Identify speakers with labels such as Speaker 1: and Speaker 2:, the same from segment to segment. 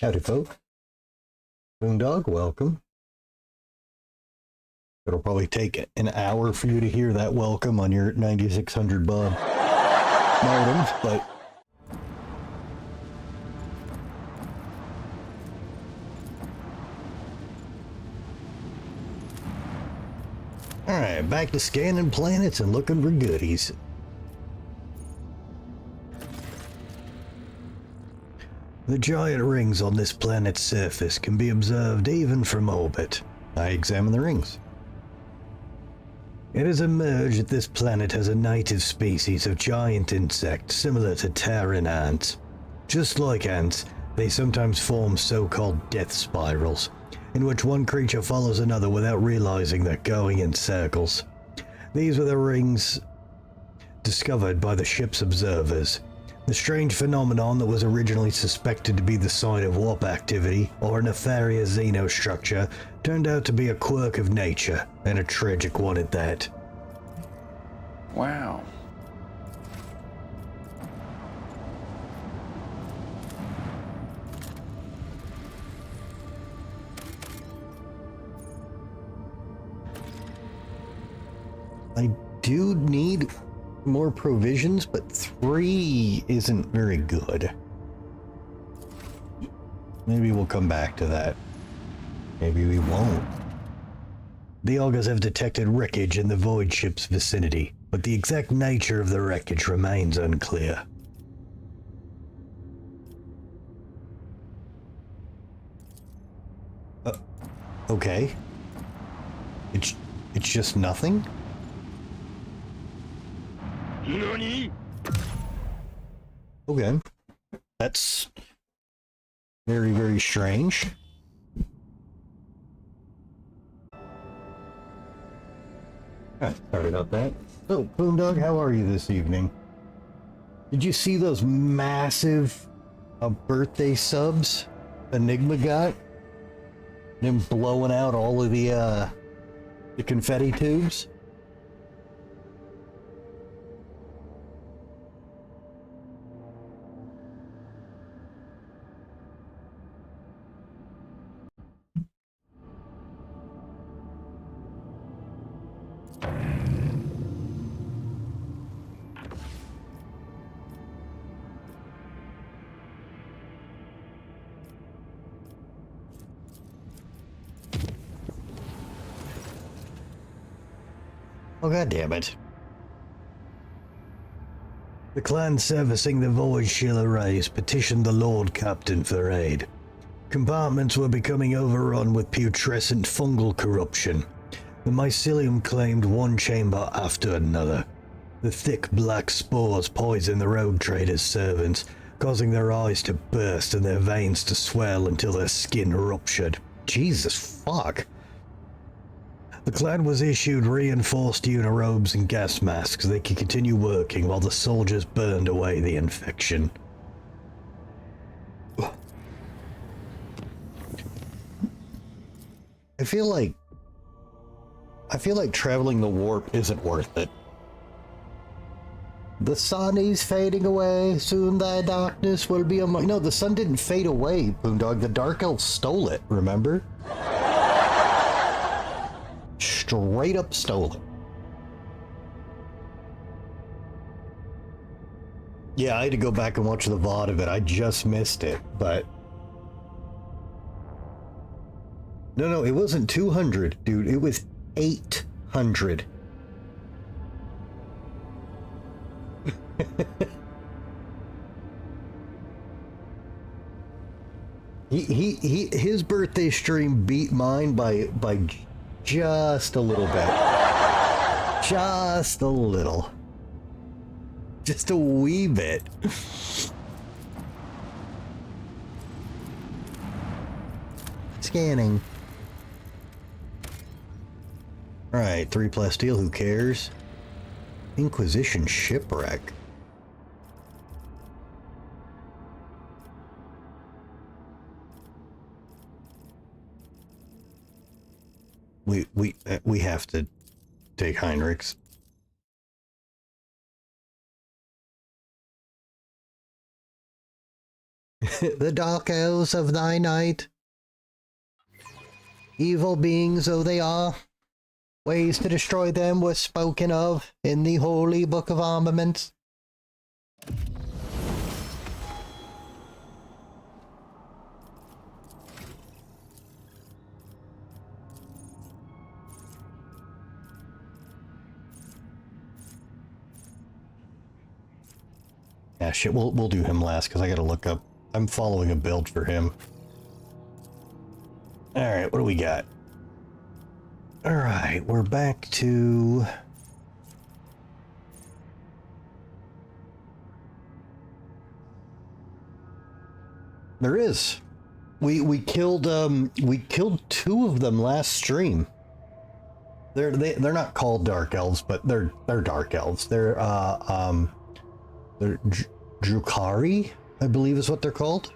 Speaker 1: Howdy, folks. Boondog, welcome. It'll probably take an hour for you to hear that welcome on your 9600 baud modem, but alright, back to scanning planets and looking for goodies. The giant rings on this planet's surface can be observed even from orbit. I examine the rings. It has emerged that this planet has a native species of giant insect similar to Terran ants. Just like ants, they sometimes form so-called death spirals, in which one creature follows another without realizing they're going in circles. These were the rings discovered by the ship's observers. The strange phenomenon that was originally suspected to be the sign of warp activity or a nefarious xenostructure turned out to be a quirk of nature, and a tragic one at that.
Speaker 2: Wow.
Speaker 1: I do need more provisions, but 3 isn't very good. Maybe we'll come back to that. Maybe we won't. The augurs have detected wreckage in the void ship's vicinity, but the exact nature of the wreckage remains unclear. Okay. It's just nothing?
Speaker 3: NANI?
Speaker 1: Okay. That's very, very strange. Sorry about that. So, Boondog, how are you this evening? Did you see those massive birthday subs Enigma got? Them blowing out all of the confetti tubes? Oh, god damn it. The clan servicing the void shield arrays petitioned the Lord Captain for aid. Compartments were becoming overrun with putrescent fungal corruption. The mycelium claimed one chamber after another. The thick black spores poisoned the rogue traders' servants, causing their eyes to burst and their veins to swell until their skin ruptured. Jesus fuck. The clan was issued reinforced unirobes and gas masks so they could continue working while the soldiers burned away the infection. I feel like traveling the warp isn't worth it. The sun is fading away, soon thy darkness will be among... No, the sun didn't fade away, Boondog. The Dark Elves stole it, remember? Straight up stole it. Yeah, I had to go back and watch the VOD of it. I just missed it, but... No, it wasn't 200, dude. It was 800. His birthday stream beat mine by just a little bit. Just a little. Just a wee bit. Scanning. Alright, 3 plasteel, who cares? Inquisition shipwreck. We have to take Heinrichs. The dark elves of thy night, evil beings though they are, ways to destroy them were spoken of in the holy book of armaments. Yeah, shit, we'll do him last, because I gotta look up. I'm following a build for him. Alright, what do we got? Alright, we're back to... There is. We killed two of them last stream. They're not called dark elves, but they're dark elves. They're Drukari, I believe is what they're called.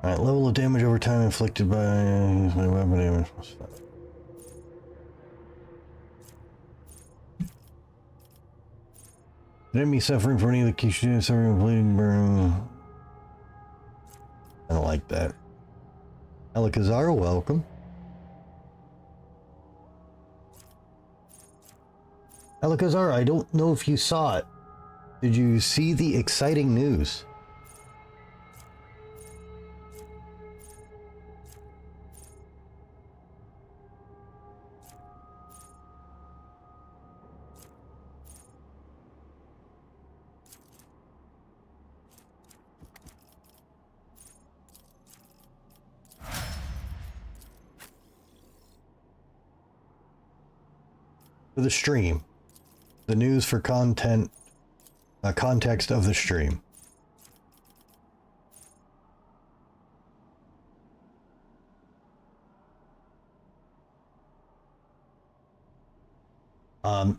Speaker 1: Alright, level of damage over time inflicted by my weapon damage. Enemy suffering from any of the Kishu suffering bleeding burn. I don't like that. Alakazar, welcome. Alakazar, I don't know if you saw it. Did you see the exciting news? For the stream. The news for content, context of the stream.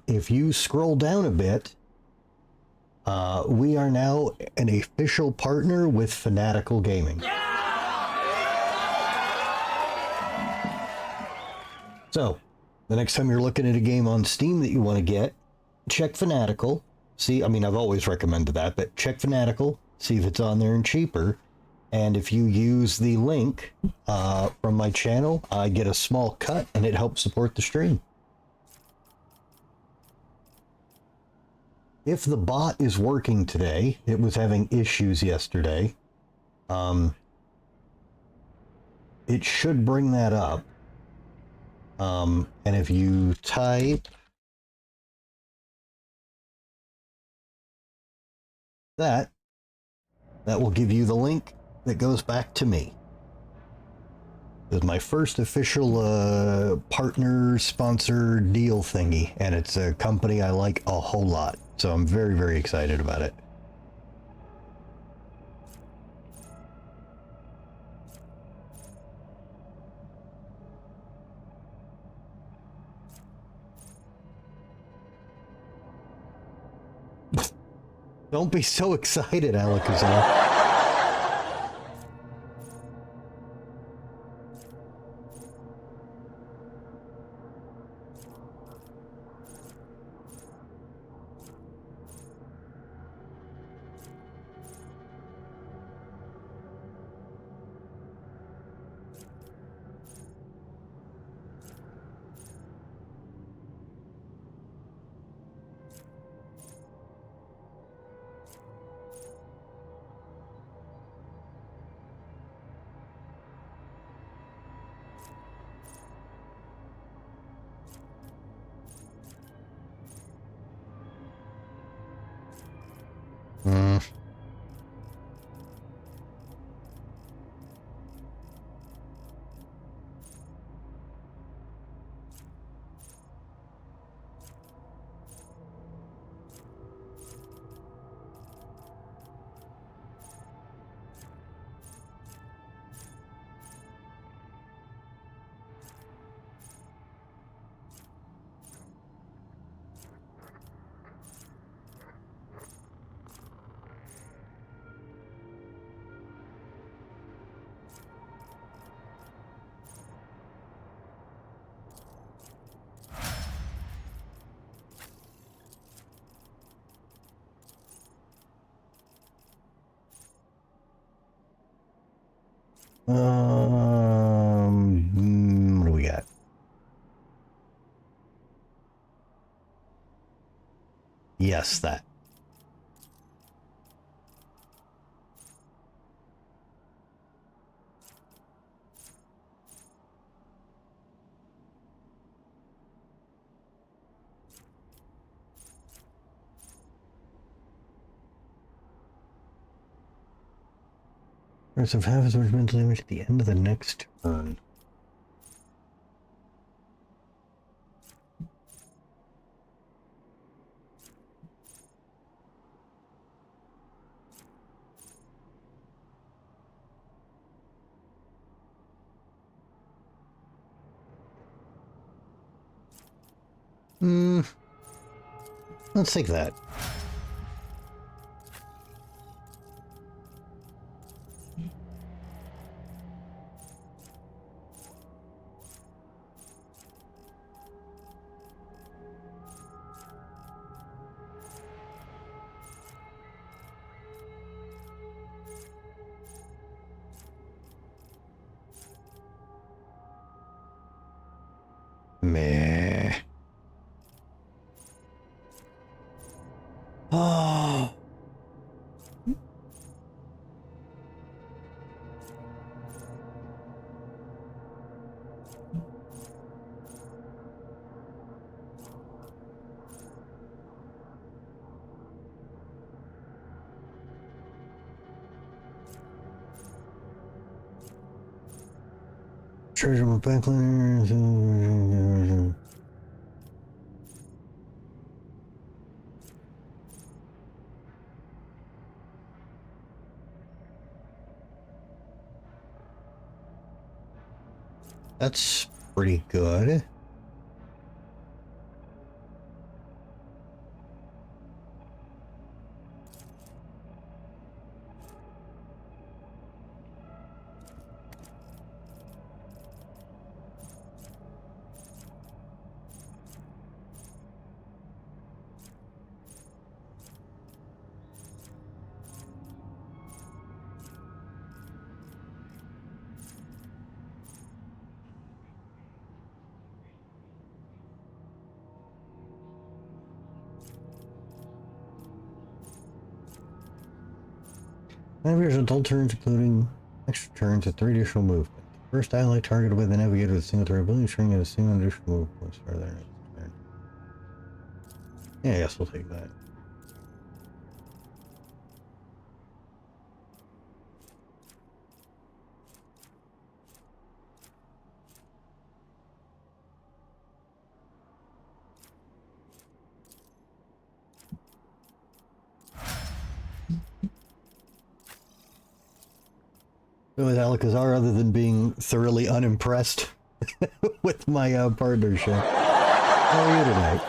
Speaker 1: If you scroll down a bit, we are now an official partner with Fanatical Gaming. So, the next time you're looking at a game on Steam that you want to get, check Fanatical. See, I mean, I've always recommended that, but check Fanatical, see if it's on there and cheaper. And if you use the link from my channel, I get a small cut and it helps support the stream. If the bot is working today, it was having issues yesterday. It should bring that up. And if you type that will give you the link that goes back to me. This is my first official partner sponsor deal thingy, and it's a company I like a whole lot. So I'm very, very excited about it. Don't be so excited, Alakazar. What do we got? Yes, that. First of half as much mental damage at the end of the next turn. Let's take that. Meh. Oh. Treasure backliner. That's pretty good. Navigators adult turns, including extra turns and 3 additional movement. The first ally targeted by the navigator with a single turn ability, showing a single additional move points for their next turn. Yeah, I guess we'll take that. With Alakazar, other than being thoroughly unimpressed with my partnership. How are you tonight?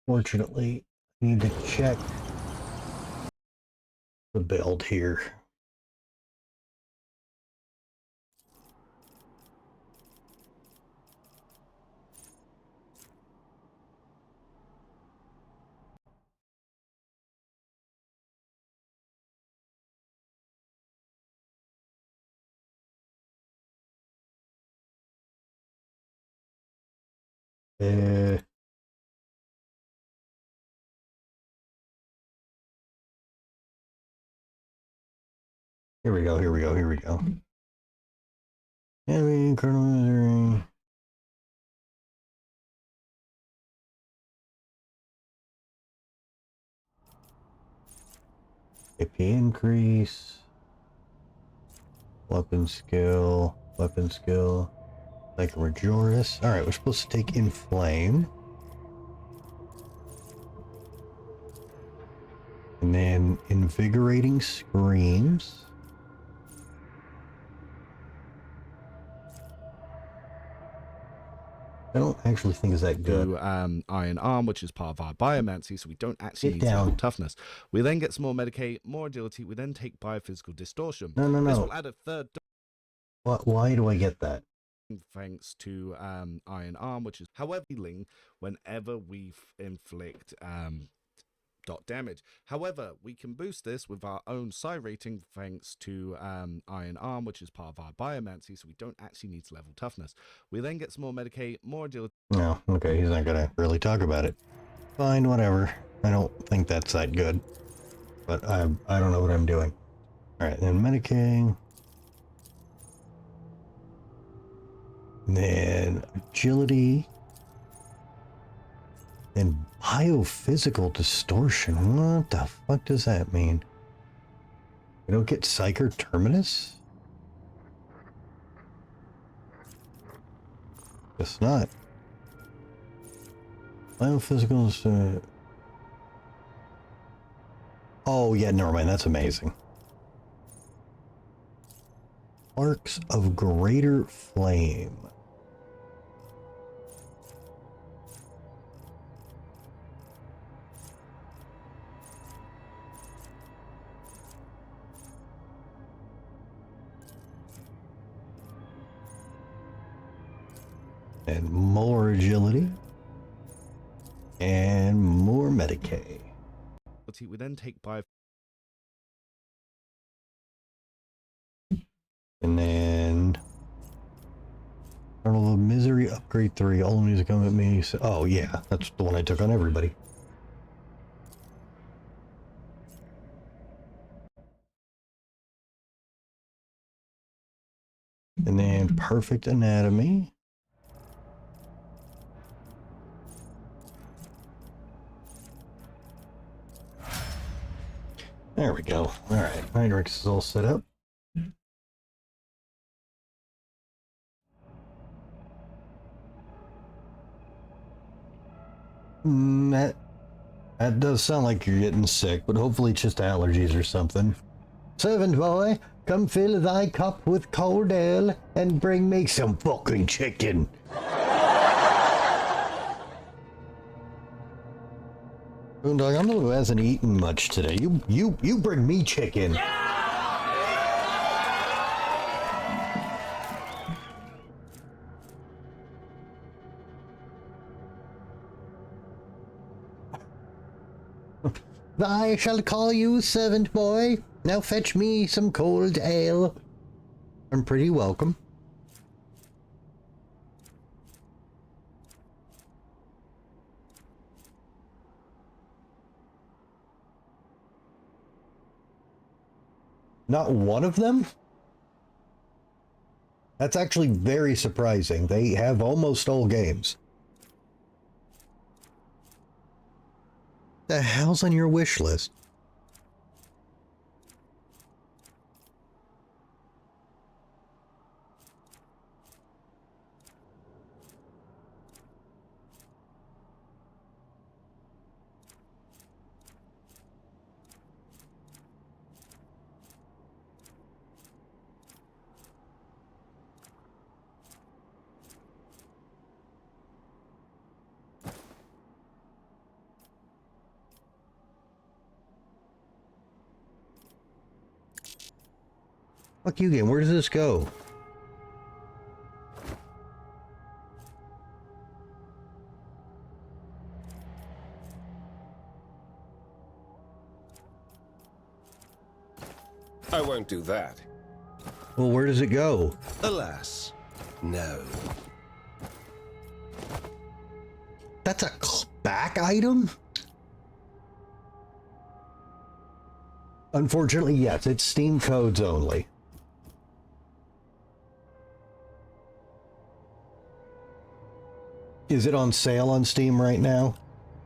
Speaker 1: Fortunately, I need to check the build here. Uh, Here we go, here we go, here we go. Enemy, Colonel Missouri. AP increase. Weapon skill. Like Majoris. Alright, we're supposed to take Inflame. And then Invigorating Screams. I don't actually think is that good.
Speaker 2: Iron Arm, which is part of our biomancy, so we don't actually
Speaker 1: Get
Speaker 2: need
Speaker 1: down.
Speaker 2: level toughness. We then get some more Medicae, more agility. We then take biophysical distortion.
Speaker 1: No, no,
Speaker 2: This
Speaker 1: no.
Speaker 2: will add a third
Speaker 1: Why do I get that?
Speaker 2: thanks to Iron Arm, which is however healing whenever we inflict dot damage. However, we can boost this with our own psi rating thanks to Iron Arm, which is part of our biomancy, so we don't actually need to level toughness. We then get some more Medicae, more agility.
Speaker 1: No, okay, he's not gonna really talk about it. Fine, whatever. I don't think that's that good. But I don't know what I'm doing. Alright, then Medicae. Then agility. Then biophysical distortion. What the fuck does that mean? We don't get Psyker Terminus? Guess not. Biophysical is, oh yeah, never mind, that's amazing. Sparks of Greater Flame. And more agility. And more Medicae.
Speaker 2: We then take bio.
Speaker 1: And then Kernel of Misery Upgrade 3. All music come at me. So, oh yeah, that's the one I took on everybody. And then Perfect Anatomy. There we go. Alright, Hydrix is all set up. That does sound like you're getting sick, but hopefully it's just allergies or something. Servant boy, come fill thy cup with cold ale and bring me some fucking chicken. Boondog, I'm the one who hasn't eaten much today. You bring me chicken. I shall call you servant boy. Now fetch me some cold ale. I'm pretty welcome. Not one of them? That's actually very surprising. They have almost all games. The hell's on your wish list? Fuck you game, where does this go?
Speaker 4: I won't do that.
Speaker 1: Well, where does it go?
Speaker 4: Alas, no.
Speaker 1: That's a back item? Unfortunately, yes, it's Steam codes only. Is it on sale on Steam right now?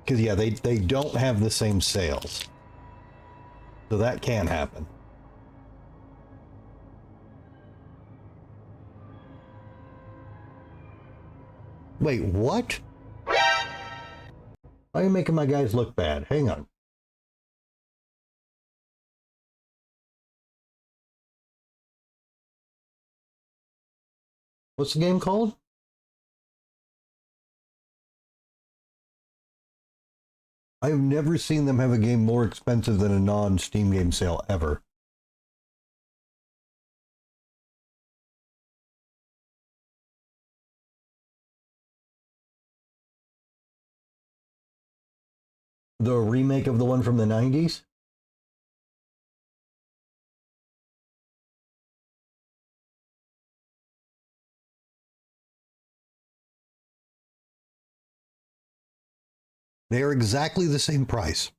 Speaker 1: Because, yeah, they don't have the same sales. So that can happen. Wait, what? Why are you making my guys look bad? Hang on. What's the game called? I've never seen them have a game more expensive than a non-Steam game sale ever. The remake of the one from the 90s? They are exactly the same price.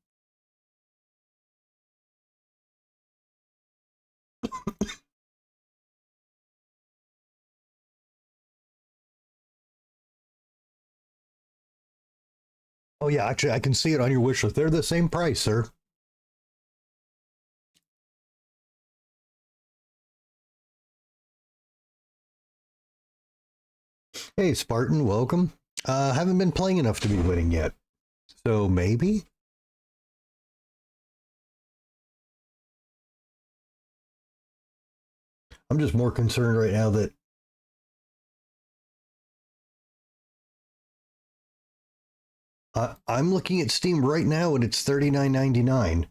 Speaker 1: Oh yeah, actually I can see it on your wish list. They're the same price, sir. Hey Spartan, welcome. Haven't been playing enough to be winning yet. So maybe? I'm just more concerned right now that I'm looking at Steam right now and it's $39.99.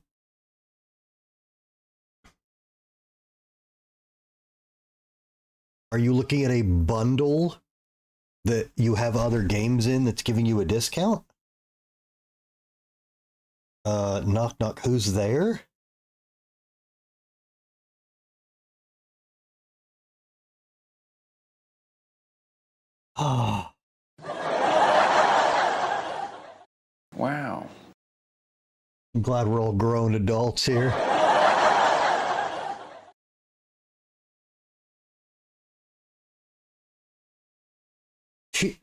Speaker 1: Are you looking at a bundle that you have other games in that's giving you a discount? Knock knock, who's there? Ah.
Speaker 4: Wow.
Speaker 1: I'm glad we're all grown adults here.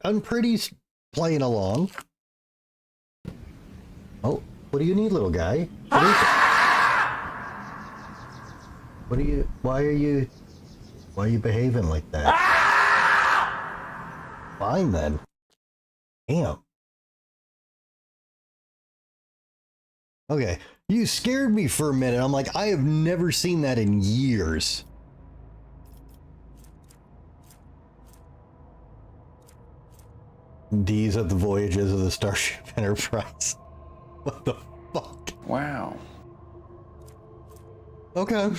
Speaker 1: Unpretty's playing along. Oh, what do you need, little guy? Why are you behaving like that? Fine then. Damn. Okay, you scared me for a minute. I'm like, I have never seen that in years. D's of the voyages of the Starship Enterprise. What the fuck?
Speaker 4: Wow.
Speaker 1: Okay.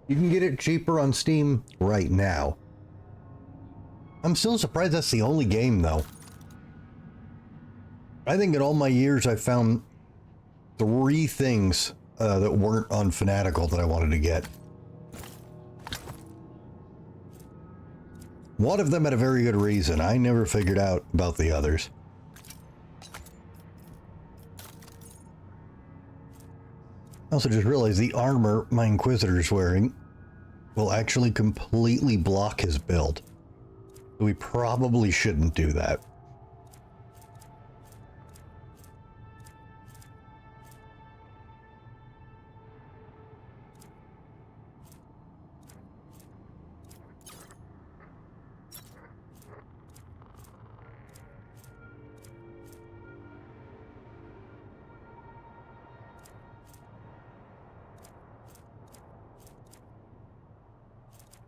Speaker 1: You can get it cheaper on Steam right now. I'm still surprised that's the only game, though. I think in all my years I've found 3 things that weren't on Fanatical that I wanted to get. One of them had a very good reason. I never figured out about the others. I also just realized the armor my Inquisitor's wearing will actually completely block his build. We probably shouldn't do that.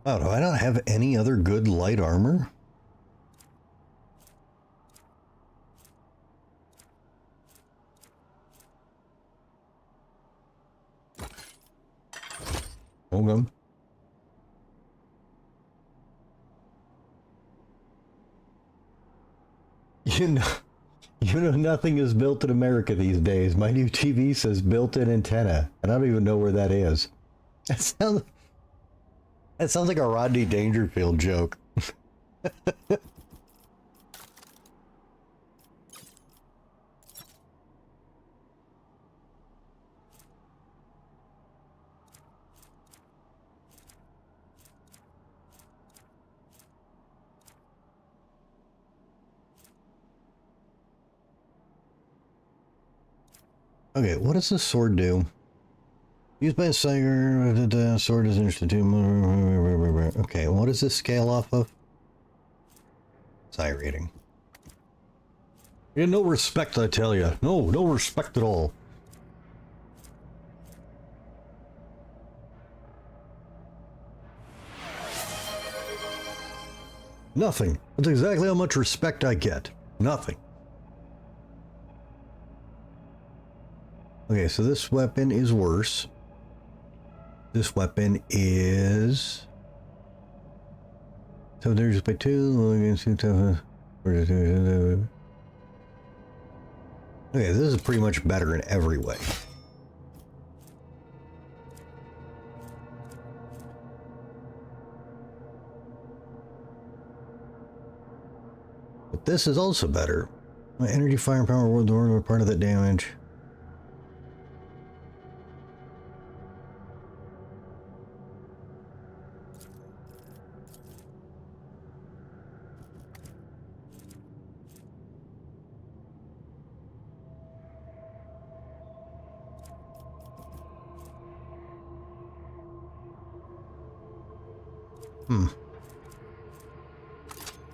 Speaker 1: Oh, do I not have any other good light armor? Hold on. You know nothing is built in America these days. My new TV says built-in antenna. I don't even know where that is. That sounds like a Rodney Dangerfield joke. Okay, what does this sword do? Used by a Sager, sword is interesting too. Okay, what does this scale off of? Psi rating. Yeah, no respect, I tell you. No respect at all. Nothing. That's exactly how much respect I get. Nothing. Okay, so this weapon is worse. This weapon is... So there's by 2 against... Okay, this is pretty much better in every way. But this is also better. My energy, firepower, world are part of that damage.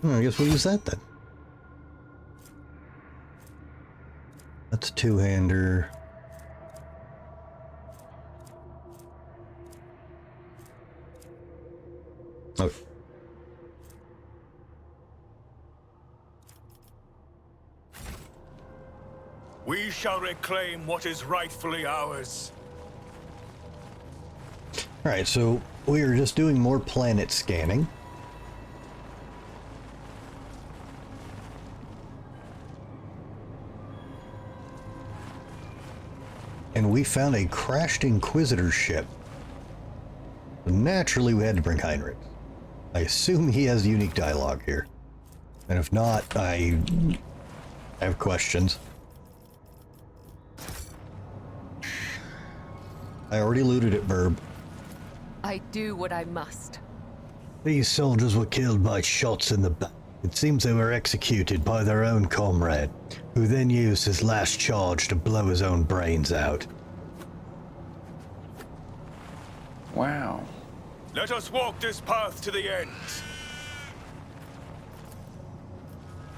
Speaker 1: I guess we'll use that then. That's a two-hander. Oh.
Speaker 3: We shall reclaim what is rightfully ours.
Speaker 1: Alright, so we are just doing more planet scanning. And we found a crashed Inquisitor ship. Naturally, we had to bring Heinrich. I assume he has unique dialogue here. And if not, I have questions. I already looted it, Burb.
Speaker 5: I do what I must.
Speaker 1: These soldiers were killed by shots in the back. It seems they were executed by their own comrade, who then used his last charge to blow his own brains out.
Speaker 4: Wow.
Speaker 3: Let us walk this path to the end.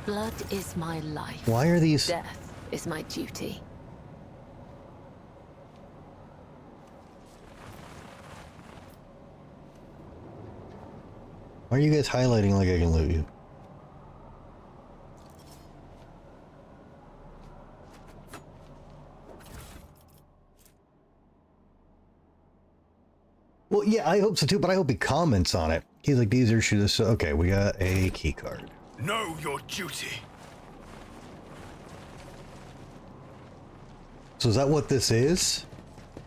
Speaker 5: Blood is my life.
Speaker 1: Why are these...
Speaker 5: Death is my duty.
Speaker 1: Why are you guys highlighting like I can loot you? Well, yeah, I hope so too, but I hope he comments on it. He's like, these are shoes. Okay, we got a key card.
Speaker 3: Know your duty.
Speaker 1: So is that what this is?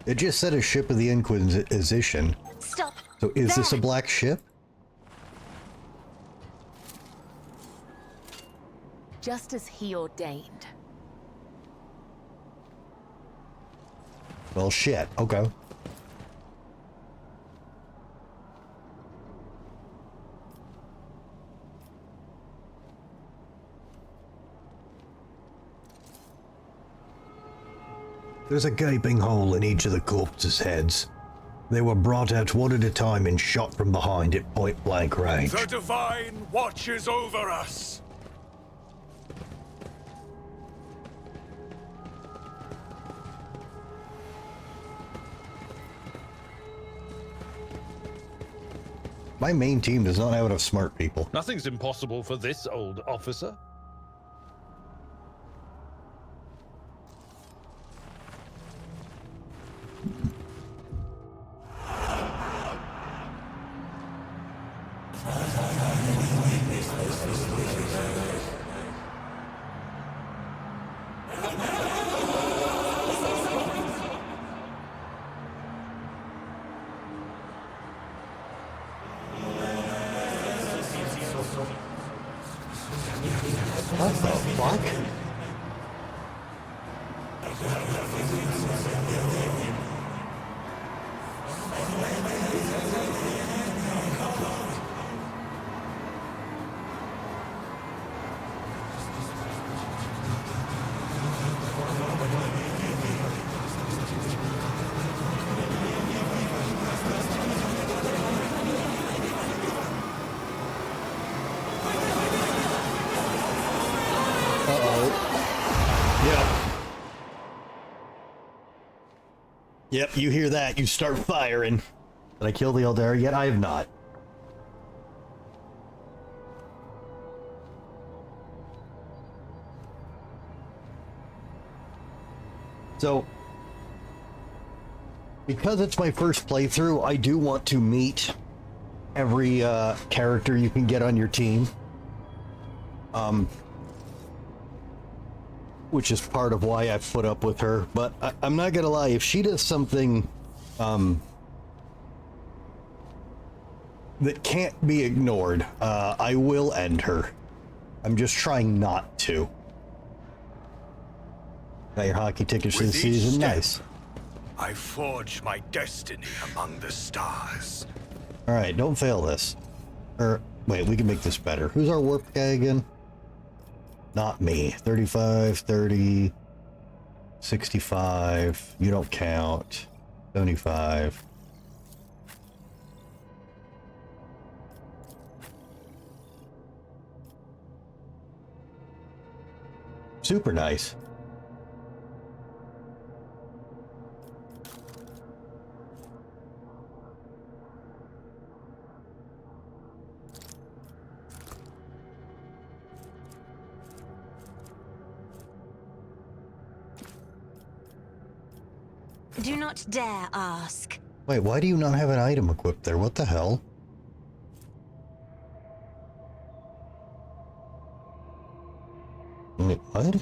Speaker 1: It just said a ship of the Inquisition.
Speaker 5: Stop.
Speaker 1: So is this a black ship?
Speaker 5: Just as he ordained.
Speaker 1: Well, shit. Okay. There's a gaping hole in each of the corpses' heads. They were brought out one at a time and shot from behind at point-blank range.
Speaker 3: The divine watches over us.
Speaker 1: My main team does not have enough smart people.
Speaker 6: Nothing's impossible for this old officer.
Speaker 1: What the fuck? Yep, you hear that, you start firing. Did I kill the Eldari yet? I have not. So, because it's my first playthrough, I do want to meet every character you can get on your team. Which is part of why I put up with her. But I'm not gonna lie, if she does something that can't be ignored, I will end her. I'm just trying not to. Got your hockey tickets for the
Speaker 3: With each
Speaker 1: season?
Speaker 3: step,
Speaker 1: Nice.
Speaker 3: I forge my destiny among the stars.
Speaker 1: Alright, don't fail this. Or, wait, we can make this better. Who's our warp guy again? Not me. 35, 30, 65. You don't count. 75. Super nice.
Speaker 7: Do not dare ask.
Speaker 1: Wait, why do you not have an item equipped there? What the hell? Wait, what?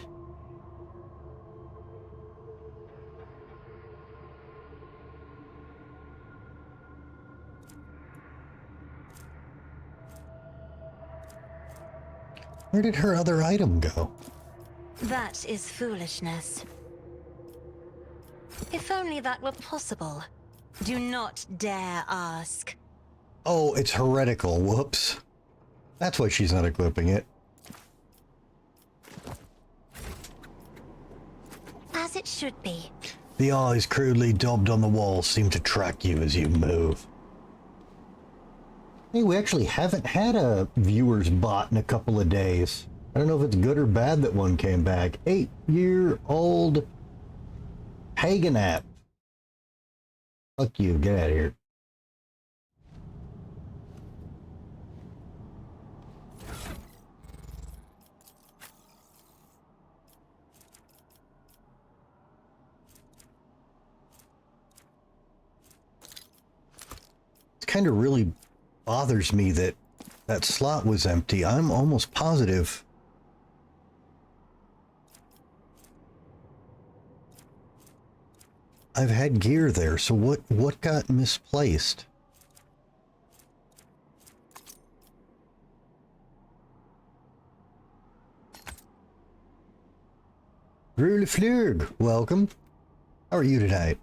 Speaker 1: Where did her other item go?
Speaker 7: That is foolishness. If only that were possible. Do not dare ask.
Speaker 1: Oh, it's heretical. Whoops. That's why she's not equipping it.
Speaker 7: As it should be.
Speaker 1: The eyes crudely daubed on the wall seem to track you as you move. Hey, we actually haven't had a viewer's bot in a couple of days. I don't know if it's good or bad that one came back. 8-year-old pagan app. Fuck you, get out of here. It kind of really bothers me that that slot was empty. I'm almost positive. I've had gear there, so what got misplaced? Rue Flug, welcome. How are you tonight?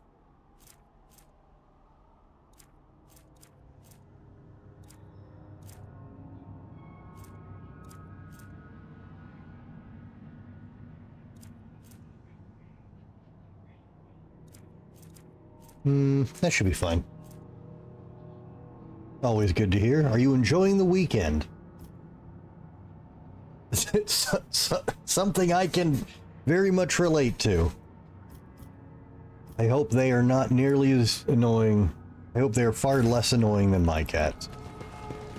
Speaker 1: That should be fine. Always good to hear. Are you enjoying the weekend? It's something I can very much relate to. I hope they are not nearly as annoying. I hope they are far less annoying than my cats.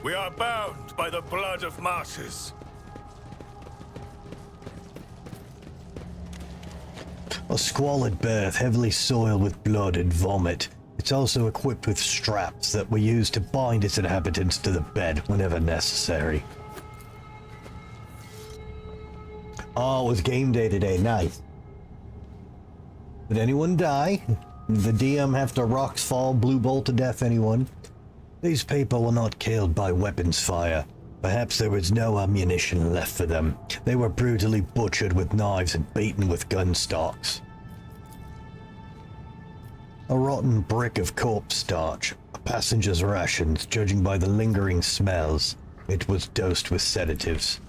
Speaker 3: We are bound by the blood of martyrs.
Speaker 1: A squalid berth heavily soiled with blood and vomit. It's also equipped with straps that were used to bind its inhabitants to the bed whenever necessary. Oh, it was game day today. Nice. Did anyone die? Did the DM have to rocks fall, blue bolt to death anyone? These people were not killed by weapons fire. Perhaps there was no ammunition left for them. They were brutally butchered with knives and beaten with gun stocks. A rotten brick of corpse starch, a passenger's rations, judging by the lingering smells. It was dosed with sedatives.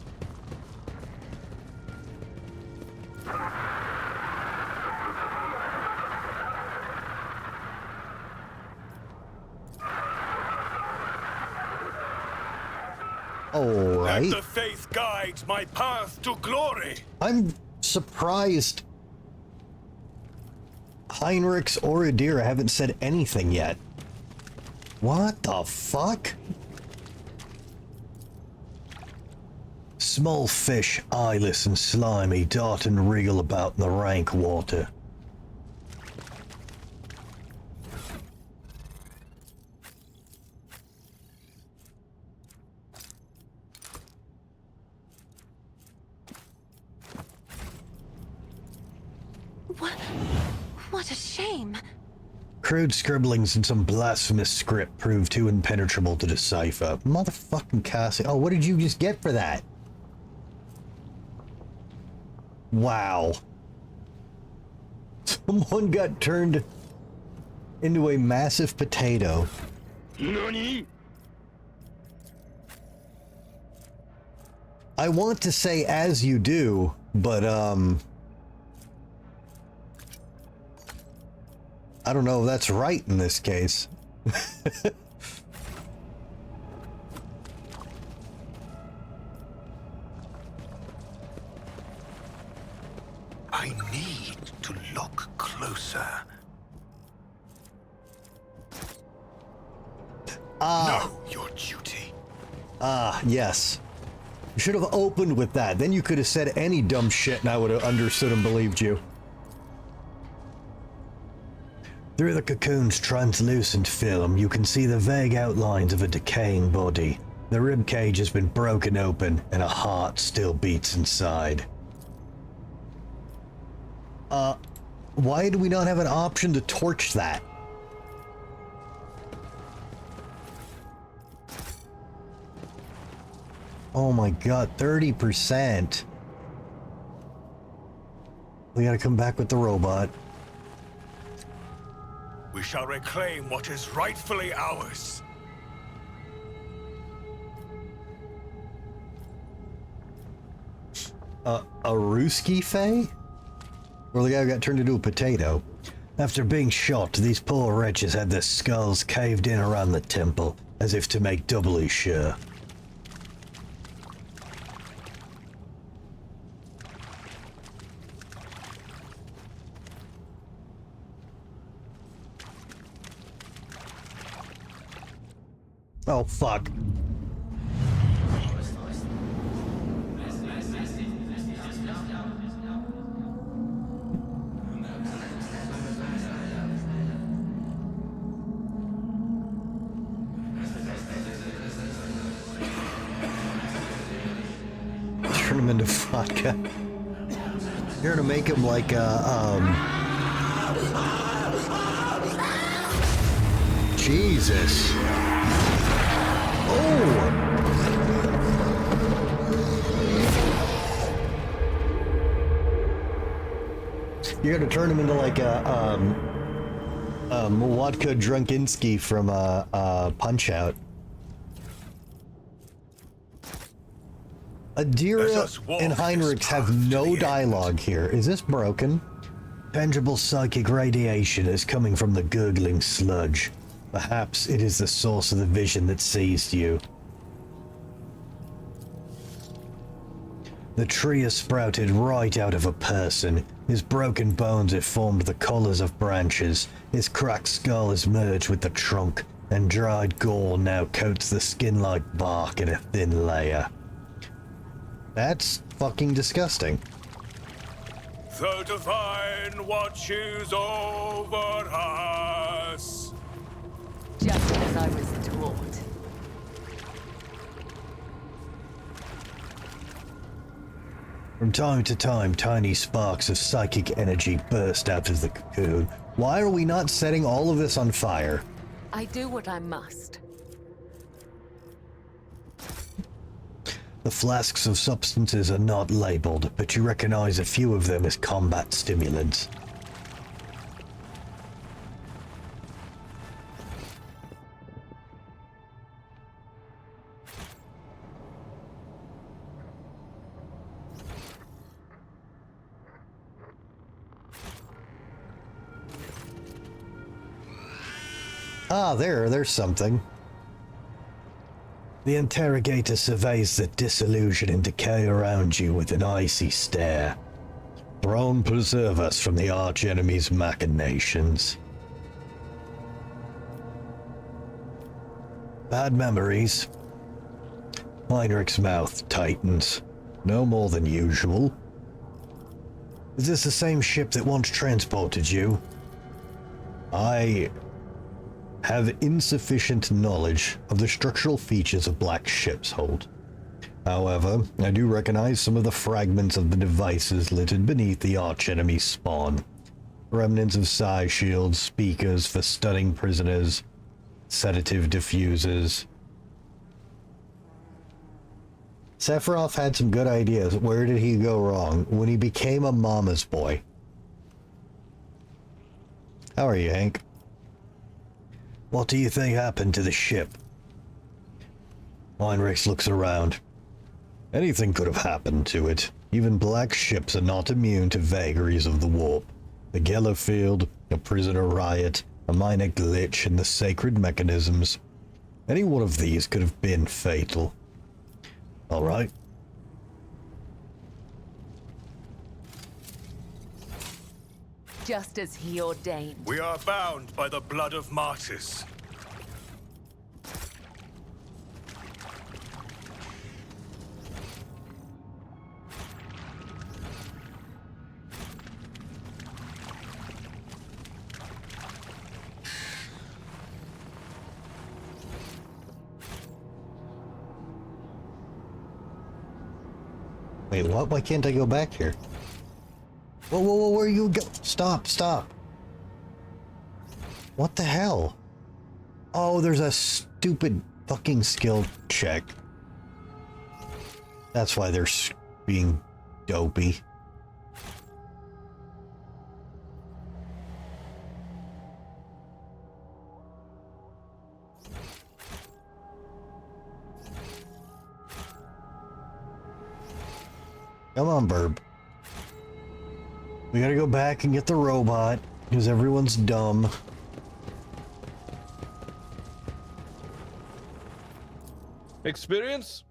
Speaker 1: All right.
Speaker 3: Let the faith guide my path to glory.
Speaker 1: I'm surprised Heinrichs or Adira haven't said anything yet. What the fuck? Small fish, eyeless and slimy, dart and wriggle about in the rank water.
Speaker 7: What a shame.
Speaker 1: Crude scribblings in some blasphemous script proved too impenetrable to decipher. Motherfucking Cassie. Oh, what did you just get for that? Wow. Someone got turned into a massive potato.
Speaker 3: Nani?
Speaker 1: I want to say as you do, but I don't know if that's right in this case.
Speaker 3: I need to look closer. Know your duty.
Speaker 1: Yes. You should have opened with that. Then you could have said any dumb shit and I would have understood and believed you. Through the cocoon's translucent film, you can see the vague outlines of a decaying body. The ribcage has been broken open and a heart still beats inside. Why do we not have an option to torch that? Oh my god, 30%. We gotta come back with the robot.
Speaker 3: We shall reclaim what is rightfully ours.
Speaker 1: A Ruski Fae? Or the guy who got turned into a potato. After being shot, these poor wretches had their skulls caved in around the temple, as if to make doubly sure. Oh, fuck. Turn him into vodka. You're gonna make him like Jesus. Oh! You're gonna turn him into like a Młotka Drunkinski from Punch-Out. Adira and Heinrichs have no dialogue here. Is this broken? Tangible psychic radiation is coming from the gurgling sludge. Perhaps it is the source of the vision that seized you. The tree has sprouted right out of a person. His broken bones have formed the collars of branches. His cracked skull is merged with the trunk, and dried gore now coats the skin like bark in a thin layer. That's fucking disgusting.
Speaker 3: The divine watches over us.
Speaker 5: Just as I was taught.
Speaker 1: From time to time, tiny sparks of psychic energy burst out of the cocoon. Why are we not setting all of this on fire?
Speaker 5: I do what I must.
Speaker 1: The flasks of substances are not labeled, but you recognize a few of them as combat stimulants. Ah, there's something. The interrogator surveys the disillusion and decay around you with an icy stare. Throne preserve us from the arch-enemy's machinations. Bad memories. Heinrich's mouth tightens. No more than usual. Is this the same ship that once transported you? I have insufficient knowledge of the structural features of Black Ship's hold. However, I do recognize some of the fragments of the devices littered beneath the arch-enemy's spawn. Remnants of psi shields, speakers for stunning prisoners, sedative diffusers. Sephiroth had some good ideas. Where did he go wrong? When he became a mama's boy. How are you, Hank? What do you think happened to the ship? Heinrich looks around. Anything could have happened to it. Even black ships are not immune to vagaries of the warp. The Geller field, a prisoner riot, a minor glitch in the sacred mechanisms. Any one of these could have been fatal. All right.
Speaker 5: Just as he ordained.
Speaker 3: We are bound by the blood of martyrs.
Speaker 1: Wait, what? Why can't I go back here? Whoa, whoa, whoa, where you go? Stop, stop. What the hell? Oh, there's a stupid fucking skill check. That's why they're being dopey. Come on, Burb. We gotta go back and get the robot, because everyone's dumb.
Speaker 6: Experience?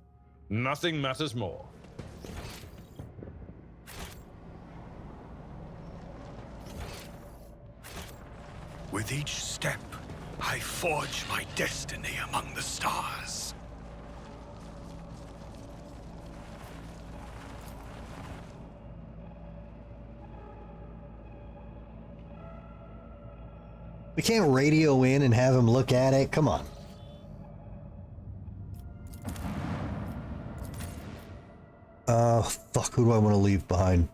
Speaker 6: Nothing matters more.
Speaker 3: With each step, I forge my destiny among the stars.
Speaker 1: We can't radio in and have him look at it. Come on. Fuck, who do I want to leave behind?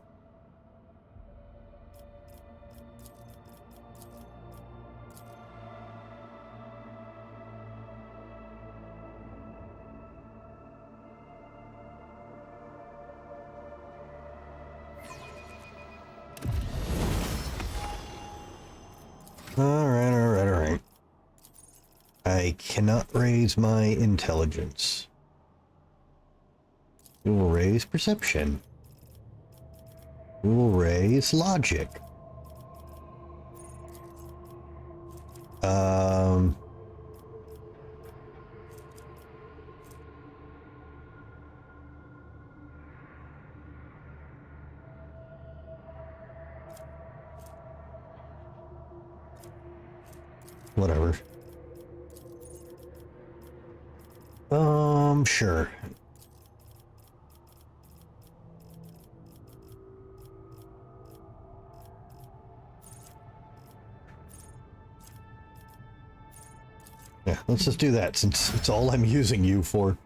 Speaker 1: Alright. I cannot raise my intelligence. We will raise perception. We will raise logic. Whatever. Sure. Yeah, let's just do that since it's all I'm using you for.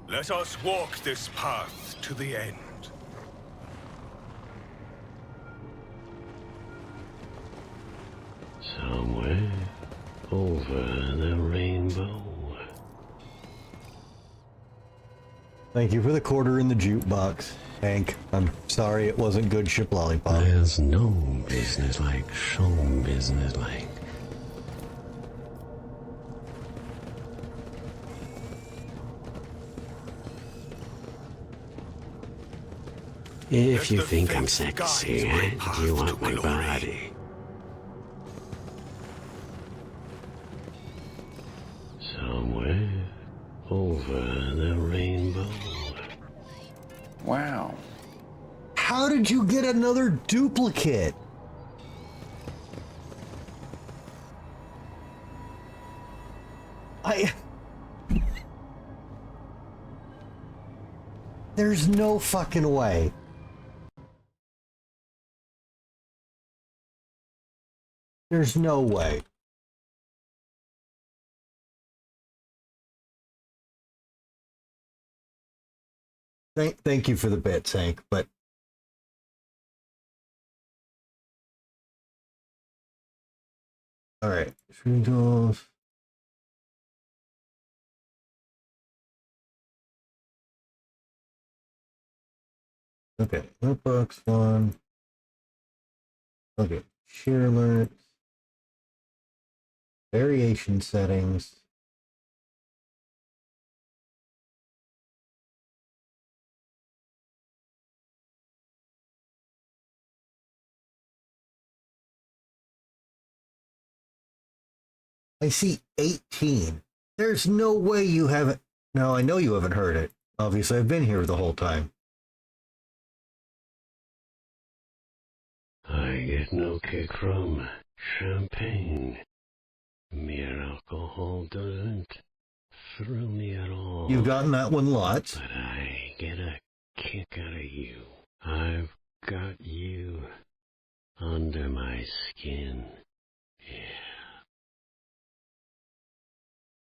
Speaker 3: Let us walk this path to the end.
Speaker 8: Somewhere over the rainbow.
Speaker 1: Thank you for the quarter in the jukebox, Hank. I'm sorry it wasn't good ship lollipop.
Speaker 8: There's no business like show business like. If you think I'm sexy, you want my body. Somewhere over the rainbow.
Speaker 4: Wow.
Speaker 1: How did you get another duplicate? There's no fucking way. There's no way. Thank you for the bit, Sank, but all right. Screen tools. Okay, notebooks one. Okay, share alerts. Variation settings. I see 18. There's no way you haven't. No, I know you haven't heard it. Obviously, I've been here the whole time.
Speaker 8: I get no kick from champagne. Mere alcohol doesn't thrill me at all.
Speaker 1: You've gotten that one lots.
Speaker 8: But I get a kick out of you. I've got you under my skin. Yeah.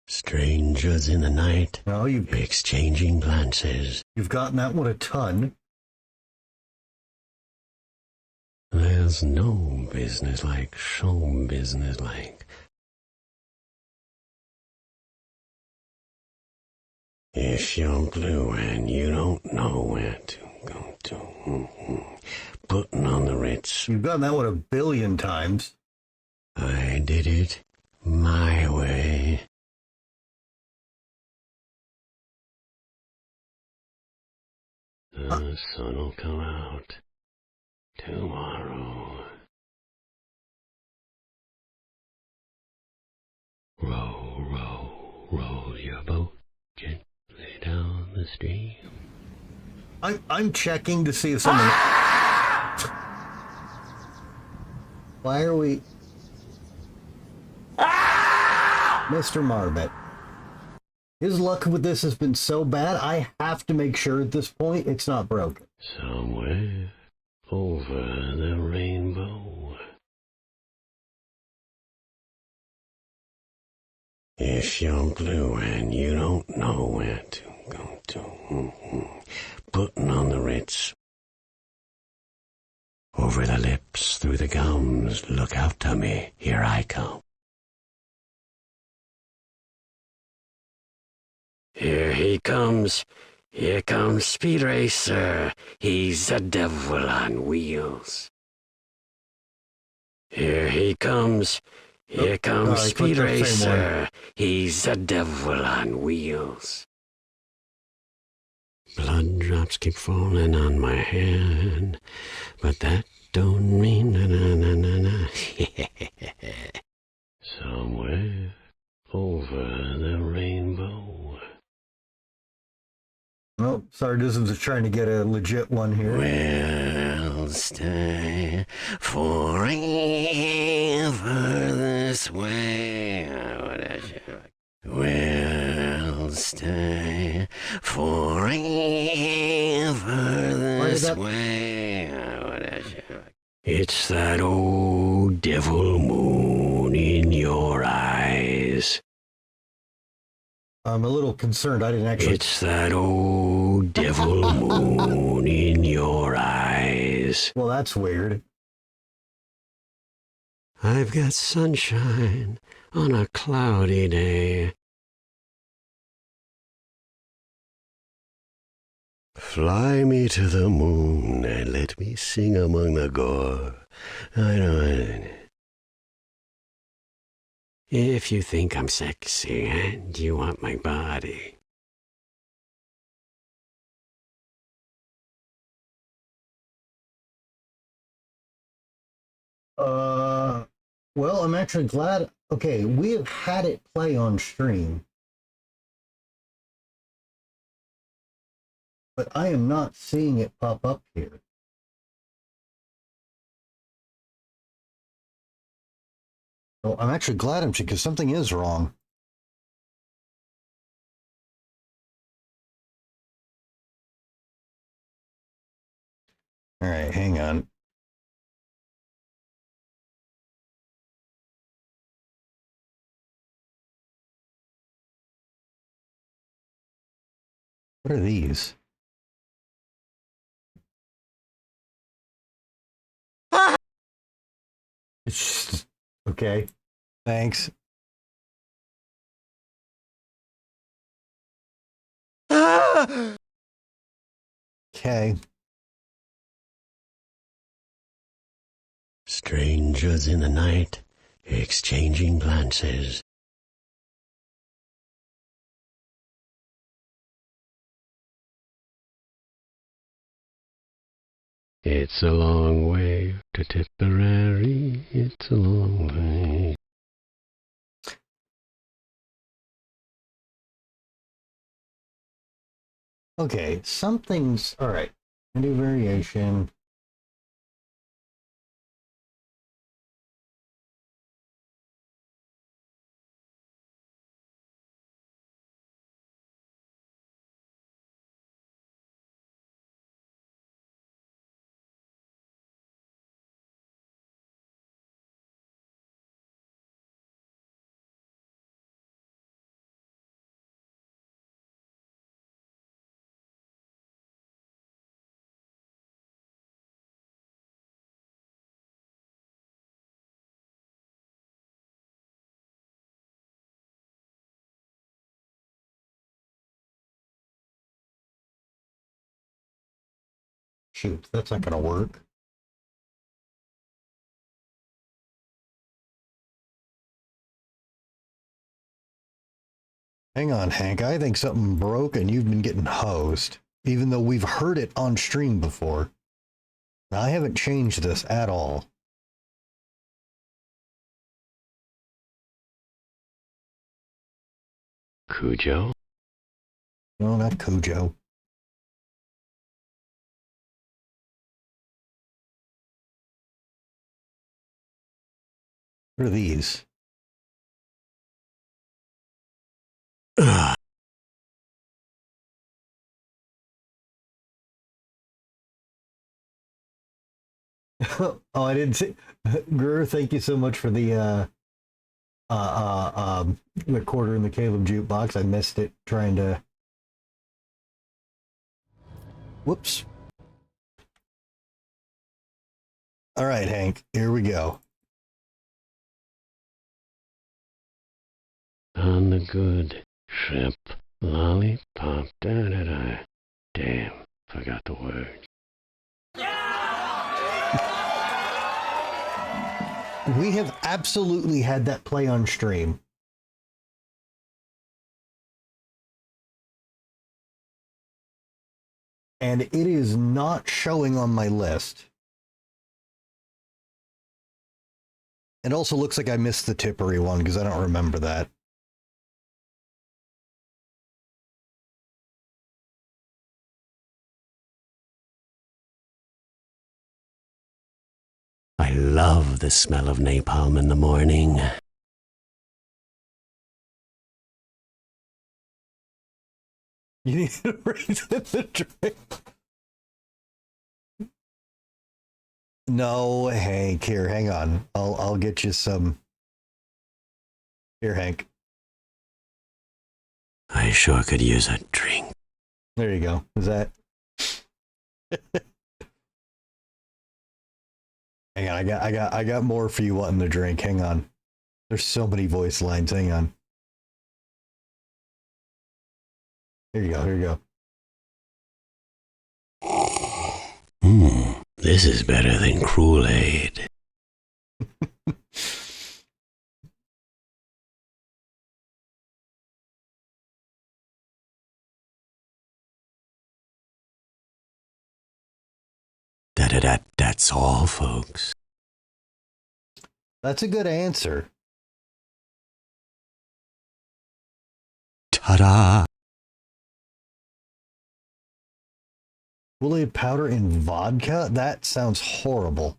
Speaker 8: Strangers in the night.
Speaker 1: No,
Speaker 8: exchanging glances.
Speaker 1: You've gotten that one a ton.
Speaker 8: There's no business like show business like. If you're blue and you don't know where to go to, putting on the Ritz.
Speaker 1: You've gotten that one a billion times.
Speaker 8: I did it my way. The sun will come out tomorrow. Row, row, row your boat gently down the stream.
Speaker 1: I'm checking to see if something. Why are we, Mr. Marbet? His luck with this has been so bad. I have to make sure at this point it's not broken.
Speaker 8: Somewhere over the rainbow. If you're blue and you don't know where to go to, putting on the Ritz. Over the lips, through the gums, look out to me, here I come. Here he comes. Here comes Speed Racer. He's a devil on wheels. Here he comes. Here comes Speed Racer. He's a devil on wheels. Blood drops keep falling on my hand, but that don't mean na-na-na-na-na. Somewhere over the rainbow.
Speaker 1: Oh, Sardisms are trying to get a legit one here.
Speaker 8: We'll stay forever this way. We'll stay forever this way. It's that old devil moon in your eyes.
Speaker 1: I'm a little concerned. I didn't actually.
Speaker 8: It's that old devil moon in your eyes.
Speaker 1: Well, that's weird.
Speaker 8: I've got sunshine on a cloudy day. Fly me to the moon and let me sing among the gore. I know. If you think I'm sexy and you want my body.
Speaker 1: Well, I'm actually glad. Okay, we have had it play on stream, but I am not seeing it pop up here. Oh, I'm actually glad I'm because something is wrong. All right, hang on. What are these? It's just, okay. Thanks. Okay.
Speaker 8: Strangers in the night, exchanging glances. It's a long way to Tipperary, it's a long way.
Speaker 1: Okay, something's all right. New variation. Shoot, that's not gonna work. Hang on, Hank. I think something broke and you've been getting hosed, even though we've heard it on stream before. I haven't changed this at all.
Speaker 8: Cujo?
Speaker 1: No, not Cujo. What are these?
Speaker 8: Ugh.
Speaker 1: Oh, I didn't see. Greer, thank you so much for the quarter in the Caleb jukebox. I missed it trying to. Whoops. All right, Hank. Here we go.
Speaker 8: On the good shrimp, lollipop, da-da-da. Damn, forgot the word.
Speaker 1: We have absolutely had that play on stream. And it is not showing on my list. It also looks like I missed the Tippery one because I don't remember that.
Speaker 8: I love the smell of napalm in the morning.
Speaker 1: You need to raise the drink. No, Hank. Here, hang on. I'll get you some. Here, Hank.
Speaker 8: I sure could use a drink.
Speaker 1: There you go. Is that? Hang on. I got more for you wanting the drink. Hang on. There's so many voice lines. Hang on. Here you go. Here you go.
Speaker 8: This is better than Kool-Aid. That's all, folks.
Speaker 1: That's a good answer.
Speaker 8: Ta-da!
Speaker 1: Kool-Aid powder in vodka? That sounds horrible.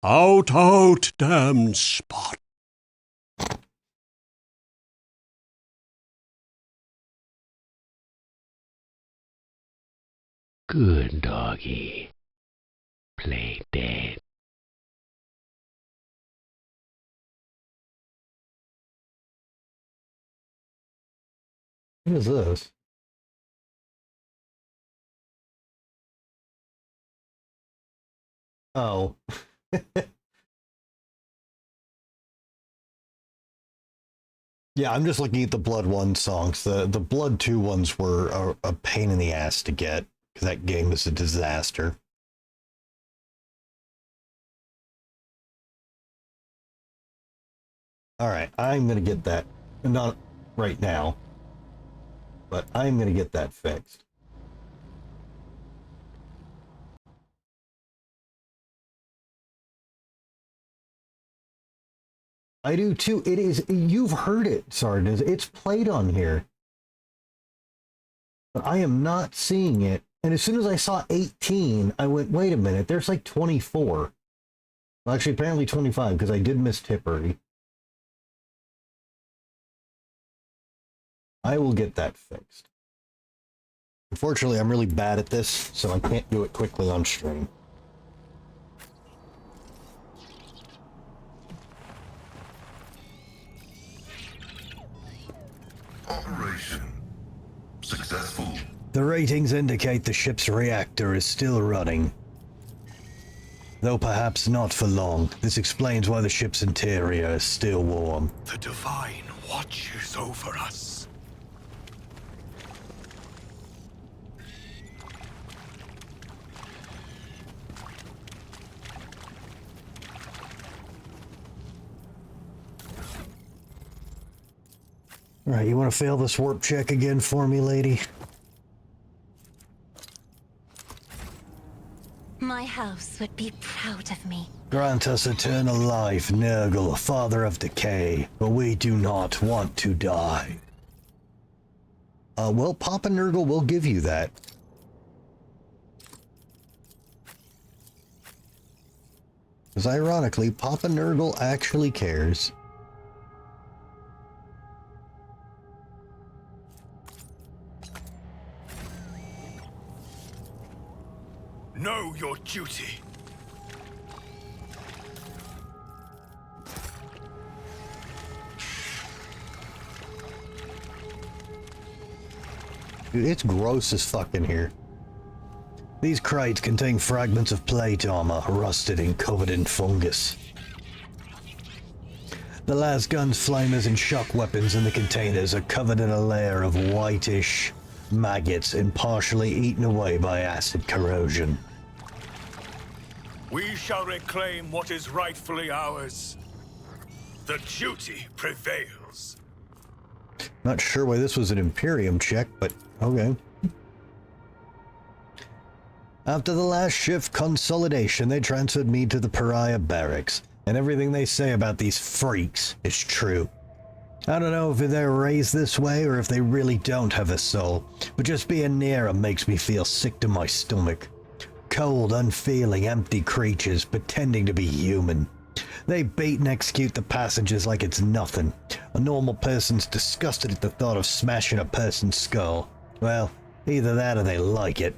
Speaker 8: Out, out, damn spot. Good doggy. Play dead.
Speaker 1: What is this? Oh. Yeah, I'm just looking at the Blood 1 songs. The Blood 2 ones were a pain in the ass to get, because that game is a disaster. Alright, I'm gonna get that. Not right now, but I'm gonna get that fixed. I do too. It is, you've heard it, Sardis. It's played on here. But I am not seeing it. And as soon as I saw 18, I went, wait a minute, there's like 24. Well, actually, apparently 25, because I did miss Tippery. I will get that fixed. Unfortunately, I'm really bad at this, so I can't do it quickly on stream.
Speaker 3: Operation successful.
Speaker 1: The ratings indicate the ship's reactor is still running. Though perhaps not for long. This explains why the ship's interior is still warm.
Speaker 3: The Divine watches over us.
Speaker 1: Alright, you want to fail this warp check again for me, lady?
Speaker 7: My house would be proud of me.
Speaker 1: Grant us eternal life, Nurgle, father of decay, but we do not want to die. Well, Papa Nurgle will give you that. Because ironically, Papa Nurgle actually cares.
Speaker 3: Know your duty.
Speaker 1: Dude, it's gross as fuck in here. These crates contain fragments of plate armor, rusted and covered in fungus. The las guns, flamers, and shock weapons in the containers are covered in a layer of whitish maggots and partially eaten away by acid corrosion.
Speaker 3: We shall reclaim what is rightfully ours. The duty prevails.
Speaker 1: Not sure why this was an Imperium check, but okay. After the last shift consolidation, they transferred me to the Pariah barracks, and everything they say about these freaks is true. I don't know if they're raised this way or if they really don't have a soul, but just being near them makes me feel sick to my stomach. Cold, unfeeling, empty creatures pretending to be human. They beat and execute the passengers like it's nothing. A normal person's disgusted at the thought of smashing a person's skull. Well, either that or they like it.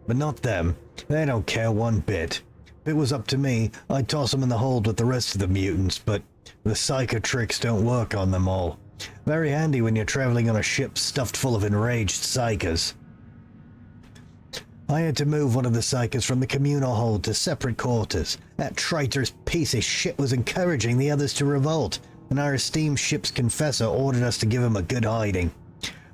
Speaker 1: But not them. They don't care one bit. If it was up to me, I'd toss them in the hold with the rest of the mutants, but the psycho tricks don't work on them all. Very handy when you're traveling on a ship stuffed full of enraged psychers. I had to move one of the psychers from the communal hold to separate quarters. That traitorous piece of shit was encouraging the others to revolt, and our esteemed ship's confessor ordered us to give him a good hiding.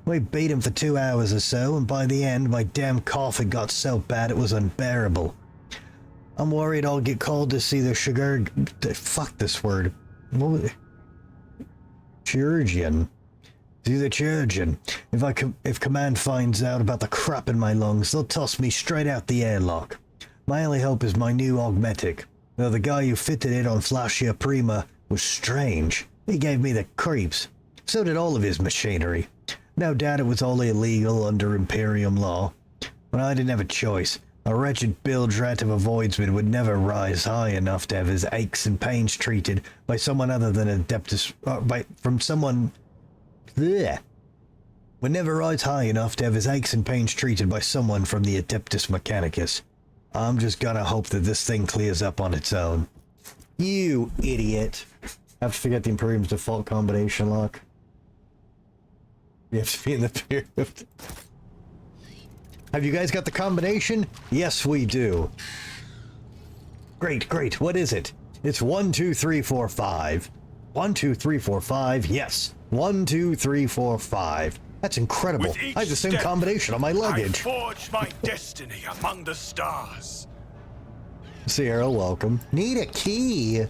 Speaker 1: We beat him for 2 hours or so, and by the end, my damn cough had got so bad it was unbearable. I'm worried I'll get called to see the sugar... Fuck this word. What was it? Chirurgeon. See the chirurgeon. If command finds out about the crap in my lungs, they'll toss me straight out the airlock. My only hope is my new augmetic. Though the guy who fitted it on Flashia Prima was strange. He gave me the creeps. So did all of his machinery. No doubt it was all illegal under Imperium law. But I didn't have a choice. A wretched bilge-rat of a voidsman would never rise high enough to have his aches and pains treated by someone other than Adeptus... from someone... Blech. Would never rise high enough to have his aches and pains treated by someone from the Adeptus Mechanicus. I'm just gonna hope that this thing clears up on its own. You idiot. I have to forget the Imperium's default combination lock. You have to be in the period. Have you guys got the combination? Yes, we do. Great, great. What is it? It's 1, 2, 3, 4, 5. 1, 2, 3, 4, 5. Yes. 1, 2, 3, 4, 5. That's incredible. I have the same combination on my luggage.
Speaker 3: I forge my destiny among the stars.
Speaker 1: Sierra, welcome. Need a key.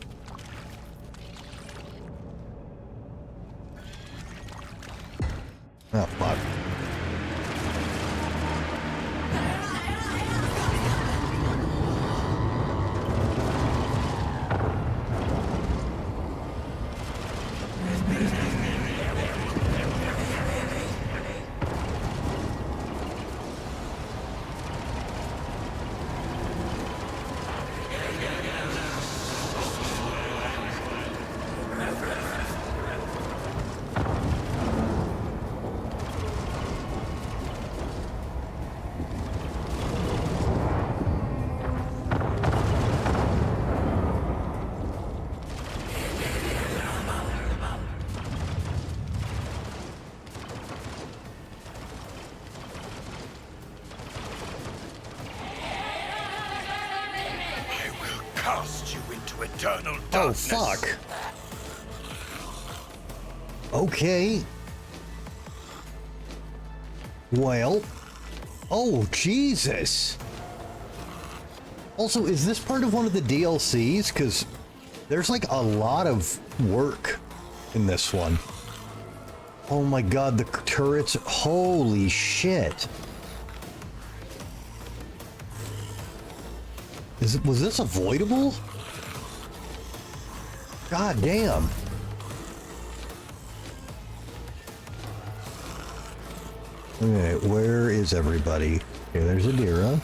Speaker 1: Oh, fuck.
Speaker 3: Cast you into eternal
Speaker 1: Oh,
Speaker 3: darkness.
Speaker 1: fuck. Okay. Well. Oh, Jesus. Also, is this part of one of the DLCs? Because there's like a lot of work in this one. Oh my god, the turrets. Holy shit. Was this avoidable? God damn. Okay, where is everybody? Okay, there's Adira.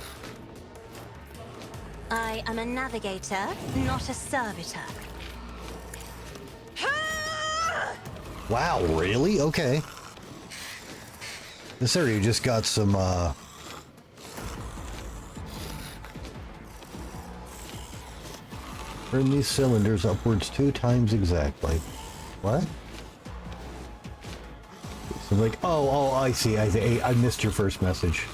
Speaker 7: I am a navigator, not a servitor.
Speaker 1: Wow, really? Okay. This area just got some, turn these cylinders upwards 2 times exactly. What? So like, oh, I see. I missed your first message.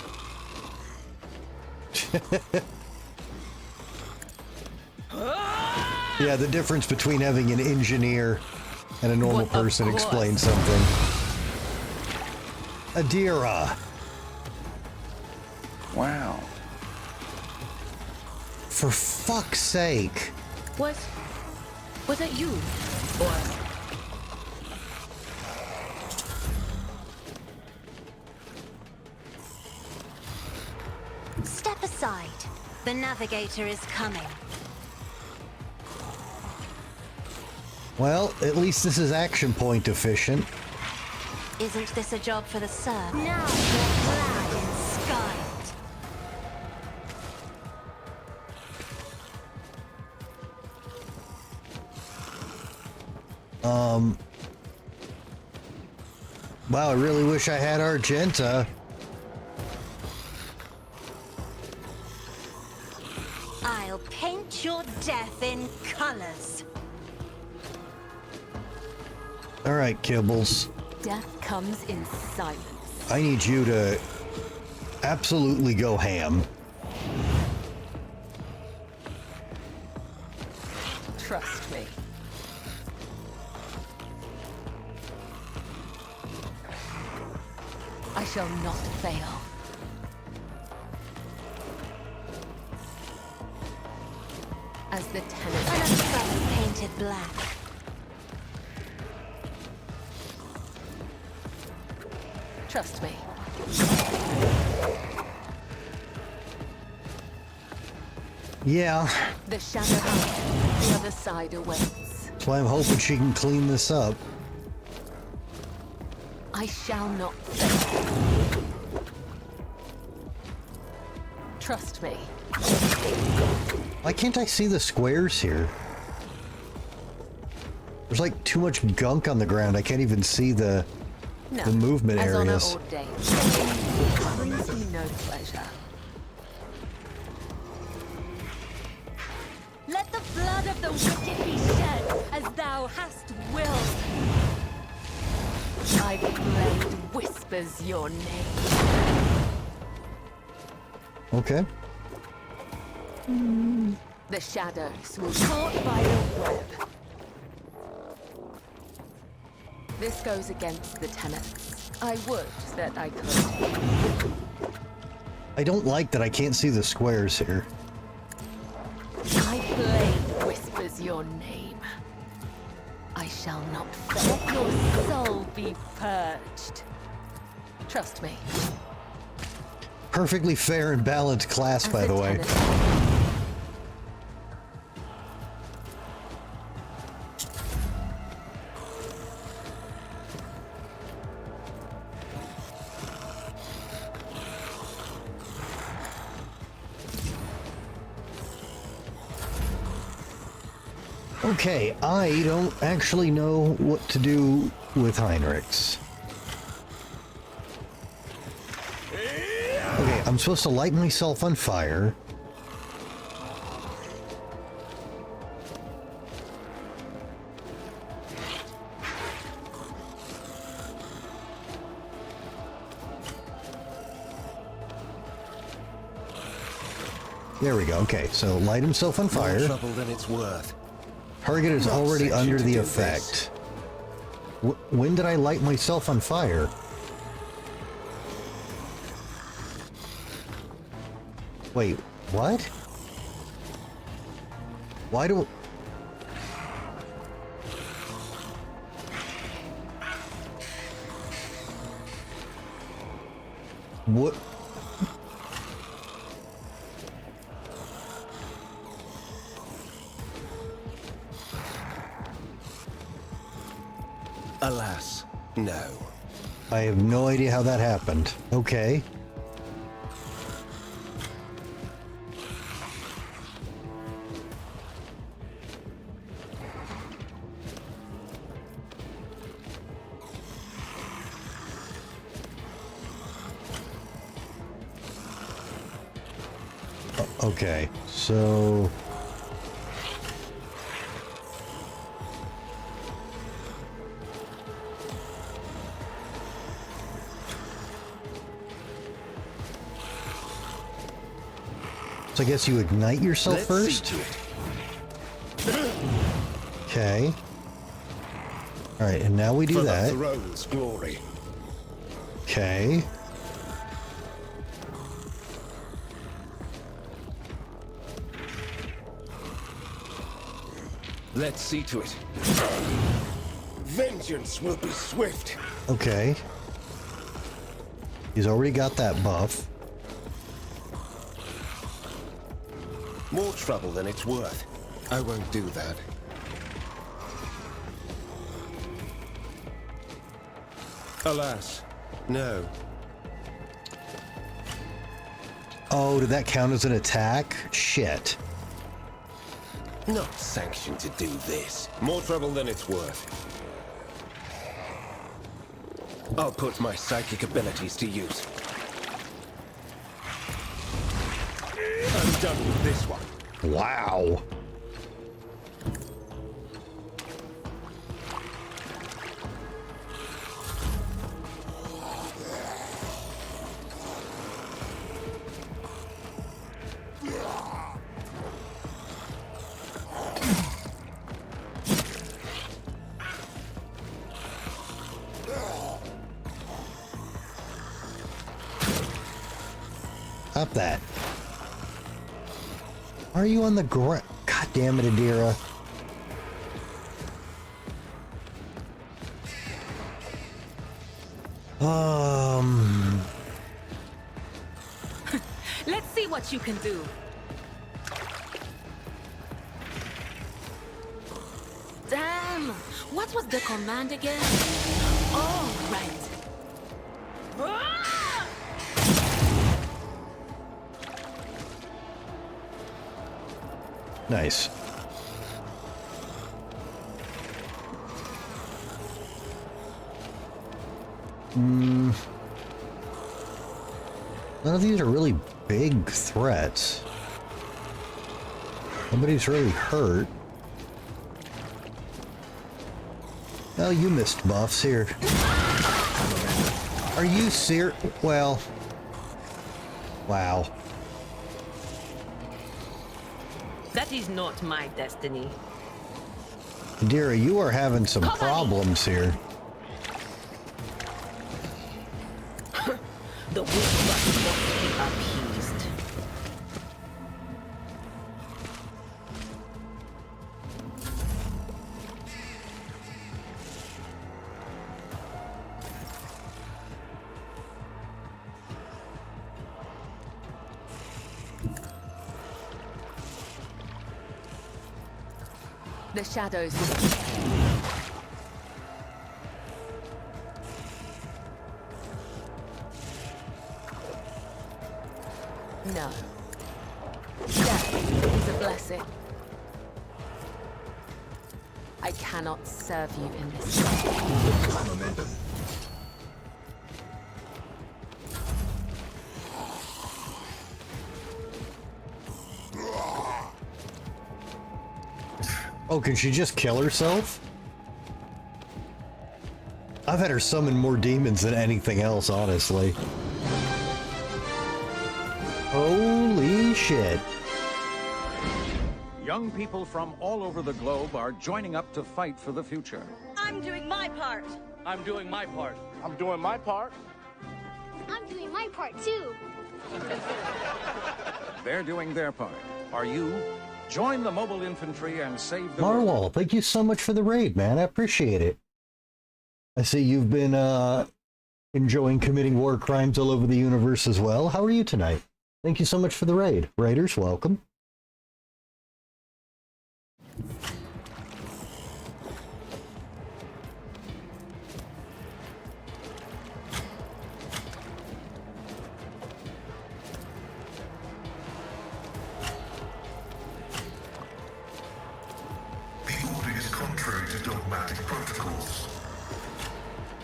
Speaker 1: Yeah, the difference between having an engineer and a normal person explains something. Adira.
Speaker 4: Wow.
Speaker 1: For fuck's sake.
Speaker 5: Was it you? Or
Speaker 7: Step aside. The navigator is coming.
Speaker 1: Well, at least this is action point efficient.
Speaker 7: Isn't this a job for the serf? Now you're clad in scarlet.
Speaker 1: Wow, I really wish I had Argenta.
Speaker 7: I'll paint your death in colors.
Speaker 1: Alright, Kibbles.
Speaker 5: death comes in silence.
Speaker 1: I need you to absolutely go ham.
Speaker 5: Trust me. I shall not fail. As the tenant
Speaker 7: Another fellow painted black.
Speaker 5: trust me.
Speaker 1: Yeah,
Speaker 5: The shadow house, the other side awaits.
Speaker 1: that's why I'm hoping she can clean this up.
Speaker 5: I shall not fail. Trust me.
Speaker 1: Why can't I see the squares here? There's like too much gunk on the ground. I can't even see the movement
Speaker 5: as
Speaker 1: areas.
Speaker 5: honor ordained. Brings me no pleasure.
Speaker 7: Let the blood of the wicked be shed, as thou hast willed.
Speaker 5: My blade whispers your name.
Speaker 1: Okay.
Speaker 5: The shadows will caught by the web. This goes against the tenets. I would that I could.
Speaker 1: I don't like that I can't see the squares here.
Speaker 5: My blade whispers your name. I shall not fail. Let your soul be purged. Trust me.
Speaker 1: Perfectly fair and balanced class, by the way. Okay, I don't actually know what to do with Heinrichs. Okay, I'm supposed to light myself on fire. There we go. Okay, so light himself on fire.
Speaker 9: More trouble than it's worth.
Speaker 1: Target is
Speaker 9: Not
Speaker 1: already
Speaker 9: sanctioned
Speaker 1: under
Speaker 9: to
Speaker 1: the
Speaker 9: do
Speaker 1: effect. When did I light myself on fire? Wait, what? Why do... What?
Speaker 9: Alas, no.
Speaker 1: I have no idea how that happened. Okay. Okay, so... So I guess you ignite yourself first? Okay. Alright, and now we do that.
Speaker 9: For the throne's glory.
Speaker 1: Okay.
Speaker 9: Let's see to it. Vengeance will be swift.
Speaker 1: Okay. He's already got that buff.
Speaker 9: More trouble than it's worth. I won't do that. Alas, no.
Speaker 1: Oh, did that count as an attack? Shit.
Speaker 9: Not sanctioned to do this. More trouble than it's worth. I'll put my psychic abilities to use. I'm done with this one.
Speaker 1: Wow. Stop that. Are you on the ground? God damn it, Adira.
Speaker 5: Let's see what you can do. Damn! What was the command again? Oh, right. Ah!
Speaker 1: Nice. None of these are really big threats. Nobody's really hurt. Oh, you missed buffs here. Are you serious? Well, wow.
Speaker 10: That is not my destiny.
Speaker 1: Dira, you are having some problems here.
Speaker 10: The wicked must be appeased.
Speaker 5: The shadows. No. Death is a blessing. I cannot serve you in this way.
Speaker 3: Momentum.
Speaker 1: Oh, can she just kill herself? I've had her summon more demons than anything else, honestly. Holy shit.
Speaker 11: Young people from all over the globe are joining up to fight for the future.
Speaker 10: I'm doing my part.
Speaker 6: I'm doing my part.
Speaker 12: I'm doing my part.
Speaker 13: I'm doing my part too.
Speaker 11: They're doing their part. Are you? Join the mobile infantry and save the
Speaker 1: Marwal,
Speaker 11: world.
Speaker 1: thank you so much for the raid, man. I appreciate it. I see you've been enjoying committing war crimes all over the universe as well. How are you tonight? Thank you so much for the raid. Raiders, welcome.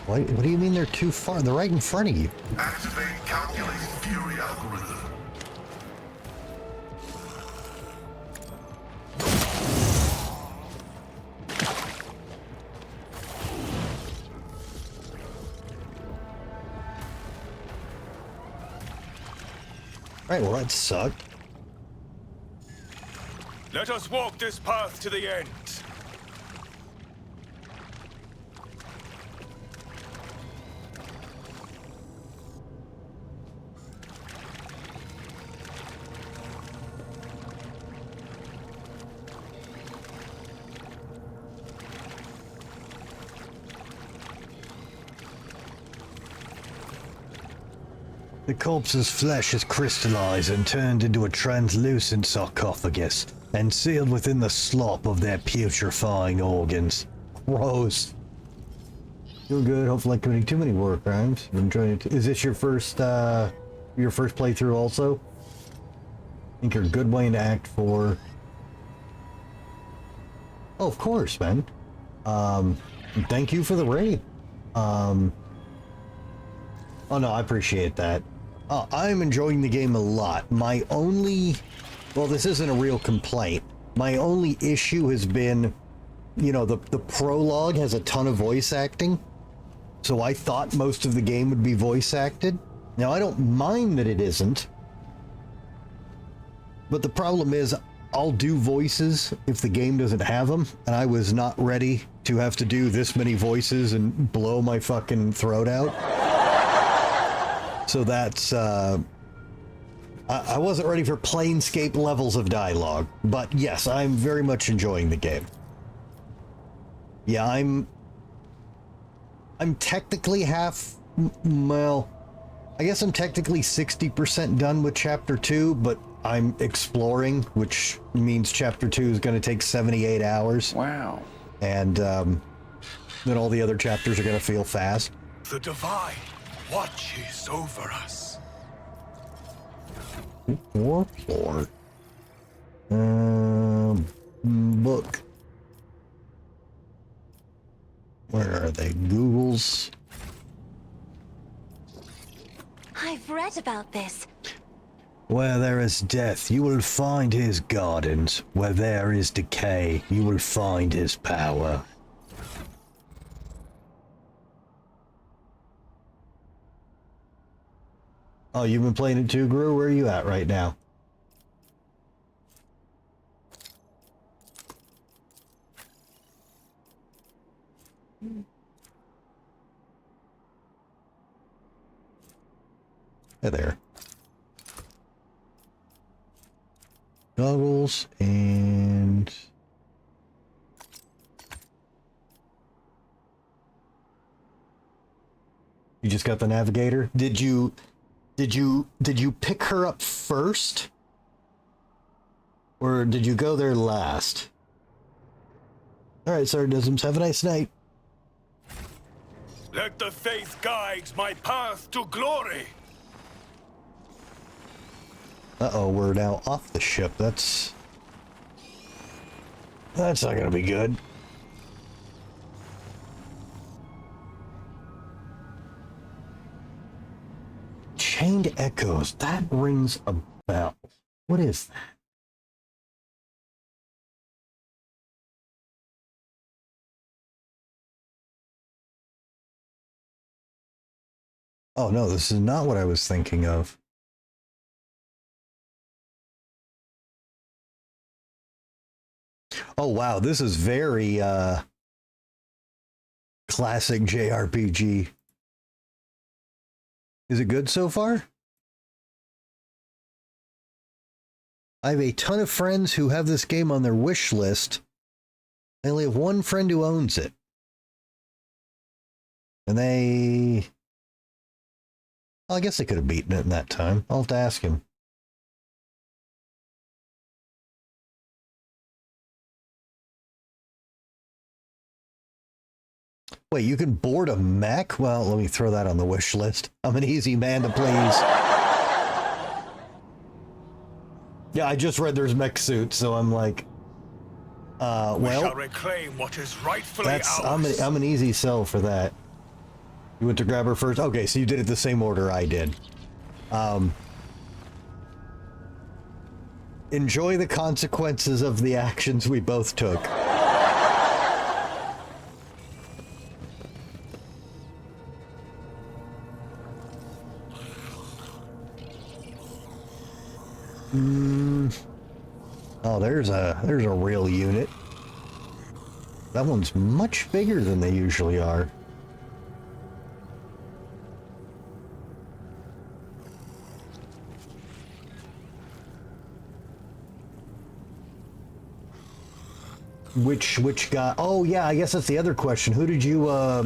Speaker 1: What do you mean they're too far? They're right in front of you.
Speaker 3: Activate calculated fury algorithm.
Speaker 1: Right, well that sucked.
Speaker 3: Let us walk this path to the end.
Speaker 1: The corpse's flesh is crystallized and turned into a translucent sarcophagus and sealed within the slop of their putrefying organs. Gross. Feel good. Hopefully not committing too many war crimes. I'm enjoying it. Is this your first playthrough also? I think you're a good way to act for. Oh, of course, man. Thank you for the raid. Oh no, I appreciate that. I'm enjoying the game a lot. My only, well, this isn't a real complaint. My only issue has been, you know, the prologue has a ton of voice acting. So I thought most of the game would be voice acted. Now, I don't mind that it isn't. But the problem is, I'll do voices if the game doesn't have them. And I was not ready to have to do this many voices and blow my fucking throat out. So that's, I wasn't ready for Planescape levels of dialogue, but yes, I'm very much enjoying the game. Yeah, I'm technically well, I guess I'm technically 60% done with Chapter 2, but I'm exploring, which means Chapter 2 is going to take 78 hours.
Speaker 4: Wow.
Speaker 1: And then all the other chapters are going to feel fast.
Speaker 3: The Divine watches over us.
Speaker 1: Warlord. Book. Where are they? Google's.
Speaker 7: I've read about this.
Speaker 1: Where there is death, you will find his gardens. Where there is decay, you will find his power. Oh, you've been playing it too, Gru? Where are you at right now? Hey there. Goggles and... You just got the navigator? Did you pick her up first? Or did you go there last? Alright, Sardisms, have a nice night.
Speaker 3: Let the faith guide my path to glory.
Speaker 1: Uh-oh, we're now off the ship. That's not gonna be good. Chained Echoes. That rings a bell. What is that? Oh no, this is not what I was thinking of. Oh wow, this is very classic JRPG. Is it good so far? I have a ton of friends who have this game on their wish list. I only have one friend who owns it. And I guess they could have beaten it in that time. I'll have to ask him. Wait, you can board a mech? Well, let me throw that on the wish list. I'm an easy man to please. Yeah, I just read there's mech suits, so I'm like, well,
Speaker 3: we shall reclaim what is rightfully ours.
Speaker 1: I'm an easy sell for that. You went to grab her first? Okay, so you did it the same order I did. Enjoy the consequences of the actions we both took. Oh, there's a real unit. That one's much bigger than they usually are. Which guy? Oh yeah, I guess that's the other question. Who did you how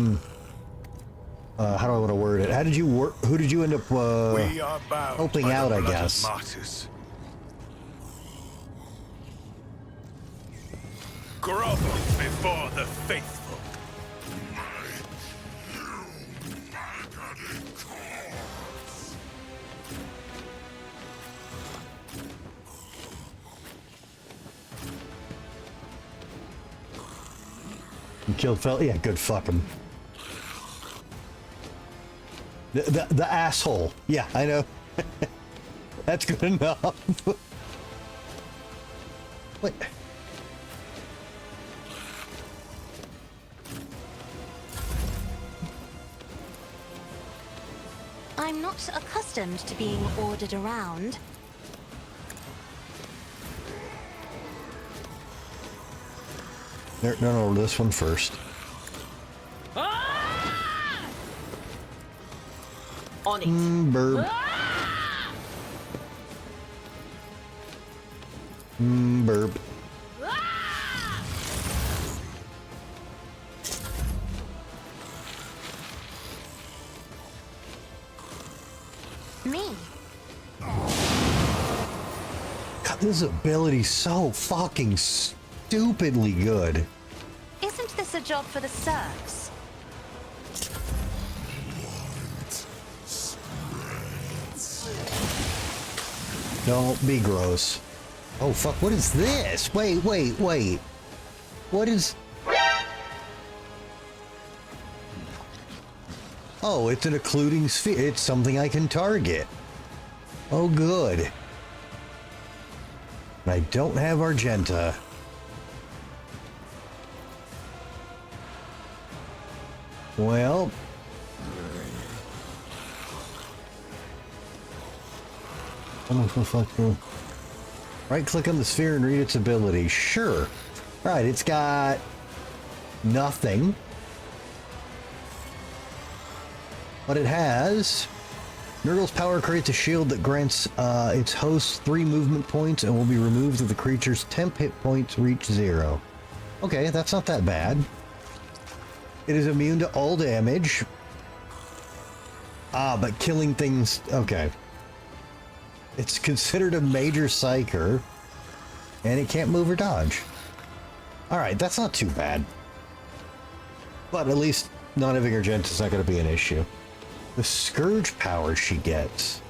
Speaker 1: do I want to word it? Who did you end up helping out, I guess?
Speaker 3: Martyrs. Grovel before the faithful.
Speaker 1: You killed fella? Yeah, good fuck him. The asshole. Yeah, I know. That's good enough. Wait.
Speaker 7: I'm not accustomed to being ordered around.
Speaker 1: No, this one first.
Speaker 10: On it.
Speaker 1: Burb. Burb.
Speaker 7: Me.
Speaker 1: God, this ability's so fucking stupidly good.
Speaker 7: Isn't this a job for the serfs?
Speaker 1: Don't be gross. Oh fuck, what is this? Wait. What is... Oh, it's an occluding sphere. It's something I can target. Oh, good. I don't have Argenta. Well... Right click on the sphere and read its ability. Sure. Right, it's got... nothing. But it has... Nurgle's power creates a shield that grants its host 3 movement points and will be removed if the creature's temp hit points reach 0. Okay, that's not that bad. It is immune to all damage. Ah, but killing things... Okay. It's considered a major psyker. And it can't move or dodge. Alright, that's not too bad. But at least not having Argenta is not going to be an issue. The Scourge power she gets.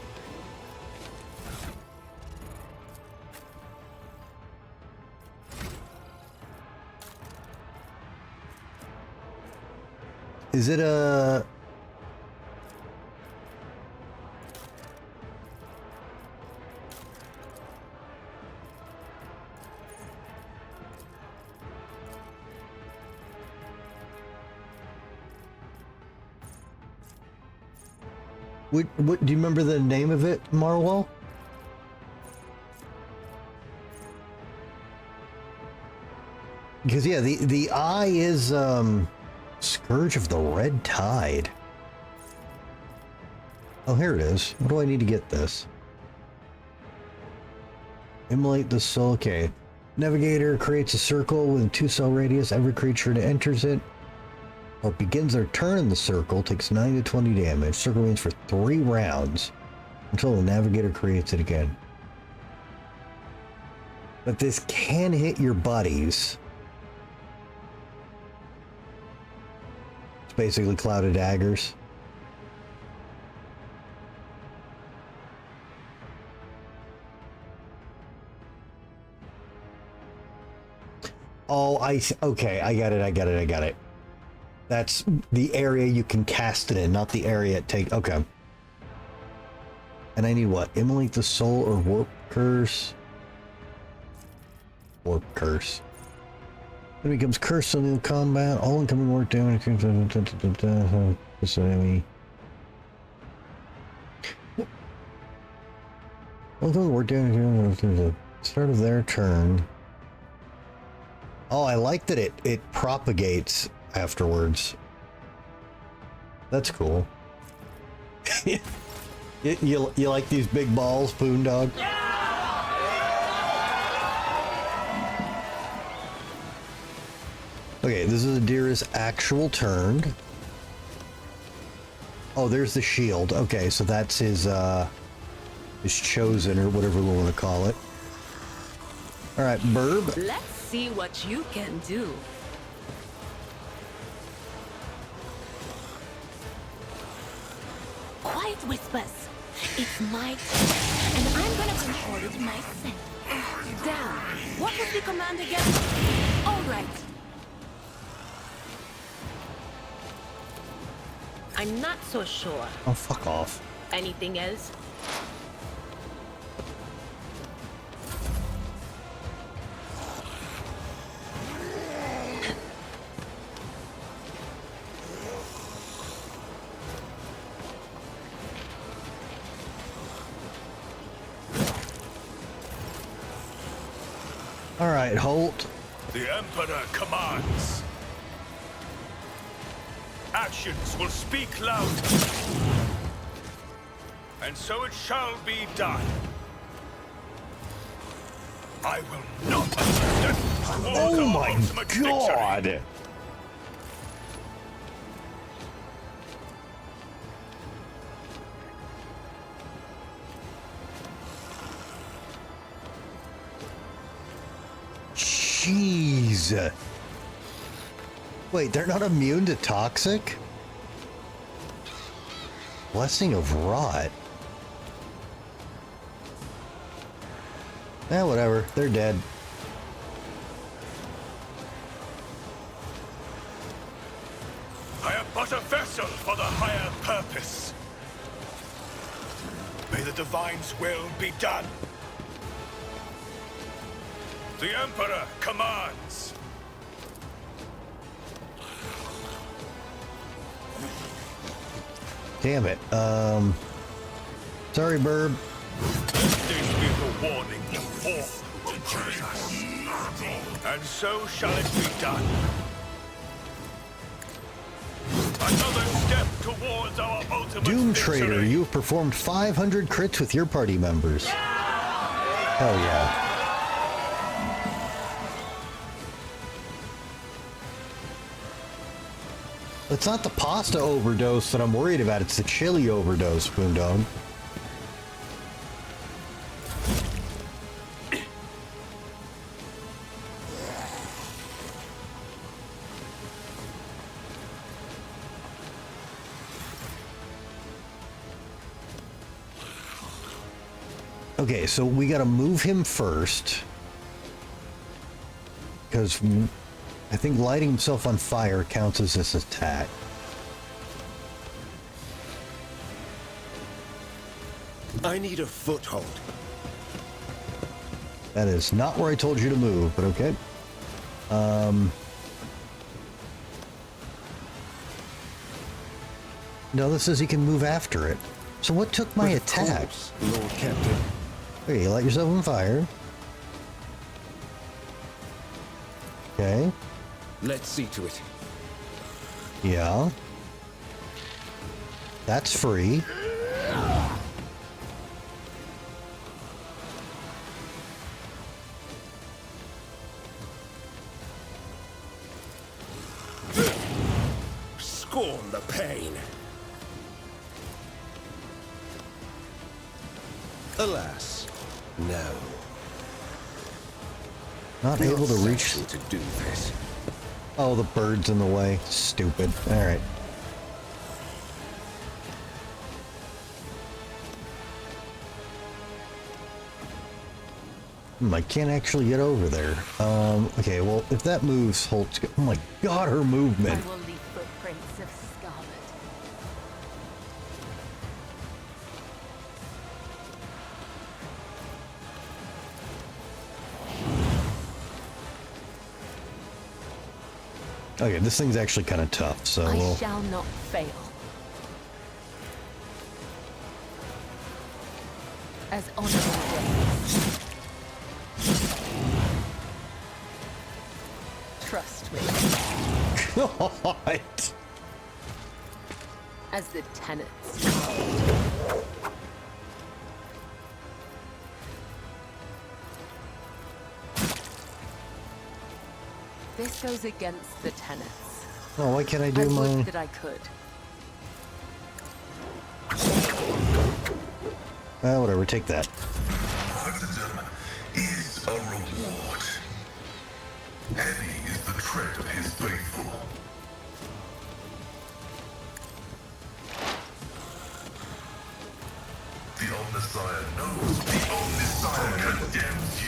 Speaker 1: Is it a... What do you remember the name of it, Marwell? Because yeah, the eye is Scourge of the Red Tide. Oh, here it is. What do I need to get this? Immolate the soul. Okay. Navigator creates a circle with a 2-cell radius. Every creature that enters it or begins their turn in the circle takes 9 to 20 damage. Circle means for 3 rounds until the Navigator creates it again. But this can hit your buddies. It's basically Cloud of Daggers. Oh, okay, I got it. That's the area you can cast it in, not the area it takes. Okay. And I need what? Immolate the soul or warp curse? Warp curse. It becomes cursed in combat. All incoming warp damage. This enemy. All incoming warp damage. The start of their turn. Oh, I like that it propagates afterwards. That's cool. you like these big balls, Boondog? Okay, this is Adira's actual turn. Oh, there's the shield. Okay, so that's his chosen, or whatever we want to call it. All right, Burb.
Speaker 10: Let's see what you can do.
Speaker 7: Quiet whispers. It's my turn, and I'm gonna control it myself.
Speaker 10: Damn. What was the command again? All right. I'm not so sure.
Speaker 1: Oh, fuck off.
Speaker 10: Anything else?
Speaker 1: All right, Holt.
Speaker 3: The Emperor commands. Actions will speak loud. And so it shall be done. I will not
Speaker 1: Oh my god! Victory. Jeez. Wait, they're not immune to toxic? Blessing of Rot. Eh, whatever. They're dead.
Speaker 3: I am but a vessel for the higher purpose. May the Divine's will be done. The Emperor commands.
Speaker 1: Damn it. Sorry, Burb.
Speaker 3: Let this be the warning to all to join us. And so shall it be done. Another step towards our ultimate
Speaker 1: Doom
Speaker 3: victory.
Speaker 1: Trader, you have performed 500 crits with your party members. Hell yeah. It's not the pasta overdose that I'm worried about, it's the chili overdose, Boondog. Okay, so we gotta move him first. Because I think lighting himself on fire counts as this attack.
Speaker 9: I need a foothold.
Speaker 1: That is not where I told you to move, but okay. No, this says he can move after it. So what took my attack?
Speaker 9: Lord Captain.
Speaker 1: Okay, you light yourself on fire. Okay.
Speaker 9: Let's see to it.
Speaker 1: Yeah. That's free.
Speaker 9: Scorn the pain. Alas, no.
Speaker 1: Not able to reach
Speaker 9: to do this.
Speaker 1: Oh, the bird's in the way. Stupid. Alright. I can't actually get over there. Okay, well, if that moves, Holt's... Oh my god, her movement!
Speaker 5: I will leave footprints of scarlet.
Speaker 1: Okay, this thing's actually kind of tough, so
Speaker 5: I
Speaker 1: we'll...
Speaker 5: shall not fail. As honorable days. Trust me.
Speaker 1: God!
Speaker 5: As the tenets. This goes against the tenets.
Speaker 1: Oh, why can't I do
Speaker 5: I
Speaker 1: my...
Speaker 5: would that I could.
Speaker 1: Whatever, take that.
Speaker 3: Martyrdom is a reward. Heavy is the tread of his faithful. The Omnissiah knows. The Omnissiah condemns you.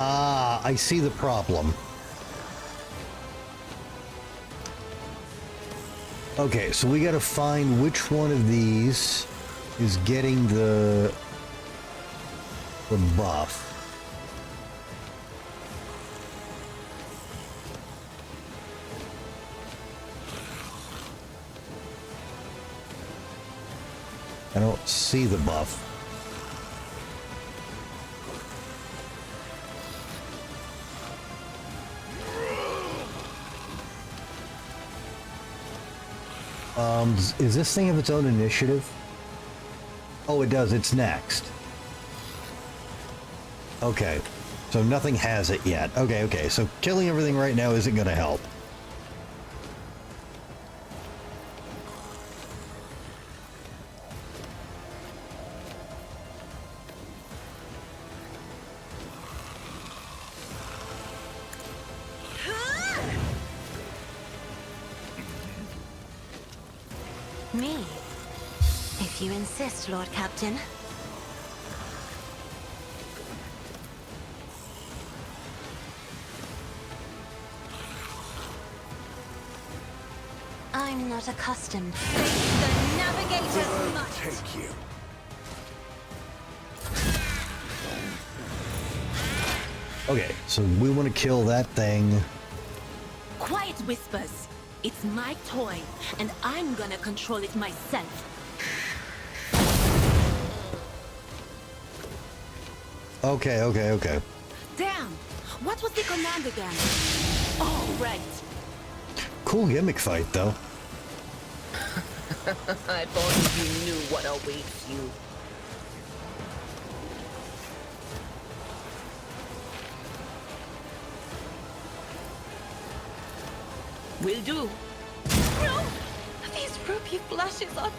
Speaker 1: Ah, I see the problem. Okay, so we gotta find which one of these is getting the buff. I don't see the buff. Is this thing of its own initiative? Oh, it does. It's next. Okay. So nothing has it yet. Okay, okay. So killing everything right now isn't going to help.
Speaker 7: me. If you insist, Lord Captain. I'm not accustomed.
Speaker 10: Face the navigator's might.
Speaker 9: Take you.
Speaker 1: Okay, so we want to kill that thing.
Speaker 10: Quiet whispers. It's my toy, and I'm gonna control it myself.
Speaker 1: Okay.
Speaker 10: Damn! What was the command again? Oh, right.
Speaker 1: Cool gimmick fight, though.
Speaker 10: If only you knew what awaits you. Will do. No! These ruby flashes are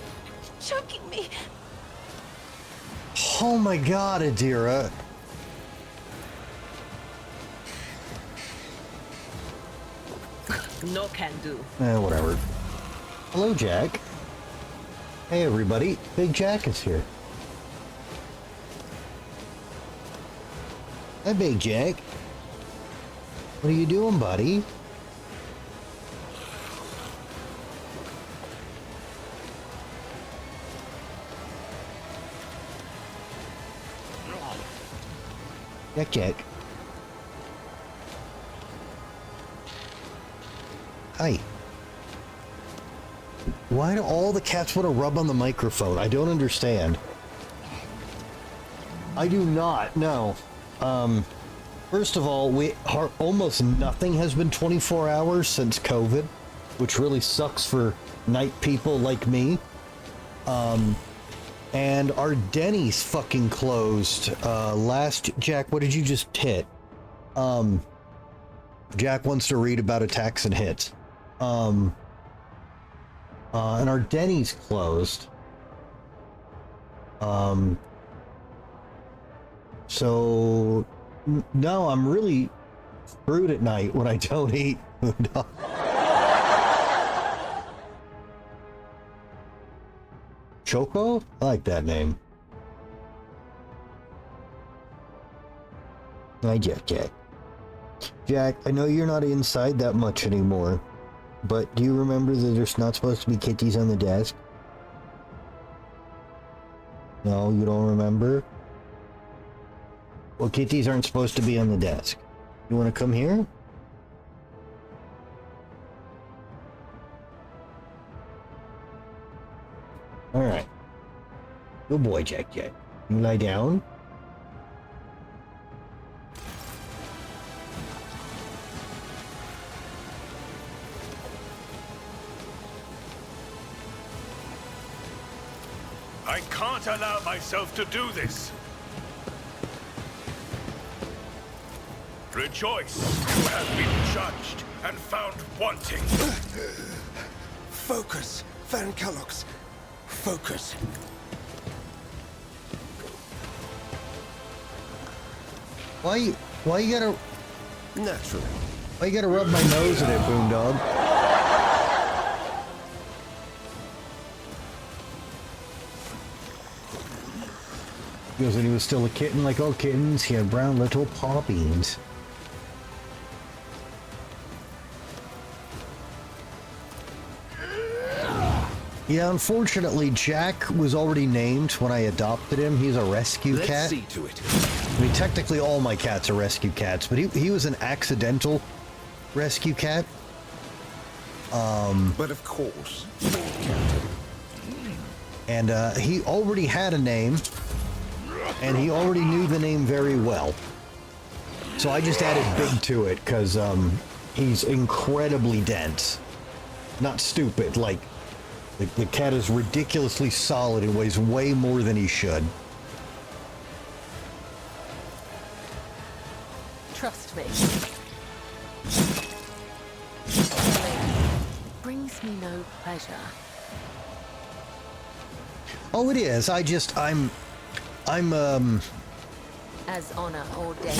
Speaker 10: choking me.
Speaker 1: Oh my god, Adira.
Speaker 10: No can do.
Speaker 1: Whatever. Hello, Jack. Hey, everybody. Big Jack is here. Hi, Big Jack. What are you doing, buddy? Jack. Hi. Why do all the cats want to rub on the microphone? I don't understand. I do not, no. First of all, almost nothing has been 24 hours since COVID, which really sucks for night people like me. And our Denny's fucking closed. Jack, what did you just hit? Jack wants to read about attacks and hits. And our Denny's closed. So no, I'm really screwed at night when I don't eat food. Choco? I like that name. Hi, Jack. Jack, I know you're not inside that much anymore, but do you remember that there's not supposed to be kitties on the desk? No, you don't remember? Well, kitties aren't supposed to be on the desk. You want to come here? Alright. Good boy, Jack. You lie down?
Speaker 3: I can't allow myself to do this. Rejoice, you have been judged and found wanting.
Speaker 9: Focus, Van Kellogg's. Focus.
Speaker 1: Why you gotta...
Speaker 9: Naturally.
Speaker 1: Why you gotta rub my nose in it, Boondog? Because when he was still a kitten, like all kittens, he had brown little paw beans. Yeah, unfortunately, Jack was already named when I adopted him. He's a rescue cat.
Speaker 9: Let's see to it.
Speaker 1: I mean, technically all my cats are rescue cats, but he was an accidental rescue cat.
Speaker 9: But of course.
Speaker 1: And he already had a name, and he already knew the name very well. So I just added Big to it, because he's incredibly dense. Not stupid, like... The cat is ridiculously solid and weighs way more than he should.
Speaker 5: Trust me. Brings me no pleasure.
Speaker 1: Oh, it is. I'm
Speaker 5: As honor ordained,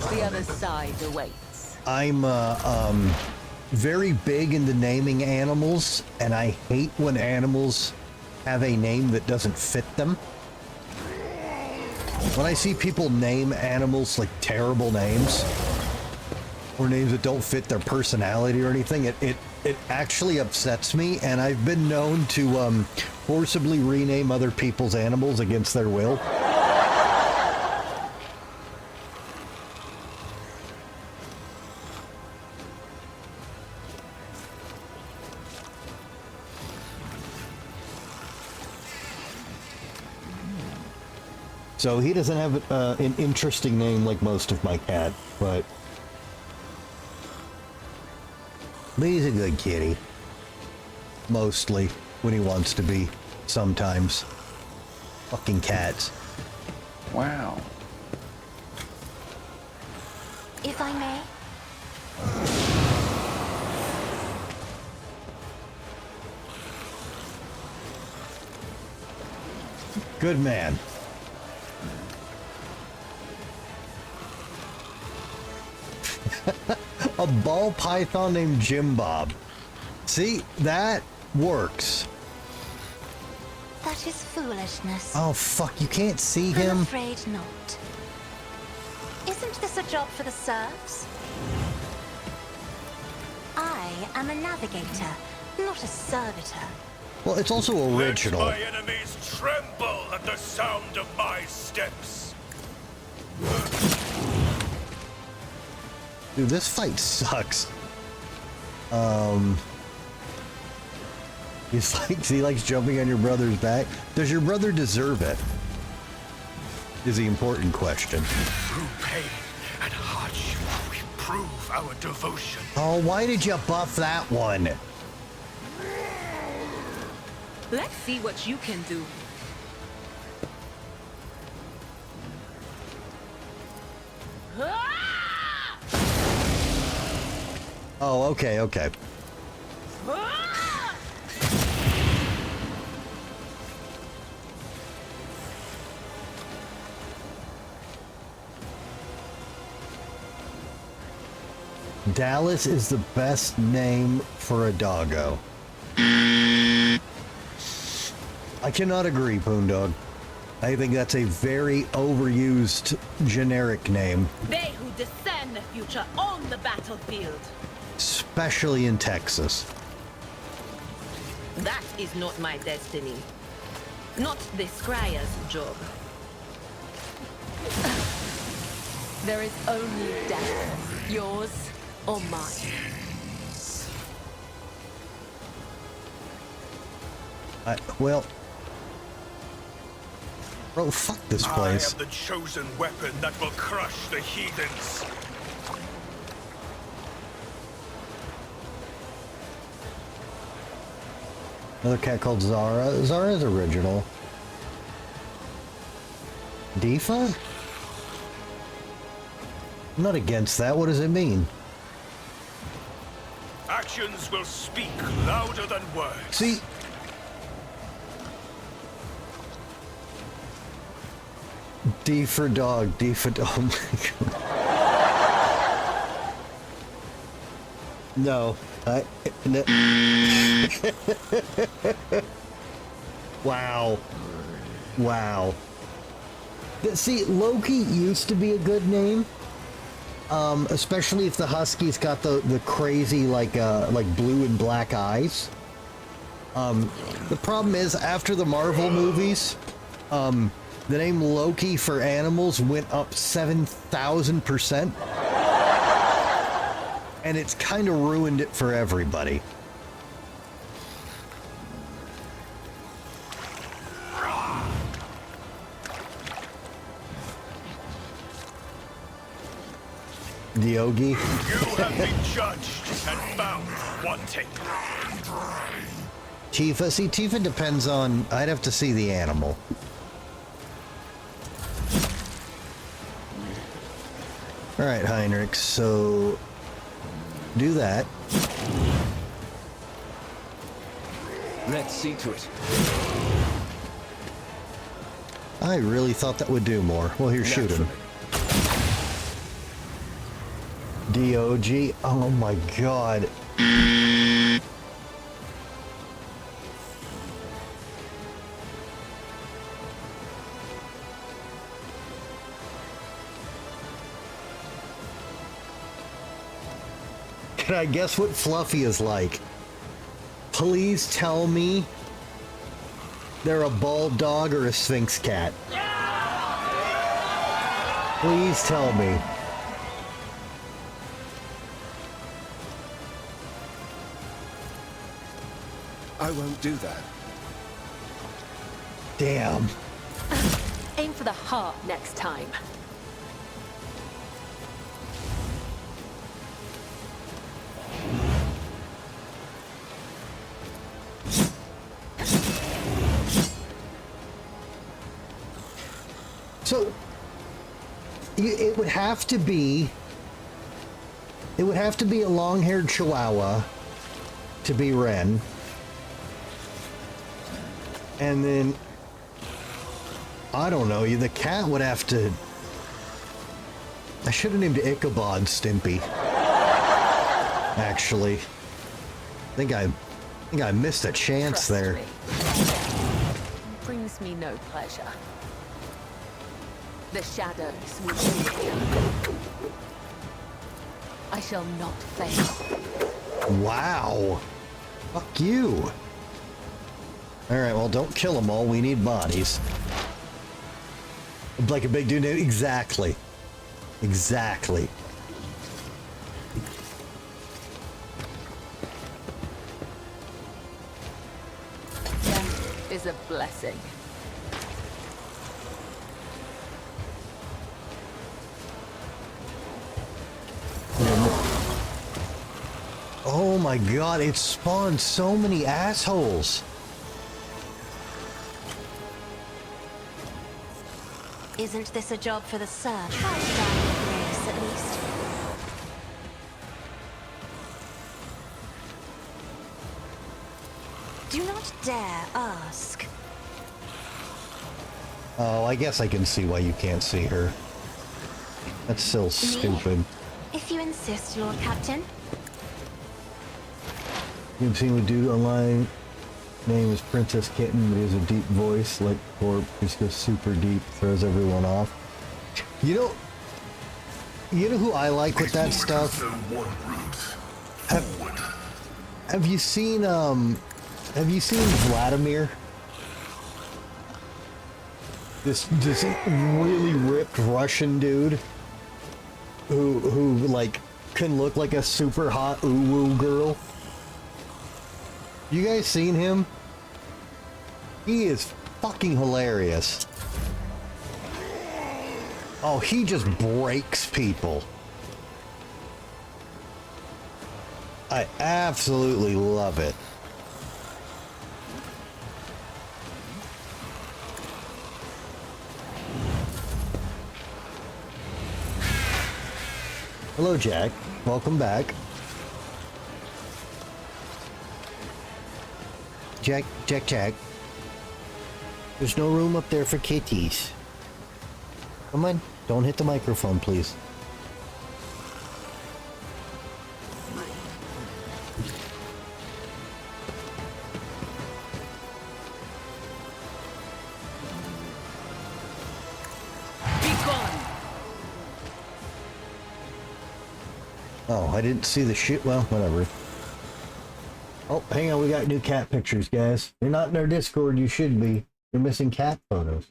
Speaker 5: the other side awaits.
Speaker 1: very big into naming animals, and I hate when animals have a name that doesn't fit them. When I see people name animals like terrible names, or names that don't fit their personality or anything, it actually upsets me, and I've been known to forcibly rename other people's animals against their will. So he doesn't have an interesting name like most of my cat, but he's a good kitty. Mostly, when he wants to be. Sometimes. Fucking cats.
Speaker 4: Wow.
Speaker 7: If I may?
Speaker 1: Good man. A ball python named Jim Bob. See, that works.
Speaker 7: That is foolishness.
Speaker 1: Oh fuck, you can't see
Speaker 7: I'm
Speaker 1: him?
Speaker 7: afraid not. Isn't this a job for the serfs? I am a navigator, not a servitor.
Speaker 1: Well, it's also original.
Speaker 3: Let my enemies tremble at the sound of my steps.
Speaker 1: Dude, this fight sucks. He likes jumping on your brother's back. Does your brother deserve it? Is the important question.
Speaker 3: Through pain and hardship, we prove our devotion.
Speaker 1: Oh, why did you buff that one?
Speaker 10: Let's see what you can do.
Speaker 1: Oh, okay, okay. Dallas is the best name for a doggo. I cannot agree, Poondog. I think that's a very overused generic name.
Speaker 10: They who discern the future own the battlefield.
Speaker 1: Especially in Texas.
Speaker 10: That is not my destiny. Not the scryer's job.
Speaker 5: There is only death, yours or mine.
Speaker 1: Well... Bro, fuck this place.
Speaker 3: I am the chosen weapon that will crush the heathens.
Speaker 1: Another cat called Zara. Zara's original. Defa? I'm not against that. What does it mean?
Speaker 3: Actions will speak louder than words.
Speaker 1: See? D for dog. D for dog. Oh my god. No. No. Wow. Wow. See, Loki used to be a good name. Especially if the Husky's got the crazy like blue and black eyes. The problem is after the Marvel movies, the name Loki for animals went up 7,000%. And it's kind of ruined it for everybody. Diogi.
Speaker 3: You have been judged and found wanting.
Speaker 1: Tifa. See, Tifa depends on... I'd have to see the animal. Alright, Heinrich, so... do that.
Speaker 9: Let's see to it.
Speaker 1: I really thought that would do more. Well, here, shoot him. DOG. Oh my god. Can I guess what Fluffy is like? Please tell me they're a bald dog or a Sphinx cat. Please tell me.
Speaker 9: I won't do that.
Speaker 1: Damn.
Speaker 5: Aim for the heart next time.
Speaker 1: So it would have to be a long-haired Chihuahua to be Ren. And then I don't know, the cat would have to. I should have named it Ichabod Stimpy. Actually. I think I missed a chance
Speaker 5: Trust
Speaker 1: there.
Speaker 5: me. Brings me no pleasure. The shadows will be here. I shall not fail.
Speaker 1: Wow. Fuck you. Alright, well, don't kill them all. We need bodies. Like a big dude. Exactly. Exactly.
Speaker 5: Death is a blessing.
Speaker 1: Oh my god, it spawned so many assholes.
Speaker 7: Isn't this a job for the Sir? Try starting with grace, at least. Do not dare ask.
Speaker 1: Oh, I guess I can see why you can't see her. That's still stupid.
Speaker 7: If you insist, Lord Captain.
Speaker 1: You've seen a dude online. Name is Princess Kitten, but he has a deep voice, like Corp. Just goes super deep, throws everyone off. You know who I like with that stuff? Have you seen Vladimir? This really ripped Russian dude who like can look like a super hot uwu girl. You guys seen him? He is fucking hilarious. Oh, he just breaks people. I absolutely love it. Hello, Jack. Welcome back. Jack. There's no room up there for kitties. Come on, don't hit the microphone, please. Oh, I didn't see the shit. Well, whatever. Oh, hang on, we got new cat pictures, guys. You're not in our Discord, you should be. You're missing cat photos.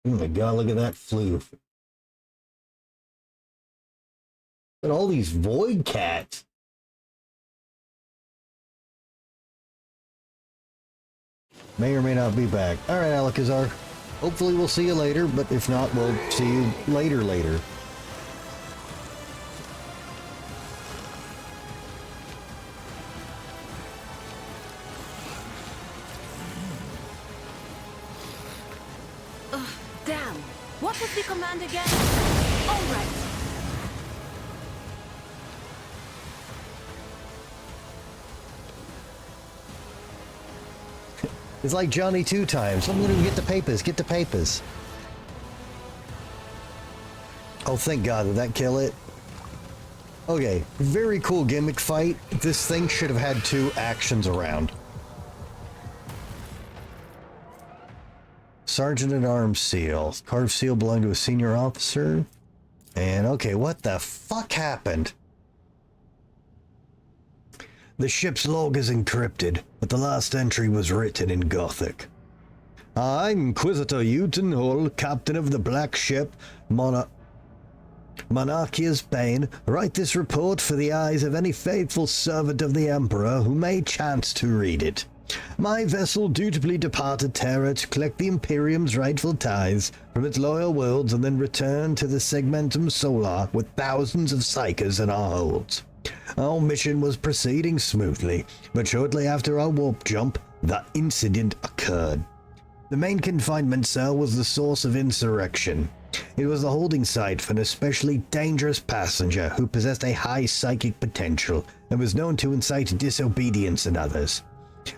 Speaker 1: Oh my god, look at that floof. Look at all these void cats. May or may not be back. Alright, Alakazar. Hopefully we'll see you later, but if not, we'll see you later.
Speaker 10: Damn. What was the command again? All right.
Speaker 1: It's like Johnny 2 times. I'm gonna get the papers. Oh, thank God. Did that kill it? Okay, very cool gimmick fight. This thing should have had 2 actions around. Sergeant-at-Arms seal. Carved seal belonged to a senior officer. And, okay, what the fuck happened? The ship's log is encrypted, but the last entry was written in Gothic. I'm Inquisitor Uton Hull, captain of the Black Ship, Monarchia's Bane. Write this report for the eyes of any faithful servant of the Emperor who may chance to read it. My vessel dutifully departed Terra to collect the Imperium's rightful tithes from its loyal worlds and then return to the Segmentum Solar with thousands of psychers in our holds. Our mission was proceeding smoothly, but shortly after our warp jump, the incident occurred. The main confinement cell was the source of insurrection. It was the holding site for an especially dangerous passenger who possessed a high psychic potential and was known to incite disobedience in others.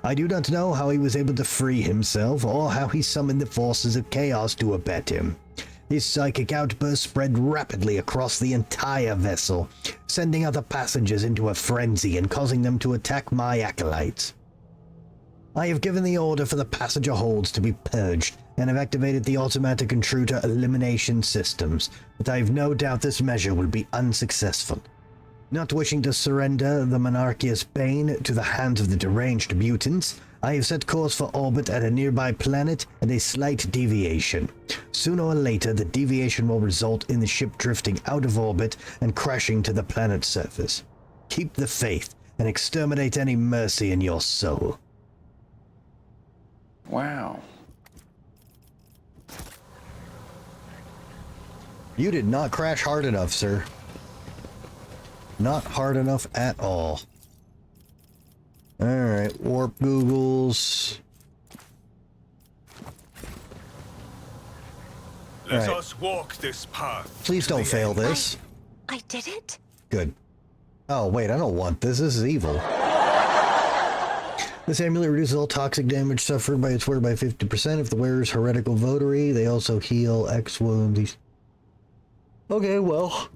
Speaker 1: I do not know how he was able to free himself or how he summoned the forces of chaos to abet him. His psychic outburst spread rapidly across the entire vessel, sending other passengers into a frenzy and causing them to attack my acolytes. I have given the order for the passenger holds to be purged and have activated the automatic intruder elimination systems, but I have no doubt this measure will be unsuccessful. Not wishing to surrender the Monarchia's Bane to the hands of the deranged mutants, I have set course for orbit at a nearby planet at a slight deviation. Sooner or later, the deviation will result in the ship drifting out of orbit and crashing to the planet's surface. Keep the faith and exterminate any mercy in your soul.
Speaker 4: Wow.
Speaker 1: You did not crash hard enough, sir. Not hard enough at all. Alright, warp googles.
Speaker 3: Let us walk this path.
Speaker 1: Please don't fail this.
Speaker 7: I did it?
Speaker 1: Good. Oh, wait, I don't want this. This is evil. This amulet reduces all toxic damage suffered by its wearer by 50% if the wearer is heretical votary. They also heal X wounds. Okay, well.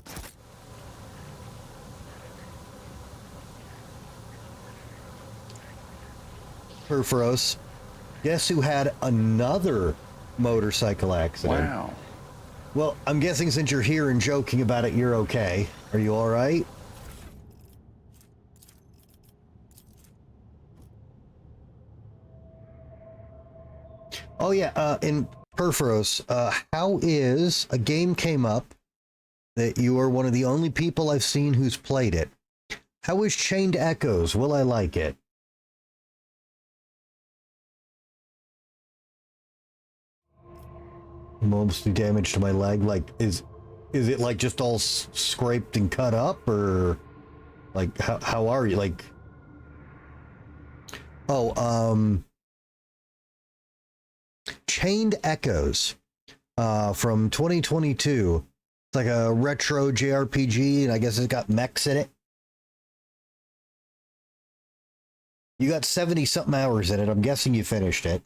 Speaker 1: Perforos. Guess who had another motorcycle accident?
Speaker 4: Wow.
Speaker 1: Well, I'm guessing since you're here and joking about it, you're okay. Are you alright? Oh yeah, in Perforos, how is... A game came up that you are one of the only people I've seen who's played it. How is Chained Echoes? Will I like it? Mostly damage to my leg. Like, is it like just all scraped and cut up, or like how are you? Like, oh, Chained Echoes, from 2022. It's like a retro JRPG, and I guess it's got mechs in it. You got 70-something hours in it. I'm guessing you finished it.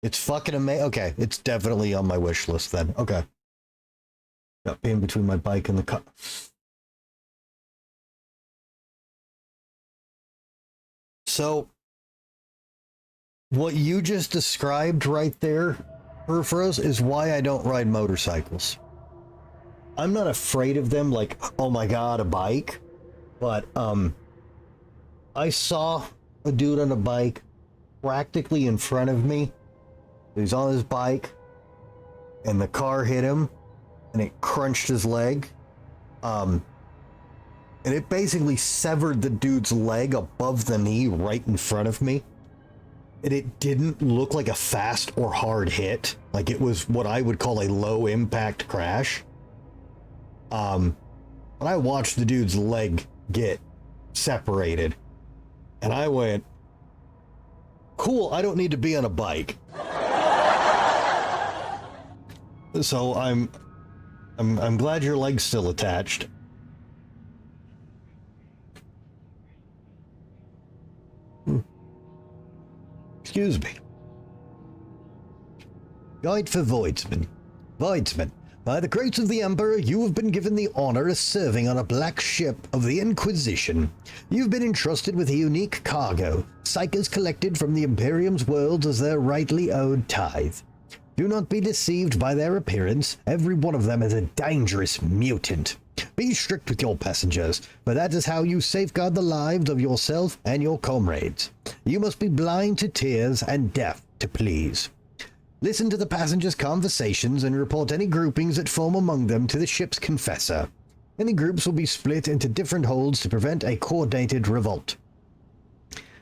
Speaker 1: It's fucking amazing. Okay, it's definitely on my wish list then. Okay. Got pain between my bike and the car. So, what you just described right there, Perforos, is why I don't ride motorcycles. I'm not afraid of them, like, oh my god, a bike. But, I saw a dude on a bike practically in front of me. He's on his bike, and the car hit him, and it crunched his leg. And it basically severed the dude's leg above the knee right in front of me. And it didn't look like a fast or hard hit. Like, it was what I would call a low-impact crash. But I watched the dude's leg get separated, and I went, cool, I don't need to be on a bike. So I'm glad your leg's still attached. Excuse me. Guide for Voidsman. Voidsman, by the grace of the Emperor, you have been given the honor of serving on a black ship of the Inquisition. You've been entrusted with a unique cargo, psychers collected from the Imperium's worlds as their rightly owed tithe. Do not be deceived by their appearance. Every one of them is a dangerous mutant. Be strict with your passengers, for that is how you safeguard the lives of yourself and your comrades. You must be blind to tears and deaf to pleas. Listen to the passengers' conversations and report any groupings that form among them to the ship's confessor. Any groups will be split into different holds to prevent a coordinated revolt.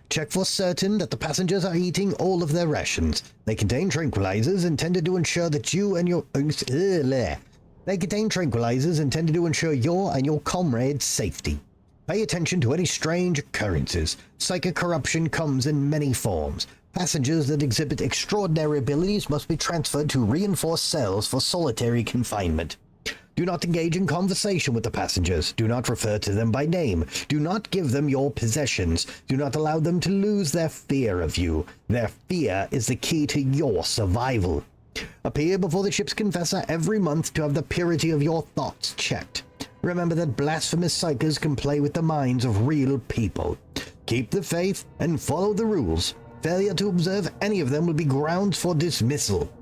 Speaker 1: Check for certain that the passengers are eating all of their rations. They contain tranquilizers intended to ensure that you and your... They contain tranquilizers intended to ensure your and your comrades' safety. Pay attention to any strange occurrences. Psychic corruption comes in many forms. Passengers that exhibit extraordinary abilities must be transferred to reinforced cells for solitary confinement. Do not engage in conversation with the passengers. Do not refer to them by name. Do not give them your possessions. Do not allow them to lose their fear of you. Their fear is the key to your survival. Appear before the ship's confessor every month to have the purity of your thoughts checked. Remember that blasphemous psychers can play with the minds of real people. Keep the faith and follow the rules. Failure to observe any of them will be grounds for dismissal.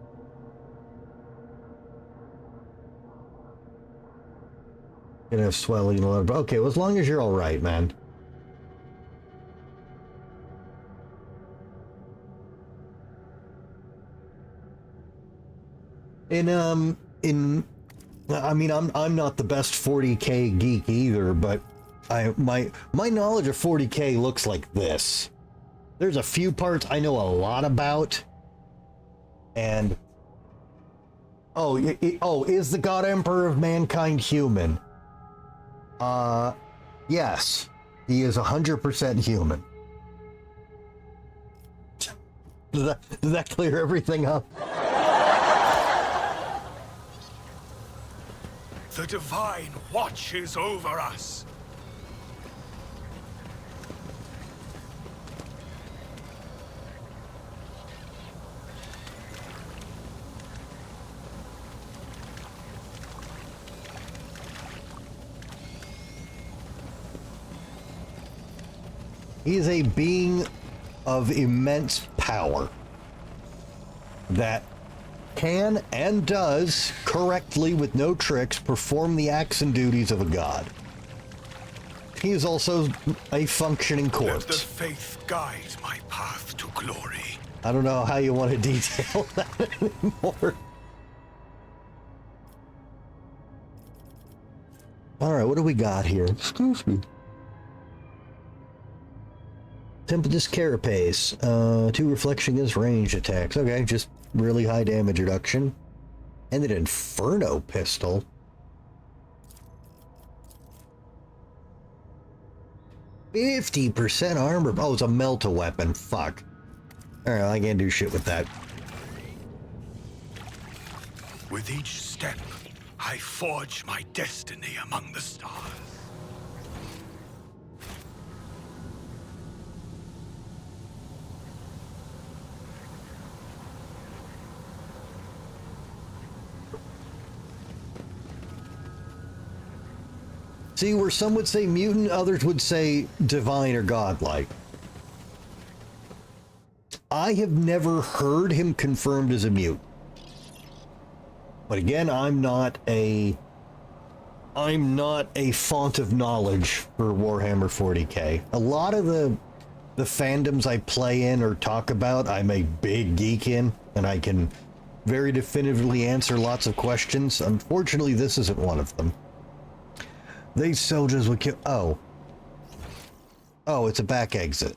Speaker 1: Gonna have swelling a lot. Okay, well, as long as you're all right, man. I mean, I'm not the best 40K geek either, but my knowledge of 40K looks like this. There's a few parts I know a lot about, and is the God Emperor of Mankind human? Yes, he is 100% human. Does that clear everything up?
Speaker 3: The Divine watches over us.
Speaker 1: He is a being of immense power that can and does correctly, with no tricks, perform the acts and duties of a god. He is also a functioning corpse.
Speaker 3: Let the faith guide my path to glory.
Speaker 1: I don't know how you want to detail that anymore. Alright, what do we got here? Excuse me. Tempest Carapace. 2 reflection against ranged attacks. Okay, just really high damage reduction. And an Inferno pistol. %50 armor. Oh, it's a melt weapon. Fuck. Alright, I can't do shit with that.
Speaker 3: With each step, I forge my destiny among the stars.
Speaker 1: See, where some would say mutant, others would say divine or godlike. I have never heard him confirmed as a mutant. But again, I'm not a font of knowledge for Warhammer 40K. A lot of the fandoms I play in or talk about, I'm a big geek in, and I can very definitively answer lots of questions. Unfortunately, this isn't one of them. These soldiers would kill... Oh, it's a back exit.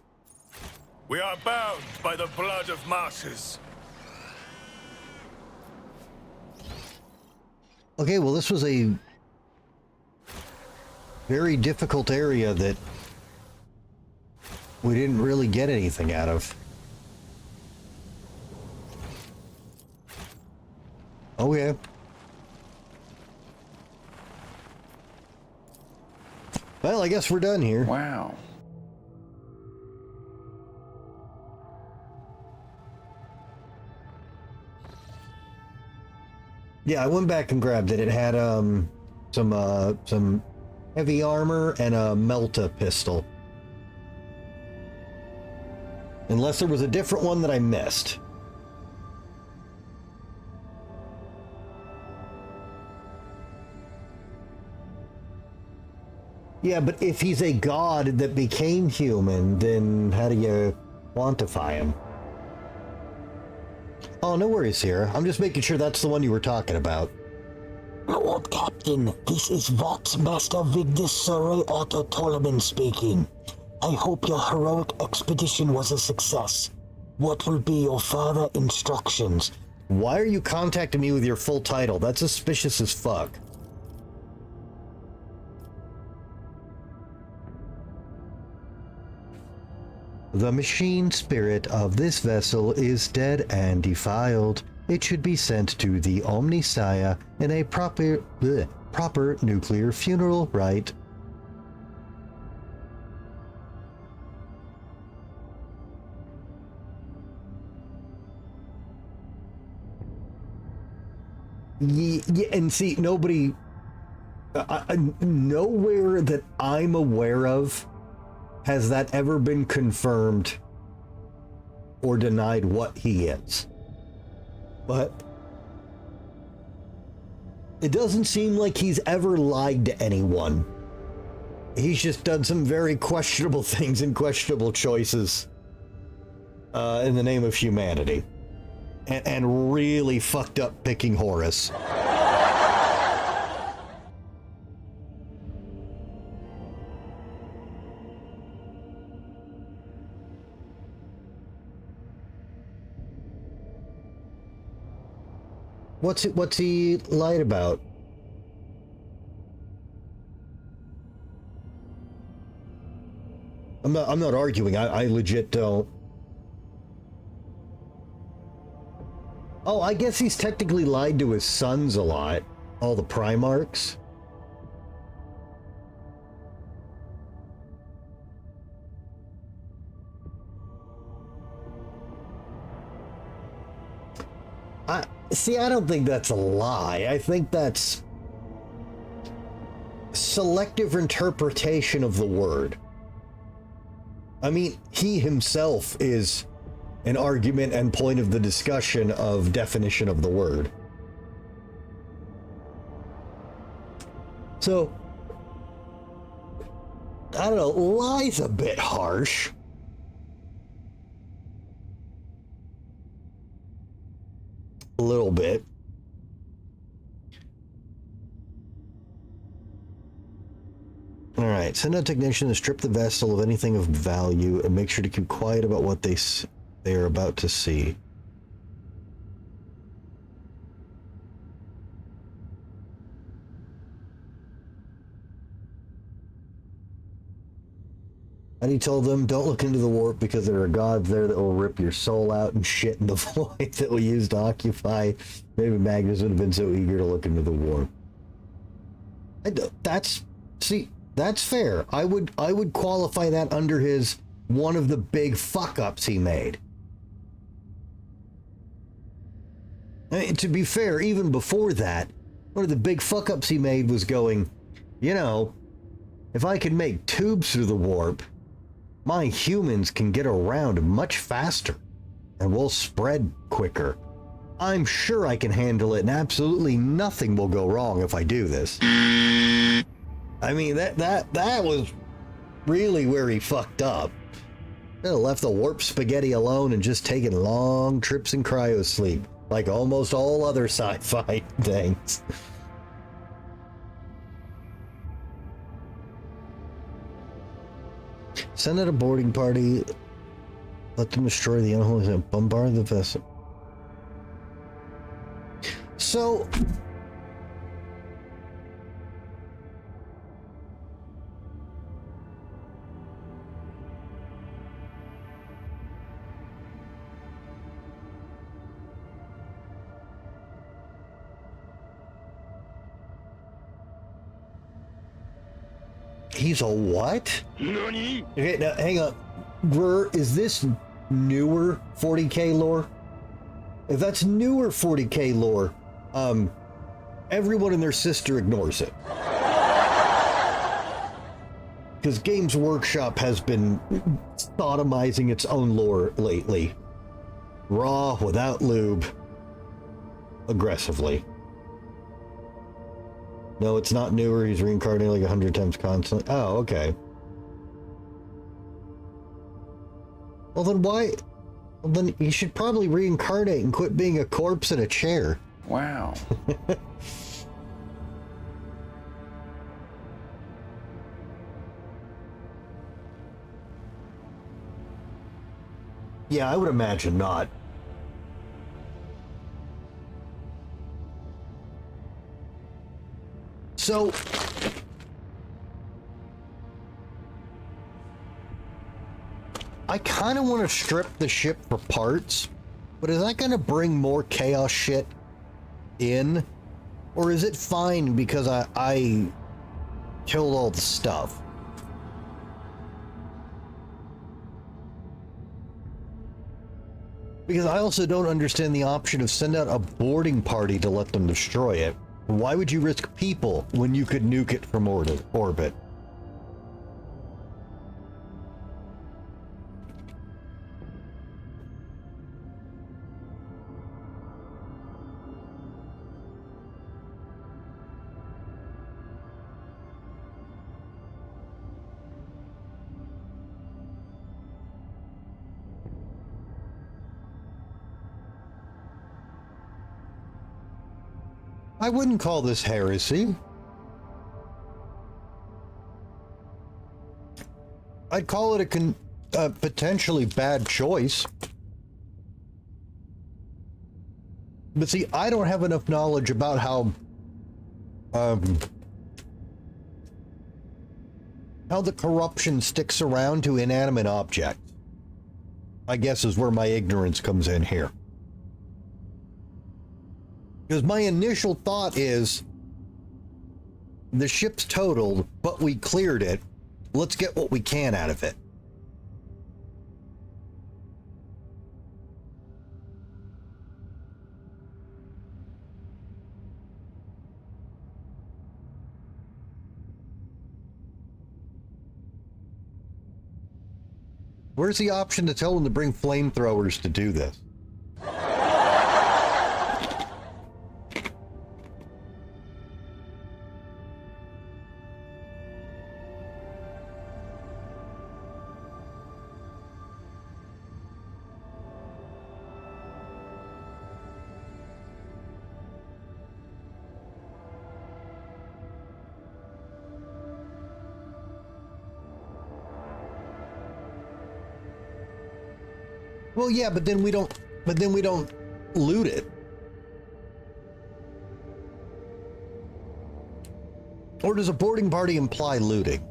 Speaker 3: We are bound by the blood of martyrs.
Speaker 1: Okay, well, this was a very difficult area that we didn't really get anything out of. Oh, yeah. Well, I guess we're done here.
Speaker 4: Wow.
Speaker 1: Yeah, I went back and grabbed it. It had some heavy armor and a Melta pistol. Unless there was a different one that I missed. Yeah, but if he's a god that became human, then how do you quantify him? Oh, no worries here. I'm just making sure that's the one you were talking about.
Speaker 12: Lord Captain, this is Vox Master Vigdis Saray Otto Tolman speaking. I hope your heroic expedition was a success. What will be your further instructions?
Speaker 1: Why are you contacting me with your full title? That's suspicious as fuck. The machine spirit of this vessel is dead and defiled. It should be sent to the Omnissiah in a proper nuclear funeral rite. Yeah, and see, nobody... nowhere that I'm aware of has that ever been confirmed or denied what he is. But it doesn't seem like he's ever lied to anyone. He's just done some very questionable things and questionable choices in the name of humanity. And really fucked up picking Horus. What's he lied about? I'm not arguing. I legit don't. Oh, I guess he's technically lied to his sons a lot. All the Primarchs. I don't think that's a lie. I think that's selective interpretation of the word. I mean, he himself is an argument and point of the discussion of definition of the word. So, I don't know, lie's a bit harsh. A little bit. All right, send a technician to strip the vessel of anything of value and make sure to keep quiet about what they are about to see. And he told them, don't look into the warp because there are gods there that will rip your soul out and shit in the void that we use to occupy. Maybe Magnus would have been so eager to look into the warp. That's fair. I would qualify that under his one of the big fuck-ups he made. I mean, to be fair, even before that, one of the big fuck-ups he made was going, you know, if I can make tubes through the warp, my humans can get around much faster and will spread quicker. I'm sure I can handle it and absolutely nothing will go wrong if I do this. I mean, that was really where he fucked up. Could have left the warp spaghetti alone and just taken long trips in cryosleep, like almost all other sci-fi things. Send out a boarding party. Let them destroy the unholy and bombard the vessel. So... He's a what? Nani? Okay, now hang on. Is this newer 40k lore? If that's newer 40k lore, everyone and their sister ignores it. Because Games Workshop has been sodomizing its own lore lately. Raw, without lube. Aggressively. No, it's not newer. He's reincarnating like 100 times constantly. Oh, okay. Well, then why? Well, then he should probably reincarnate and quit being a corpse in a chair.
Speaker 4: Wow.
Speaker 1: Yeah, I would imagine not. So, I kind of want to strip the ship for parts, but is that going to bring more chaos shit in? Or is it fine because I killed all the stuff? Because I also don't understand the option of send out a boarding party to let them destroy it. Why would you risk people when you could nuke it from orbit? I wouldn't call this heresy. I'd call it a potentially bad choice. But see, I don't have enough knowledge about how the corruption sticks around to inanimate objects. I guess is where my ignorance comes in here. Because my initial thought is, the ship's totaled, but we cleared it. Let's get what we can out of it. Where's the option to tell them to bring flamethrowers to do this? Well, yeah, but then we don't loot it. Or does a boarding party imply looting?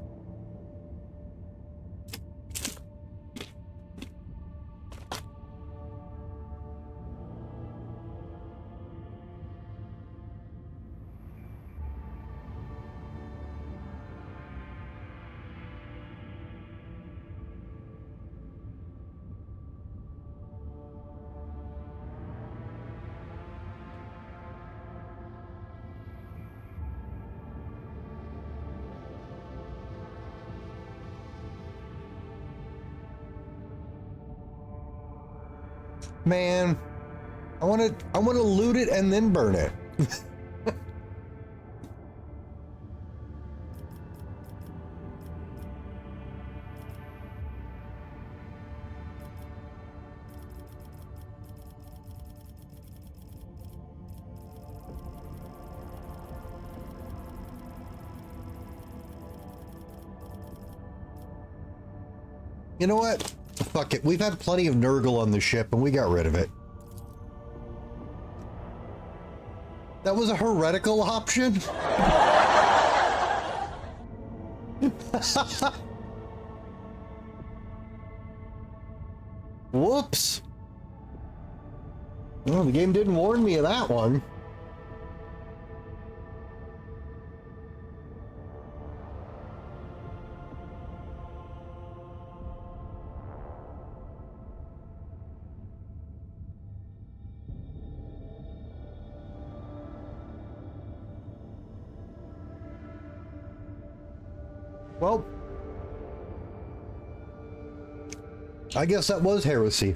Speaker 1: Man, I want to loot it and then burn it. You know what? Fuck it. We've had plenty of Nurgle on the ship and we got rid of it. That was a heretical option? Whoops. Well, the game didn't warn me of that one. Well, I guess that was heresy.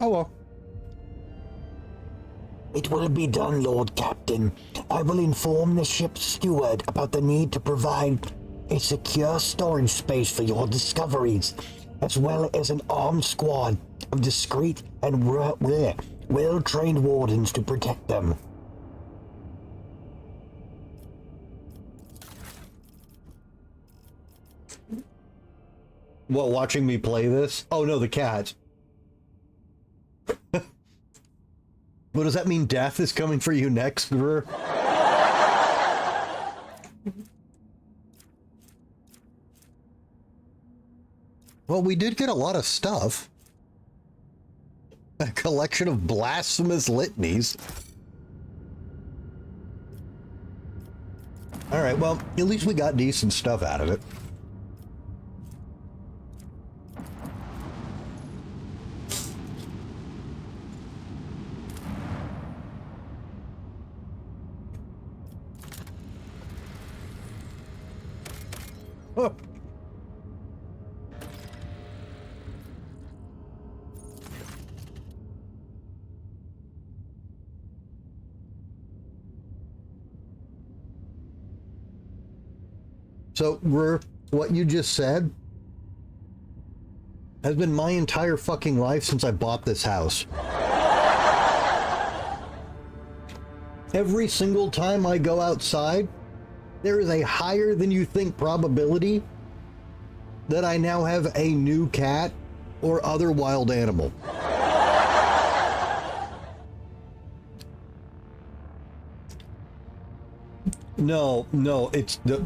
Speaker 1: Oh well.
Speaker 12: It will be done, Lord Captain. I will inform the ship's steward about the need to provide a secure storage space for your discoveries, as well as an armed squad of discreet and well-trained wardens to protect them.
Speaker 1: What, watching me play this? Oh no, the cats. What does that mean? Death is coming for you next, Gurr? Well, we did get a lot of stuff. A collection of blasphemous litanies. Alright, well, at least we got decent stuff out of it. Oh. So, what you just said has been my entire fucking life since I bought this house. Every single time I go outside, there is a higher than you think probability that I now have a new cat or other wild animal. No,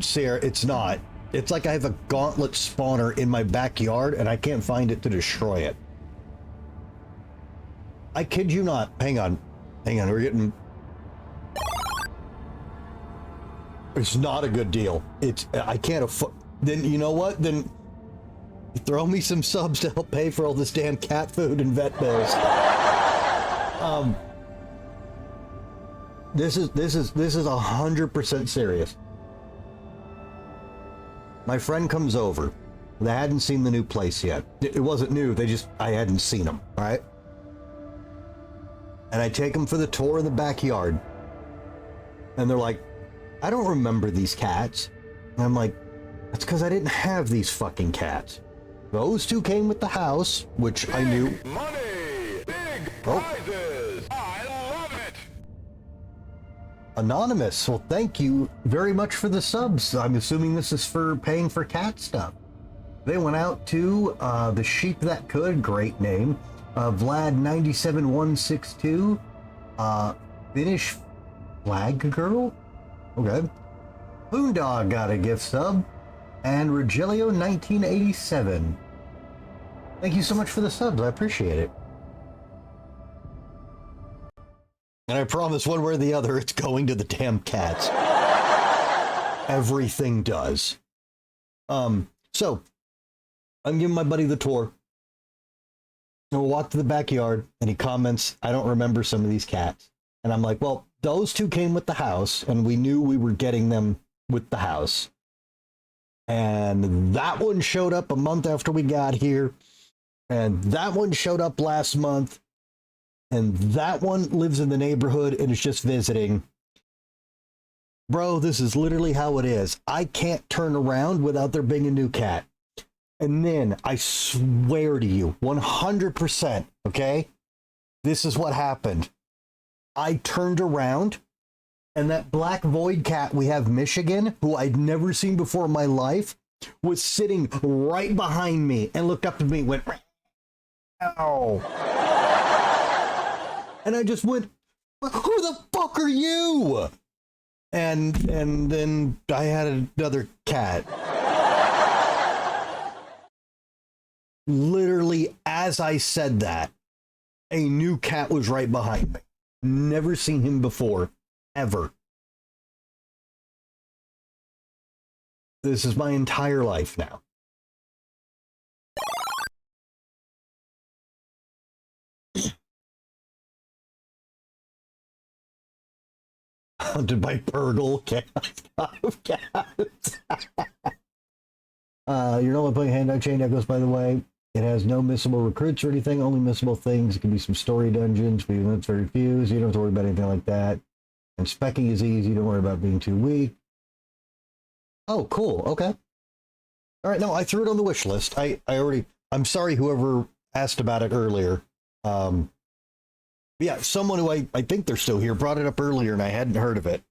Speaker 1: Sarah, it's not. It's like I have a gauntlet spawner in my backyard and I can't find it to destroy it. I kid you not. Hang on, we're getting... It's not a good deal. I can't afford... Then, you know what? Then throw me some subs to help pay for all this damn cat food and vet bills. This is 100% serious. My friend comes over. They hadn't seen the new place yet. It wasn't new. I hadn't seen them. All right. And I take them for the tour of the backyard. And they're like, I don't remember these cats. And I'm like, that's because I didn't have these fucking cats. Those two came with the house, which I knew.
Speaker 3: Money! Big prizes! I love it!
Speaker 1: Anonymous, well, thank you very much for the subs. I'm assuming this is for paying for cat stuff. They went out to The Sheep That Could, great name. Vlad97162. Finnish Flag Girl? Okay. Boondog got a gift sub. And Regilio1987. Thank you so much for the subs. I appreciate it. And I promise one way or the other, it's going to the damn cats. Everything does. So, I'm giving my buddy the tour. And we'll walk to the backyard, and he comments, I don't remember some of these cats. And I'm like, well, those two came with the house, and we knew we were getting them with the house. And that one showed up a month after we got here. And that one showed up last month. And that one lives in the neighborhood and is just visiting. Bro, this is literally how it is. I can't turn around without there being a new cat. And then, I swear to you, 100%, okay? This is what happened. I turned around, and that black void cat we have, Michigan, who I'd never seen before in my life, was sitting right behind me and looked up at me and went, ow. And I just went, who the fuck are you? And then I had another cat. Literally, as I said that, a new cat was right behind me. Never seen him before, ever. This is my entire life now. hunted by Purgle. Cats. You're not playing Hand-Eye Chain Echoes, by the way. It has no missable recruits or anything, only missable things. It can be some story dungeons, but even that's very few, so you don't have to worry about anything like that. And specking is easy, don't worry about being too weak. Oh, cool, okay. Alright, no, I threw it on the wish list. I'm sorry whoever asked about it earlier. Yeah, someone who I think they're still here brought it up earlier and I hadn't heard of it.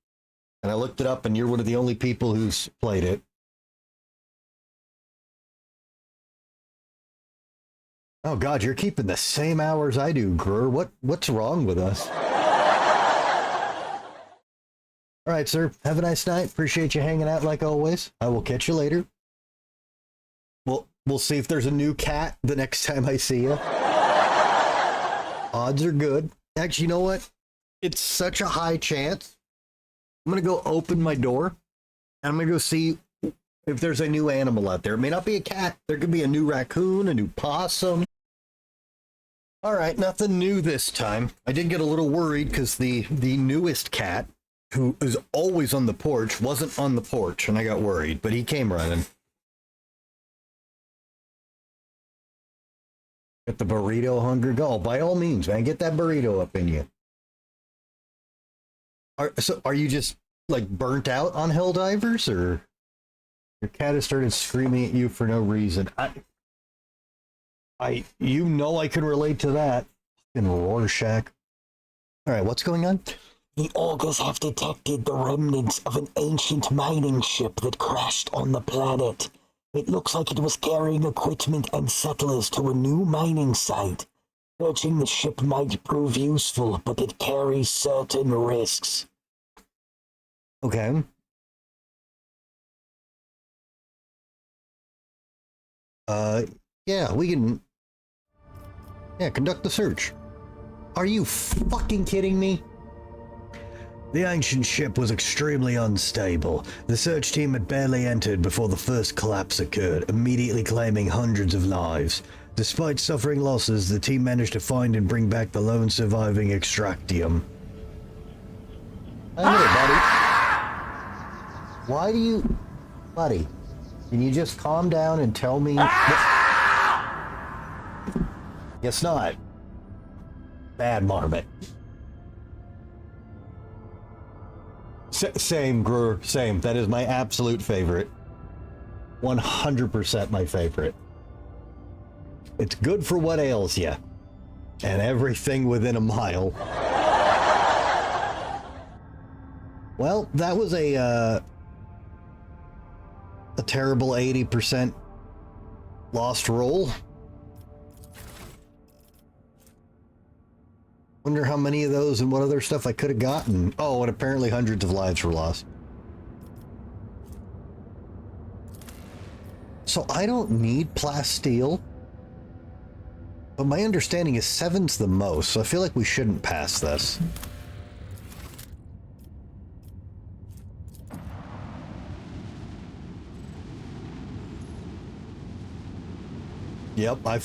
Speaker 1: And I looked it up and you're one of the only people who's played it. Oh God, you're keeping the same hours I do, Grur. What's wrong with us? All right, sir. Have a nice night. Appreciate you hanging out like always. I will catch you later. We'll see if there's a new cat the next time I see you. Odds are good. Actually, you know what? It's such a high chance. I'm going to go open my door and I'm going to go see if there's a new animal out there. It may not be a cat. There could be a new raccoon, a new possum. All right, nothing new this time. I did get a little worried because the newest cat, who is always on the porch, wasn't on the porch, and I got worried, but he came running. Get the burrito hunger go. By all means, man, get that burrito up in you. Are you just, like, burnt out on Helldivers, or your cat has started screaming at you for no reason? You know I can relate to that. In Rorschach. Alright, what's going on?
Speaker 12: The augurs have detected the remnants of an ancient mining ship that crashed on the planet. It looks like it was carrying equipment and settlers to a new mining site. Searching the ship might prove useful, but it carries certain risks.
Speaker 1: Okay. Yeah, we can... Yeah, conduct the search. Are you fucking kidding me? The ancient ship was extremely unstable. The search team had barely entered before the first collapse occurred, immediately claiming hundreds of lives. Despite suffering losses, the team managed to find and bring back the lone surviving extractium. Hey, buddy. Why do you... Buddy, can you just calm down and tell me... Guess not. Bad marmot. Same, Grur, same. That is my absolute favorite. 100% my favorite. It's good for what ails you. And everything within a mile. Well, that was a terrible 80% lost roll. Wonder how many of those and what other stuff I could have gotten. Oh, and apparently hundreds of lives were lost. So I don't need plasteel. But my understanding is 7's the most, so I feel like we shouldn't pass this. Yep, I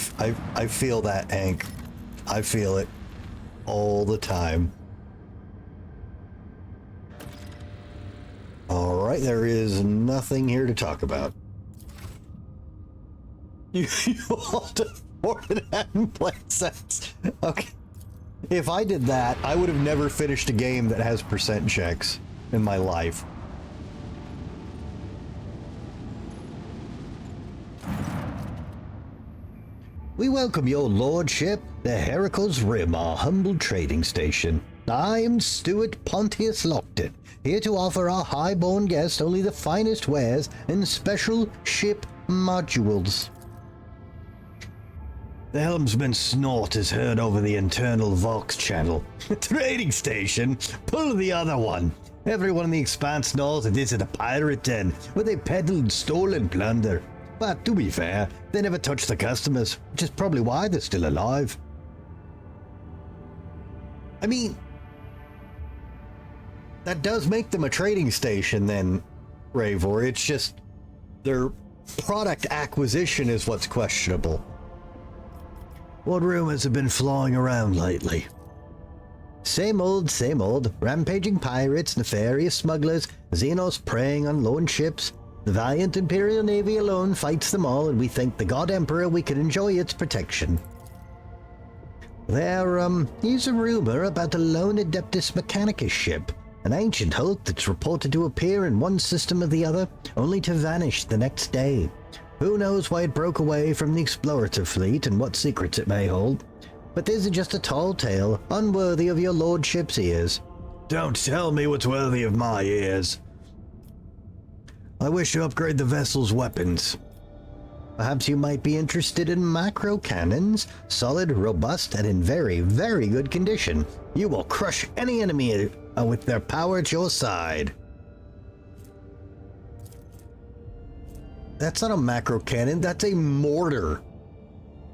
Speaker 1: feel that, Hank. I feel it. All the time. All right, there is nothing here to talk about. You all more than hadn't played since. Okay. If I did that, I would have never finished a game that has percent checks in my life. We welcome your lordship, the Heracle's Rim, our humble trading station. I am Stuart Pontius Lockton, here to offer our high-born guests only the finest wares and special ship modules. The helmsman's snort is heard over the internal Vox channel. Trading station? Pull the other one. Everyone in the Expanse knows it isn't a pirate den, where they peddle stolen plunder. But to be fair, they never touch the customers, which is probably why they're still alive. I mean, that does make them a trading station then, Ravor. It's just their product acquisition is what's questionable. What rumors have been flying around lately? Same old, same old. Rampaging pirates, nefarious smugglers, Xenos preying on lone ships. The valiant Imperial Navy alone fights them all, and we thank the God Emperor we can enjoy its protection. Here's a rumor about a lone Adeptus Mechanicus ship. An ancient hulk that's reported to appear in one system or the other, only to vanish the next day. Who knows why it broke away from the explorative fleet and what secrets it may hold. But this is just a tall tale, unworthy of your lordship's ears. Don't tell me what's worthy of my ears. I wish to upgrade the vessel's weapons. Perhaps you might be interested in macro cannons, solid, robust, and in very, very good condition. You will crush any enemy with their power at your side. That's not a macro cannon, that's a mortar.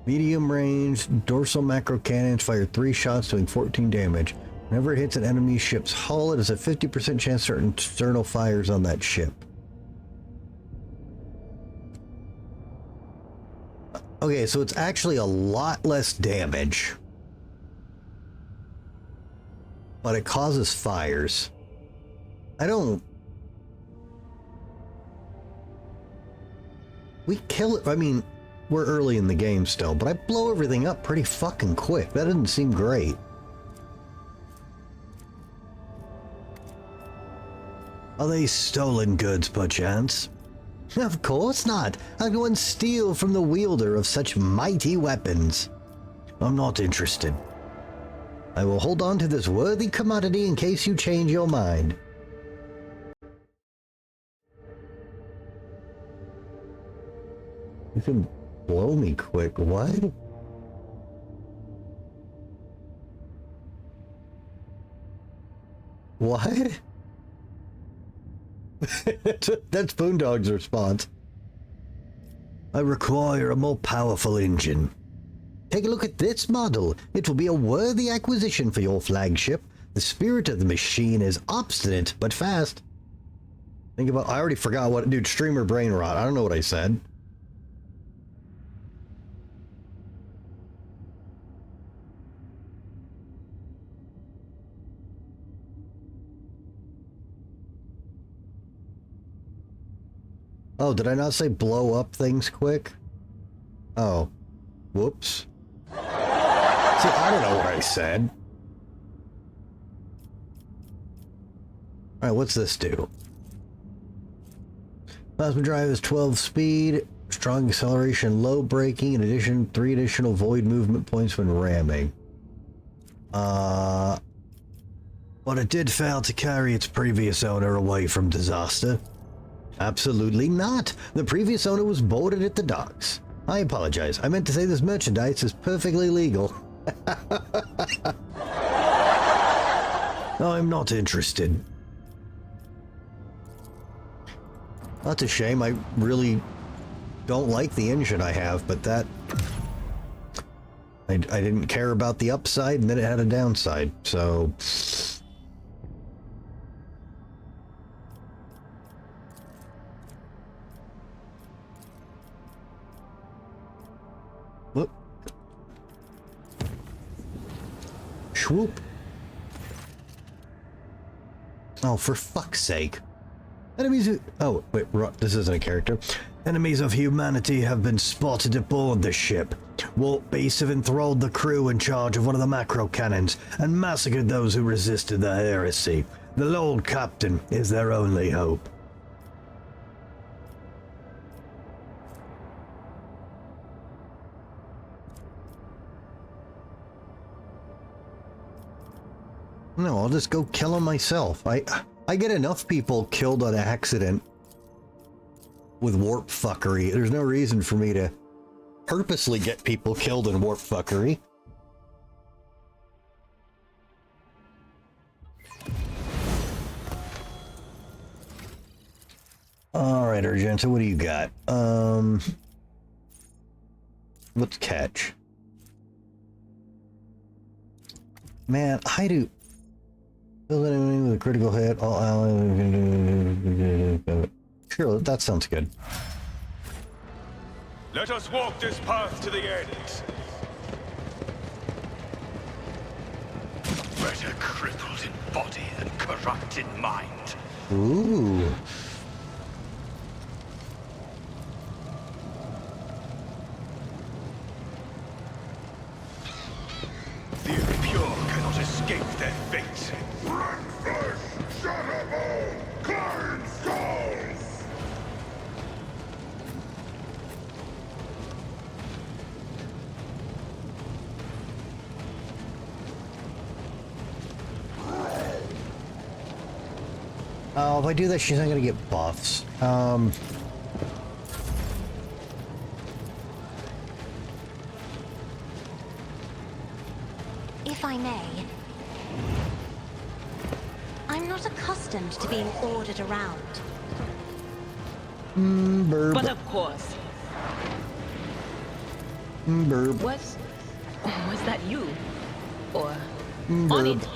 Speaker 1: Medium range, dorsal macro cannons fire 3 shots doing 14 damage. Whenever it hits an enemy ship's hull, it has a 50% chance to start external fires on that ship. Okay, so it's actually a lot less damage. But it causes fires. We kill it, I mean, we're early in the game still, but I blow everything up pretty fucking quick. That doesn't seem great. Are they stolen goods, perchance? Of course not. I'll go and steal from the wielder of such mighty weapons. I'm not interested. I will hold on to this worthy commodity in case you change your mind. You can blow me quick. What? What? That's Boondog's response. I require a more powerful engine. Take a look at this model. It will be a worthy acquisition for your flagship. The spirit of the machine is obstinate but fast. Think about, I already forgot what, dude, streamer brain rot. I don't know what I said. Oh, did I not say blow up things quick? Oh. Whoops. See, I don't know what I said. Alright, what's this do? Plasma drive is 12 speed, strong acceleration, low braking, in addition, 3 additional void movement points when ramming. But it did fail to carry its previous owner away from disaster. Absolutely not. The previous owner was boarded at the docks. I apologize. I meant to say this merchandise is perfectly legal. I'm not interested. That's a shame. I really don't like the engine I have, but that... I didn't care about the upside, and then it had a downside, so... Whoop. Swoop. Oh, for fuck's sake. Enemies who... Oh, wait, this isn't a character. Enemies of humanity have been spotted aboard the ship. Warp Beasts have enthralled the crew in charge of one of the macro cannons and massacred those who resisted the heresy. The Lord Captain is their only hope. No, I'll just go kill him myself. I get enough people killed on accident with warp fuckery. There's no reason for me to purposely get people killed in warp fuckery. Alright, Argento, what do you got? Let's catch. Man, I do... Kill an enemy with a critical hit. All allies. Sure, that sounds good.
Speaker 3: Let us walk this path to the end. better crippled in body than corrupt in mind.
Speaker 1: Ooh.
Speaker 3: The impure cannot escape their fate.
Speaker 14: Run first! Shatter all! Kind skulls!
Speaker 1: Oh, if I do that, she's not gonna get buffs.
Speaker 7: If I may, I'm not accustomed to being ordered around.
Speaker 1: Burb.
Speaker 10: But of course.
Speaker 1: Burb.
Speaker 10: Was that you? Or
Speaker 1: Burb.
Speaker 10: on it?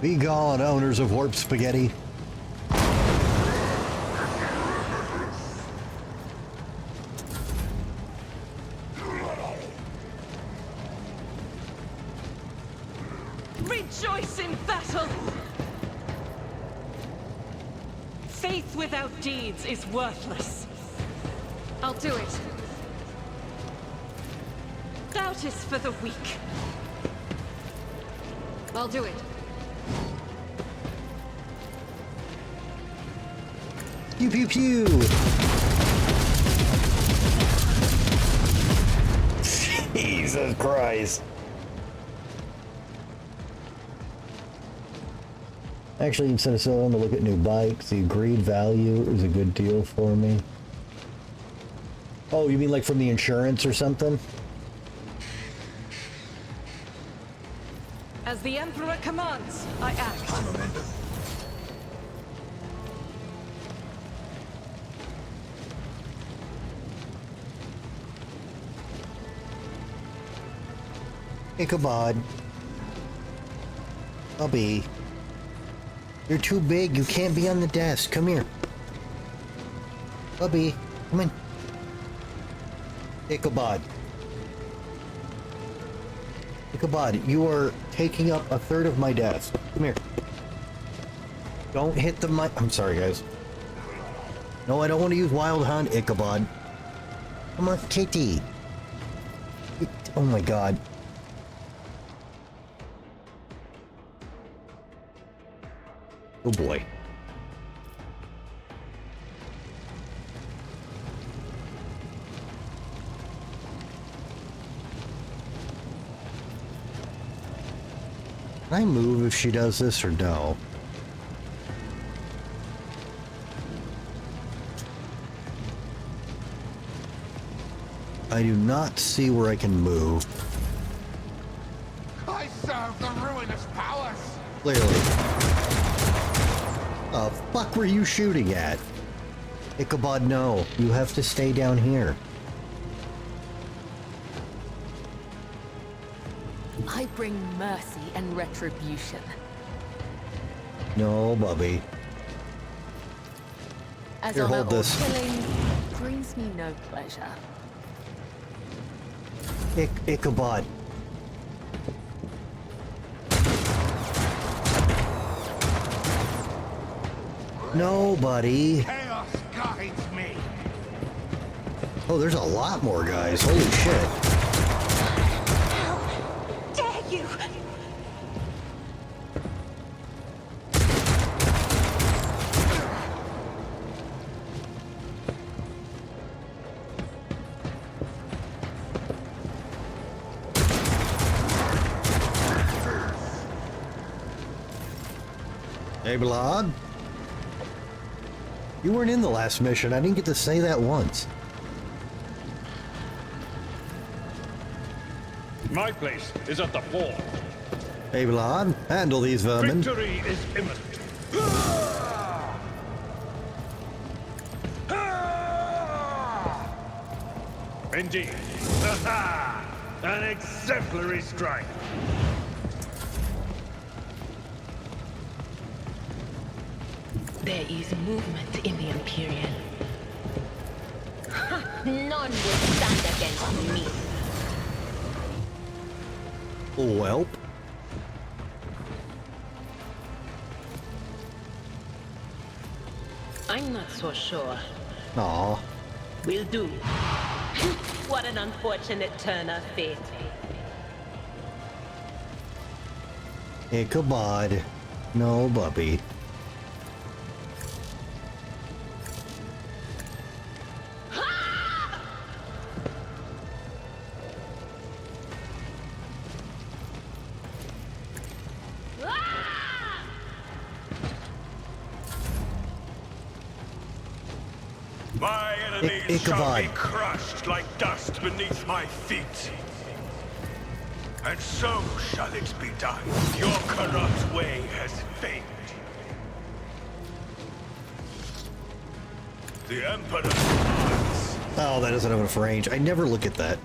Speaker 1: Be gone, owners of warp spaghetti.
Speaker 10: Rejoice in battle! Faith without deeds is worthless.
Speaker 5: I'll do it.
Speaker 10: Doubt is for the weak.
Speaker 5: I'll do it.
Speaker 1: Pew pew pew! Jesus Christ. Actually, instead of selling to look at new bikes, the agreed value is a good deal for me. Oh, you mean like from the insurance or something?
Speaker 10: As the Emperor commands, I act.
Speaker 1: Ichabod. Bubby. You're too big. You can't be on the desk. Come here. Bubby, come in. Ichabod. Ichabod, you are taking up a third of my desk. Come here. Don't hit the mic. I'm sorry, guys. No, I don't want to use Wild Hunt, Ichabod. Come on, kitty. Oh my god. Oh boy. Can I move if she does this or no? I do not see where I can move.
Speaker 14: I serve the ruinous powers!
Speaker 1: Clearly. The fuck were you shooting at? Ichabod, no. You have to stay down here.
Speaker 5: I bring mercy and retribution.
Speaker 1: No, Bubby.
Speaker 5: As
Speaker 1: Here,
Speaker 5: honor
Speaker 1: hold
Speaker 5: or
Speaker 1: this.
Speaker 5: killing brings me no pleasure.
Speaker 1: Ichabod. No, buddy.
Speaker 14: Chaos guides me!
Speaker 1: Oh, there's a lot more guys. Holy shit.
Speaker 10: How dare you!
Speaker 1: Hey, Blog. You weren't in the last mission. I didn't get to say that once.
Speaker 6: My place is at the fort.
Speaker 1: Hey, Blog. Handle these vermin.
Speaker 6: Victory is imminent. Indeed. An exemplary strike.
Speaker 10: There is movement in the Imperial. None will stand against me.
Speaker 1: Welp.
Speaker 10: I'm not so sure.
Speaker 1: Aw.
Speaker 10: Will do. What an unfortunate turn of fate.
Speaker 1: Ichabod. No, Bubby.
Speaker 3: My enemies shall
Speaker 1: Ichabod.
Speaker 3: be crushed like dust beneath my feet. And so shall it be done. Your corrupt way has failed. The Emperor commands.
Speaker 1: Oh, that doesn't have enough range. I never look at that.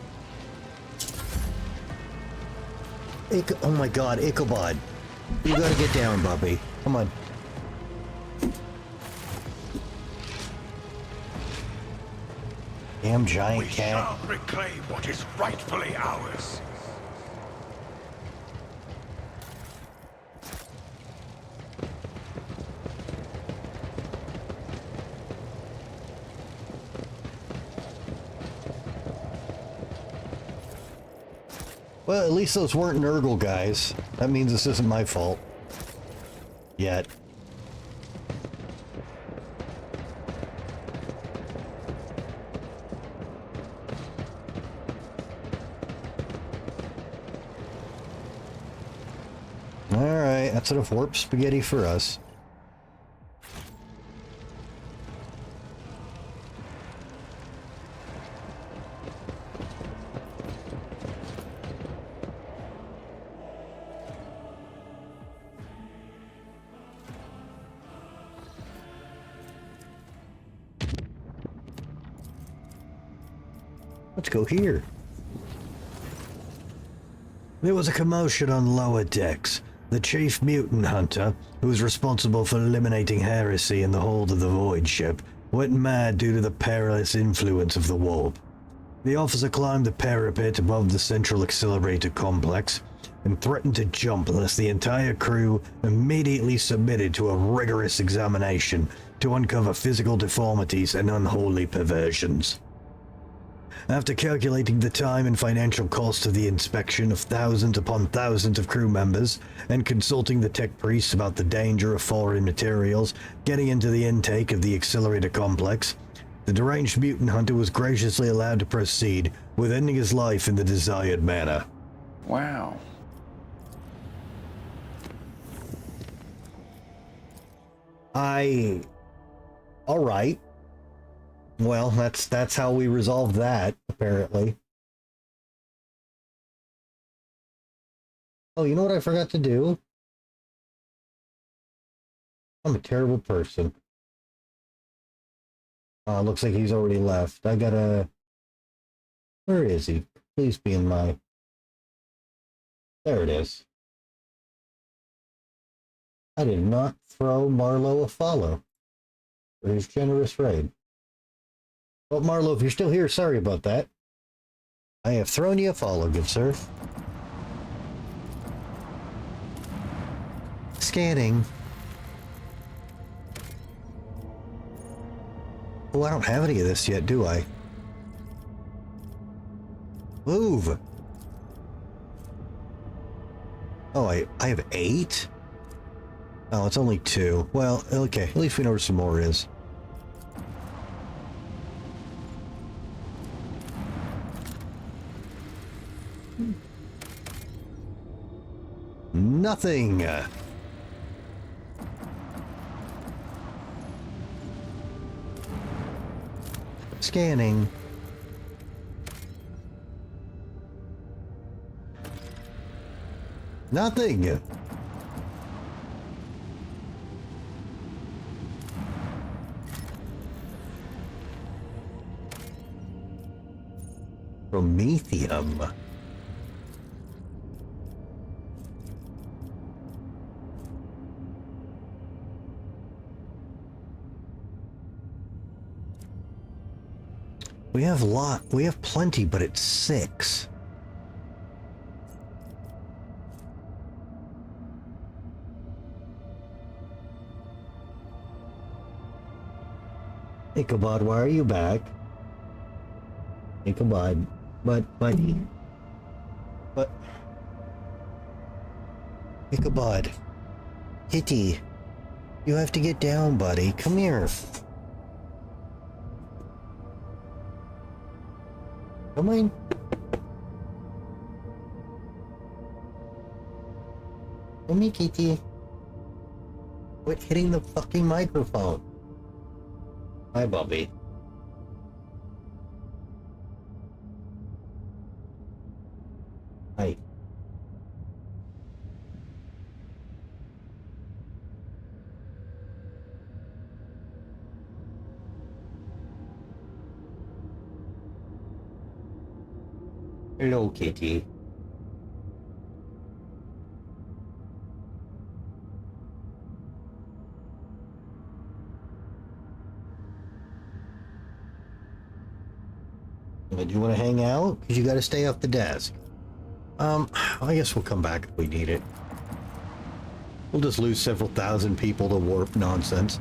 Speaker 1: Oh my god, Ichabod. You gotta get down, Bubby. Come on. Damn giant
Speaker 3: We
Speaker 1: cat.
Speaker 3: shall reclaim what is rightfully ours.
Speaker 1: Well, at least those weren't Nurgle guys. That means this isn't my fault. Yet. Alright, that's enough warp spaghetti for us. Let's go here. There was a commotion on lower decks. The chief mutant hunter, who was responsible for eliminating heresy in the hold of the void ship, went mad due to the perilous influence of the warp. The officer climbed the parapet above the central accelerator complex and threatened to jump unless the entire crew immediately submitted to a rigorous examination to uncover physical deformities and unholy perversions. After calculating the time and financial cost of the inspection of thousands upon thousands of crew members, and consulting the tech priests about the danger of foreign materials getting into the intake of the accelerator complex, the deranged mutant hunter was graciously allowed to proceed with ending his life in the desired manner.
Speaker 4: Wow.
Speaker 1: Alright. Well, that's how we resolved that, apparently. Oh, you know what I forgot to do? I'm a terrible person. Looks like he's already left. I gotta... Where is he? Please be in my... There it is. I did not throw Marlowe a follow for his generous raid. Well, Marlowe, if you're still here, sorry about that. I have thrown you a follow, good sir. Scanning. Oh, I don't have any of this yet, do I? Move! Oh, I have 8? Oh, it's only 2. Well, okay, at least we know where some more is. Nothing! Scanning. Nothing! Promethium. We have plenty, but it's 6. Ichabod, why are you back? Ichabod, but Ichabod, Kitty, you have to get down, buddy. Come here. Come on. Come here, Kitty. Quit hitting the fucking microphone. Hi, Bobby. Hi. Hello, Kitty. Do you want to hang out? Because you got to stay off the desk. I guess we'll come back if we need it. We'll just lose several thousand people to warp nonsense.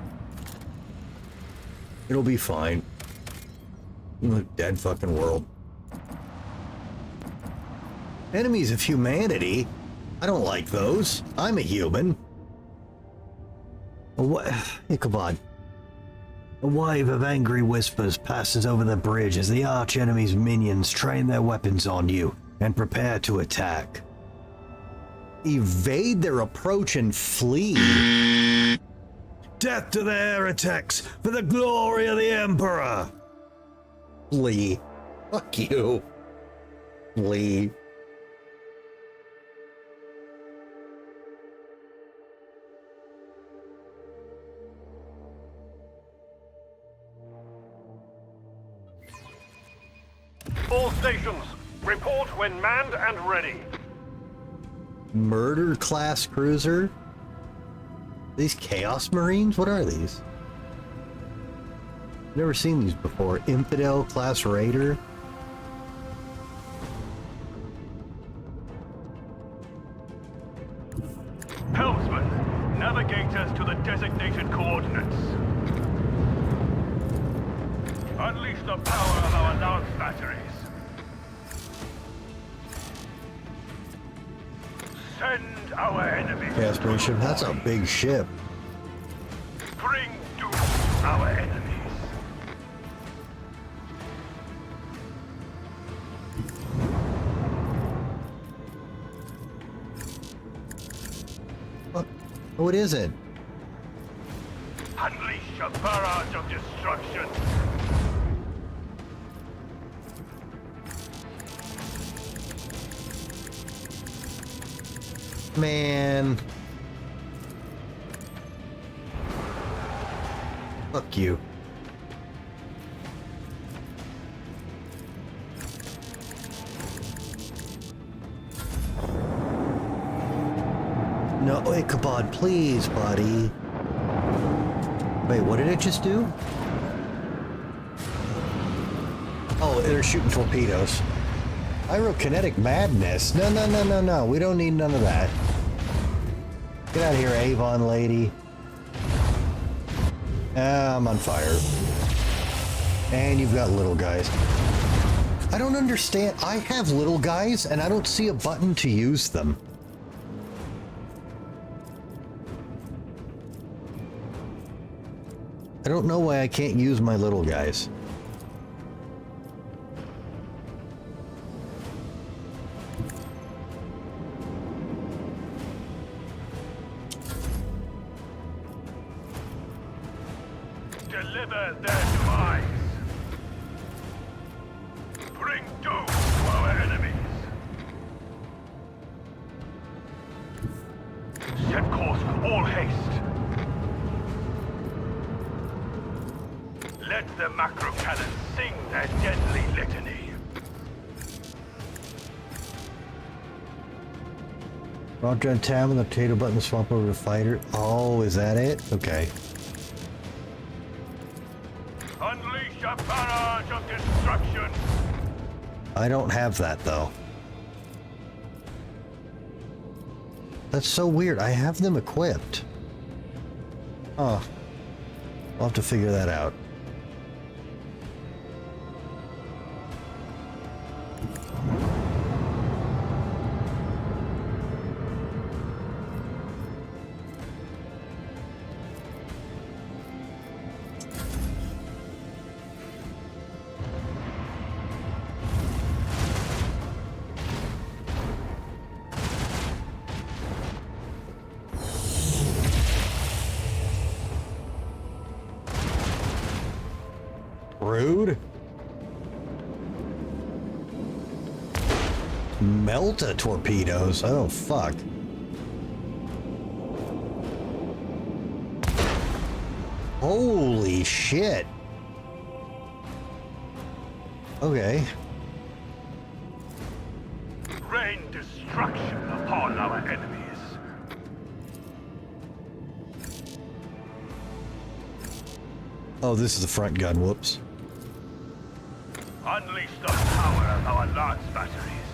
Speaker 1: It'll be fine. Dead fucking world. Enemies of humanity? I don't like those. I'm a human. What? Ichabod. A wave of angry whispers passes over the bridge as the arch-enemy's minions train their weapons on you and prepare to attack. Evade their approach and flee. Death to the heretics for the glory of the Emperor! Flee. Fuck you. Flee.
Speaker 6: All stations, report when manned and ready.
Speaker 1: Murder class cruiser? These Chaos Marines? What are these? Never seen these before. Infidel class raider?
Speaker 3: Helmsman, navigate us to the designated coordinates. Unleash the power of our lance batteries. Send our enemies.
Speaker 1: Chaos Marine ship? That's a big ship.
Speaker 3: Bring doom to our enemies.
Speaker 1: What? Oh, it isn't.
Speaker 3: Unleash a barrage of destruction.
Speaker 1: Man. Fuck you. No, Ichabod, please, buddy. Wait, what did it just do? Oh, they're shooting torpedoes. Pyrokinetic madness. No, no, no, no, no. We don't need none of that. Get out of here, Avon lady. I'm on fire. And you've got little guys. I don't understand. I have little guys, and I don't see a button to use them. I don't know why I can't use my little guys.
Speaker 3: Deliver their demise. Bring doom to our enemies. Set course, all haste. Let the macro cannon sing their deadly litany.
Speaker 1: Roger and Tam and the potato button swap over to fighter. Oh, is that it? Okay.
Speaker 3: Unleash a barrage of destruction. destruction!
Speaker 1: I don't have that, though. That's so weird. I have them equipped. Huh. I'll have to figure that out. Rude. Melta torpedoes. Oh, fuck. Holy shit. Okay.
Speaker 3: Rain destruction upon our enemies.
Speaker 1: Oh, this is the front gun. Whoops.
Speaker 3: Unleash the power of our lance batteries.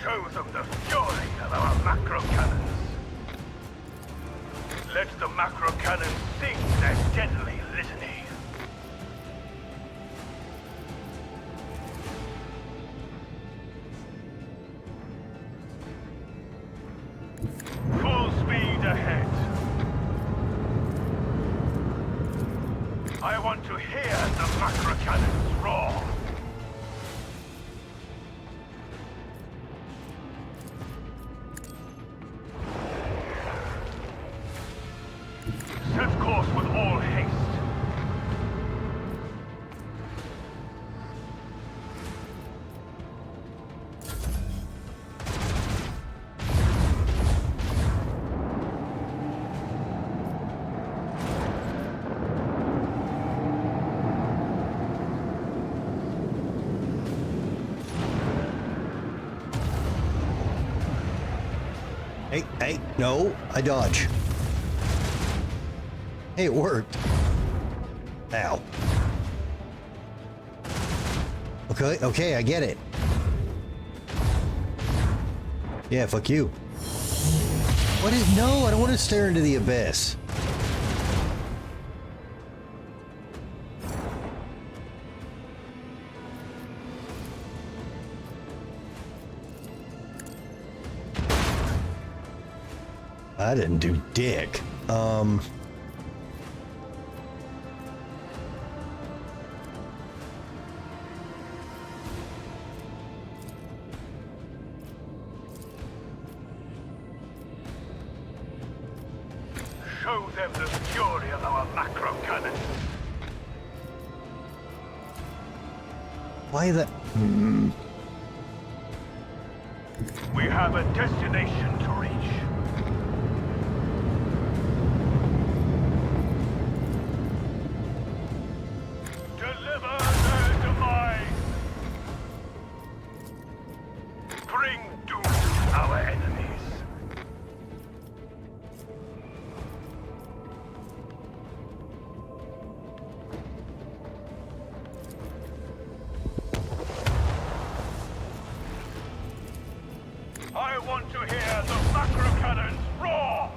Speaker 3: Show them the fury of our macro cannons. Let the macro cannons sing their deadly litany. Full speed ahead. I want to hear the macro cannons roar. Set course with all haste.
Speaker 1: Hey, no, I dodge. Hey, it worked. Ow. Okay, I get it. Yeah, fuck you. What is... No, I don't want to stare into the abyss. I didn't do dick.
Speaker 3: Show them the fury of our macro cannon.
Speaker 1: Why the...
Speaker 3: We have a destination to reach. Deliver their demise. Bring doom to our enemies. I want to hear the macro cannons roar!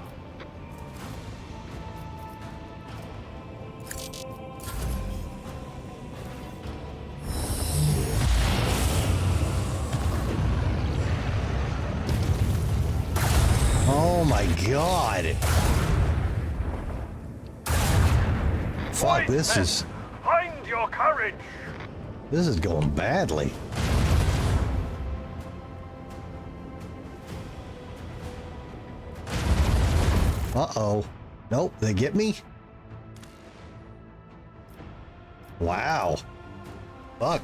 Speaker 1: Oh my god. Fuck, this is...
Speaker 3: Find your courage!
Speaker 1: This is going badly. Uh-oh. Nope, they get me? Wow. Fuck.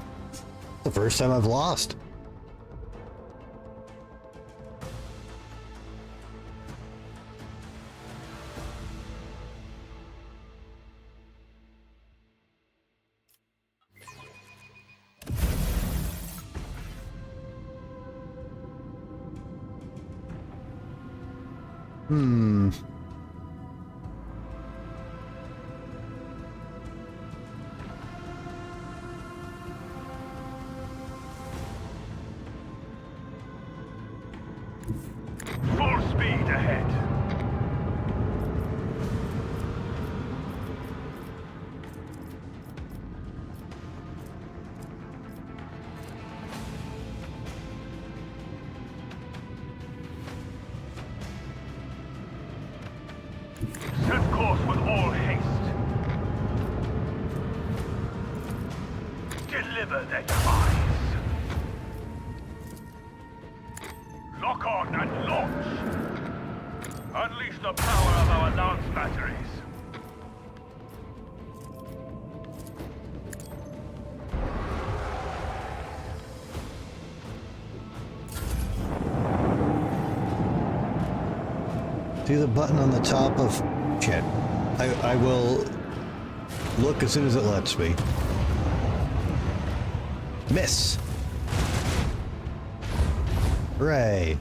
Speaker 1: The first time I've lost.
Speaker 3: Deliver their demise. Lock on and launch. Unleash the power of our lance batteries.
Speaker 1: See the button on the top of... Shit. I will look as soon as it lets me. Miss! Hooray!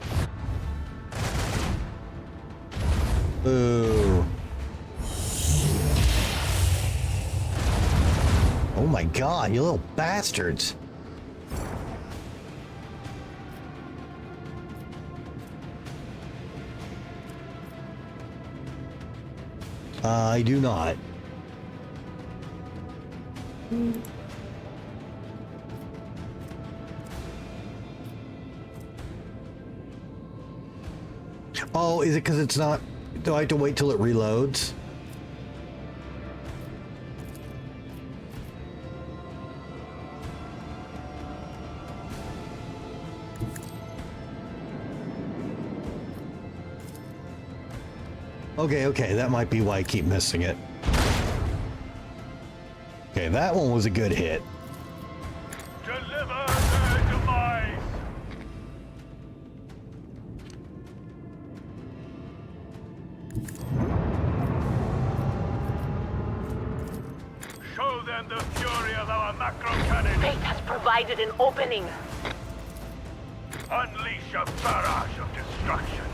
Speaker 1: Boo! Oh my god, you little bastards! I do not. Oh, is it because it's not... Do I have to wait till it reloads? Okay, that might be why I keep missing it. Okay, that one was a good hit.
Speaker 3: Deliver their demise. Show them the fury of our macro cannon.
Speaker 10: Fate has provided an opening.
Speaker 3: Unleash a barrage of destruction.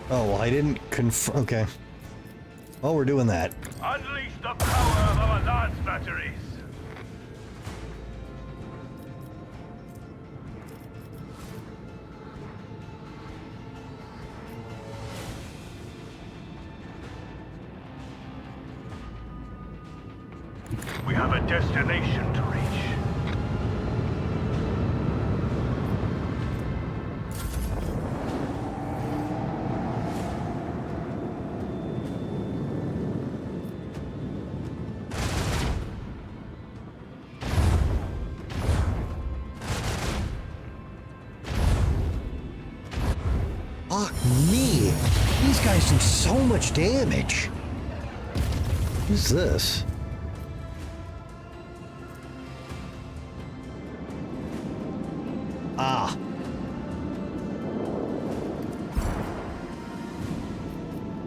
Speaker 1: Oh, well, I didn't confirm. Okay. Oh, we're doing that.
Speaker 3: Unleash the power of our lance batteries. We have a destination to reach.
Speaker 1: Fuck me! These guys do so much damage! Who's this? Ah!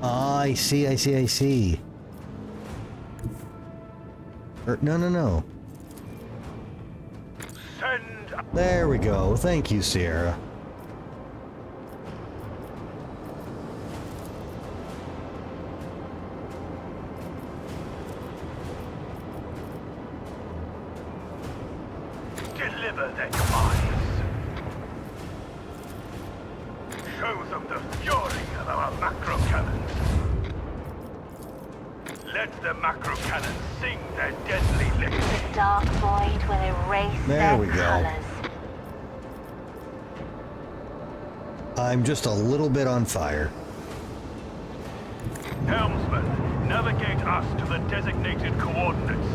Speaker 1: I see. No.
Speaker 3: Send.
Speaker 1: There we go. Thank you, Sierra.
Speaker 3: Deliver their demise. Show them the fury of our macro cannons. Let the macro cannons sing their deadly lips.
Speaker 7: The dark void will erase
Speaker 1: There we
Speaker 7: their
Speaker 1: go.
Speaker 7: colors.
Speaker 1: I'm just a little bit on fire.
Speaker 3: Helmsman, navigate us to the designated coordinates.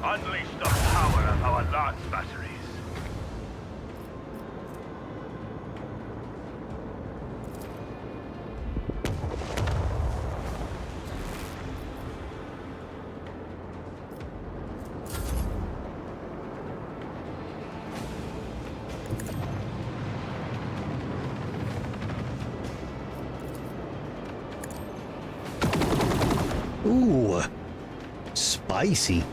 Speaker 3: Unleash the power of our lance batteries.
Speaker 1: Ooh, spicy.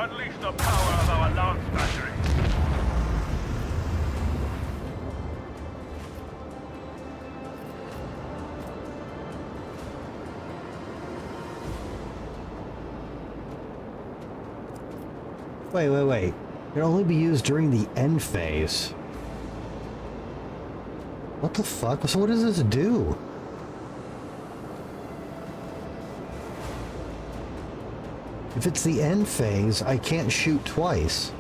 Speaker 3: Unleash the power of our lance battery.
Speaker 1: Wait. It can only be used during the end phase. What the fuck? So what does this do? If it's the end phase, I can't shoot twice.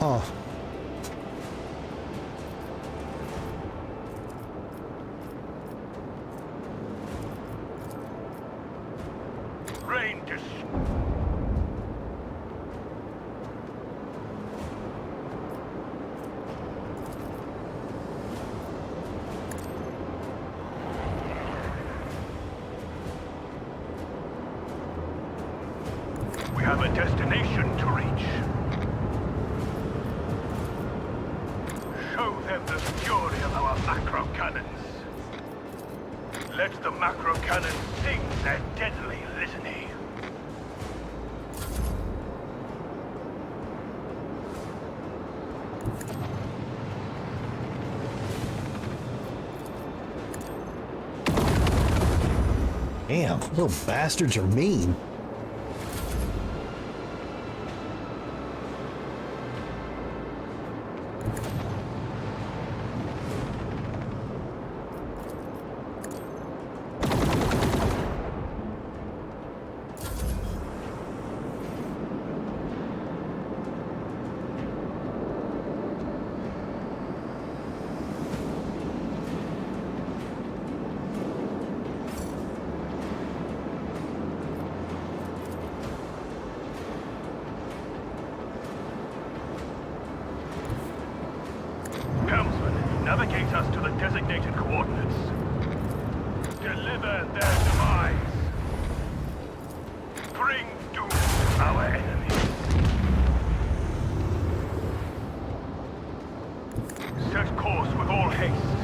Speaker 1: Oh.
Speaker 3: We have a destination to reach. Show them the fury of our macro cannons. Let the macro cannons sing their deadly litany.
Speaker 1: Damn, little bastards are mean.
Speaker 3: Navigate us to the designated coordinates. Deliver their demise. Bring doom to our enemies. Set course with all haste.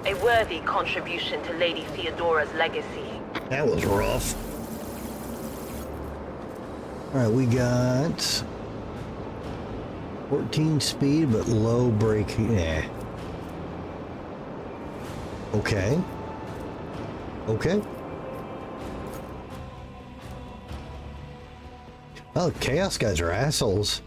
Speaker 10: A worthy contribution to Lady Theodora's legacy.
Speaker 1: That was rough. Alright, we got 14 speed, but low braking. Yeah. Okay. Oh, Chaos guys are assholes.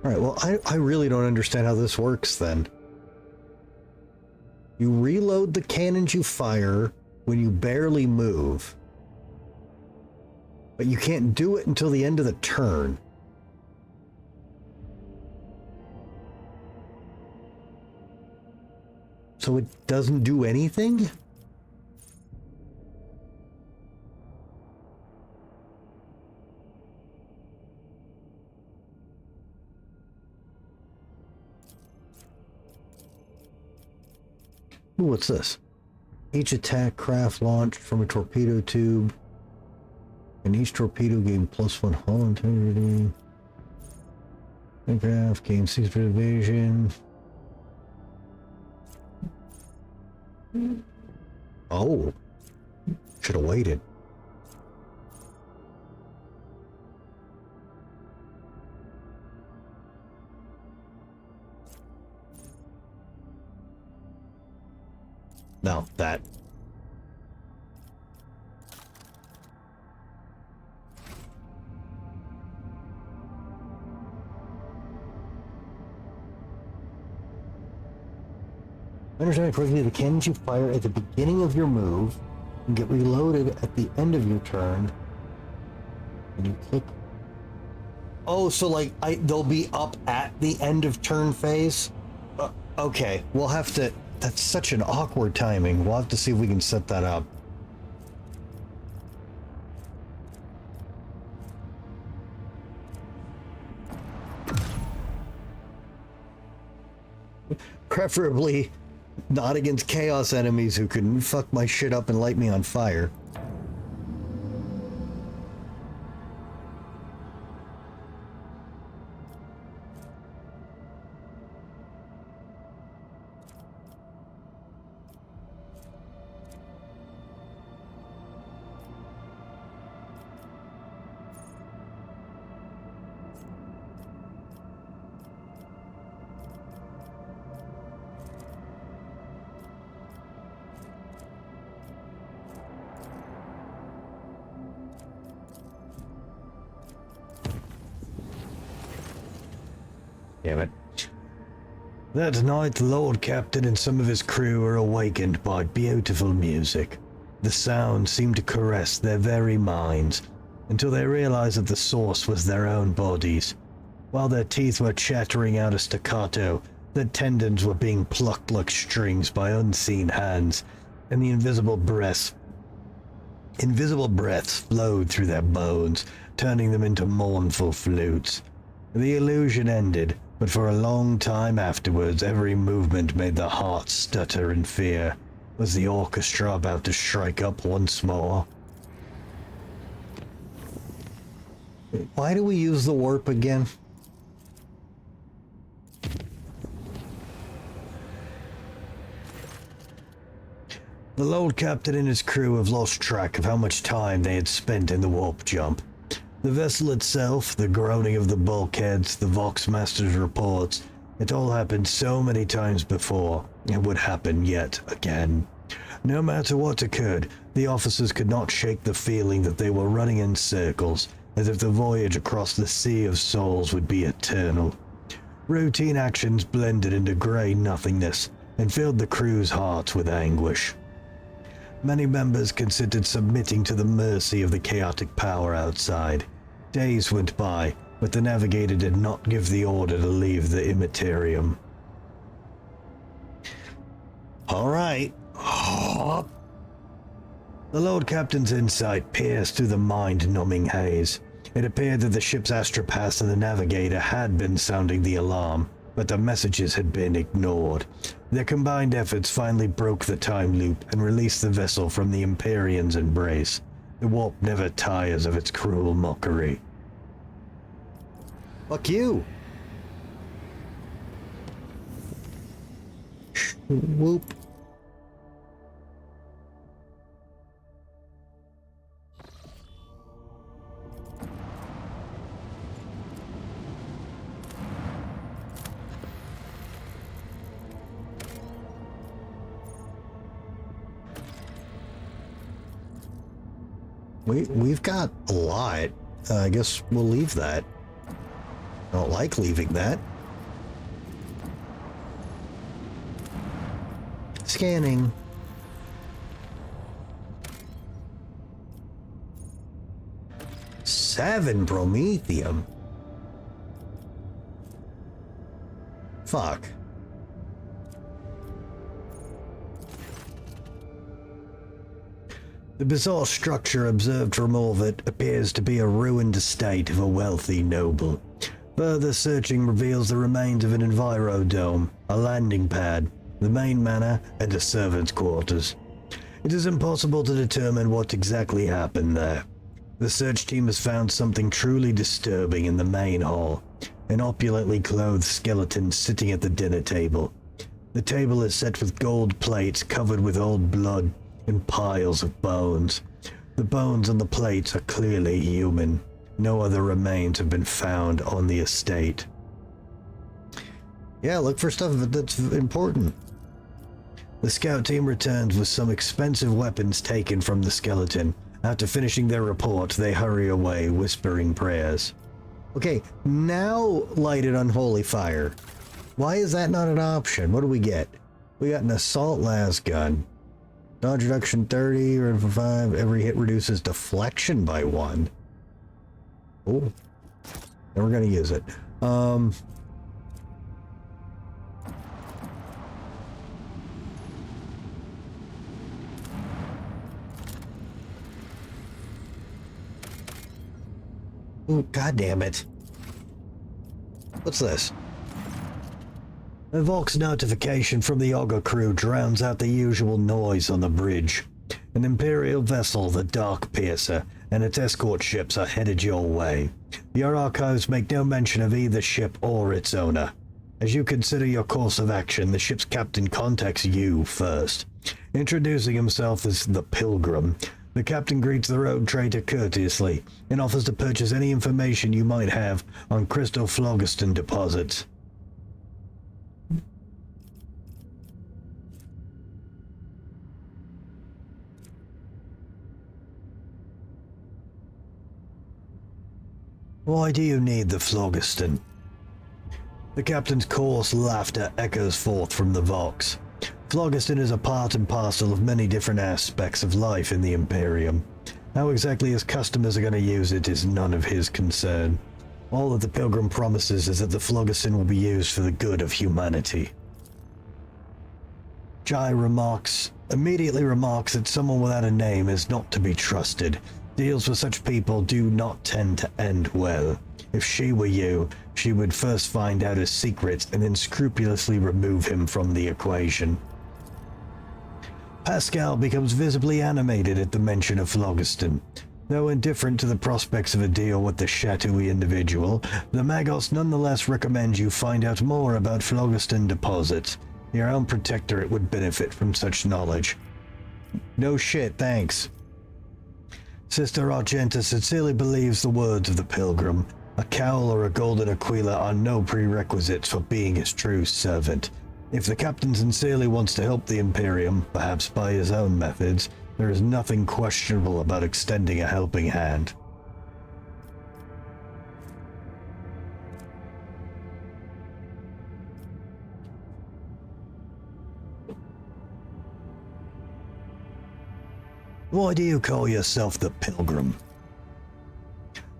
Speaker 1: Alright, well, I really don't understand how this works then. You reload the cannons you fire when you barely move. But you can't do it until the end of the turn. So it doesn't do anything? Ooh, what's this? Each attack craft launched from a torpedo tube. And each torpedo gained +1 hull integrity. Aircraft gained 6 evasion. Oh. Should have waited. No, that. Understand correctly, the cannons you fire at the beginning of your move and get reloaded at the end of your turn Can you click? Oh, so like they'll be up at the end of turn phase? Okay, we'll have to... That's such an awkward timing. We'll have to see if we can set that up. Preferably not against chaos enemies who can fuck my shit up and light me on fire. Damn it. That night, the Lord Captain and some of his crew were awakened by beautiful music. The sound seemed to caress their very minds, until they realized that the source was their own bodies. While their teeth were chattering out a staccato, their tendons were being plucked like strings by unseen hands, and the invisible breaths flowed through their bones, turning them into mournful flutes. The illusion ended, but for a long time afterwards, every movement made the heart stutter in fear. Was the orchestra about to strike up once more? Why do we use the warp again? The Lord Captain and his crew have lost track of how much time they had spent in the warp jump. The vessel itself, the groaning of the bulkheads, the Voxmaster's reports, it all happened so many times before, it would happen yet again. No matter what occurred, the officers could not shake the feeling that they were running in circles, as if the voyage across the Sea of Souls would be eternal. Routine actions blended into grey nothingness, and filled the crew's hearts with anguish. Many members considered submitting to the mercy of the chaotic power outside. Days went by, but the navigator did not give the order to leave the Immaterium. All right. The Lord Captain's insight pierced through the mind-numbing haze. It appeared that the ship's astropath and the navigator had been sounding the alarm, but the messages had been ignored. Their combined efforts finally broke the time loop and released the vessel from the Empyrean's embrace. The warp never tires of its cruel mockery. Fuck you! Whoop. We've got a lot. I guess we'll leave that. I don't like leaving that. Scanning. Seven Promethium. Fuck. The bizarre structure observed from orbit appears to be a ruined estate of a wealthy noble. Further searching reveals the remains of an envirodome, a landing pad, the main manor, and a servant's quarters. It is impossible to determine what exactly happened there. The search team has found something truly disturbing in the main hall, an opulently clothed skeleton sitting at the dinner table. The table is set with gold plates covered with old blood and piles of bones. The bones on the plates are clearly human. No other remains have been found on the estate. Yeah, look for stuff that's important. The scout team returns with some expensive weapons taken from the skeleton. After finishing their report, they hurry away, whispering prayers. Okay, now light it unholy fire. Why is that not an option? What do we get? We got an assault las gun. Dodge reduction 30, or for 5. Every hit reduces deflection by 1. Oh, and we're gonna use it. Oh, God damn it. What's this? A Vox notification from the Augur crew drowns out the usual noise on the bridge. An Imperial vessel, the Dark Piercer, and its escort ships are headed your way. Your archives make no mention of either ship or its owner. As you consider your course of action, the ship's captain contacts you first. Introducing himself as the Pilgrim, the captain greets the rogue trader courteously and offers to purchase any information you might have on crystal phlogiston deposits. Why do you need the phlogiston? The captain's coarse laughter echoes forth from the Vox. Phlogiston is a part and parcel of many different aspects of life in the Imperium. How exactly his customers are going to use it is none of his concern. All that the Pilgrim promises is that the phlogiston will be used for the good of humanity. Jai immediately remarks that someone without a name is not to be trusted. Deals with such people do not tend to end well. If she were you, she would first find out his secrets and then scrupulously remove him from the equation. Pascal becomes visibly animated at the mention of phlogiston. Though indifferent to the prospects of a deal with the shadowy individual, the Magos nonetheless recommends you find out more about phlogiston deposits. Your own protectorate would benefit from such knowledge. No shit, thanks. Sister Argenta sincerely believes the words of the Pilgrim. A cowl or a golden aquila are no prerequisites for being his true servant. If the captain sincerely wants to help the Imperium, perhaps by his own methods, there is nothing questionable about extending a helping hand. Why do you call yourself the Pilgrim?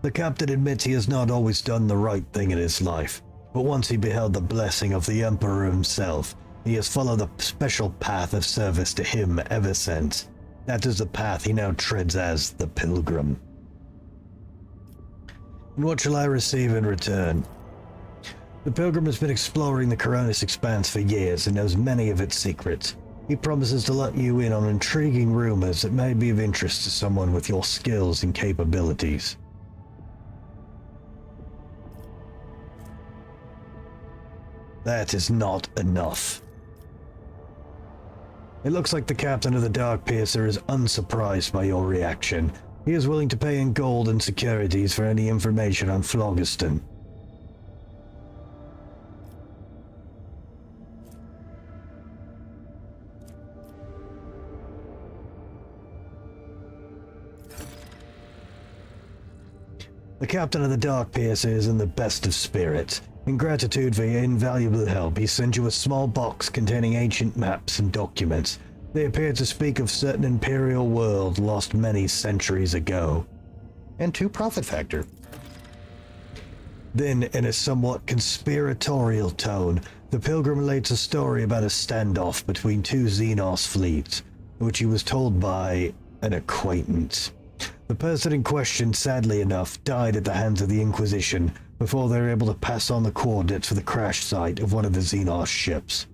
Speaker 1: The captain admits he has not always done the right thing in his life, but once he beheld the blessing of the Emperor himself, he has followed the special path of service to him ever since. That is the path he now treads as the Pilgrim. And what shall I receive in return? The Pilgrim has been exploring the Coronis Expanse for years and knows many of its secrets. He promises to let you in on intriguing rumors that may be of interest to someone with your skills and capabilities. That is not enough. It looks like the captain of the Dark Piercer is unsurprised by your reaction. He is willing to pay in gold and securities for any information on phlogiston. The captain of the Dark Piercer is in the best of spirits. In gratitude for your invaluable help, he sends you a small box containing ancient maps and documents. They appear to speak of certain Imperial world lost many centuries ago. And 2 profit factor. Then, in a somewhat conspiratorial tone, the Pilgrim relates a story about a standoff between 2 Xenos fleets, which he was told by an acquaintance. The person in question, sadly enough, died at the hands of the Inquisition before they were able to pass on the coordinates for the crash site of one of the Xenos ships.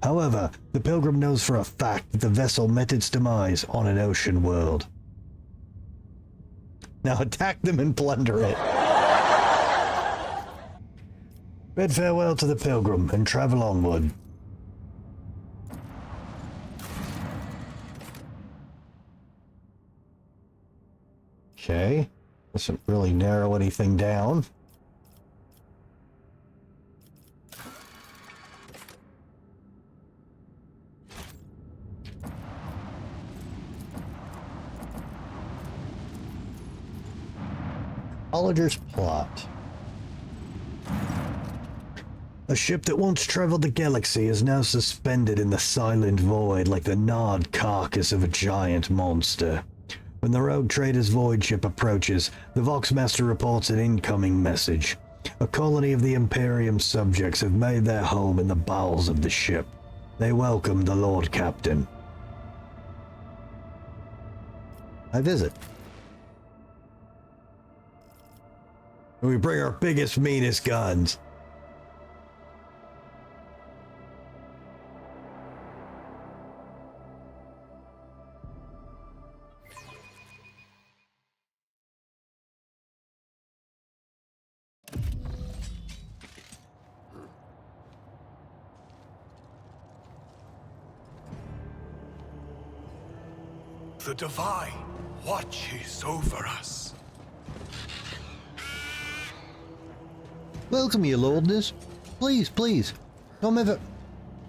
Speaker 1: However, the Pilgrim knows for a fact that the vessel met its demise on an ocean world. Now attack them and plunder it. Bid farewell to the Pilgrim and travel onward. Okay, doesn't really narrow anything down. Oliver's plot. A ship that once traveled the galaxy is now suspended in the silent void like the gnawed carcass of a giant monster. When the rogue trader's void ship approaches, the Voxmaster reports an incoming message. A colony of the Imperium subjects have made their home in the bowels of the ship. They welcome the Lord Captain. I visit. We bring our biggest, meanest guns.
Speaker 3: The Divine watches over us.
Speaker 1: Welcome, your lordness. Please, please. Come over.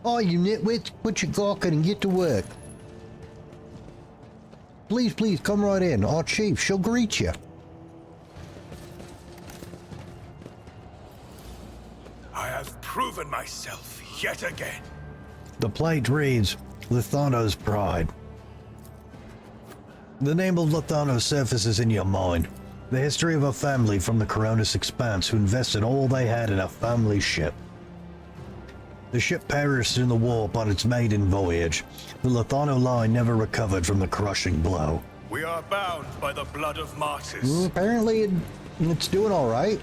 Speaker 1: Oh, you nitwit, put your gawking and get to work. Please, please, come right in. Our chief, she'll greet you.
Speaker 3: I have proven myself yet again.
Speaker 1: The plate reads, Lithano's Pride. The name of Lithano surfaces in your mind. The history of a family from the Coronis Expanse who invested all they had in a family ship. The ship perished in the warp on its maiden voyage. The Lithano line never recovered from the crushing blow.
Speaker 3: We are bound by the blood of martyrs.
Speaker 1: Apparently it's doing all right.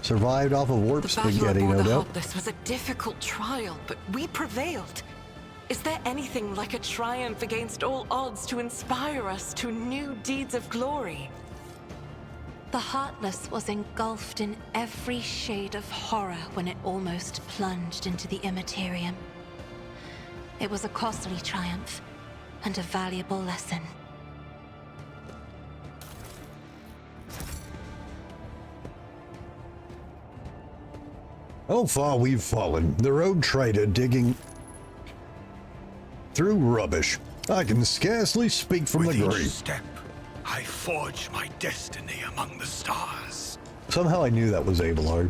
Speaker 1: Survived off of warp spaghetti, no doubt.
Speaker 10: This was a difficult trial, but we prevailed. Is there anything like a triumph against all odds to inspire us to new deeds of glory?
Speaker 7: The Heartless was engulfed in every shade of horror when it almost plunged into the Immaterium. It was a costly triumph and a valuable lesson.
Speaker 1: How far we've fallen. The road trader digging through rubbish. I can scarcely speak from
Speaker 3: With
Speaker 1: the
Speaker 3: each
Speaker 1: grave.
Speaker 3: step, I forge my destiny among the stars.
Speaker 1: Somehow I knew that was Abelard.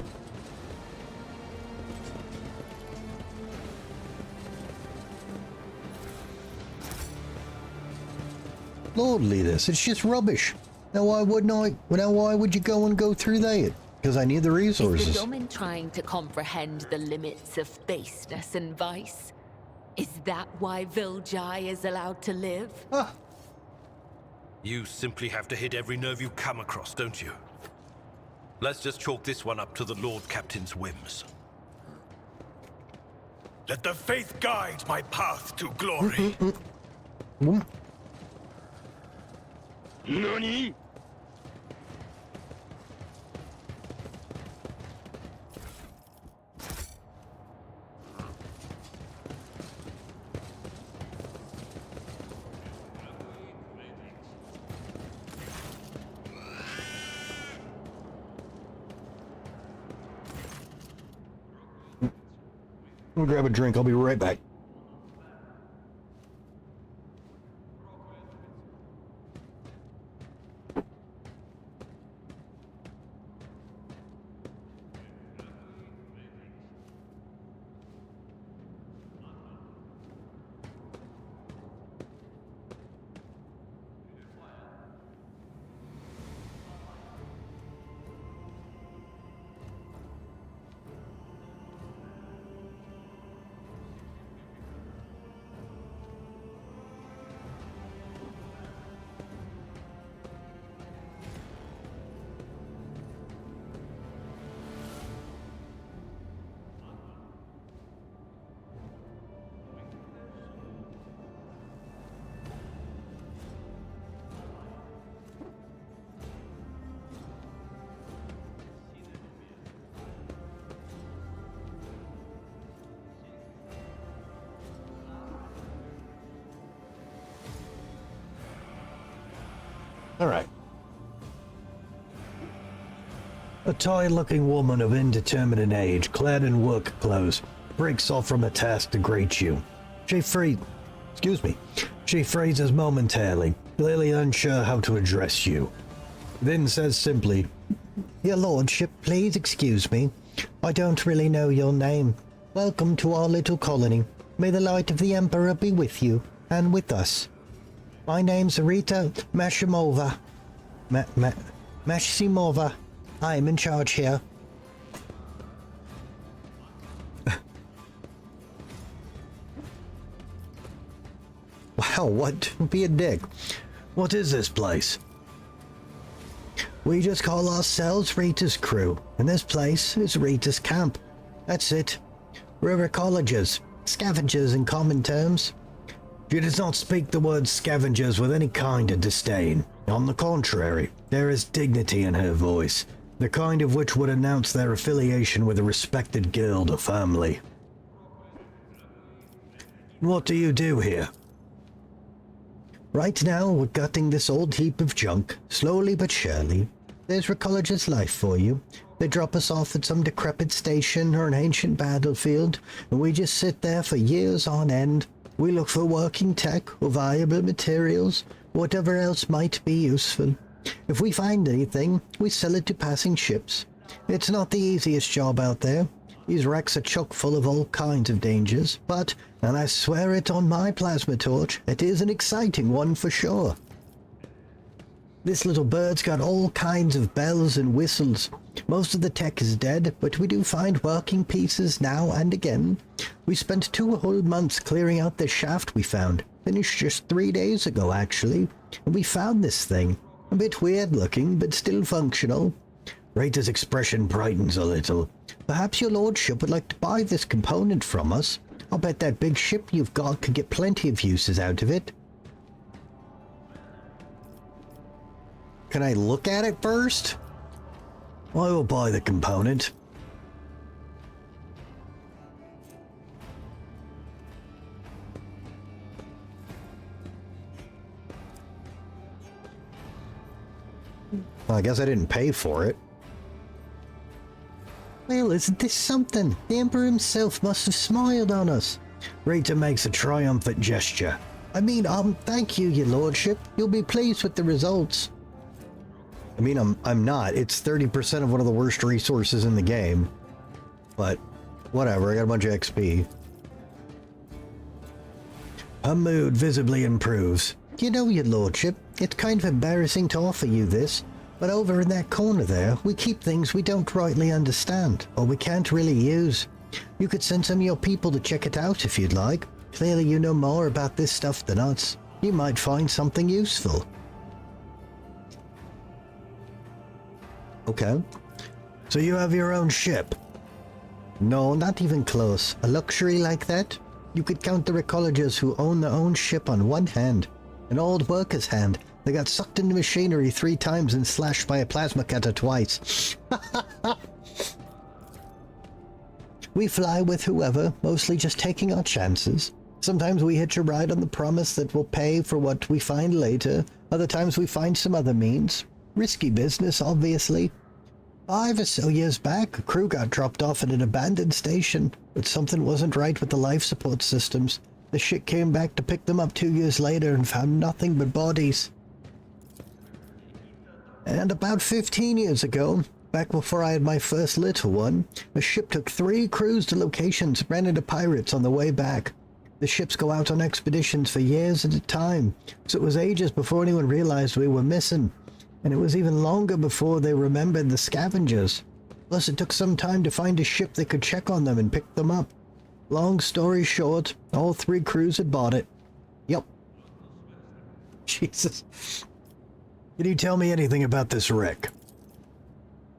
Speaker 1: Lord Leadus, it's just rubbish. Now why wouldn't I? Now why would you go through that? Because I need the resources.
Speaker 5: Is the Domin trying to comprehend the limits of baseness and vice? Is that why Viljai is allowed to live?
Speaker 9: You simply have to hit every nerve you come across, don't you? Let's just chalk this one up to the Lord Captain's whims.
Speaker 3: Let the faith guide my path to glory.
Speaker 14: NANI?!
Speaker 1: I'll grab a drink. I'll be right back. All right. A tired-looking woman of indeterminate age, clad in work clothes, breaks off from a task to greet you. She phrases momentarily, clearly unsure how to address you. Then says simply, "Your lordship, please excuse me. I don't really know your name. Welcome to our little colony. May the light of the Emperor be with you, and with us." My name's Rita Mashimova. Mashimova. I'm in charge here. Wow, what? Be a dick. What is this place? We just call ourselves Rita's crew, and this place is Rita's camp. That's it. We're ecologers, scavengers in common terms. She does not speak the word scavengers with any kind of disdain. On the contrary, there is dignity in her voice, the kind of which would announce their affiliation with a respected guild or family. What do you do here? Right now, we're gutting this old heap of junk, slowly but surely. There's Recologer's life for you. They drop us off at some decrepit station or an ancient battlefield, and we just sit there for years on end. We look for working tech or valuable materials, whatever else might be useful. If we find anything, we sell it to passing ships. It's not the easiest job out there. These wrecks are chock full of all kinds of dangers, but, and I swear it on my plasma torch, it is an exciting one for sure. This little bird's got all kinds of bells and whistles. Most of the tech is dead, but we do find working pieces now and again. We spent 2 whole months clearing out the shaft we found. Finished just 3 days ago, actually. And we found this thing. A bit weird looking, but still functional. Rita's expression brightens a little. Perhaps your lordship would like to buy this component from us. I'll bet that big ship you've got could get plenty of uses out of it. Can I look at it first? I will buy the component. Well, I guess I didn't pay for it. Well, isn't this something? The Emperor himself must have smiled on us. Rita makes a triumphant gesture. I mean, thank you, your lordship. You'll be pleased with the results. I mean, I'm not. It's 30% of one of the worst resources in the game. But, whatever, I got a bunch of XP. Her mood visibly improves. You know, your lordship, it's kind of embarrassing to offer you this, but over in that corner there, we keep things we don't rightly understand, or we can't really use. You could send some of your people to check it out if you'd like. Clearly you know more about this stuff than us. You might find something useful. Okay. So you have your own ship? No, not even close. A luxury like that? You could count the ecologers who own their own ship on one hand. An old worker's hand. They got sucked into machinery 3 times and slashed by a plasma cutter twice. We fly with whoever, mostly just taking our chances. Sometimes we hitch a ride on the promise that we'll pay for what we find later. Other times we find some other means. Risky business, obviously. 5 or so years back, a crew got dropped off at an abandoned station, but something wasn't right with the life support systems. The ship came back to pick them up 2 years later and found nothing but bodies. And about 15 years ago, back before I had my first little one, a ship took 3 crews to locations and ran into pirates on the way back. The ships go out on expeditions for years at a time, so it was ages before anyone realized we were missing. And it was even longer before they remembered the scavengers. Plus it took some time to find a ship that could check on them and pick them up. Long story short, all 3 crews had bought it. Yep. Jesus. Can you tell me anything about this wreck?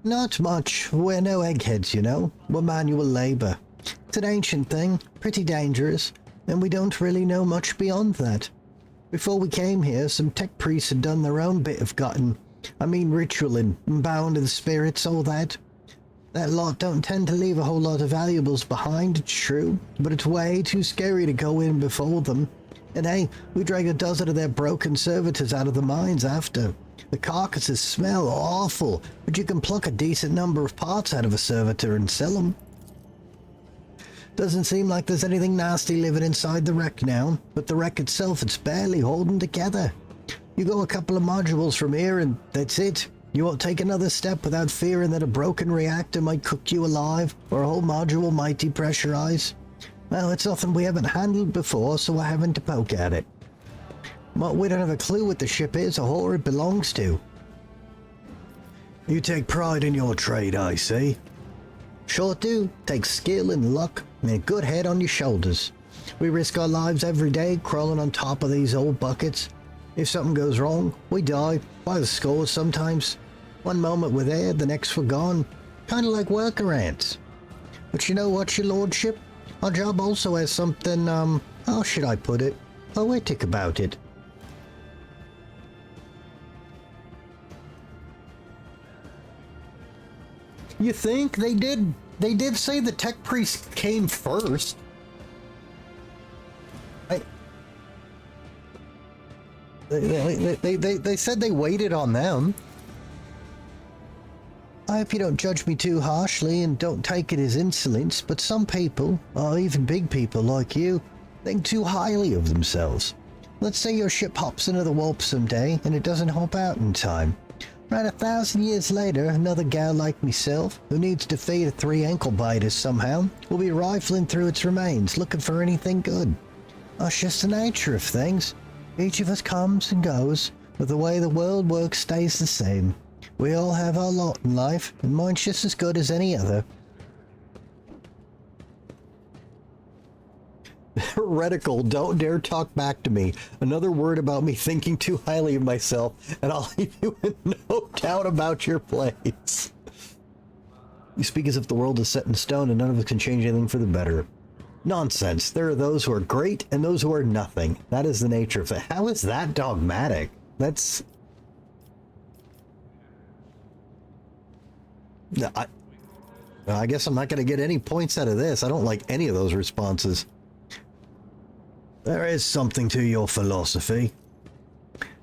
Speaker 1: Not much. We're no eggheads, you know. We're manual labor. It's an ancient thing, pretty dangerous, and we don't really know much beyond that. Before we came here, some tech priests had done their own bit of gutting. I mean ritualing, and bowing to the spirits, all that. That lot don't tend to leave a whole lot of valuables behind, it's true, but it's way too scary to go in before them. And hey, we drag a dozen of their broken servitors out of the mines after. The carcasses smell awful, but you can pluck a decent number of parts out of a servitor and sell them. Doesn't seem like there's anything nasty living inside the wreck now, but the wreck itself, it's barely holding together. You go a couple of modules from here and that's it. You won't take another step without fearing that a broken reactor might cook you alive, or a whole module might depressurize. Well, it's nothing we haven't handled before, so we're having to poke at it. But we don't have a clue what the ship is or who it belongs to. You take pride in your trade, I see. Sure do. Take skill and luck and a good head on your shoulders. We risk our lives every day crawling on top of these old buckets. If something goes wrong, we die by the scores sometimes. One moment we're there, the next we're gone. Kind of like worker ants. But you know what, your lordship? Our job also has something, how should I put it? Poetic about it. You think? They did say the tech priest came first. They said they waited on them. I hope you don't judge me too harshly and don't take it as insolence, but some people, or even big people like you, think too highly of themselves. Let's say your ship hops into the warp someday and it doesn't hop out in time. Right, 1,000 years later, another gal like myself, who needs to feed 3 ankle biters somehow, will be rifling through its remains looking for anything good. That's just the nature of things. Each of us comes and goes, but the way the world works stays the same. We all have our lot in life, and mine's just as good as any other. Heretical, don't dare talk back to me. Another word about me thinking too highly of myself, and I'll leave you in no doubt about your place. You speak as if the world is set in stone and none of us can change anything for the better. Nonsense. There are those who are great and those who are nothing. That is the nature of it. How is that dogmatic? That's... I guess I'm not going to get any points out of this. I don't like any of those responses. There is something to your philosophy.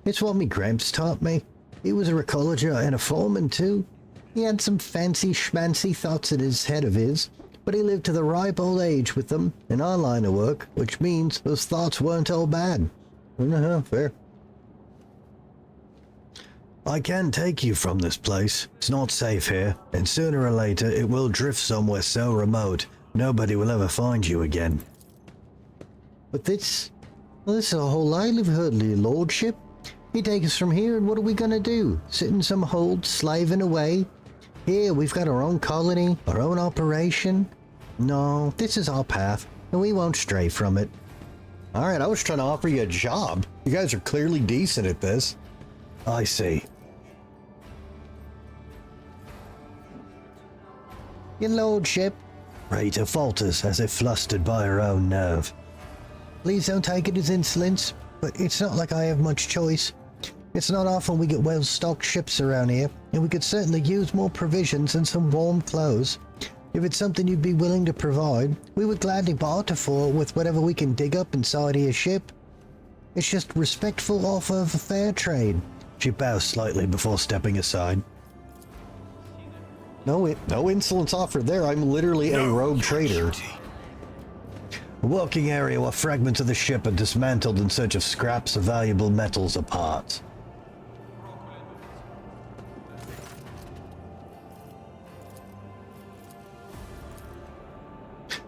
Speaker 1: It's what me gramps taught me. He was a recologer and a foreman too. He had some fancy schmancy thoughts in his head of his, but he lived to the ripe old age with them in our line of work, which means those thoughts weren't all bad. Fair. I can take you from this place. It's not safe here, and sooner or later it will drift somewhere so remote nobody will ever find you again. But this is a whole livelihood, your lordship. You take us from here, and what are we gonna do? Sit in some hold, slaving away? Here, we've got our own colony, our own operation. No, this is our path, and we won't stray from it. Alright, I was trying to offer you a job. You guys are clearly decent at this. I see. Your lordship. Rita falters as if flustered by her own nerve. Please don't take it as insolence, but it's not like I have much choice. It's not often we get well-stocked ships around here, and we could certainly use more provisions and some warm clothes. If it's something you'd be willing to provide, we would gladly barter for with whatever we can dig up inside of your ship. It's just respectful offer of a fair trade. She bows slightly before stepping aside. No insolence offered there. I'm literally a rogue trader. A working area where fragments of the ship are dismantled in search of scraps of valuable metals or parts.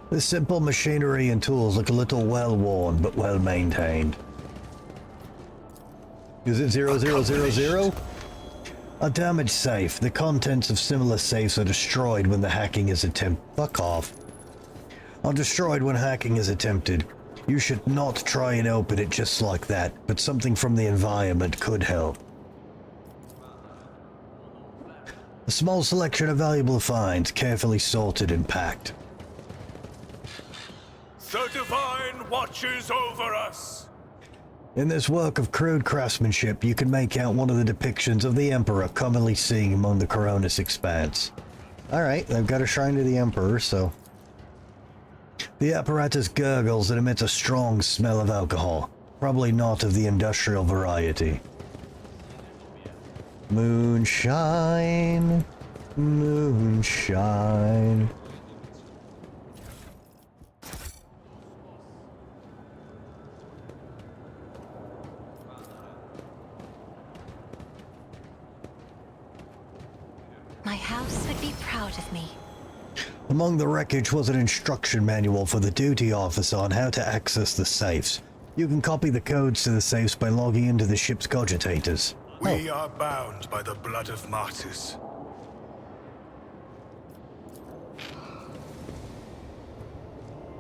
Speaker 1: The simple machinery and tools look a little well-worn, but well-maintained. Is it 0000? A damaged safe. The contents of similar safes are destroyed when the hacking is attempted. Fuck off. Are destroyed when hacking is attempted. You should not try and open it just like that, but something from the environment could help. A small selection of valuable finds, carefully sorted and packed.
Speaker 3: The Divine watches over us!
Speaker 1: In this work of crude craftsmanship, you can make out one of the depictions of the Emperor commonly seen among the Coronis expanse. Alright, they've got a shrine to the Emperor, so... The apparatus gurgles and emits a strong smell of alcohol, probably not of the industrial variety. Moonshine, moonshine.
Speaker 7: My house would be proud of me.
Speaker 1: Among the wreckage was an instruction manual for the duty officer on how to access the safes. You can copy the codes to the safes by logging into the ship's cogitators.
Speaker 3: We are bound by the blood of martyrs.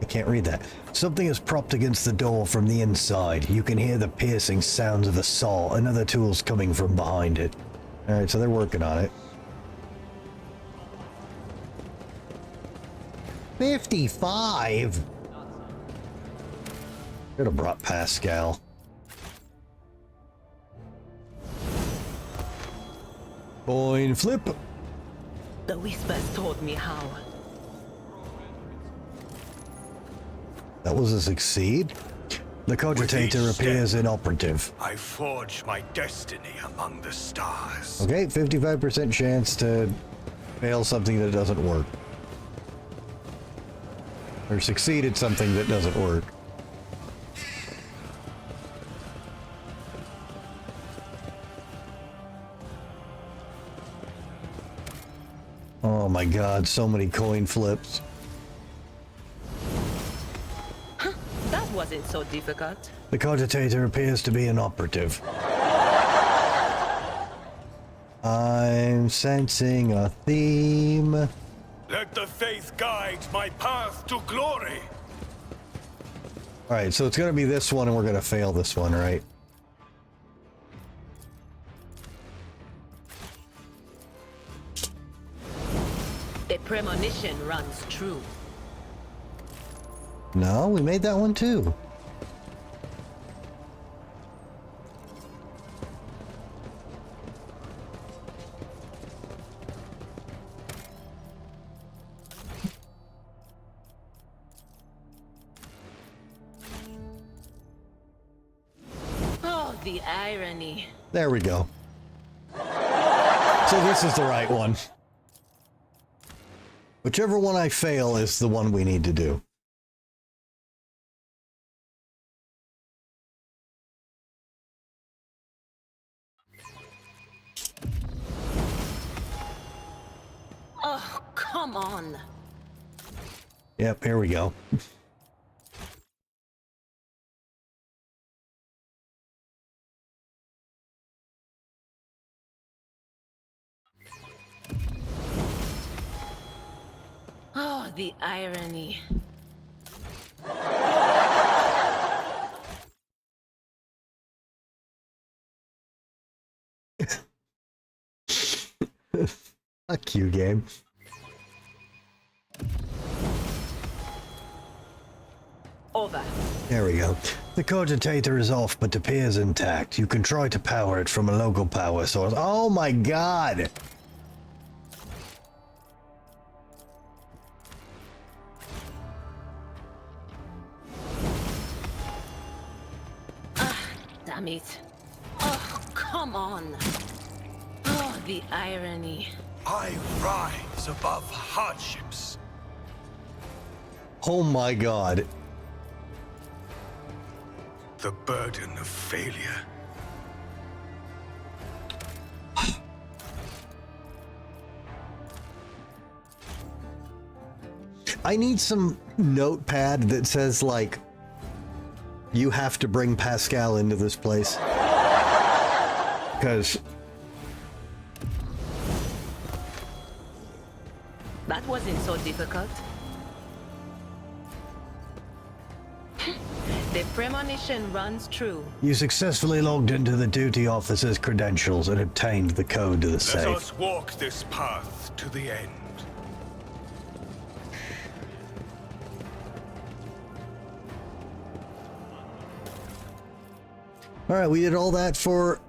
Speaker 1: I can't read that. Something is propped against the door from the inside. You can hear the piercing sounds of a saw and other tools coming from behind it. Alright, so they're working on it. 55? Could have brought Pascal. Coin flip.
Speaker 10: The whispers told me how.
Speaker 1: That was a succeed. The cogitator appears inoperative.
Speaker 3: I forge my destiny among the stars.
Speaker 1: Okay, 55% chance to fail something that doesn't work. Or succeed at something that doesn't work. Oh my god, so many coin flips.
Speaker 10: That wasn't so difficult.
Speaker 1: The cogitator appears to be inoperative. I'm sensing a theme.
Speaker 3: Let the faith guide my path to glory.
Speaker 1: Alright, so it's gonna be this one and we're gonna fail this one, right?
Speaker 10: The premonition runs true.
Speaker 1: No, we made that one too.
Speaker 10: Oh, the irony.
Speaker 1: There we go. So this is the right one. Whichever one I fail is the one we need to do.
Speaker 10: Oh, come on.
Speaker 1: Yep, here we go.
Speaker 10: Oh, the irony.
Speaker 1: Fuck you, game.
Speaker 10: Over.
Speaker 1: There we go. The cogitator is off, but appears intact. You can try to power it from a local power source. Oh my god!
Speaker 10: Damn it. Oh, come on. Oh, the irony.
Speaker 3: I rise above hardships.
Speaker 1: Oh my god.
Speaker 3: The burden of failure.
Speaker 1: I need some notepad that says, like, you have to bring Pascal into this place. Because...
Speaker 10: That wasn't so difficult. The premonition runs true.
Speaker 1: you successfully logged into the duty officer's credentials and obtained the code to the
Speaker 3: Let
Speaker 1: safe.
Speaker 3: us walk this path to the end.
Speaker 1: Alright, we did all that for...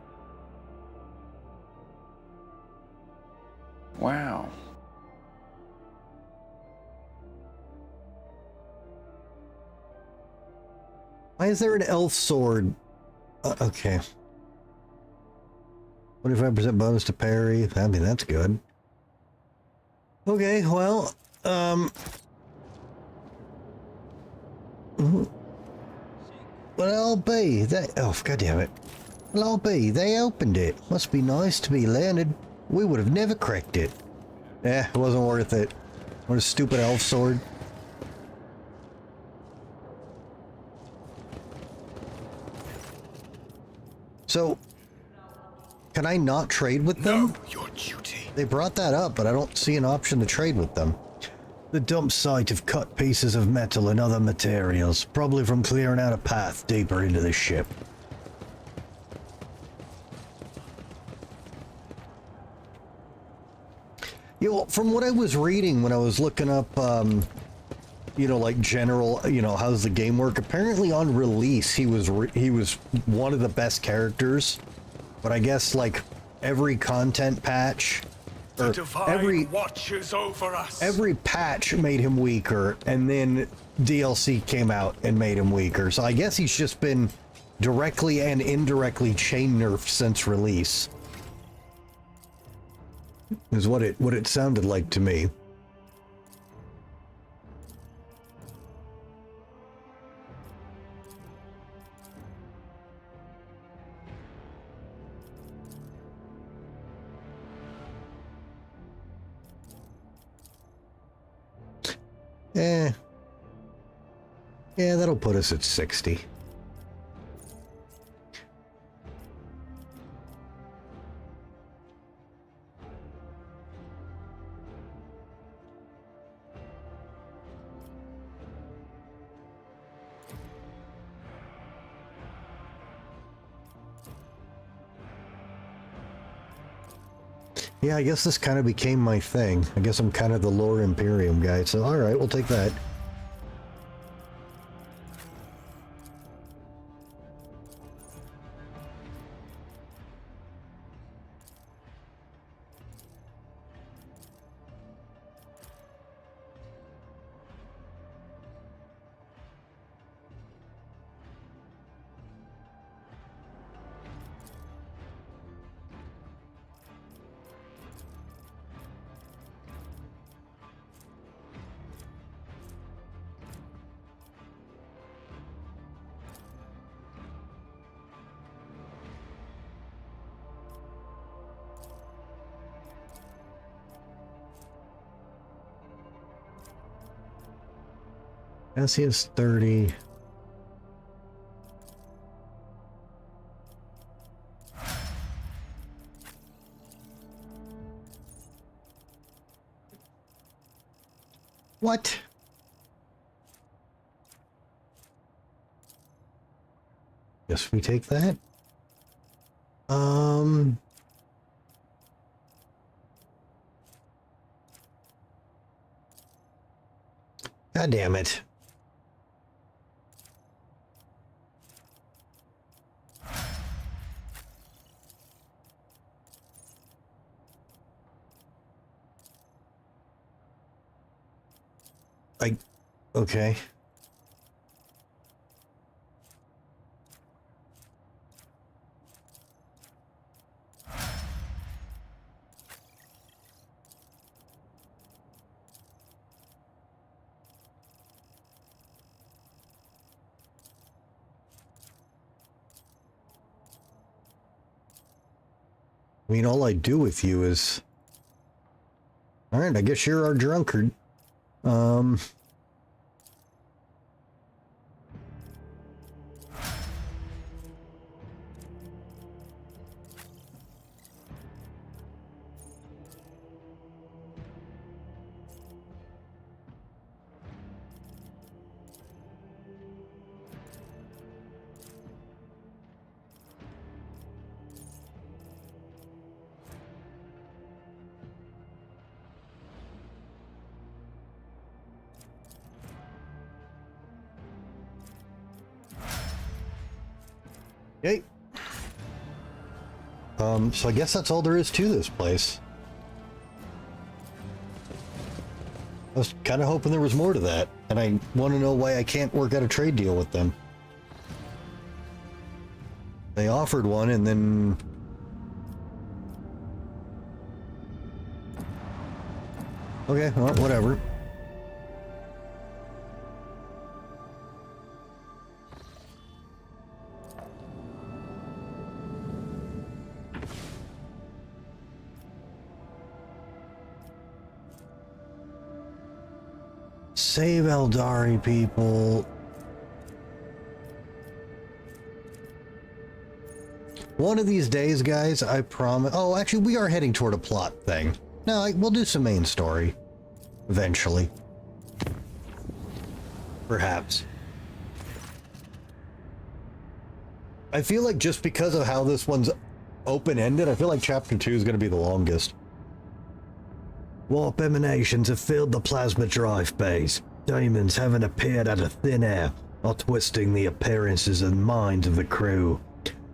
Speaker 4: Wow.
Speaker 1: Why is there an elf sword? Okay. 25% bonus to parry. I mean, that's good. Okay, well, well, I'll be. Oh, goddammit. Well, I'll be. They opened it. Must be nice to be landed. We would have never cracked it. Eh, it wasn't worth it. What a stupid elf sword. So, can I not trade with them?
Speaker 3: Know your duty.
Speaker 1: They brought that up, but I don't see an option to trade with them. The dump site of cut pieces of metal and other materials, probably from clearing out a path deeper into the ship. You know, from what I was reading when I was looking up, you know, like general, you know, how's the game work? Apparently on release, he was one of the best characters, but I guess like every content patch, or every
Speaker 3: watches over us.
Speaker 1: Every patch made him weaker, and then DLC came out and made him weaker. So I guess he's just been directly and indirectly chain nerfed since release. Is what it sounded like to me. Yeah, that'll put us at 60. Yeah, I guess this kind of became my thing. I guess I'm kind of the lore Imperium guy, so alright, we'll take that. He has 30. What? Guess we take that. God damn it. Okay. I mean, all I do with you is... Alright, I guess you're our drunkard. Okay. So I guess that's all there is to this place. I was kind of hoping there was more to that, and I want to know why I can't work out a trade deal with them. They offered one, and then... Okay, well, whatever. Save Eldari, people. One of these days, guys, I promise... Oh, actually, we are heading toward a plot thing. No, we'll do some main story. Eventually. Perhaps. I feel like just because of how this one's open-ended, I feel like Chapter 2 is going to be the longest. Warp emanations have filled the plasma drive bays. Demons haven't appeared out of thin air, or twisting the appearances and minds of the crew.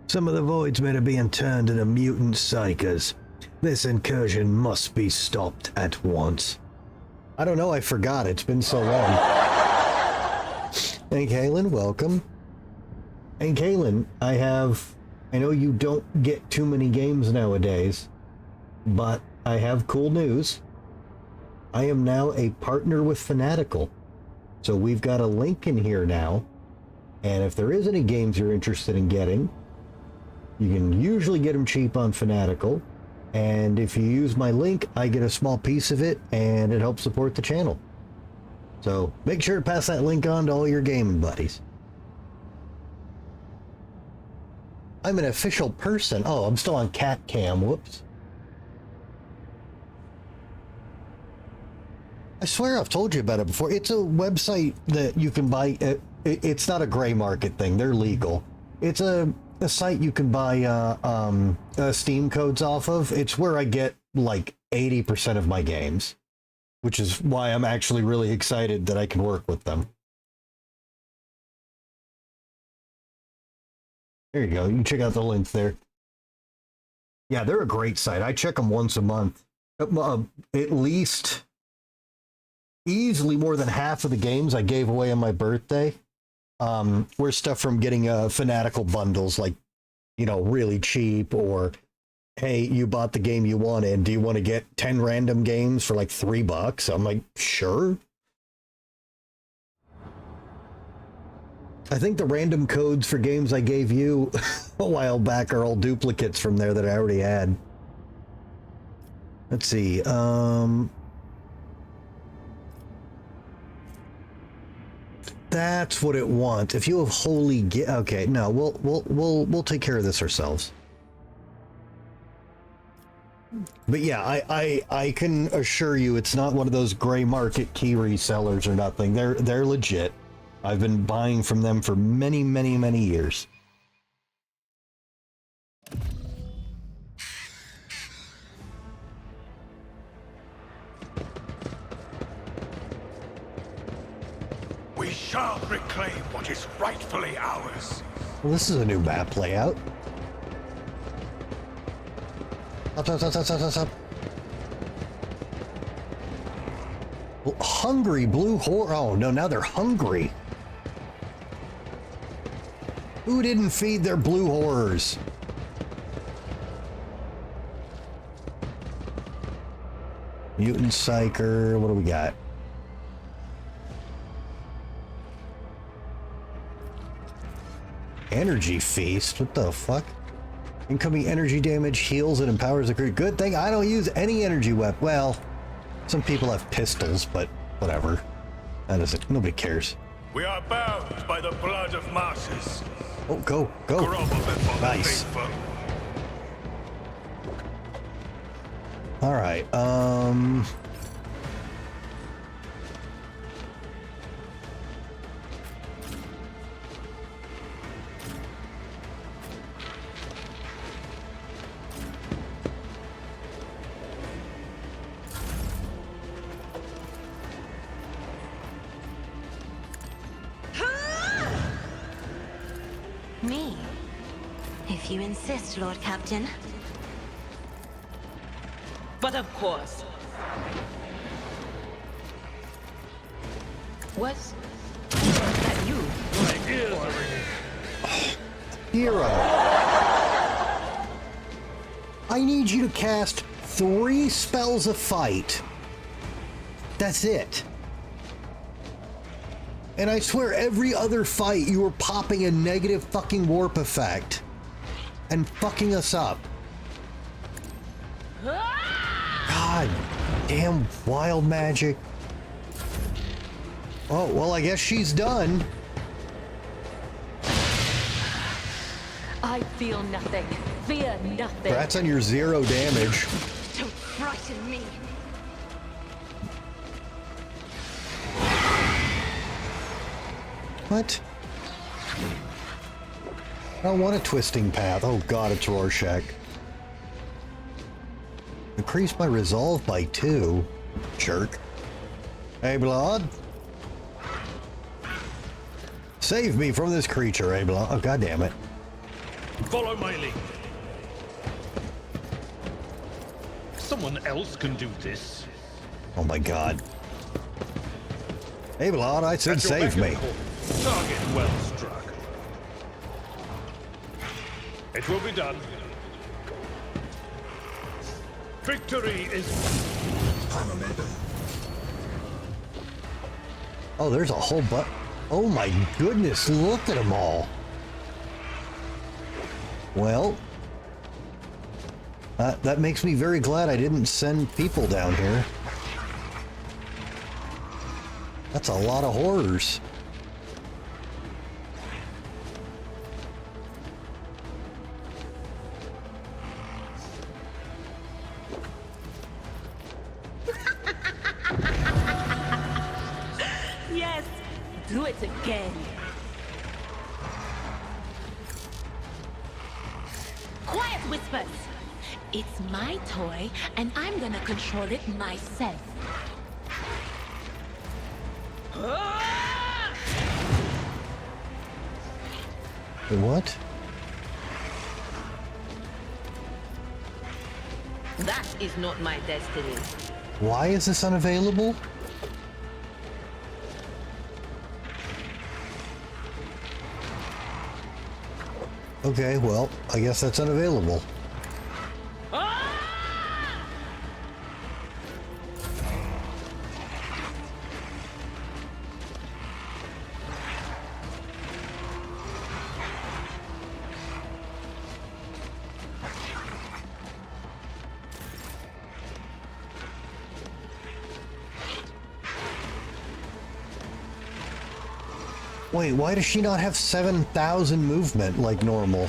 Speaker 1: Some of the voids men are being turned into mutant psychers. This incursion must be stopped at once. I don't know, I forgot. It's been so long. Hey, Kaylin, welcome. And Kaylin, I know you don't get too many games nowadays, but I have cool news. I am now a partner with Fanatical. So we've got a link in here now, and if there is any games you're interested in getting, you can usually get them cheap on Fanatical, and if you use my link, I get a small piece of it, and it helps support the channel. So make sure to pass that link on to all your gaming buddies. I'm an official person. Oh, I'm still on Cat Cam. Whoops. I swear I've told you about it before. It's a website that you can buy. It's not a gray market thing. They're legal. It's a site you can buy Steam codes off of. It's where I get like 80% of my games, which is why I'm actually really excited that I can work with them. There you go. You can check out the link there. Yeah, they're a great site. I check them once a month. At least... Easily more than half of the games I gave away on my birthday were stuff from getting Fanatical bundles, like, you know, really cheap, or hey, you bought the game you wanted, do you want to get 10 random games for like $3? I'm like, sure. I think the random codes for games I gave you a while back are all duplicates from there that I already had. Let's see. That's what it wants. If you have holy okay, no, we'll take care of this ourselves. But yeah, I can assure you it's not one of those gray market key resellers or nothing. They're legit. I've been buying from them for many, many, many years.
Speaker 3: We shall reclaim what is rightfully ours.
Speaker 1: Well, this is a new map layout. Up. Well, hungry blue horror. Oh no, now they're hungry. Who didn't feed their blue horrors? Mutant Psyker. What do we got? Energy Feast? What the fuck? Incoming energy damage heals and empowers the crew. Good thing I don't use any energy weapon. Well, some people have pistols, but whatever. That isn't. Nobody cares.
Speaker 3: We are bound by the blood of martyrs.
Speaker 1: Oh, go. Nice. All right.
Speaker 7: Me? If you insist, Lord Captain.
Speaker 10: But of course. Was that you?
Speaker 3: My ears are ringing.
Speaker 1: Hero. I need you to cast 3 spells of fight. That's it. And I swear every other fight you were popping a negative fucking warp effect and fucking us up. God damn wild magic. Oh, well, I guess she's done.
Speaker 5: I feel nothing. Fear nothing.
Speaker 1: Rats on your 0 damage.
Speaker 7: Don't frighten me.
Speaker 1: What? I don't want a twisting path. Oh god, it's Rorschach. Increase my resolve by 2. Jerk. Hey, blood. Save me from this creature, eh, blood? Oh, god damn it.
Speaker 9: Follow my lead. Someone else can do this.
Speaker 1: Oh my god. Hey, blood, I said save me.
Speaker 9: Target well struck. It will be done. Victory is...
Speaker 1: Oh, there's a whole oh my goodness, look at them all. Well, that makes me very glad I didn't send people down here. That's a lot of horrors.
Speaker 5: Yes, do it again. Quiet, Whispers. It's my toy, and I'm gonna control it myself.
Speaker 1: What?
Speaker 5: That is not my destiny.
Speaker 1: Why is this unavailable? Okay, well, I guess that's unavailable. Wait, why does she not have 7,000 movement like normal?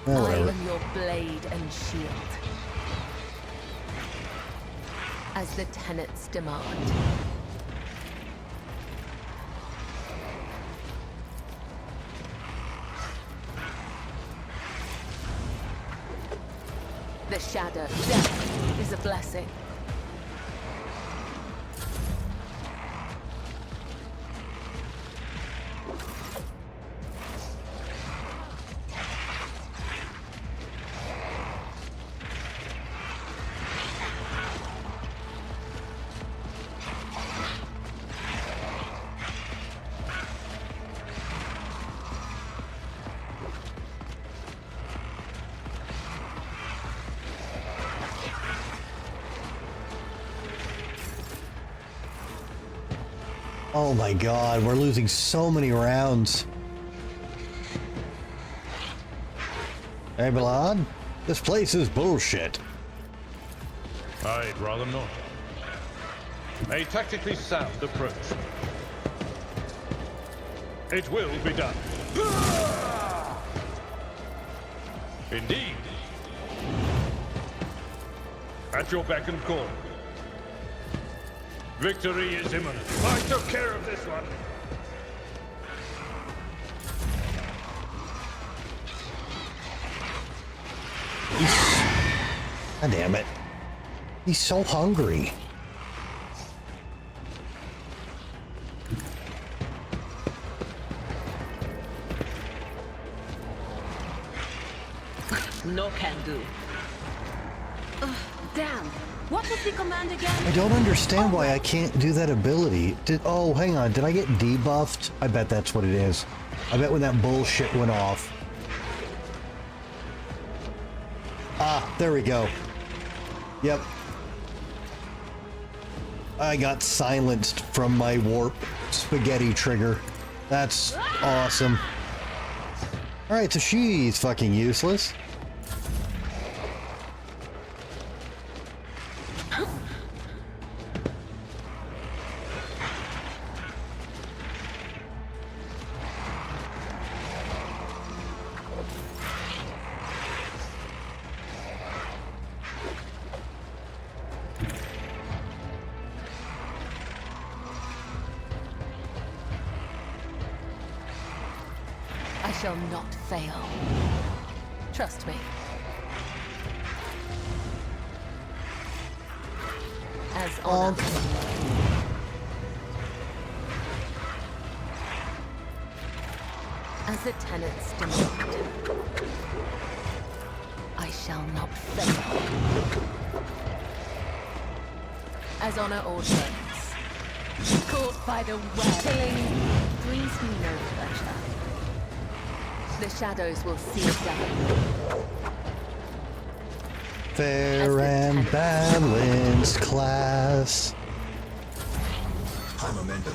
Speaker 1: Oh,
Speaker 5: I
Speaker 1: whatever.
Speaker 5: am your blade and shield. As the tenets demand. The shadow, death, is a blessing.
Speaker 1: Oh my god, we're losing so many rounds. Hey, Bilad, this place is bullshit.
Speaker 9: I'd rather not. A tactically sound approach. It will be done. Indeed. At your beck and call. Victory is imminent. I took care of this one.
Speaker 1: God damn it. He's so hungry.
Speaker 5: No can do. Damn. What was the command again?
Speaker 1: I don't understand why I can't do that ability. Oh, hang on. Did I get debuffed? I bet that's what it is. I bet when that bullshit went off. Ah, there we go. Yep. I got silenced from my warp spaghetti trigger. That's awesome. Alright, so she's fucking useless.
Speaker 5: shall not fail. Trust me. As honor. As the tenants demand, I shall not fail. As honor orders, caught by the web, killing brings me no pleasure. The shadows will see it done.
Speaker 1: Fair and balanced class.
Speaker 14: High momentum.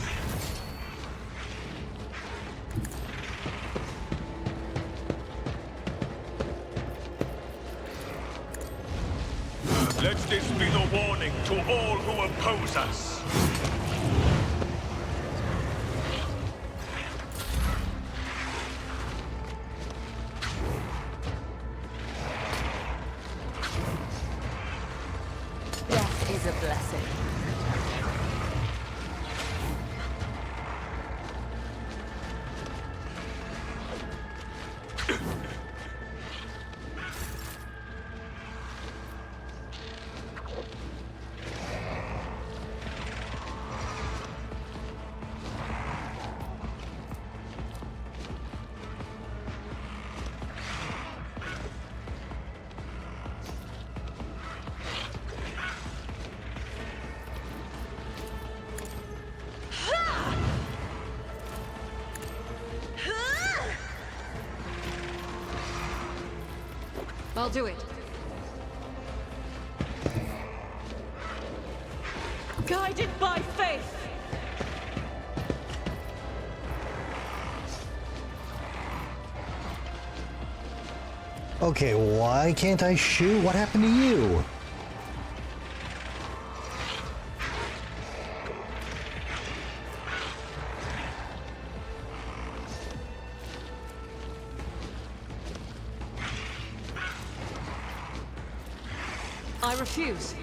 Speaker 3: Let this be the warning to all who oppose us.
Speaker 5: Death is a blessing.
Speaker 10: I'll do it. Guided by faith.
Speaker 1: Okay, why can't I shoot? What happened to you?
Speaker 10: I refuse.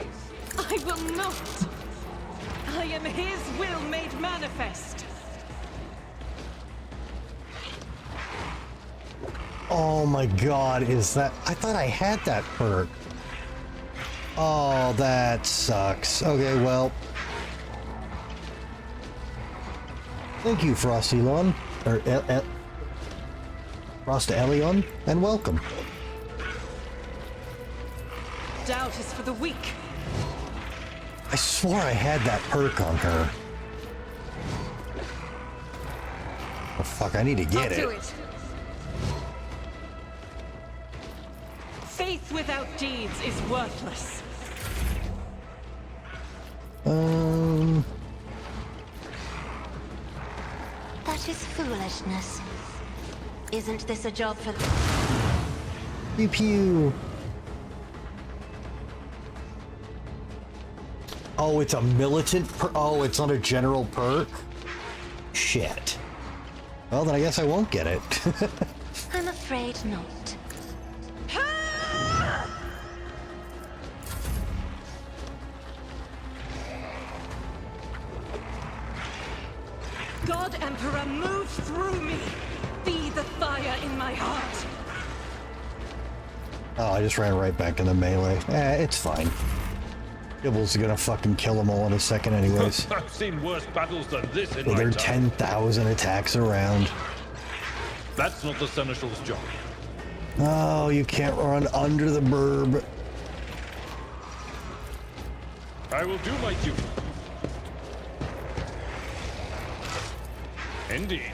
Speaker 10: I will not. I am his will made manifest.
Speaker 1: Oh my god, is that... I thought I had that perk. Oh, that sucks. Okay, well... Thank you, Frostelon. Or Frostelion, and welcome.
Speaker 10: Doubt is for the weak.
Speaker 1: I swore I had that perk on her. Oh fuck, I need to get
Speaker 10: I'll do
Speaker 1: it.
Speaker 10: Faith without deeds is worthless.
Speaker 7: That is foolishness. Isn't this a job for...
Speaker 1: Pew pew. Oh, it's a militant perk? Oh, it's not a general perk? Shit. Well, then I guess I won't get it.
Speaker 7: I'm afraid not.
Speaker 10: God Emperor, move through me. Be the fire in my heart.
Speaker 1: Oh, I just ran right back in the melee. It's fine. Gibble's gonna fucking kill them all in a second anyways.
Speaker 9: I've seen worse battles than this in
Speaker 1: Well,
Speaker 9: my
Speaker 1: there are
Speaker 9: time.
Speaker 1: 10,000 attacks around.
Speaker 9: That's not the Seneschal's job.
Speaker 1: Oh, you can't run under the burb.
Speaker 9: I will do my duty. Indeed.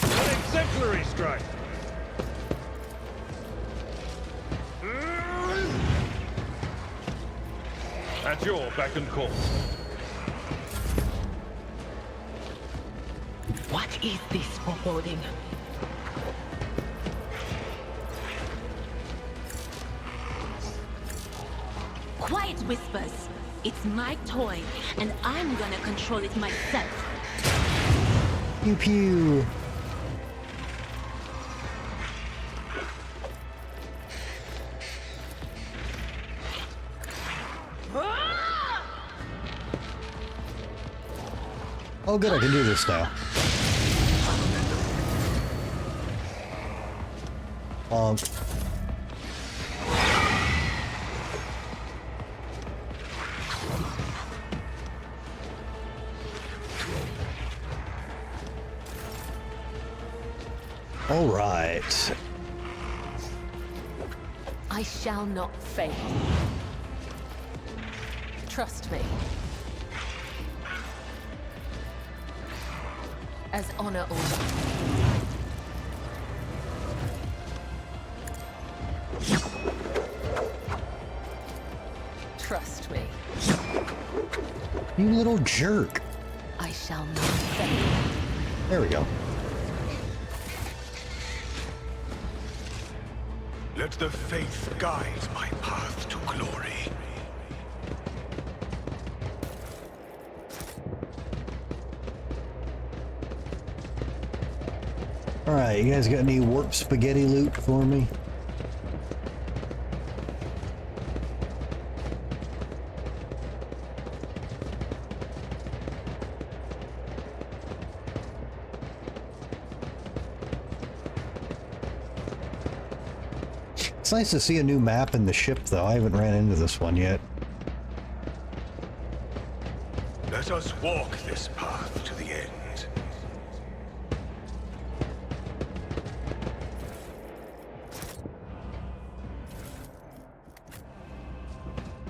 Speaker 9: An exemplary strike. At your beck and call.
Speaker 5: What is this foreboding? Quiet, Whispers. It's my toy, and I'm gonna control it myself.
Speaker 1: Pew pew. Oh good, I can do this now. Bonk. All right.
Speaker 5: I shall not fail. Trust me. As honor orders. Trust me.
Speaker 1: You little jerk.
Speaker 5: I shall not fail.
Speaker 1: There we go.
Speaker 3: Let the faith guide my path to glory.
Speaker 1: Alright, you guys got any warp spaghetti loot for me? It's nice to see a new map in the ship, though. I haven't ran into this one yet.
Speaker 3: Let us walk this path to the end.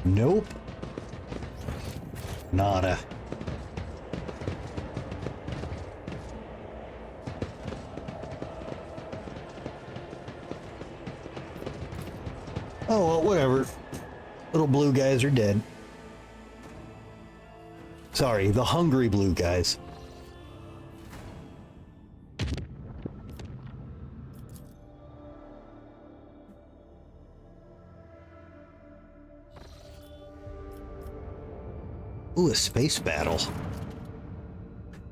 Speaker 1: Nope. Nada. Oh, well, whatever. Little blue guys are dead. Sorry, the hungry blue guys. Ooh, a space battle.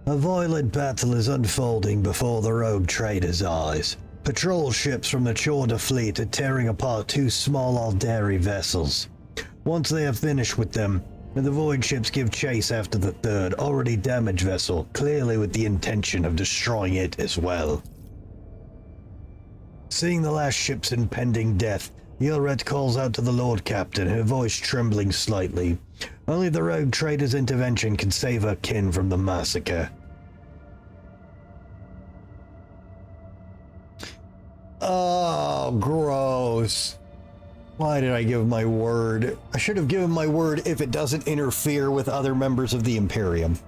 Speaker 1: A violent battle is unfolding before the rogue trader's eyes. Patrol ships from the Chorda fleet are tearing apart two small Aldari vessels. Once they have finished with them, the Void ships give chase after the third, already damaged vessel, clearly with the intention of destroying it as well. Seeing the last ship's impending death, Yilret calls out to the Lord Captain, her voice trembling slightly. Only the rogue trader's intervention can save her kin from the massacre. Oh, gross. Why did I give my word? I should have given my word if it doesn't interfere with other members of the Imperium.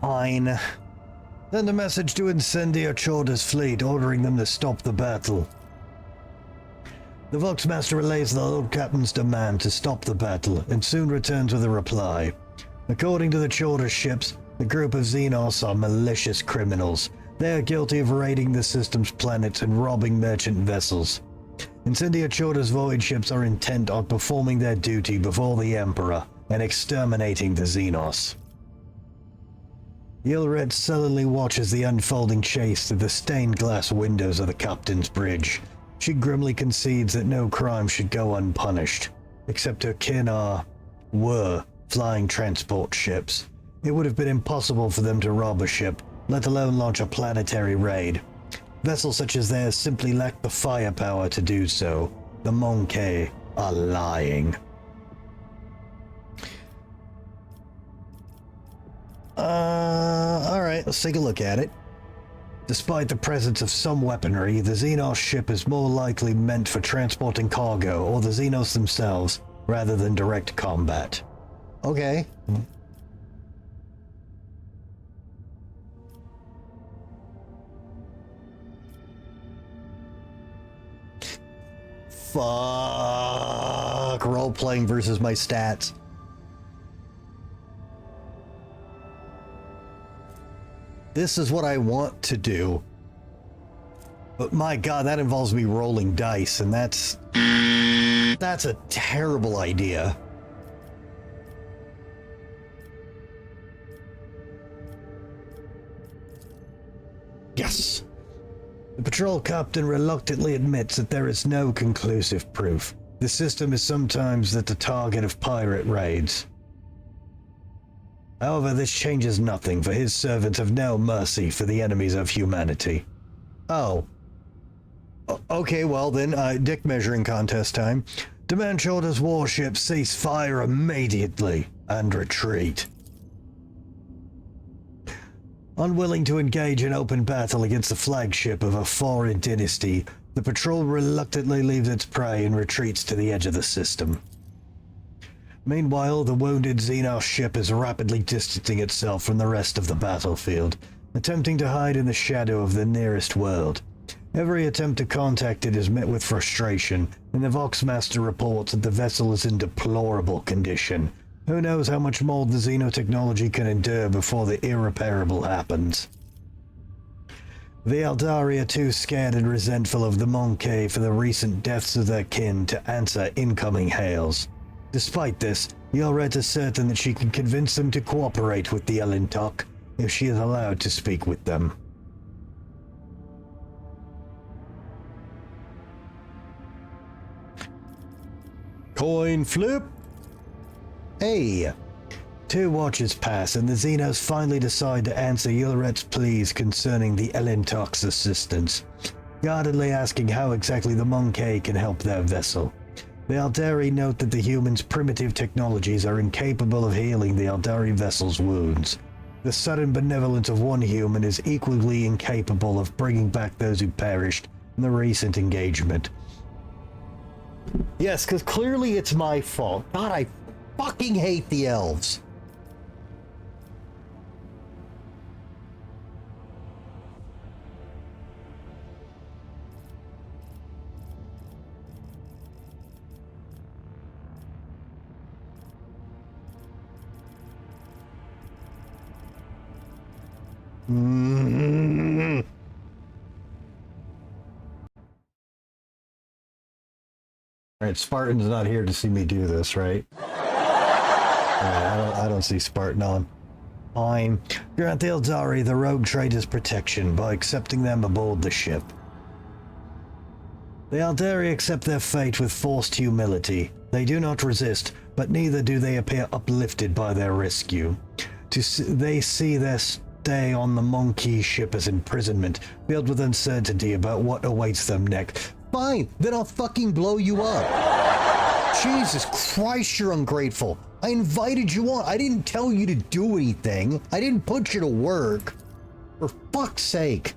Speaker 1: Fine. Send a message to Incendia Chorda's fleet, ordering them to stop the battle. The Voxmaster relays the Lord Captain's demand to stop the battle, and soon returns with a reply. According to the Chorda ships, the group of Xenos are malicious criminals. They are guilty of raiding the system's planets and robbing merchant vessels. Incendia Chorda's void ships are intent on performing their duty before the Emperor and exterminating the Xenos. Yilred sullenly watches the unfolding chase through the stained glass windows of the captain's bridge. She grimly concedes that no crime should go unpunished, except her kin were flying transport ships. It would have been impossible for them to rob a ship, let alone launch a planetary raid. Vessels such as theirs simply lack the firepower to do so. The Monkey are lying. Alright, let's take a look at it. Despite the presence of some weaponry, the Xenos ship is more likely meant for transporting cargo or the Xenos themselves, rather than direct combat. Okay. Fuck. Role-playing versus my stats. This is what I want to do. But my god, that involves me rolling dice, and that's a terrible idea. Yes. The patrol captain reluctantly admits that there is no conclusive proof. The system is sometimes the target of pirate raids. However, this changes nothing, for his servants have no mercy for the enemies of humanity. Oh. Okay, well then, dick measuring contest time. Demand Shorter's warships cease fire immediately and retreat. Unwilling to engage in open battle against the flagship of a foreign dynasty, the patrol reluctantly leaves its prey and retreats to the edge of the system. Meanwhile, the wounded Xenos ship is rapidly distancing itself from the rest of the battlefield, attempting to hide in the shadow of the nearest world. Every attempt to contact it is met with frustration, and the Voxmaster reports that the vessel is in deplorable condition. Who knows how much more the xenotechnology can endure before the irreparable happens. The Eldari are too scared and resentful of the Monkey for the recent deaths of their kin to answer incoming hails. Despite this, Yoret is certain that she can convince them to cooperate with the Elintok if she is allowed to speak with them. Coin flip! Hey! 2 watches pass and the Xenos finally decide to answer Yoret's pleas concerning the Elintok's assistance, guardedly asking how exactly the Monkey can help their vessel. The Eldari note that the humans' primitive technologies are incapable of healing the Eldari vessel's wounds. The sudden benevolence of one human is equally incapable of bringing back those who perished in the recent engagement. Yes, because clearly it's my fault. God, I fucking hate the elves. Alright, Spartan's not here to see me do this, right? I don't see Spartan on. Fine. Grant the Eldari the rogue traders protection by accepting them aboard the ship. The Eldari accept their fate with forced humility. They do not resist, but neither do they appear uplifted by their rescue. They see their stay on the Monkey ship as imprisonment, filled with uncertainty about what awaits them next. Fine, then I'll fucking blow you up. Jesus Christ, you're ungrateful. I invited you on. I didn't tell you to do anything. I didn't put you to work. For fuck's sake.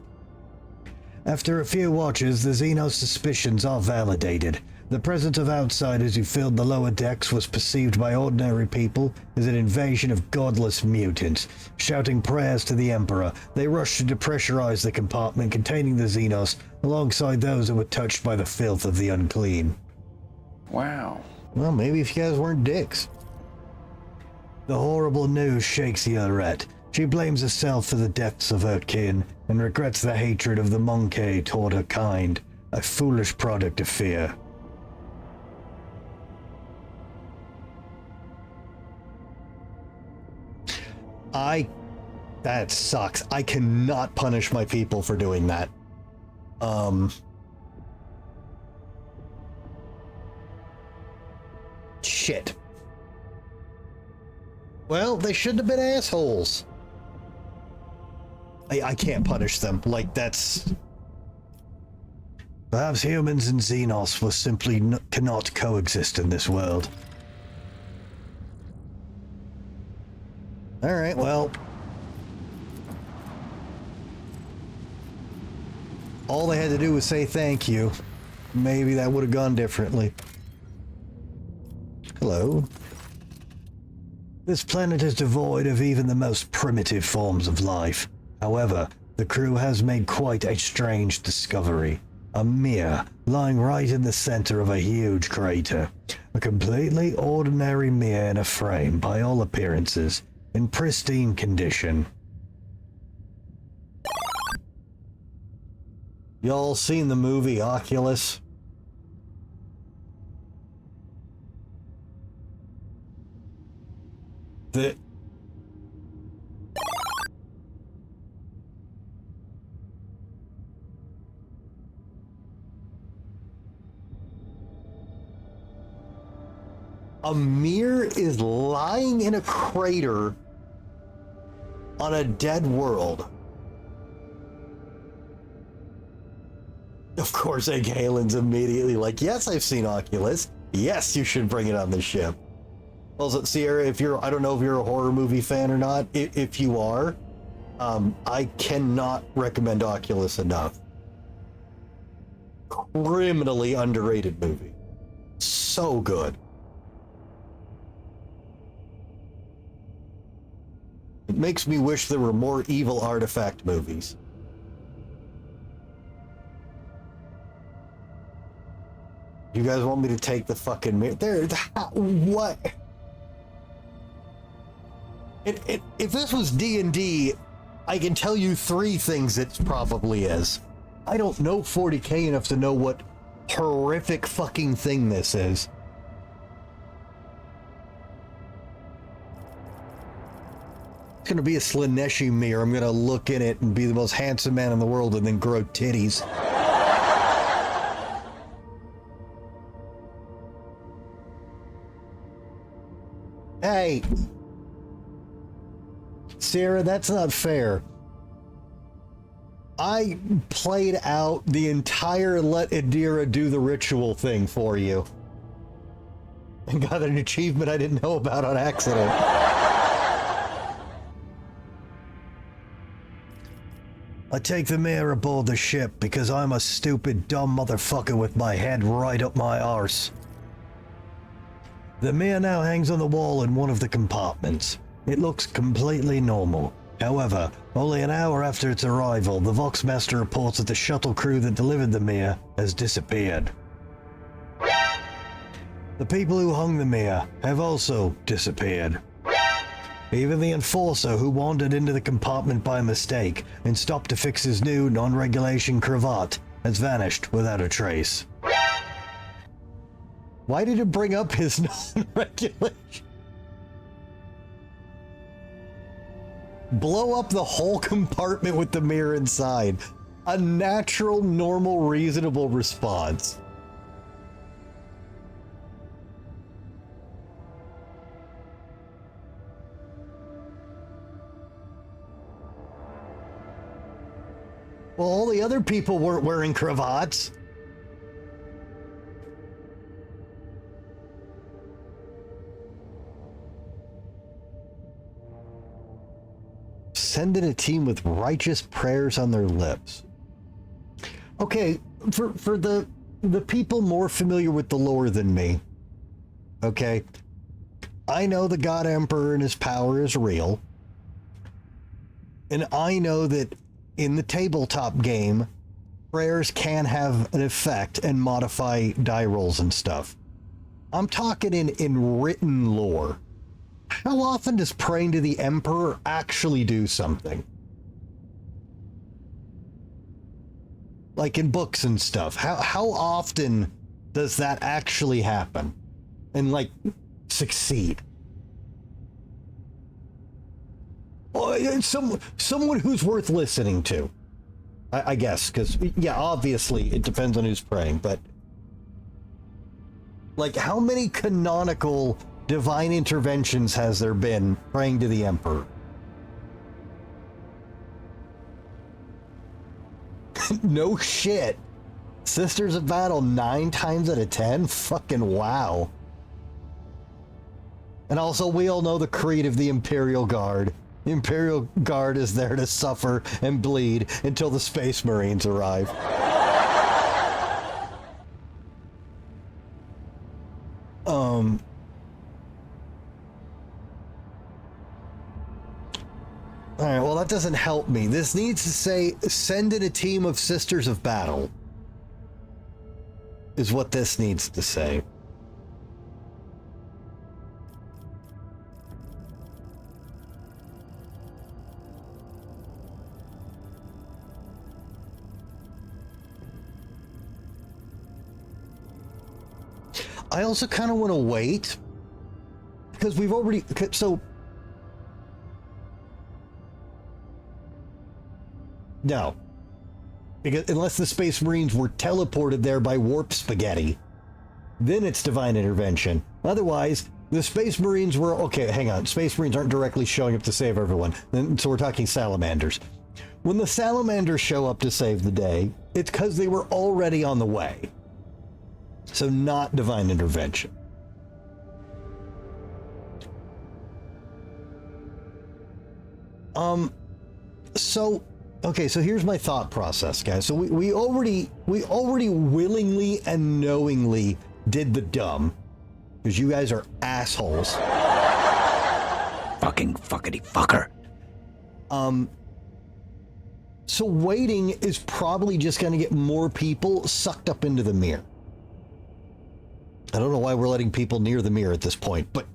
Speaker 1: After a few watches, the Xenos' suspicions are validated. The presence of outsiders who filled the lower decks was perceived by ordinary people as an invasion of godless mutants. Shouting prayers to the Emperor, they rushed to depressurize the compartment containing the Xenos alongside those who were touched by the filth of the unclean.
Speaker 4: Wow.
Speaker 1: Well, maybe if you guys weren't dicks. The horrible news shakes Yoret. She blames herself for the deaths of her kin and regrets the hatred of the Monkey toward her kind, a foolish product of fear. That sucks. I cannot punish my people for doing that. Shit. Well, they shouldn't have been assholes. I can't punish them. Like, that's... Perhaps humans and Xenos will simply cannot coexist in this world. Alright, well... all they had to do was say thank you. Maybe that would have gone differently. Hello. This planet is devoid of even the most primitive forms of life. However, the crew has made quite a strange discovery. A mirror lying right in the center of a huge crater. A completely ordinary mirror in a frame, by all appearances, in pristine condition. Y'all seen the movie Oculus? A mirror is lying in a crater on a dead world. Of course, Egg Halen's immediately like, yes, I've seen Oculus. Yes, you should bring it on the ship. Also, Sierra, I don't know if you're a horror movie fan or not. If you are, I cannot recommend Oculus enough. Criminally underrated movie. So good. It makes me wish there were more evil artifact movies. You guys want me to take the fucking mirror? What? If this was D&D, I can tell you 3 things it probably is. I don't know 40k enough to know what horrific fucking thing this is. It's gonna be a Slaneshi mirror. I'm gonna look in it and be the most handsome man in the world and then grow titties. Hey! Sarah, that's not fair. I played out the entire let Adira do the ritual thing for you. And got an achievement I didn't know about on accident. I take the mirror aboard the ship because I'm a stupid, dumb motherfucker with my head right up my arse. The mirror now hangs on the wall in one of the compartments. It looks completely normal. However, only an hour after its arrival, the Voxmaster reports that the shuttle crew that delivered the mirror has disappeared. The people who hung the mirror have also disappeared. Even the Enforcer who wandered into the compartment by mistake and stopped to fix his new non-regulation cravat has vanished without a trace. Why did it bring up his non-regulation? Blow up the whole compartment with the mirror inside. A natural, normal, reasonable response. Well, all the other people weren't wearing cravats. Send in a team with righteous prayers on their lips. Okay, for the people more familiar with the lore than me, okay, I know the God Emperor and his power is real. And I know that in the tabletop game, prayers can have an effect and modify die rolls and stuff. I'm talking in written lore. How often does praying to the Emperor actually do something? Like in books and stuff. How often does that actually happen? And like succeed? Well, someone who's worth listening to. I guess, because, yeah, obviously it depends on who's praying, but like how many canonical divine interventions has there been praying to the Emperor? No shit. Sisters of Battle 9 times out of 10? Fucking wow. And also, we all know the creed of the Imperial Guard. The Imperial Guard is there to suffer and bleed until the Space Marines arrive. Alright, well that doesn't help me. This needs to say, send in a team of Sisters of Battle. Is what this needs to say. I also kind of want to wait because we've already, so no, because unless the Space Marines were teleported there by warp spaghetti, then it's divine intervention. Otherwise, the Space Marines were, okay, hang on, Space Marines aren't directly showing up to save everyone, so we're talking salamanders. When the salamanders show up to save the day, it's because they were already on the way. So not divine intervention. Okay, so here's my thought process, guys. So we already willingly and knowingly did the dumb, because you guys are assholes.
Speaker 11: Fucking fuckity fucker.
Speaker 1: So waiting is probably just going to get more people sucked up into the mirror. I don't know why we're letting people near the mirror at this point, but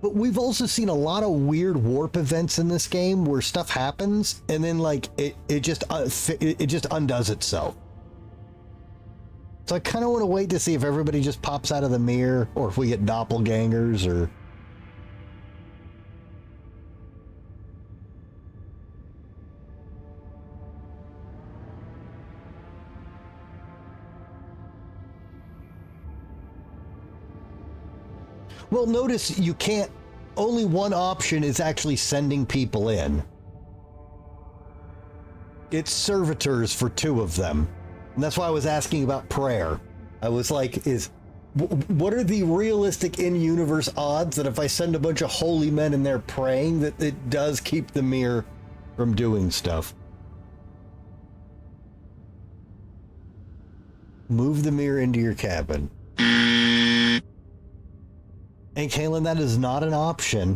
Speaker 1: we've also seen a lot of weird warp events in this game where stuff happens and then like it just undoes itself. So I kind of want to wait to see if everybody just pops out of the mirror or if we get doppelgangers or... Well, notice you can't, only one option is actually sending people in. It's servitors for 2 of them. And that's why I was asking about prayer. I was like, what are the realistic in-universe odds that if I send a bunch of holy men in there praying, that it does keep the mirror from doing stuff? Move the mirror into your cabin. And Kaylin, that is not an option.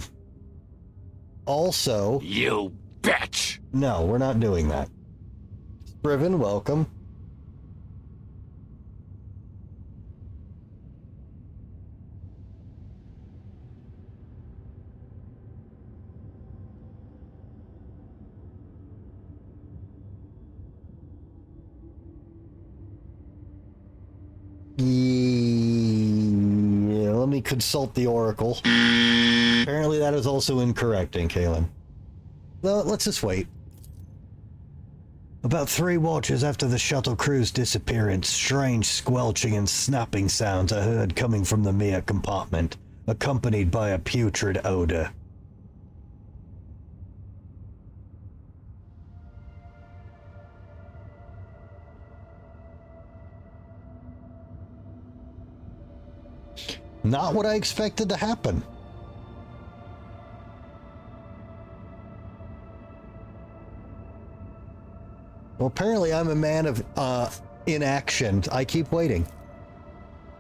Speaker 1: Also...
Speaker 11: You bitch!
Speaker 1: No, we're not doing that. Spriven, welcome. Yeah, let me consult the Oracle. Apparently that is also incorrect, Kaylin. Well, let's just wait. About 3 watches after the shuttle crew's disappearance, strange squelching and snapping sounds are heard coming from the Mia compartment, accompanied by a putrid odor. Not what I expected to happen. Well, apparently I'm a man of inaction. I keep waiting.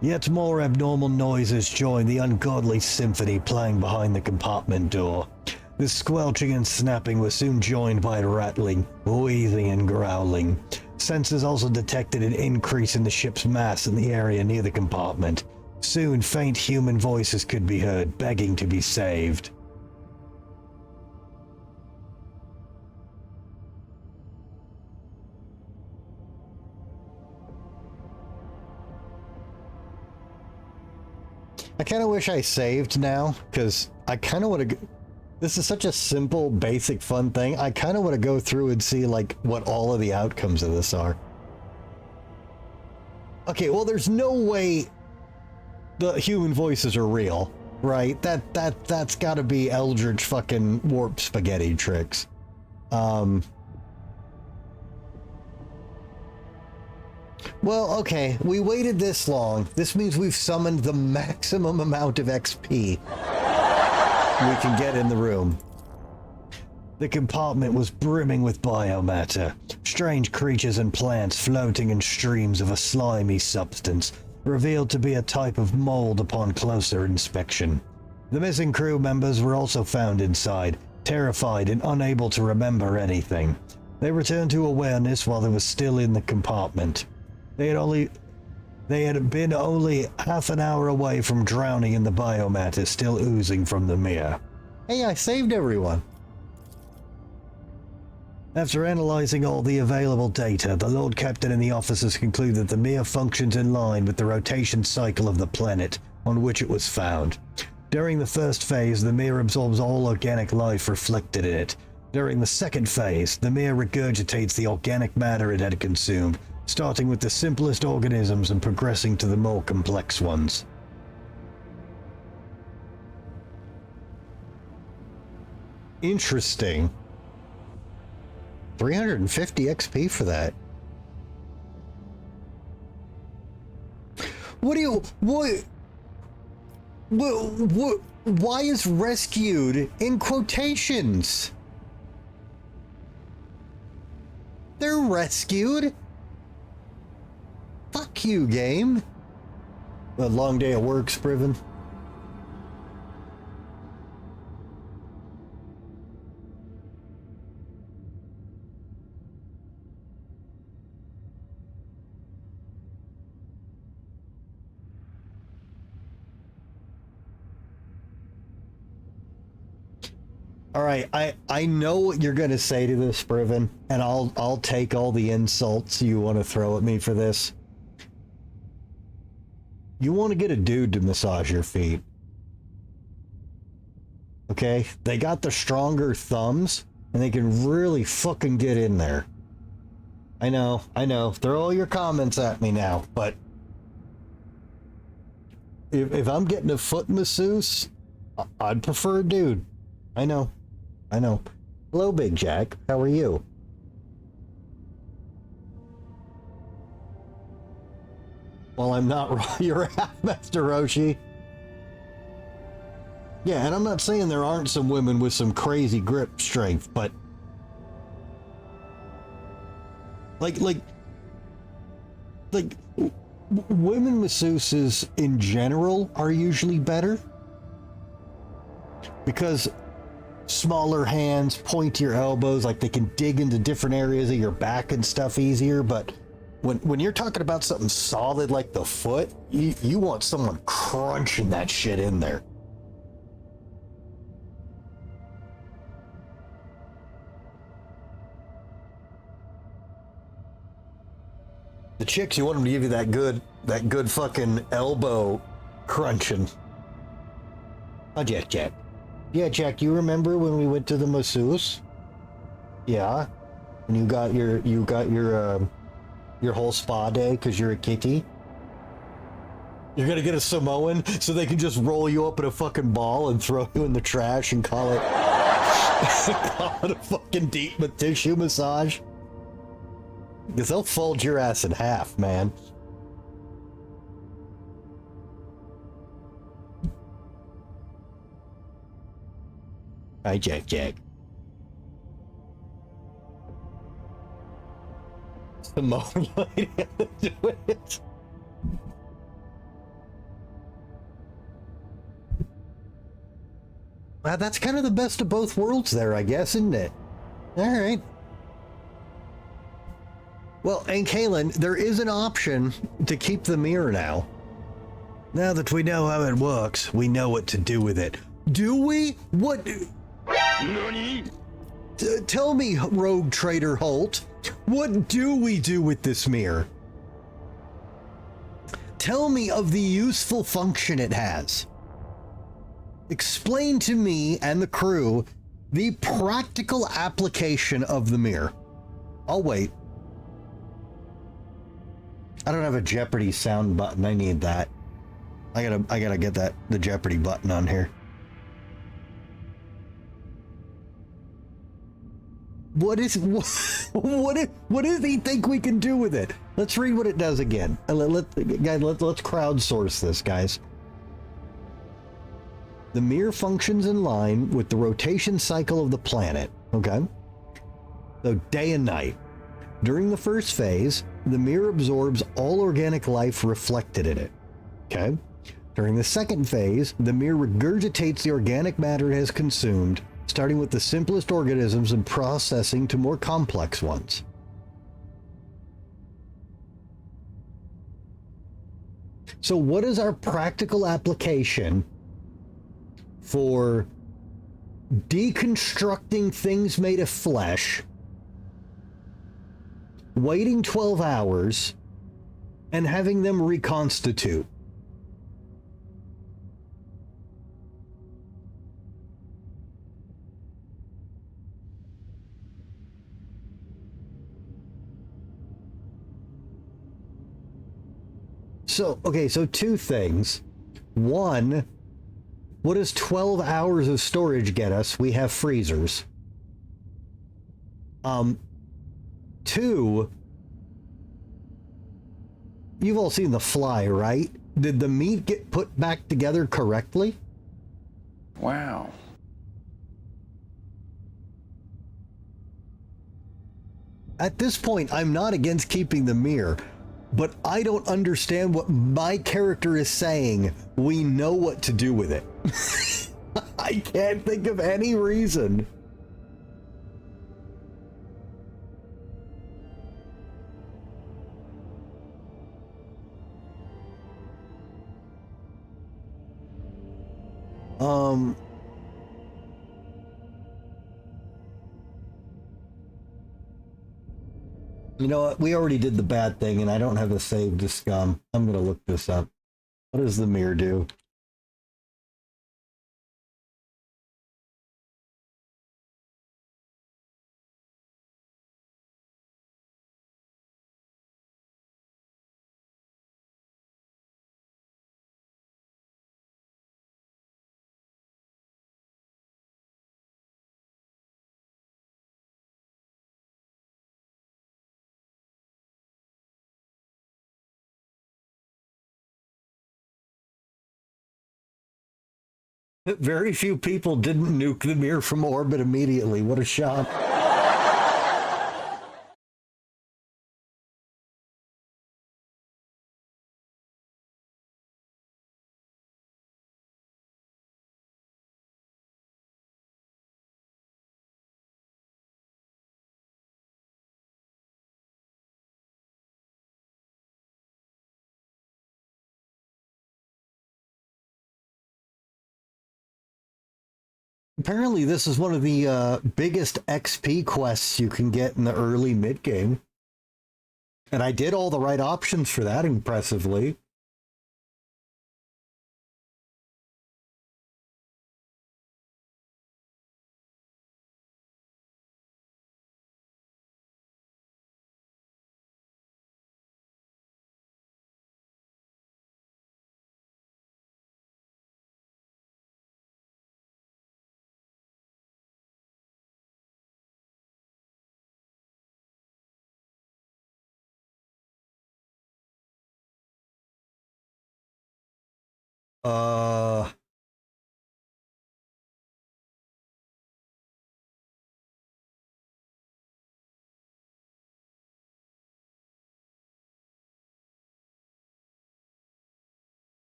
Speaker 1: Yet more abnormal noises join the ungodly symphony playing behind the compartment door. The squelching and snapping was soon joined by rattling, wheezing and growling. Sensors also detected an increase in the ship's mass in the area near the compartment. Soon, faint human voices could be heard, begging to be saved. I kind of wish I saved now, because I kind of want to... This is such a simple, basic, fun thing. I kind of want to go through and see, like, what all of the outcomes of this are. Okay, well, there's no way the human voices are real, right? That's got to be Eldritch fucking warp spaghetti tricks. Well, okay, we waited this long. This means we've summoned the maximum amount of XP we can get in the room. The compartment was brimming with biomatter, strange creatures and plants floating in streams of a slimy substance, revealed to be a type of mold upon closer inspection. The missing crew members were also found inside, terrified and unable to remember anything. They returned to awareness while they were still in the compartment. They had been only half an hour away from drowning in the biomatter still oozing from the mirror. Hey, I saved everyone! After analyzing all the available data, the Lord Captain and the officers conclude that the mirror functions in line with the rotation cycle of the planet on which it was found. During the first phase, the mirror absorbs all organic life reflected in it. During the second phase, the mirror regurgitates the organic matter it had consumed, starting with the simplest organisms and progressing to the more complex ones. Interesting. 350 XP for that. What do you... What... Why is rescued in quotations? They're rescued. Fuck you, game. A long day of work, Spriven. All right, I know what you're gonna say to this, Spriven, and I'll take all the insults you want to throw at me for this. You want to get a dude to massage your feet. Okay? They got the stronger thumbs, and they can really fucking get in there. I know. Throw all your comments at me now, but if I'm getting a foot masseuse, I'd prefer a dude. I know. Hello, Big Jack. How are you? Well, I'm not your Master Roshi. Yeah, and I'm not saying there aren't some women with some crazy grip strength, but like women masseuses in general are usually better because smaller hands, pointier elbows, like they can dig into different areas of your back and stuff easier. But when you're talking about something solid like the foot, you want someone crunching that shit in there. The chicks, you want them to give you that good fucking elbow crunching. Oh, Jack. Yeah, Jack, you remember when we went to the masseuse? Yeah. And you got your whole spa day because you're a kitty? You're gonna get a Samoan so they can just roll you up in a fucking ball and throw you in the trash and call it a fucking deep tissue massage? Because they'll fold your ass in half, man. Hi, Jack. Samoan lady had to do it. Well, that's kind of the best of both worlds there, I guess, isn't it? All right. Well, and Kaylin, there is an option to keep the mirror now. Now that we know how it works, we know what to do with it. Do we? What? Nani? Tell me, Rogue Trader Holt, what do we do with this mirror? Tell me of the useful function it has. Explain to me and the crew the practical application of the mirror. I'll wait. I don't have a Jeopardy sound button. I need that. I gotta get the Jeopardy button on here. What does he think we can do with it? Let's read what it does again. Let's crowdsource this, guys. The mirror functions in line with the rotation cycle of the planet. Okay. So day and night. During the first phase, the mirror absorbs all organic life reflected in it. Okay. During the second phase, the mirror regurgitates the organic matter it has consumed, starting with the simplest organisms and processing to more complex ones. So what is our practical application for deconstructing things made of flesh, waiting 12 hours, and having them reconstitute? So, okay, so two things. One, what does 12 hours of storage get us? We have freezers. 2, you've all seen The Fly, right? Did the meat get put back together correctly?
Speaker 4: Wow.
Speaker 1: At this point, I'm not against keeping the mirror, but I don't understand what my character is saying. We know what to do with it. I can't think of any reason. You know what? We already did the bad thing, and I don't have a save to scum. I'm going to look this up. What does the mirror do? Very few people didn't nuke the mirror from orbit immediately. What a shock. Apparently, this is one of the biggest XP quests you can get in the early mid-game. And I did all the right options for that, impressively.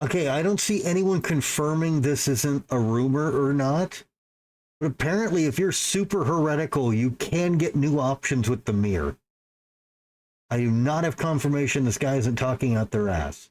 Speaker 1: Okay, I don't see anyone confirming this isn't a rumor or not. But apparently, if you're super heretical, you can get new options with the mirror. I do not have confirmation this guy isn't talking out their ass.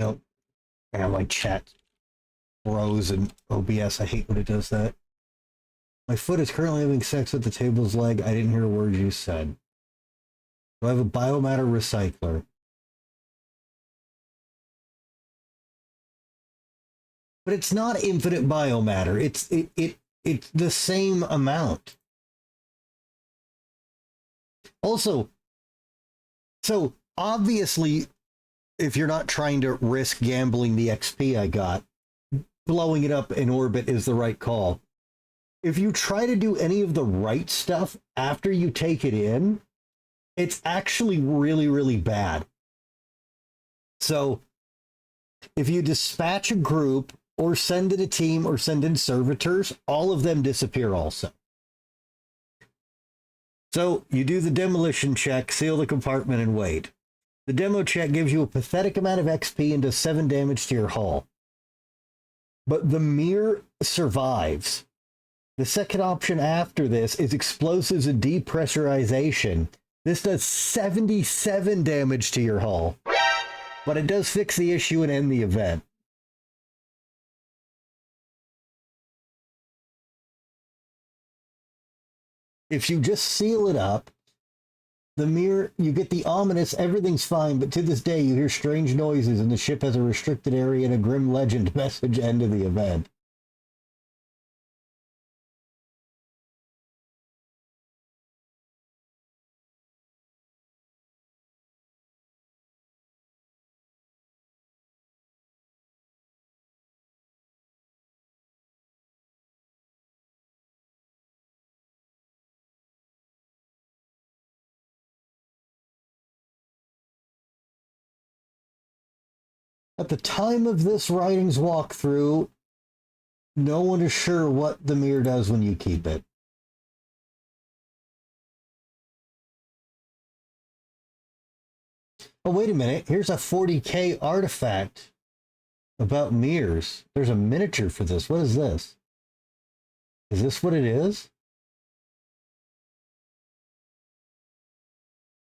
Speaker 1: Nope. And my chat froze in OBS. I hate when it does that. My foot is currently having sex with the table's leg. I didn't hear a word you said. Do I have a biomatter recycler? But it's not infinite biomatter. It's the same amount. Also, so obviously, if you're not trying to risk gambling the XP I got, blowing it up in orbit is the right call. If you try to do any of the right stuff after you take it in, it's actually really, really bad. So if you dispatch a group or send in a team or send in servitors, all of them disappear also. So you do the demolition check, seal the compartment, and wait. The demo check gives you a pathetic amount of XP and does 7 damage to your hull. But the mirror survives. The second option after this is explosives and depressurization. This does 77 damage to your hull. But it does fix the issue and end the event. If you just seal it up, the mirror, you get the ominous, everything's fine, but to this day you hear strange noises and the ship has a restricted area and a grim legend message end of the event. At the time of this writing's walkthrough, no one is sure what the mirror does when you keep it. Oh, wait a minute. Here's a 40K artifact about mirrors. There's a miniature for this. What is this? Is this what it is?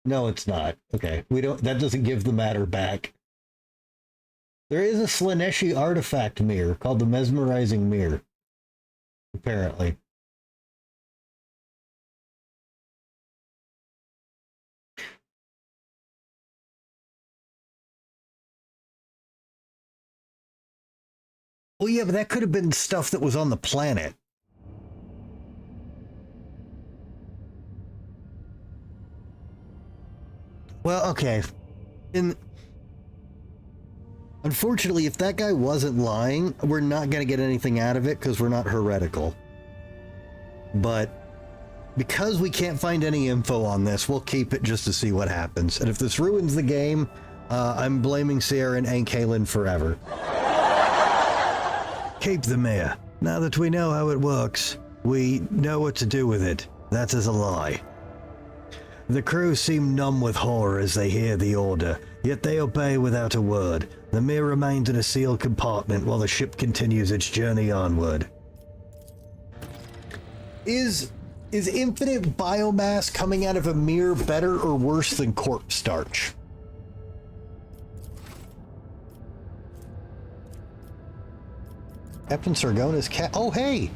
Speaker 1: No, it's not. Okay. That doesn't give the matter back. There is a Slaneshi artifact mirror called the Mesmerizing Mirror, apparently. Well, yeah, but that could have been stuff that was on the planet. Well, okay. Unfortunately, if that guy wasn't lying, we're not going to get anything out of it because we're not heretical. But because we can't find any info on this, we'll keep it just to see what happens. And if this ruins the game, I'm blaming Sierra and Ankalin forever. Keep the mirror. Now that we know how it works, we know what to do with it. That is a lie. The crew seem numb with horror as they hear the order, yet they obey without a word. The mirror remains in a sealed compartment while the ship continues its journey onward. Is infinite biomass coming out of a mirror better or worse than corpse starch? Captain Sargona's cat. Oh, hey!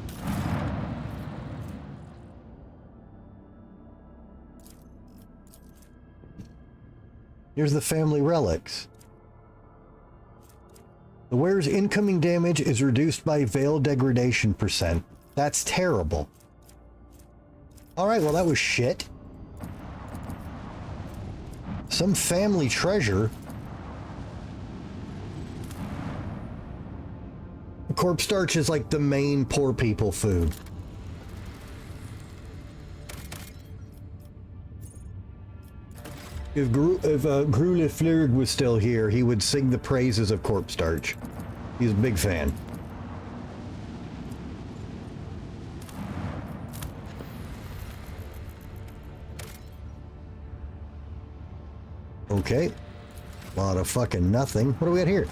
Speaker 1: Here's the family relics. The wearer's incoming damage is reduced by veil degradation %. That's terrible. Alright, well that was shit. Some family treasure. Corpse starch is like the main poor people food. If Gru Lefleur was still here, he would sing the praises of corpse starch. He's a big fan. Okay. A lot of fucking nothing. What do we got here?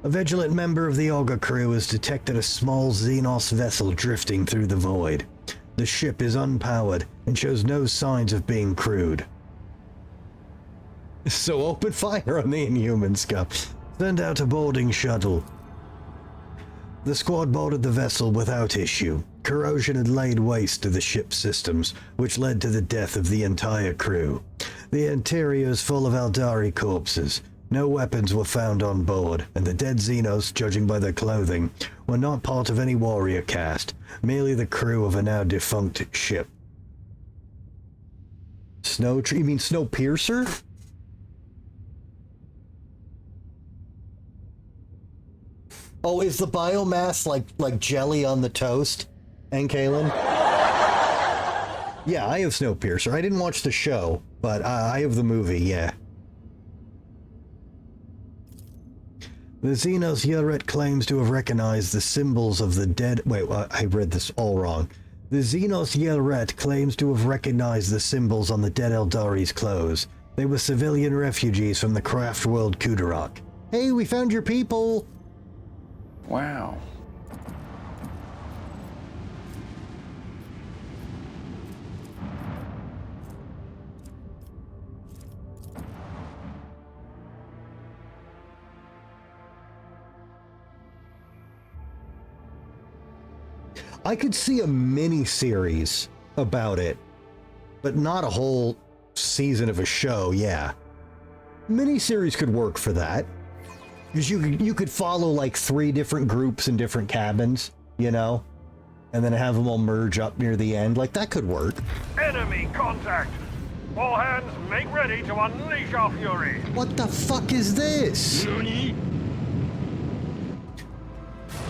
Speaker 1: A vigilant member of the Augur crew has detected a small Xenos vessel drifting through the void. The ship is unpowered and shows no signs of being crewed. So open fire on the Inhumans, Cup. Send out a boarding shuttle. The squad boarded the vessel without issue. Corrosion had laid waste to the ship's systems, which led to the death of the entire crew. The interior is full of Eldari corpses. No weapons were found on board, and the dead Xenos, judging by their clothing, were not part of any warrior caste, merely the crew of a now defunct ship. You mean Snowpiercer? Oh, is the biomass like jelly on the toast, Ankalin? Yeah, I have Snowpiercer. I didn't watch the show, but I have the movie, yeah. The Xenos Yelret claims to have recognized the symbols of the dead... Wait, I read this all wrong. The Xenos Yelret claims to have recognized the symbols on the dead Eldari's clothes. They were civilian refugees from the craft world Kudarok. Hey, we found your people!
Speaker 4: Wow.
Speaker 1: I could see a mini-series about it, but not a whole season of a show. Yeah, miniseries could work for that, because you could follow like 3 different groups in different cabins, you know, and then have them all merge up near the end. Like, that could work.
Speaker 6: Enemy contact! All hands, make ready to unleash our fury!
Speaker 1: What the fuck is this?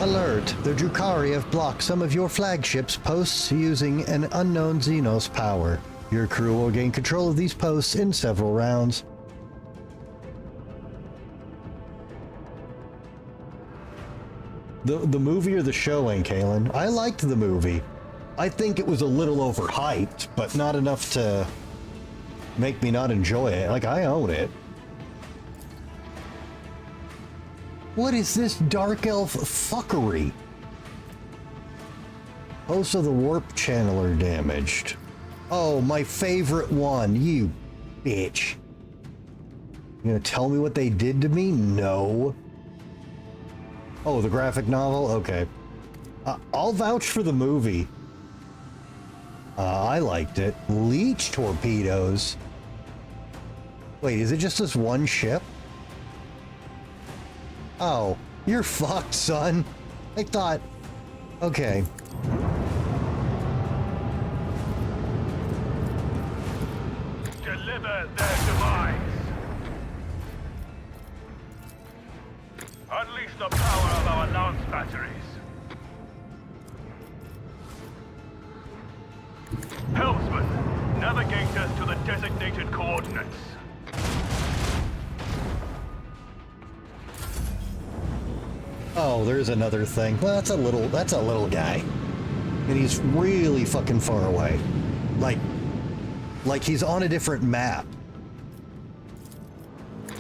Speaker 1: Alert! The Drukhari have blocked some of your flagship's posts using an unknown Xenos power. Your crew will gain control of these posts in several rounds. The movie or the show, Aunt Kaylin? I liked the movie. I think it was a little overhyped, but not enough to make me not enjoy it. Like, I own it. What is this dark elf fuckery? Also, the warp channeler damaged. Oh, my favorite one, you bitch. You gonna tell me what they did to me? No. Oh, the graphic novel? Okay. I'll vouch for the movie. I liked it. Leech torpedoes? Wait, is it just this one ship? Oh, you're fucked, son. I thought... Okay.
Speaker 6: Deliver their demise! Unleash the power of our lance batteries! Helmsman, navigate us to the designated coordinates.
Speaker 1: Oh, there's another thing. Well, that's a little guy. And he's really fucking far away. Like he's on a different map.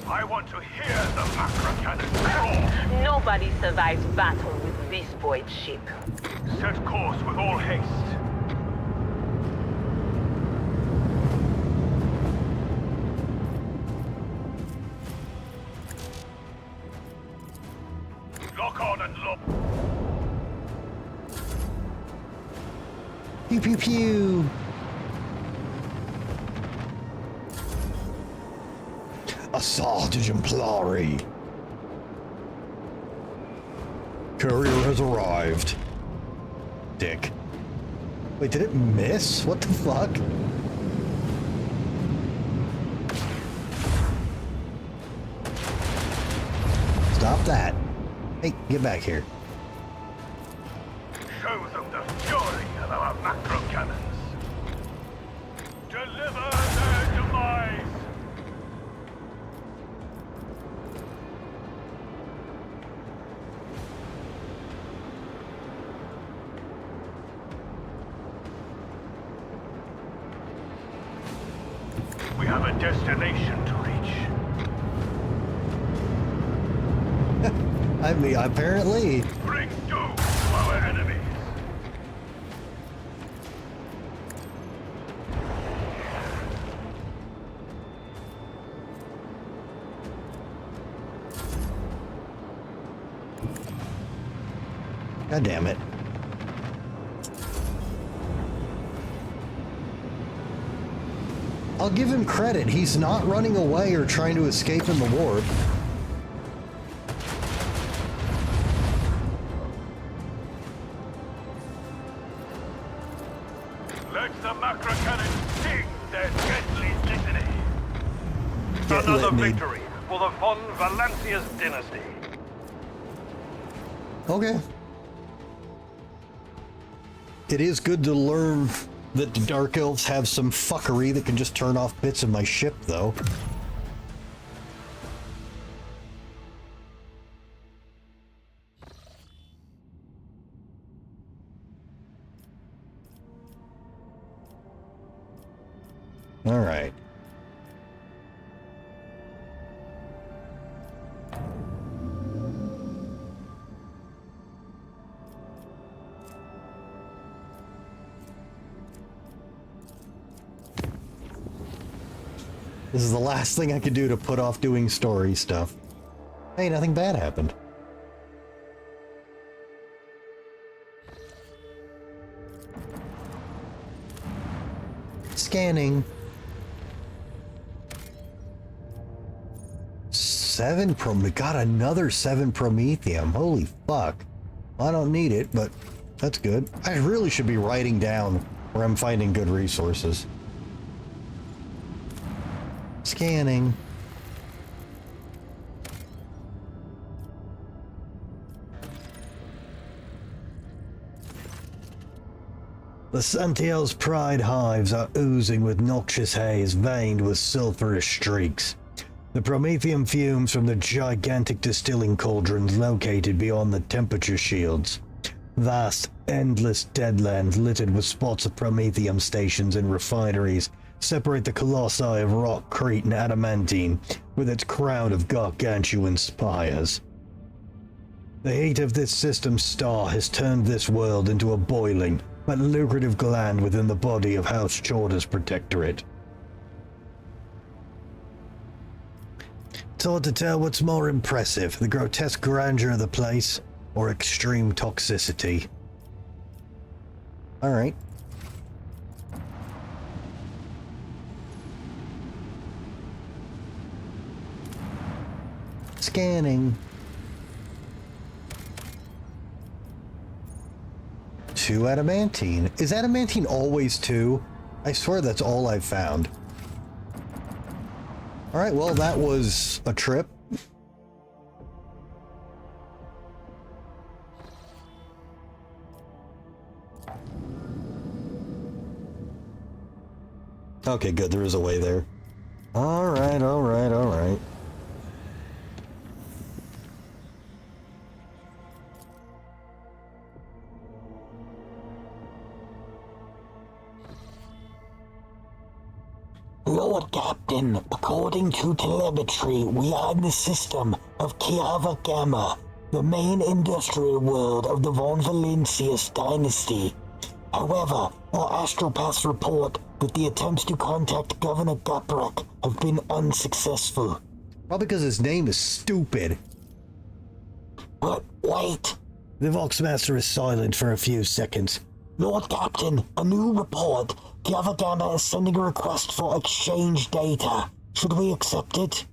Speaker 6: I want to hear the macro cannon crawl.
Speaker 15: Nobody survives battle with this void ship.
Speaker 6: Set course with all haste. Lock on and look.
Speaker 1: Pew pew pew. Assault exemplary. Courier has arrived. Dick. Wait, did it miss? What the fuck? Stop that. Hey, get back here.
Speaker 6: Show them the fury of our macro cannons. Deliver their demise. We have a destination to reach.
Speaker 1: I mean, apparently.
Speaker 6: Bring doom to our enemies.
Speaker 1: God damn it. I'll give him credit. He's not running away or trying to escape in the warp.
Speaker 6: Let the macro cannon sting their deadly litany.
Speaker 1: Get
Speaker 6: Another
Speaker 1: litany.
Speaker 6: victory for the von Valancius dynasty.
Speaker 1: Okay. It is good to learn that the Dark Elves have some fuckery that can just turn off bits of my ship, though. All right. This is the last thing I could do to put off doing story stuff. Hey, nothing bad happened. Scanning. 7 we got another 7 promethium. Holy fuck. I don't need it, but that's good. I really should be writing down where I'm finding good resources. Scanning. The Santiel's pride hives are oozing with noxious haze veined with sulphurous streaks. The promethium fumes from the gigantic distilling cauldrons located beyond the temperature shields. Vast, endless deadlands littered with spots of promethium stations and refineries separate the colossi of rock, crete, and adamantine with its crown of gargantuan spires. The heat of this system's star has turned this world into a boiling but lucrative gland within the body of House Chorda's protectorate. It's hard to tell what's more impressive, the grotesque grandeur of the place or extreme toxicity. Alright. Scanning. 2 adamantine. Is adamantine always 2? I swear that's all I've found. Alright, well that was a trip. Okay, good, there is a way there. Alright, alright, alright.
Speaker 12: Lord Captain, according to telemetry, we are in the system of Kiava Gamma, the main industrial world of the Von Valencius dynasty. However, our astropaths report that the attempts to contact Governor Gaprak have been unsuccessful.
Speaker 1: Probably because his name is stupid.
Speaker 12: But wait.
Speaker 1: The Voxmaster is silent for a few seconds.
Speaker 12: Lord Captain, a new report. Kiava Gamma is sending a request for exchange data. Should we accept it?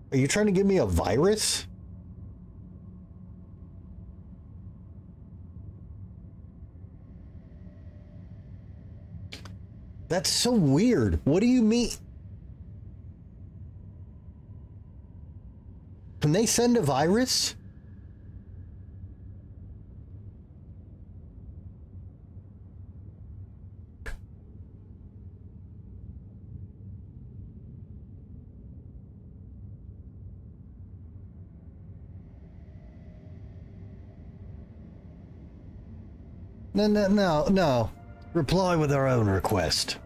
Speaker 1: Are you trying to give me a virus? That's so weird. What do you mean? Can they send a virus? No. Reply with our own request.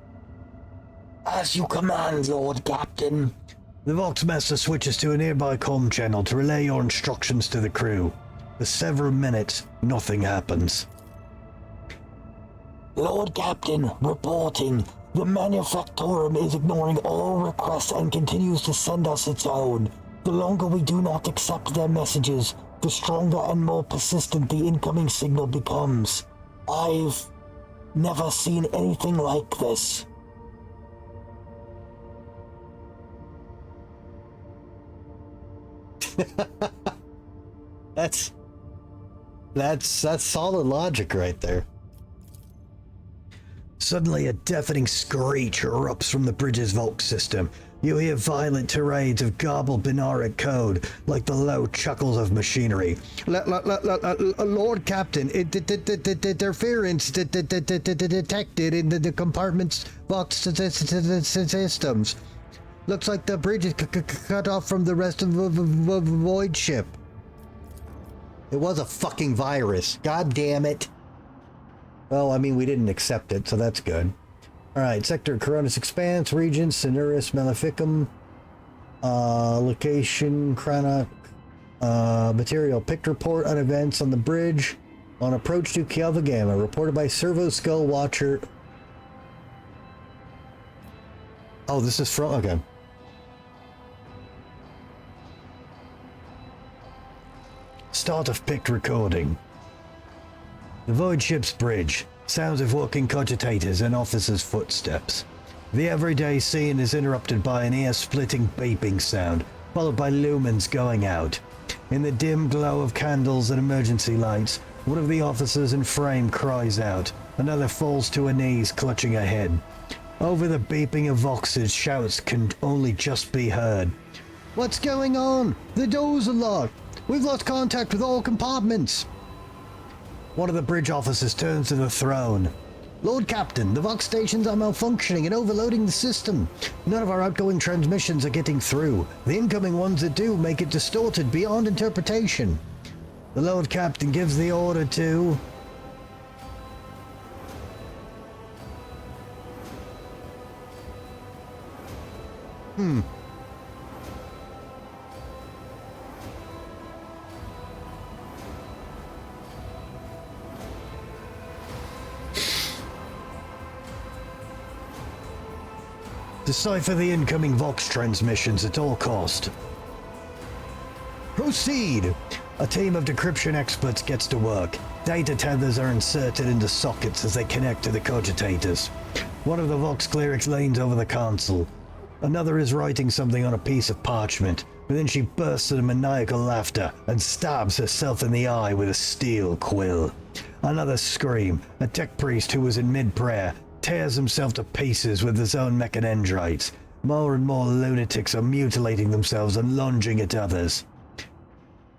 Speaker 12: As you command, Lord Captain.
Speaker 1: The Voxmaster switches to a nearby comm channel to relay your instructions to the crew. For several minutes, nothing happens.
Speaker 12: Lord Captain, reporting. The Manufactorum is ignoring all requests and continues to send us its own. The longer we do not accept their messages, the stronger and more persistent the incoming signal becomes. I've never seen anything like this.
Speaker 1: That's solid logic right there. Suddenly a deafening screech erupts from the bridge's Volk system. You hear violent tirades of garbled binaric code, like the low chuckles of machinery. Lord Captain, interference detected in the compartment's Vox systems. Looks like the bridge is cut off from the rest of the void ship. It was a fucking virus. God damn it. Well, I mean, we didn't accept it, so that's good. Alright, Sector Coronis Expanse, Region, Cinerus Maleficum, Location, Chronoc, Material Picked Report on events on the bridge, on approach to Kiava Gamma, reported by Servo Skull Watcher. Oh, this is from, okay. Start of picked recording. The void ship's bridge. Sounds of walking cogitators and officers' footsteps. The everyday scene is interrupted by an ear-splitting beeping sound, followed by lumens going out. In the dim glow of candles and emergency lights, one of the officers in frame cries out. Another falls to her knees, clutching her head. Over the beeping of voxes, shouts can only just be heard. "What's going on? The doors are locked. We've lost contact with all compartments." One of the bridge officers turns to the throne. "Lord Captain, the Vox stations are malfunctioning and overloading the system. None of our outgoing transmissions are getting through. The incoming ones that do make it distorted beyond interpretation." The Lord Captain gives the order to... Decipher the incoming Vox transmissions at all cost. Proceed! A team of decryption experts gets to work. Data tethers are inserted into sockets as they connect to the cogitators. One of the Vox clerics leans over the console. Another is writing something on a piece of parchment, but then she bursts into maniacal laughter and stabs herself in the eye with a steel quill. Another scream. A tech priest who was in mid-prayer tears himself to pieces with his own mechanendrites. More and more lunatics are mutilating themselves and lunging at others.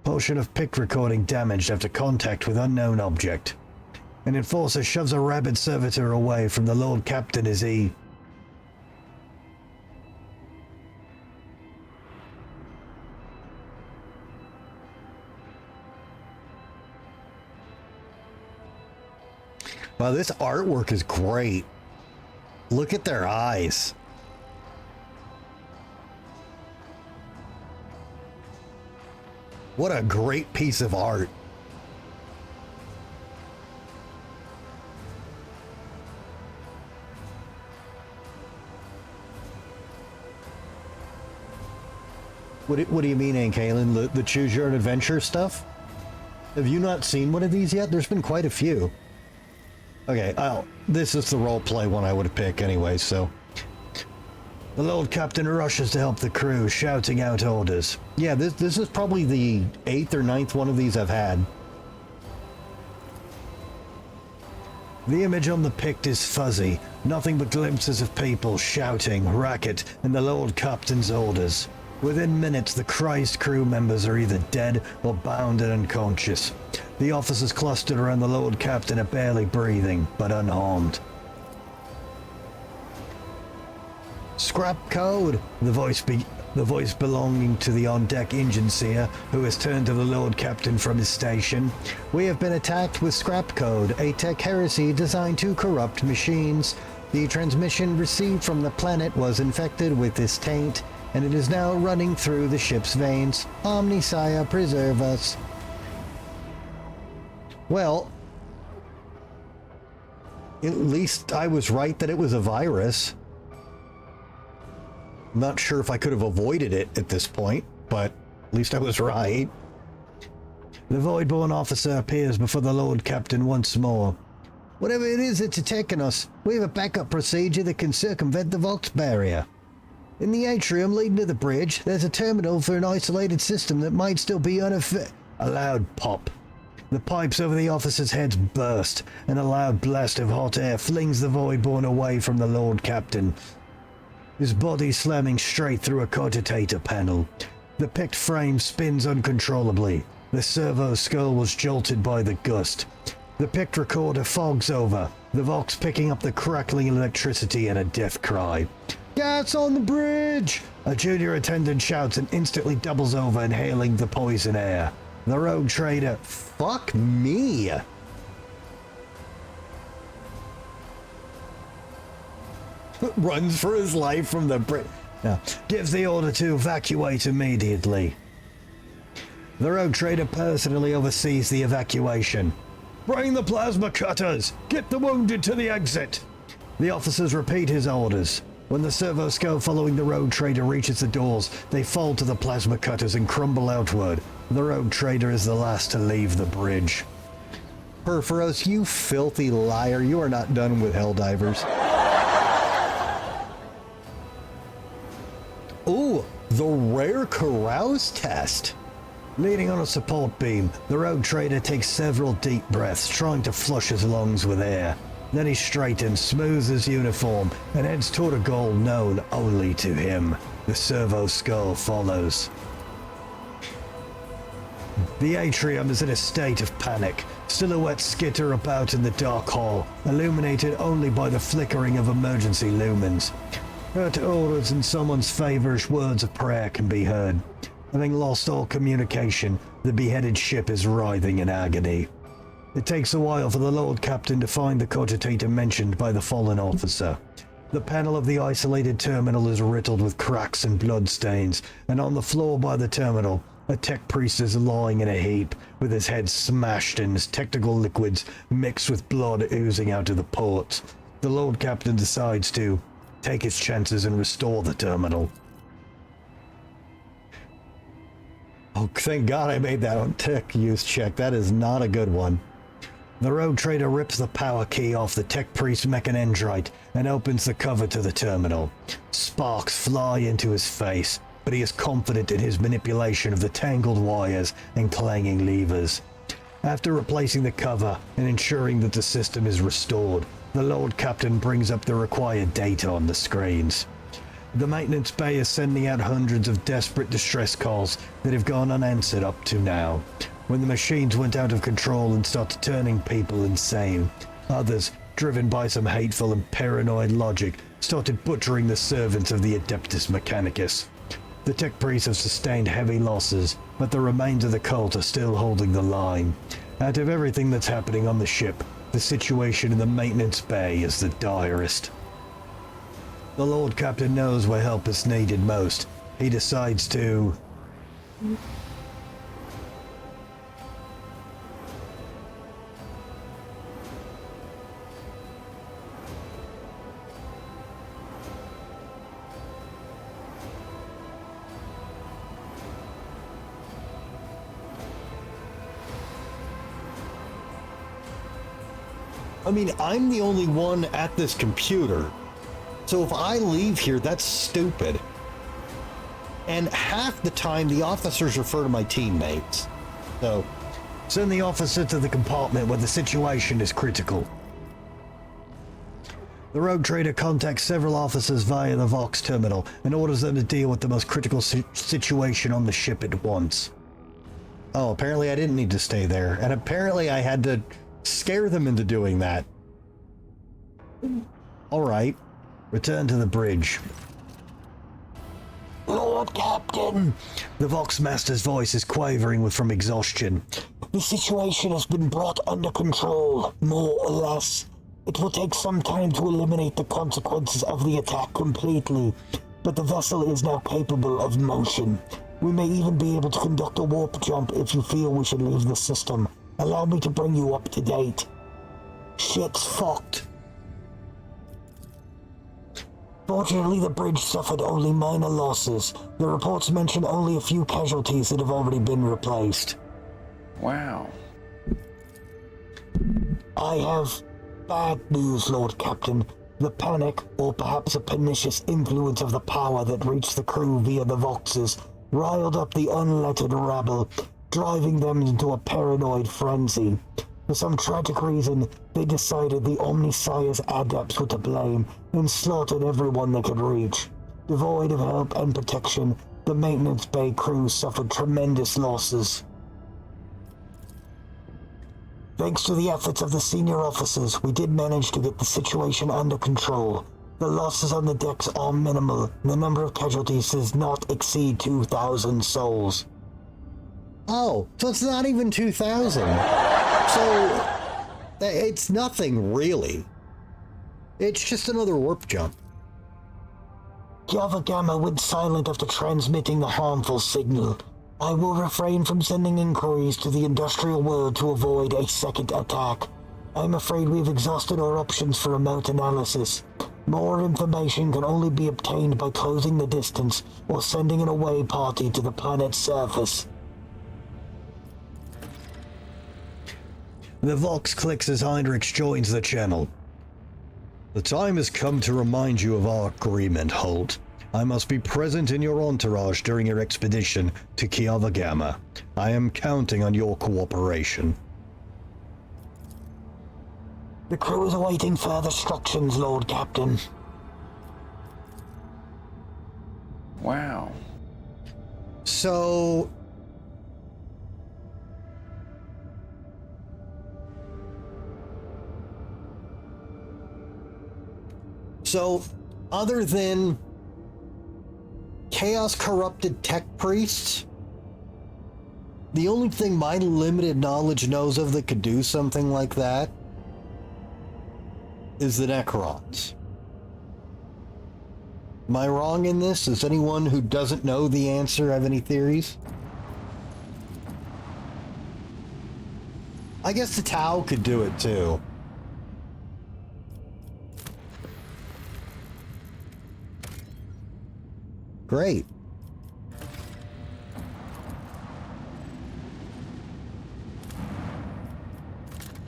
Speaker 1: Portion of pick recording damaged after contact with unknown object. An enforcer shoves a rabid servitor away from the Lord Captain as he... Wow, this artwork is great. Look at their eyes. What a great piece of art. What do you mean, Aunt Kaylin? The Choose Your Own Adventure stuff? Have you not seen one of these yet? There's been quite a few. Okay, this is the roleplay one I would pick anyway, so... The Lord Captain rushes to help the crew, shouting out orders. Yeah, this is probably the 8th or 9th one of these I've had. The image on the pict is fuzzy, nothing but glimpses of people shouting, racket, and the Lord Captain's orders. Within minutes, the crazed crew members are either dead or bound and unconscious. The officers clustered around the Lord Captain are barely breathing, but unharmed. Scrap code, the voice belonging to the on-deck engine seer, who has turned to the Lord Captain from his station. We have been attacked with scrap code, a tech heresy designed to corrupt machines. The transmission received from the planet was infected with this taint, and it is now running through the ship's veins. Omnisaya, preserve us. Well, at least I was right that it was a virus. I'm not sure if I could have avoided it at this point, but at least I was right. The Voidborn officer appears before the Lord Captain once more. Whatever it is that's attacking us, we have a backup procedure that can circumvent the Vox barrier. In the atrium leading to the bridge, there's a terminal for an isolated system that might still be A loud pop. The pipes over the officers' heads burst, and a loud blast of hot air flings the Voidborn away from the Lord Captain. His body slamming straight through a cogitator panel. The picked frame spins uncontrollably. The servo skull was jolted by the gust. The picked recorder fogs over, the Vox picking up the crackling electricity and a death cry. Gas on the bridge! A junior attendant shouts and instantly doubles over, inhaling the poison air. The rogue trader, fuck me! Runs for his life from the bridge. Now, gives the order to evacuate immediately. The rogue trader personally oversees the evacuation. Bring the plasma cutters! Get the wounded to the exit! The officers repeat his orders. When the servo skull following the rogue trader reaches the doors, they fall to the plasma cutters and crumble outward. The rogue trader is the last to leave the bridge.
Speaker 16: Perforos, you filthy liar, you are not done with Helldivers. Ooh, the rare carouse test.
Speaker 1: Leaning on a support beam, the rogue trader takes several deep breaths, trying to flush his lungs with air. Then he straightens, smooths his uniform, and heads toward a goal known only to him. The servo skull follows. The atrium is in a state of panic. Silhouettes skitter about in the dark hall, illuminated only by the flickering of emergency lumens. Hurt orders and someone's feverish words of prayer can be heard. Having lost all communication, the beheaded ship is writhing in agony. It takes a while for the Lord Captain to find the cogitator mentioned by the fallen officer. The panel of the isolated terminal is riddled with cracks and bloodstains, and on the floor by the terminal, a tech priest is lying in a heap, with his head smashed and his technical liquids mixed with blood oozing out of the ports. The Lord Captain decides to take his chances and restore the terminal.
Speaker 16: Oh, thank God I made that on tech use check. That is not a good one.
Speaker 1: The rogue trader rips the power key off the tech priest mechanendrite and opens the cover to the terminal. Sparks fly into his face, but he is confident in his manipulation of the tangled wires and clanging levers. After replacing the cover and ensuring that the system is restored, the Lord Captain brings up the required data on the screens. The maintenance bay is sending out hundreds of desperate distress calls that have gone unanswered up to now. When the machines went out of control and started turning people insane, others, driven by some hateful and paranoid logic, started butchering the servants of the Adeptus Mechanicus. The tech priests have sustained heavy losses, but the remains of the cult are still holding the line. Out of everything that's happening on the ship, the situation in the maintenance bay is the direst. The Lord Captain knows where help is needed most. He decides to...
Speaker 16: I mean, I'm the only one at this computer. So if I leave here, that's stupid. And half the time, the officers refer to my teammates. So,
Speaker 1: send the officer to the compartment where the situation is critical. The rogue trader contacts several officers via the Vox terminal and orders them to deal with the most critical situation on the ship at once.
Speaker 16: Oh, apparently I didn't need to stay there. And apparently I had to scare them into doing that.
Speaker 1: Alright. Return to the bridge.
Speaker 12: Lord Captain!
Speaker 1: The Vox Master's voice is quavering from exhaustion.
Speaker 12: The situation has been brought under control, more or less. It will take some time to eliminate the consequences of the attack completely, but the vessel is now capable of motion. We may even be able to conduct a warp jump if you feel we should leave the system. Allow me to bring you up to date. Shit's fucked. Fortunately, the bridge suffered only minor losses. The reports mention only a few casualties that have already been replaced.
Speaker 4: Wow.
Speaker 12: I have bad news, Lord Captain. The panic, or perhaps a pernicious influence of the power that reached the crew via the Voxes, riled up the unlettered rabble, driving them into a paranoid frenzy. For some tragic reason, they decided the Omnissiah's adepts were to blame and slaughtered everyone they could reach. Devoid of help and protection, the maintenance bay crew suffered tremendous losses. Thanks to the efforts of the senior officers, we did manage to get the situation under control. The losses on the decks are minimal, and the number of casualties does not exceed 2,000 souls.
Speaker 16: Oh, so it's not even 2,000. So, it's nothing, really. It's just another warp jump.
Speaker 12: Java Gamma went silent after transmitting the harmful signal. I will refrain from sending inquiries to the industrial world to avoid a second attack. I'm afraid we've exhausted our options for remote analysis. More information can only be obtained by closing the distance or sending an away party to the planet's surface.
Speaker 1: The Vox clicks as Heinrich joins the channel. The time has come to remind you of our agreement, Holt. I must be present in your entourage during your expedition to Kiavagama. I am counting on your cooperation.
Speaker 12: The crew is awaiting further instructions, Lord Captain.
Speaker 4: Wow.
Speaker 16: So... other than chaos-corrupted tech priests, the only thing my limited knowledge knows of that could do something like that is the Necrons. Am I wrong in this? Does anyone who doesn't know the answer have any theories? I guess the Tau could do it too. Great.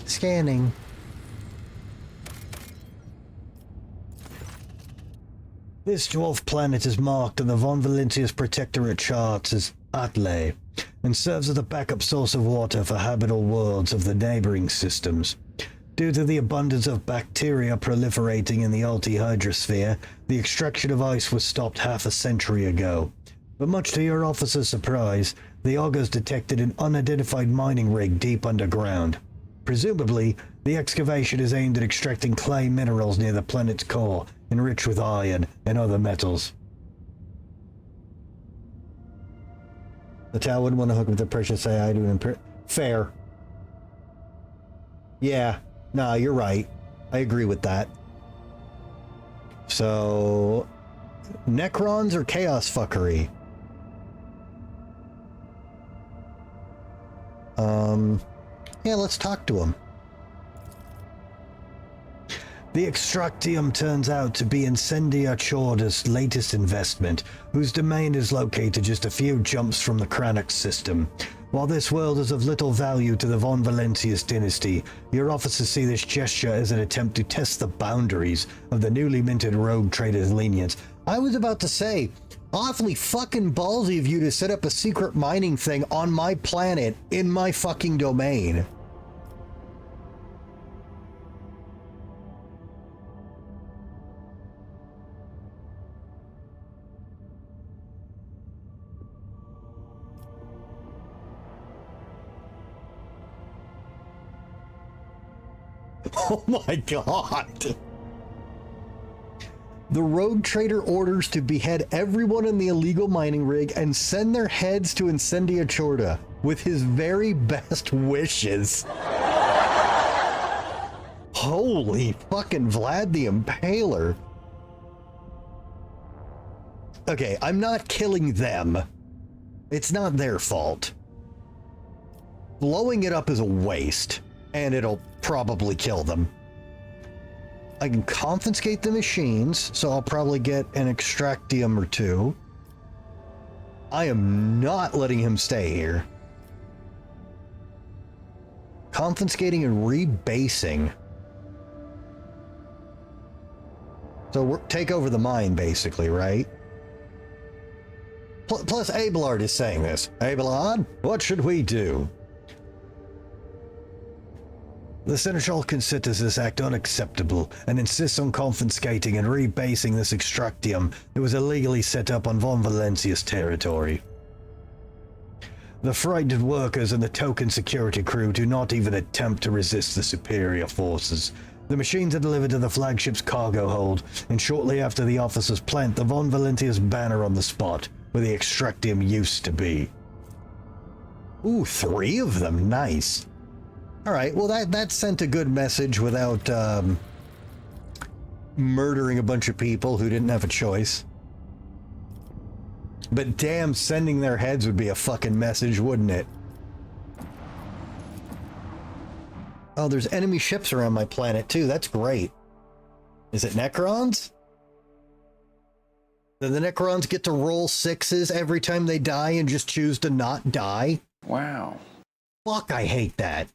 Speaker 16: Scanning.
Speaker 1: This dwarf planet is marked on the Von Valentius Protectorate charts as Atley, and serves as a backup source of water for habitable worlds of the neighboring systems. Due to the abundance of bacteria proliferating in the Alti-Hydrosphere, the extraction of ice was stopped half a century ago. But much to your officer's surprise, the augurs detected an unidentified mining rig deep underground. Presumably, the excavation is aimed at extracting clay minerals near the planet's core, enriched with iron and other metals. The Tau wouldn't want to hook up the precious AI to an fair. Yeah, no, you're right. I agree with that. So, Necrons or chaos fuckery? Yeah, let's talk to him. The Extractium turns out to be Incendia Chorda's latest investment, whose domain is located just a few jumps from the Cranax system. While this world is of little value to the Von Valentius dynasty, your officers see this gesture as an attempt to test the boundaries of the newly minted rogue trader's lenience. I was about to say, awfully fucking ballsy of you to set up a secret mining thing on my planet in my fucking domain. Oh my god! The rogue trader orders to behead everyone in the illegal mining rig and send their heads to Incendia Chorda with his very best wishes. Holy fucking Vlad the Impaler. Okay, I'm not killing them. It's not their fault. Blowing it up is a waste, and it'll probably kill them. I can confiscate the machines, so I'll probably get an extractium or two. I am not letting him stay here. Confiscating and rebasing. So we're take over the mine, basically, right? Plus, Abelard is saying this. Abelard, what should we do? The Seneschal considers this act unacceptable and insists on confiscating and rebasing this extractium that was illegally set up on Von Valentius territory. The frightened workers and the token security crew do not even attempt to resist the superior forces. The machines are delivered to the flagship's cargo hold, and shortly after the officers plant the Von Valentius banner on the spot where the extractium used to be. Ooh, 3 of them, nice. Alright, well that sent a good message without murdering a bunch of people who didn't have a choice. But damn, sending their heads would be a fucking message, wouldn't it? Oh, there's enemy ships around my planet too, that's great.
Speaker 16: Is it Necrons? Do the Necrons get to roll 6s every time they die and just choose to not die?
Speaker 4: Wow.
Speaker 16: Fuck, I hate that.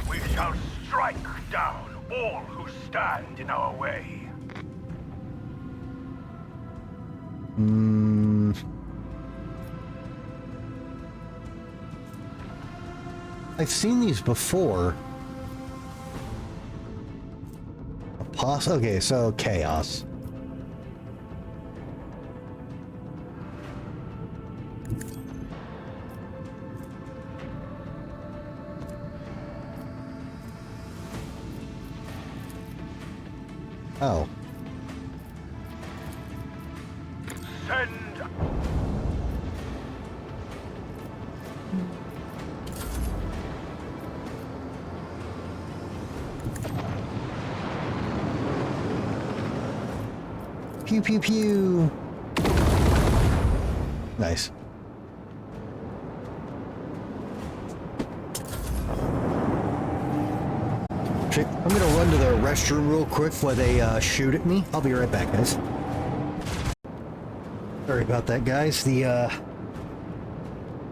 Speaker 3: We shall strike down all who stand in our way.
Speaker 16: I've seen these before. Okay, so chaos. Oh.
Speaker 3: Send.
Speaker 16: Pew pew pew. Nice. I'm gonna run to the restroom real quick while they shoot at me. I'll be right back, guys. Sorry about that, guys. The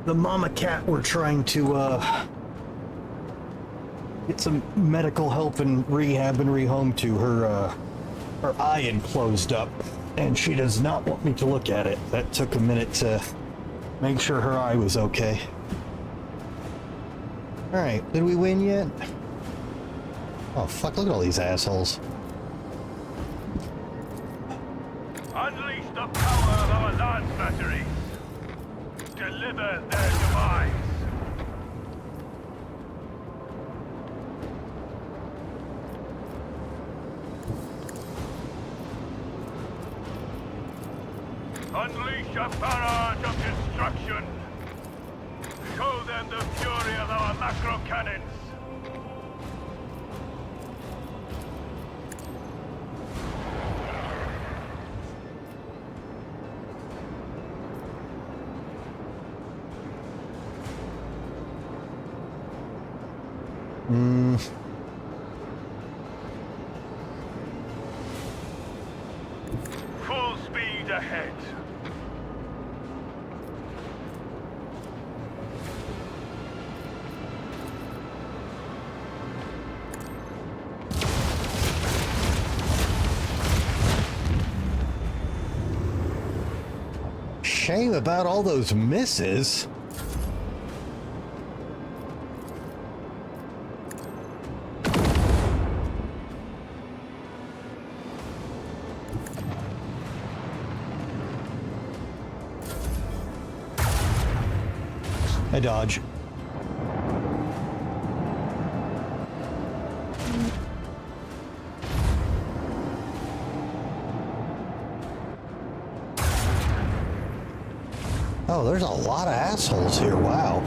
Speaker 16: mama cat we're trying to get some medical help and rehab and rehome to. Her eye had closed up, and she does not want me to look at it. That took a minute to make sure her eye was okay. Alright, did we win yet? Oh fuck, look at all these assholes.
Speaker 3: Unleash the power of our lance batteries. Deliver their demise. Unleash a barrage of destruction. Show them the fury of our macro cannons. Full speed ahead.
Speaker 16: Shame about all those misses. I dodge. Oh, there's a lot of assholes here. Wow.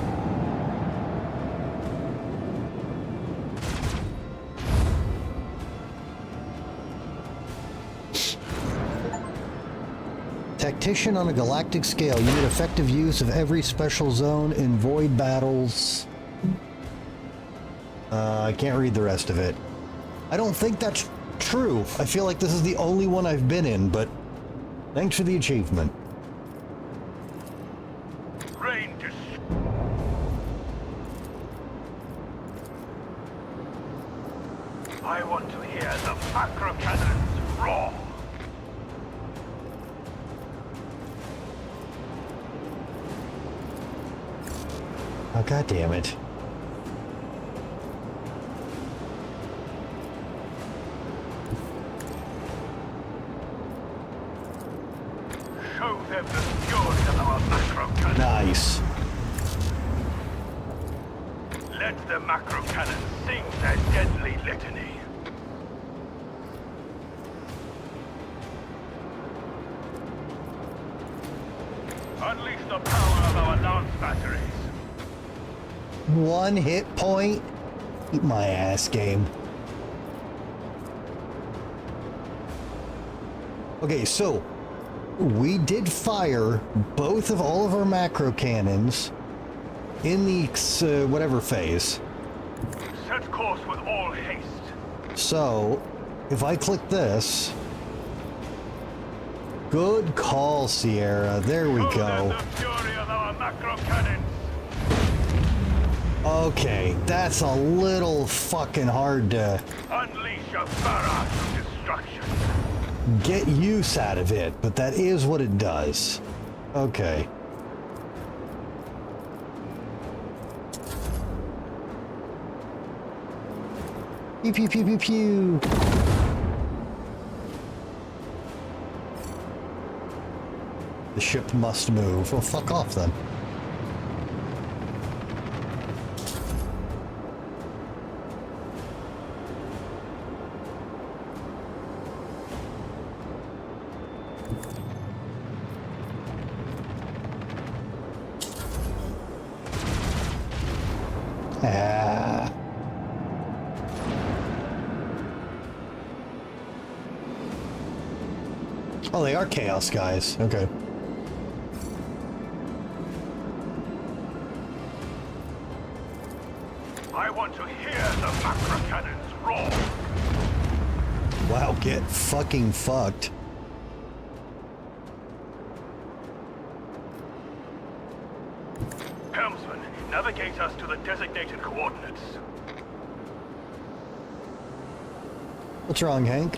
Speaker 16: Tactician on a galactic scale. You need effective use of every special zone in void battles. I can't read the rest of it. I don't think that's true. I feel like this is the only one I've been in, but thanks for the achievement.
Speaker 3: I want to hear the macro cannons roar.
Speaker 16: Oh, God damn it.
Speaker 3: Show them the fury of our macro cannons.
Speaker 16: Nice.
Speaker 3: Let the macro cannons sing their deadly litany. Unleash the power of our lance batteries.
Speaker 16: One hit point? Eat my ass, game. Okay, so we did fire both of all of our macro cannons in the whatever phase.
Speaker 3: Set course with all haste.
Speaker 16: So, if I click this... Good call, Sierra. There we go. Okay, that's a little fucking hard to...
Speaker 3: Unleash a barrage of destruction.
Speaker 16: Get use out of it, but that is what it does. Okay. Pew pew pew pew pew. The ship must move. Well, fuck off then. Ah. Oh, they are chaos guys. Okay.
Speaker 3: I want to hear the macro cannons roar.
Speaker 16: Wow, get fucking fucked.
Speaker 3: Helmsman, navigate us to the designated coordinates.
Speaker 16: What's wrong, Hank?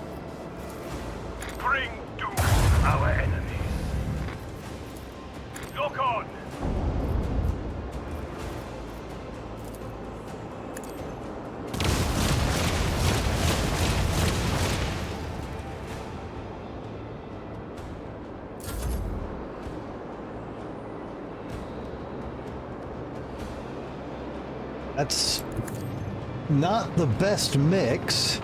Speaker 3: Bring doom to our enemies. Lock on!
Speaker 16: That's not the best mix.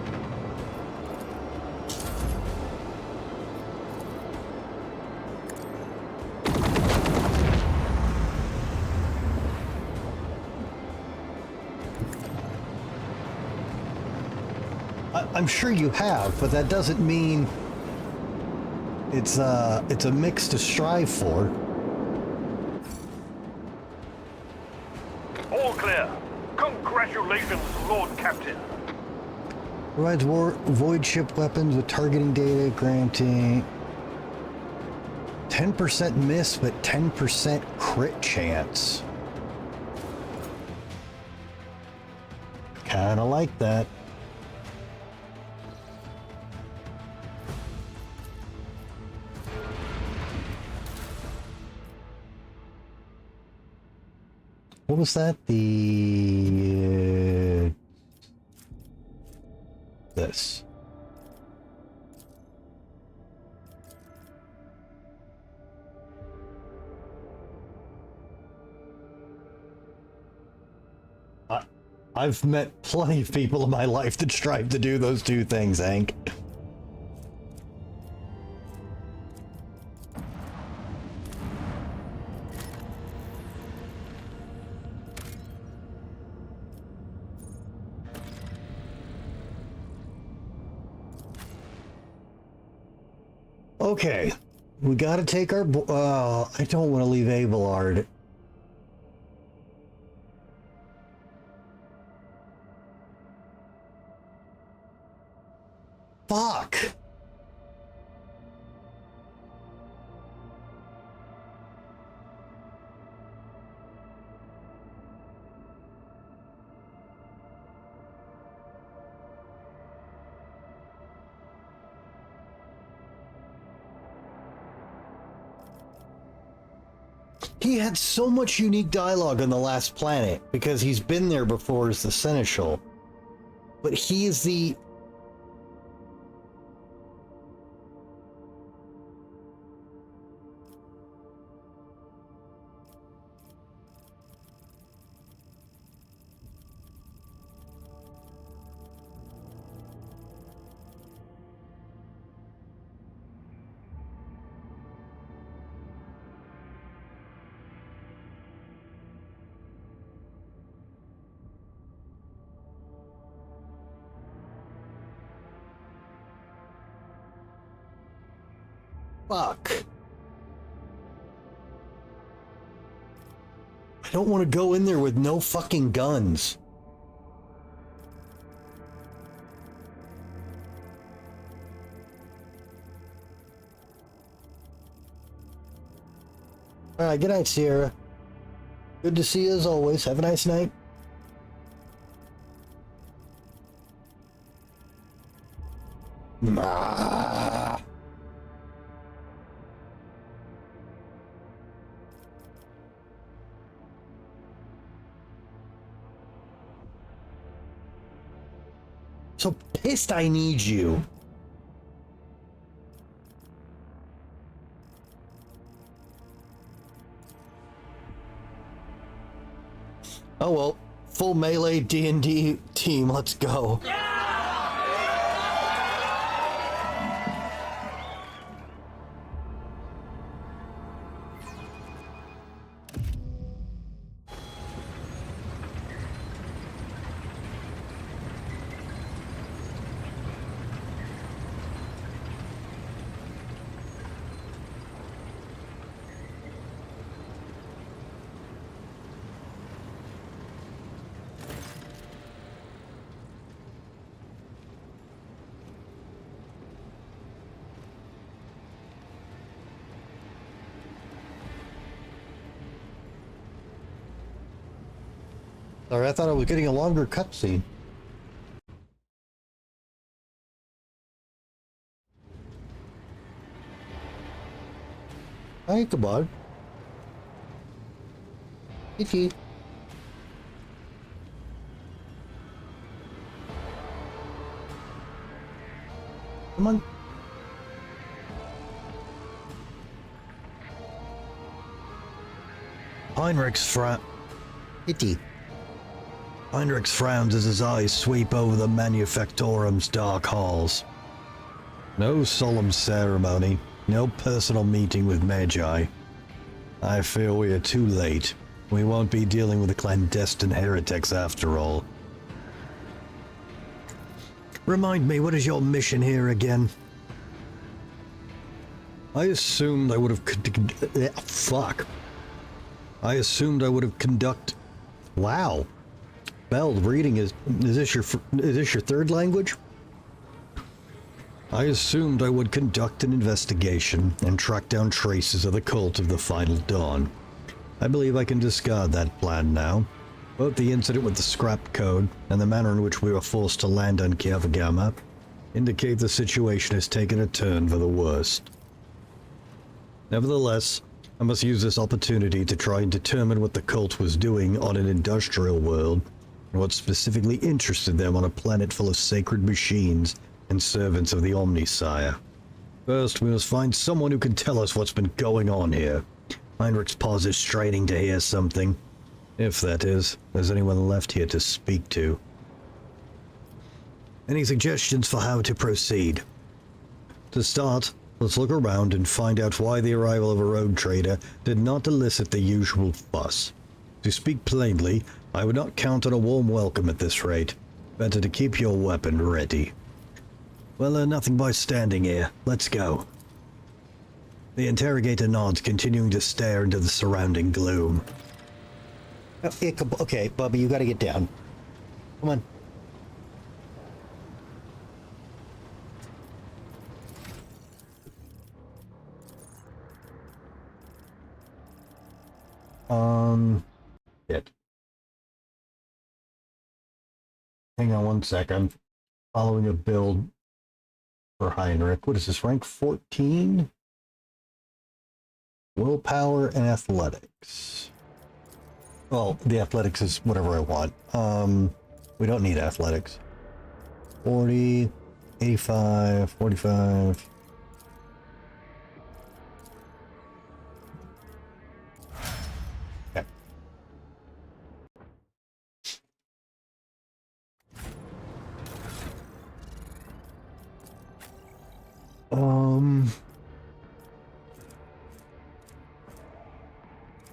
Speaker 16: I'm sure you have, but that doesn't mean it's a mix to strive for.
Speaker 3: All clear. Congratulations, Lord Captain.
Speaker 16: Provides void ship weapons with targeting data, granting 10% miss, but 10% crit chance. Kinda like that. What was that? The... this. I've met plenty of people in my life that strive to do those two things, Hank. Okay, we gotta take our... I don't want to leave Abelard. Fuck! He had so much unique dialogue on the last planet because he's been there before as the Seneschal. But he is the... Fuck. I don't want to go in there with no fucking guns. Alright, good night, Sierra. Good to see you as always. Have a nice night. Ah. So pissed I need you. Oh well, full melee D&D team, let's go. Sorry, I thought I was getting a longer cutscene. Hi, Ichabod. Itchy. Come on.
Speaker 1: Heinrichs frowns as his eyes sweep over the Manufactorum's dark halls. No solemn ceremony, no personal meeting with Magi. I fear we are too late. We won't be dealing with the clandestine heretics after all. Remind me, what is your mission here again? I assumed I would have I assumed I would have Wow. Bell, reading is this your third language? I assumed I would conduct an investigation and track down traces of the cult of the Final Dawn. I believe I can discard that plan now. Both the incident with the scrap code and the manner in which we were forced to land on Kiavagama indicate the situation has taken a turn for the worst. Nevertheless, I must use this opportunity to try and determine what the cult was doing on an industrial world and what specifically interested them on a planet full of sacred machines and servants of the Omnisire. First, we must find someone who can tell us what's been going on here. Heinrichs pauses, straining to hear something. If that is, there's anyone left here to speak to. Any suggestions for how to proceed? To start, let's look around and find out why the arrival of a rogue trader did not elicit the usual fuss. To speak plainly, I would not count on a warm welcome at this rate. Better to keep your weapon ready. Well, nothing by standing here. Let's go. The interrogator nods, continuing to stare into the surrounding gloom.
Speaker 16: Okay, Bubby, you gotta get down. Come on. Shit. Hang on one second. Following a build for Heinrich. What is this, rank 14? Willpower and athletics. Well, the athletics is whatever I want. We don't need athletics. 40, 85, 45. Okay.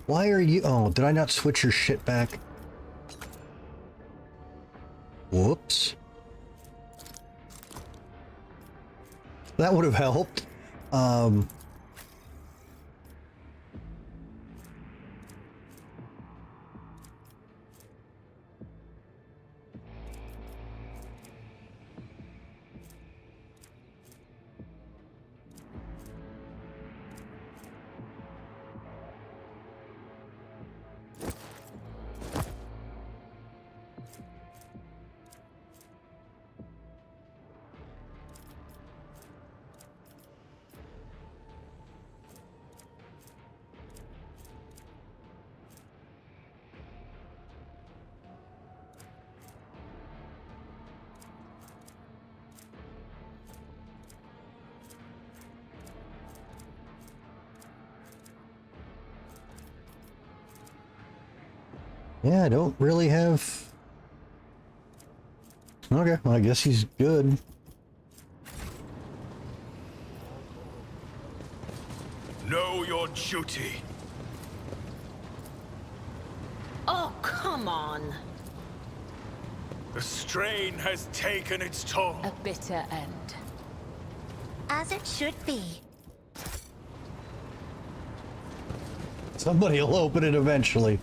Speaker 16: Why are you... Oh, did I not switch your shit back? Whoops. That would have helped. Yeah, I don't really have... Okay, well, I guess he's good.
Speaker 3: Know your duty.
Speaker 15: Oh, come on.
Speaker 3: The strain has taken its toll.
Speaker 5: A bitter end.
Speaker 7: As it should be.
Speaker 16: Somebody will open it eventually.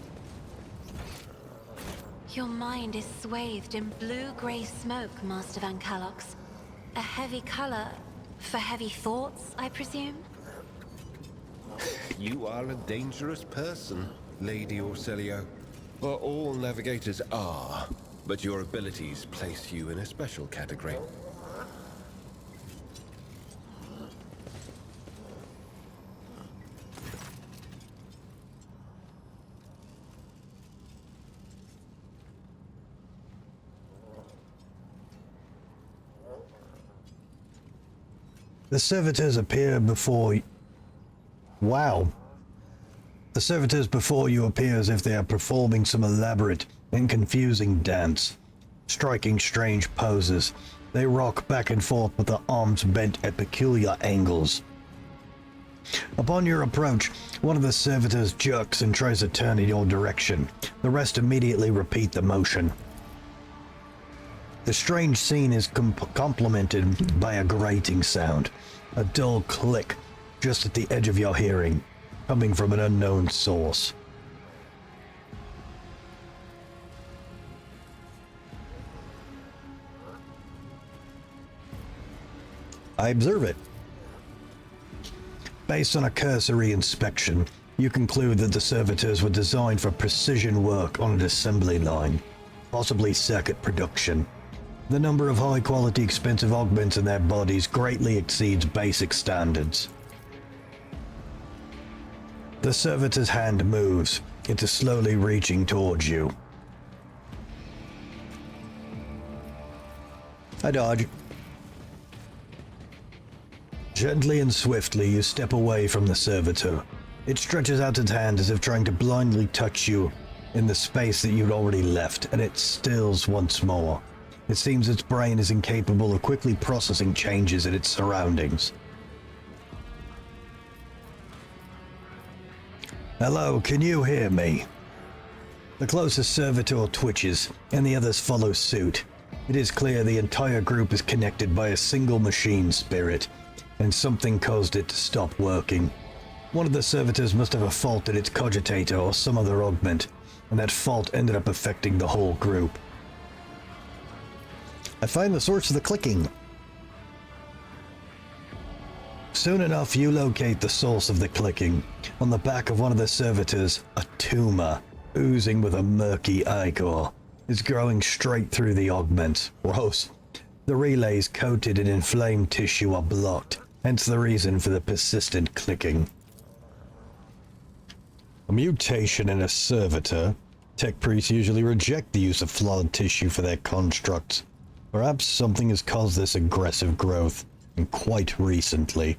Speaker 7: Your mind is swathed in blue-grey smoke, Master Van Calox. A heavy color for heavy thoughts, I presume?
Speaker 17: You are a dangerous person, Lady Orselio. Well, all navigators are, but your abilities place you in a special category.
Speaker 1: The servitors appear before... Wow. The servitors before you appear as if they are performing some elaborate and confusing dance. Striking strange poses. They rock back and forth with their arms bent at peculiar angles. Upon your approach, one of the servitors jerks and tries to turn in your direction. The rest immediately repeat the motion. The strange scene is complemented by a grating sound, a dull click just at the edge of your hearing, coming from an unknown source. I observe it. Based on a cursory inspection, you conclude that the servitors were designed for precision work on an assembly line, possibly circuit production. The number of high-quality expensive augments in their bodies greatly exceeds basic standards. The servitor's hand moves. It is slowly reaching towards you. I dodge. Gently and swiftly, you step away from the servitor. It stretches out its hand as if trying to blindly touch you in the space that you'd already left, and it stills once more. It seems its brain is incapable of quickly processing changes in its surroundings. Hello, can you hear me? The closest servitor twitches, and the others follow suit. It is clear the entire group is connected by a single machine spirit, and something caused it to stop working. One of the servitors must have a fault in its cogitator or some other augment, and that fault ended up affecting the whole group. I find the source of the clicking. Soon enough, you locate the source of the clicking. On the back of one of the servitors, a tumor, oozing with a murky ichor, is growing straight through the augment. Gross. The relays coated in inflamed tissue are blocked, hence the reason for the persistent clicking. A mutation in a servitor. Tech priests usually reject the use of flawed tissue for their constructs. Perhaps something has caused this aggressive growth, and quite recently.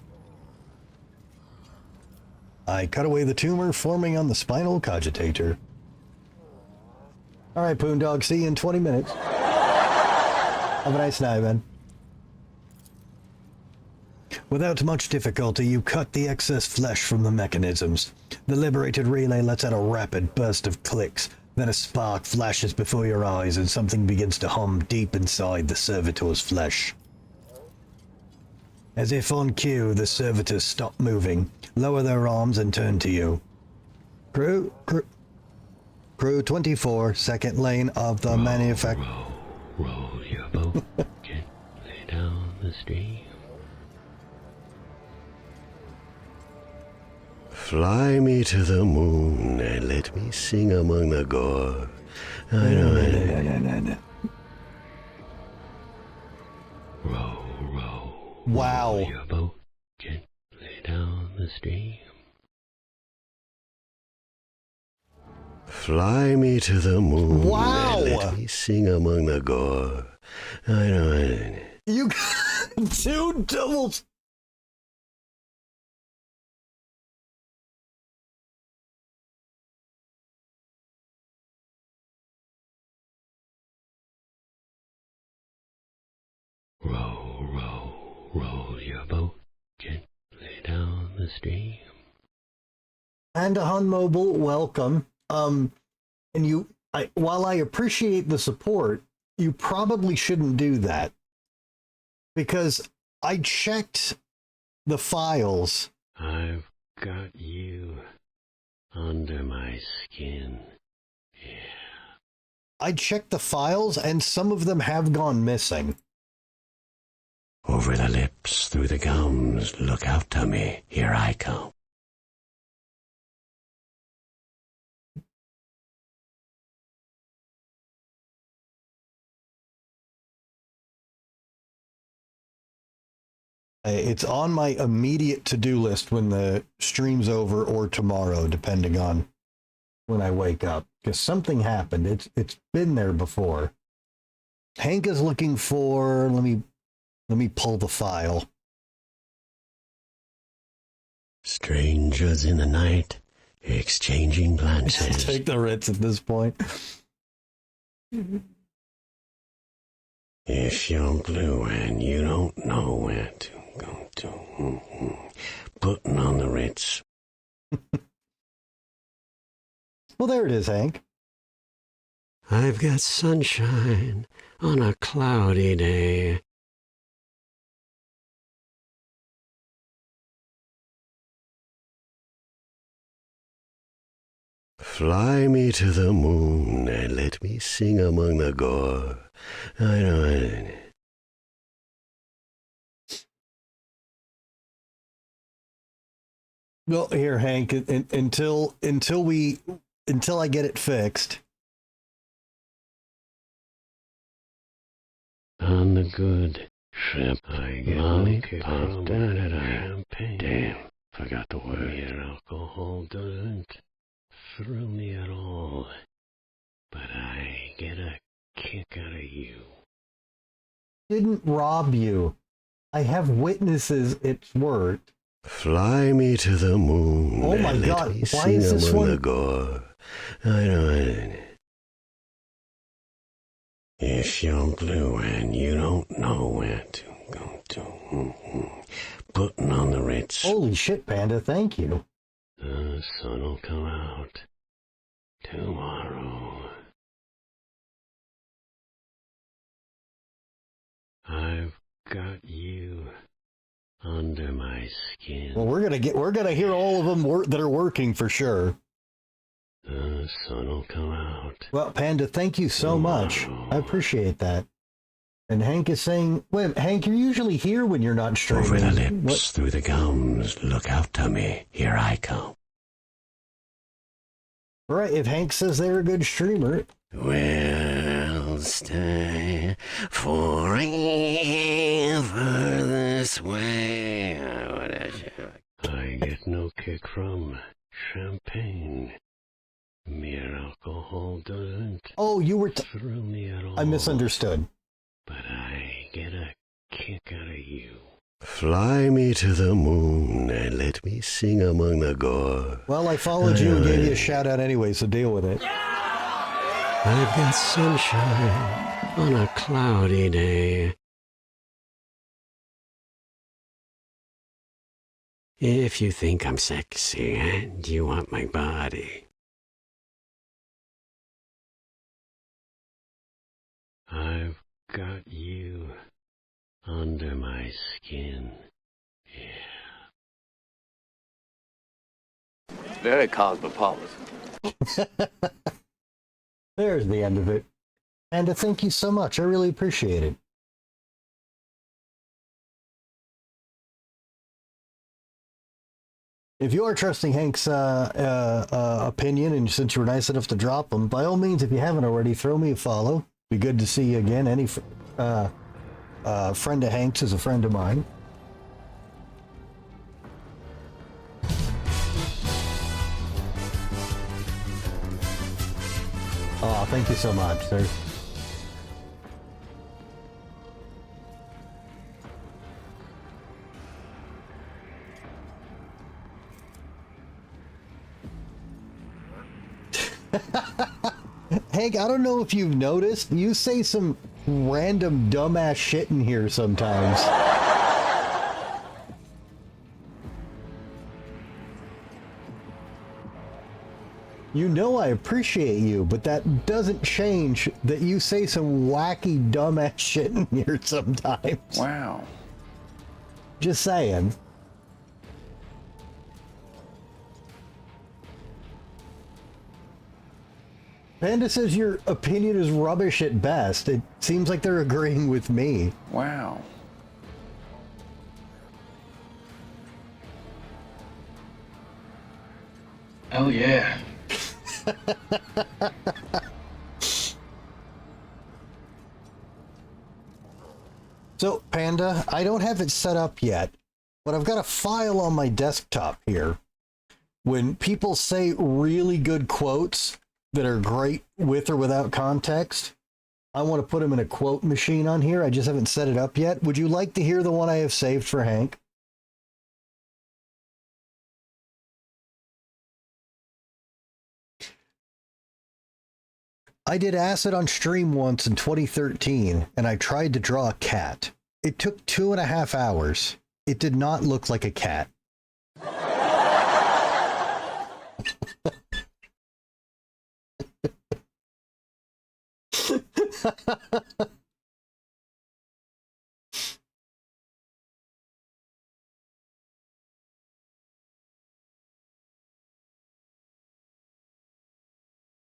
Speaker 1: I cut away the tumor forming on the spinal cogitator. Alright, Poondog, see you in 20 minutes. Have a nice night, man. Without much difficulty, you cut the excess flesh from the mechanisms. The liberated relay lets out a rapid burst of clicks. Then a spark flashes before your eyes and something begins to hum deep inside the servitor's flesh. As if on cue, the servitors stop moving, lower their arms and turn to you. Crew 24, second lane of the manufacturer.
Speaker 8: Roll your boat gently down the stream. Fly me to the moon and let me sing among the gore.
Speaker 16: Wow.
Speaker 8: Roll your boat gently down the stream. Fly me to the moon and let me sing among the gore.
Speaker 16: You got 2 doubles.
Speaker 8: roll your boat gently down the stream.
Speaker 16: And on mobile, welcome. While I appreciate the support, you probably shouldn't do that. Because I checked the files.
Speaker 8: I've got you under my skin. Yeah.
Speaker 16: I checked the files, and some of them have gone missing.
Speaker 8: Over the lips, through the gums, look out to me, here I come.
Speaker 16: It's on my immediate to-do list when the stream's over or tomorrow, depending on when I wake up. Because something happened. It's been there before. Hank is looking for... Let me pull the file.
Speaker 8: Strangers in the night, exchanging glances.
Speaker 16: Take the Ritz at this point.
Speaker 8: If you're blue and you don't know where to go to, putting on the Ritz.
Speaker 16: Well, there it is, Hank.
Speaker 8: I've got sunshine on a cloudy day. Fly me to the moon and let me sing among the gore. I know.
Speaker 16: Well, here, Hank, until I get it fixed.
Speaker 8: On the good shrimp, I get lollipop, champagne. Damn, forgot the word. Your alcohol doesn't thrill me at all, but I get a kick out of you.
Speaker 16: Didn't rob you. I have witnesses. It's worked.
Speaker 8: Fly me to the moon.
Speaker 16: Oh my God! Why is this one?
Speaker 8: The gore. I know. If you're blue and you don't know where to go to, putting on the Ritz.
Speaker 16: Holy shit, Panda! Thank you.
Speaker 8: The sun'll come out tomorrow. I've got you under my skin.
Speaker 16: Well, we're gonna hear all of them that are working for sure.
Speaker 8: The sun'll come out.
Speaker 16: Well, Panda, thank you so much. I appreciate that. And Hank is saying, wait, Hank, you're usually here when you're not streaming.
Speaker 8: Over the lips, through the gums, look out to me, here I come.
Speaker 16: Right, if Hank says they're a good streamer.
Speaker 8: We'll stay forever this way. I get no kick from champagne. Mere alcohol doesn't
Speaker 16: thrill
Speaker 8: me at all.
Speaker 16: I misunderstood.
Speaker 8: But I get a kick out of you. Fly me to the moon and let me sing among the gore.
Speaker 16: Well, I followed you and gave you a shout out anyway, so deal with it.
Speaker 8: I've got sunshine on a cloudy day. If you think I'm sexy and you want my body, I've got you under my skin. Yeah.
Speaker 11: Very cosmopolitan.
Speaker 16: There's the end of it. And thank you so much. I really appreciate it. If you are trusting Hank's opinion, and since you were nice enough to drop them, by all means, if you haven't already, throw me a follow. Be good to see you again. Any friend of Hank's is a friend of mine. Oh, thank you so much, sir. Hank, I don't know if you've noticed, you say some random dumbass shit in here sometimes. You know I appreciate you, but that doesn't change that you say some wacky dumbass shit in here sometimes.
Speaker 4: Wow.
Speaker 16: Just saying. Panda says your opinion is rubbish at best. It seems like they're agreeing with me.
Speaker 4: Wow.
Speaker 18: Oh yeah.
Speaker 16: So, Panda, I don't have it set up yet, but I've got a file on my desktop here. When people say really good quotes that are great with or without context, I want to put them in a quote machine on here. I just haven't set it up yet. Would you like to hear the one I have saved for Hank? I did acid on stream once in 2013, and I tried to draw a cat. It took 2.5 hours. It did not look like a cat.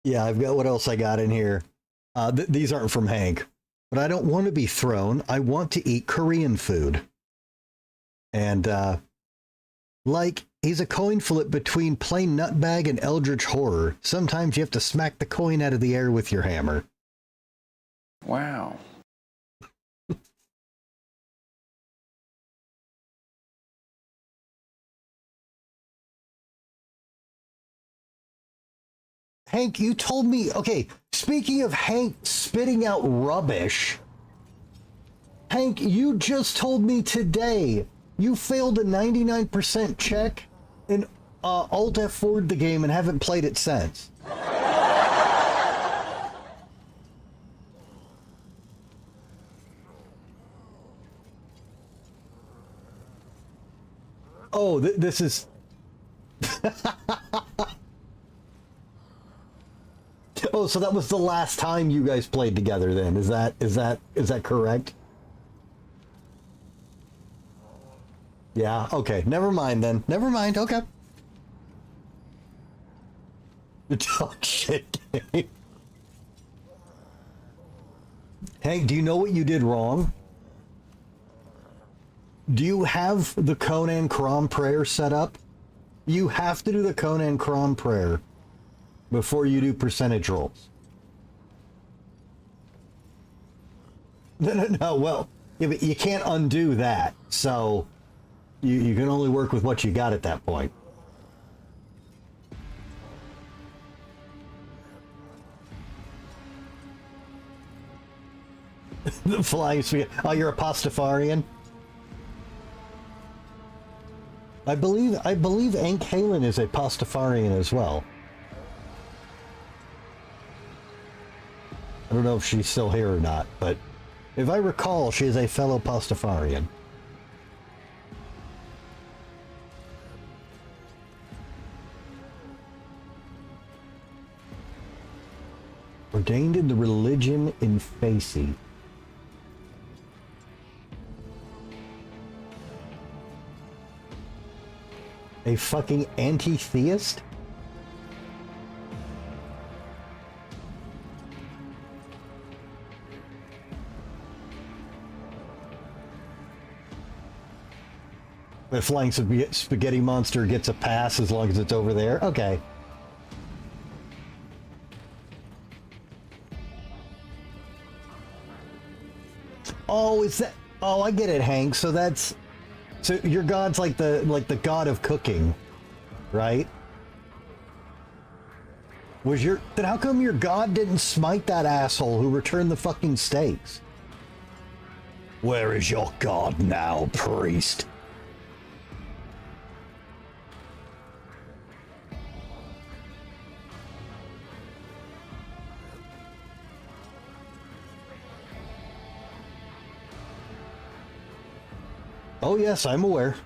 Speaker 16: Yeah, I've got what else I got in here. These aren't from Hank, but I don't want to be thrown. I want to eat Korean food. And, like, he's a coin flip between plain nutbag and eldritch horror. Sometimes you have to smack the coin out of the air with your hammer.
Speaker 4: Wow.
Speaker 16: Hank, you told me, okay, speaking of Hank spitting out rubbish, Hank, you just told me today you failed a 99% check and Alt F4'd the game and haven't played it since. Oh, this is... Oh, so that was the last time you guys played together then. Is that correct? Yeah, okay. Never mind then. Never mind, okay. The dog shit game. Hank, do you know what you did wrong? Do you have the Conan Crom prayer set up? You have to do the Conan Crom prayer before you do percentage rolls. No, well, yeah, but you can't undo that, so you can only work with what you got at that point. The flying spaghetti. Oh, you're a Pastafarian? I believe Ank Halen is a Pastafarian as well. I don't know if she's still here or not, but if I recall, she is a fellow Pastafarian. Ordained in the religion in Facey. A fucking anti-theist? The flying spaghetti monster gets a pass as long as it's over there? Okay. Oh, is that... Oh, I get it, Hank. So that's... So your god's like the god of cooking, right? Was your... Then how come your god didn't smite that asshole who returned the fucking steaks? Where is your god now, priest? Oh yes, I'm aware.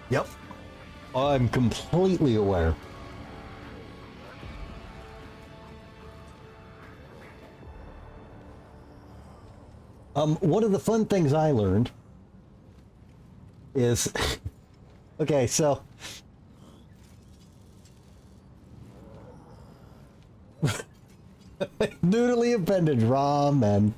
Speaker 16: Yep. I'm completely aware. One of the fun things I learned is, okay, so noodly appendage, ramen.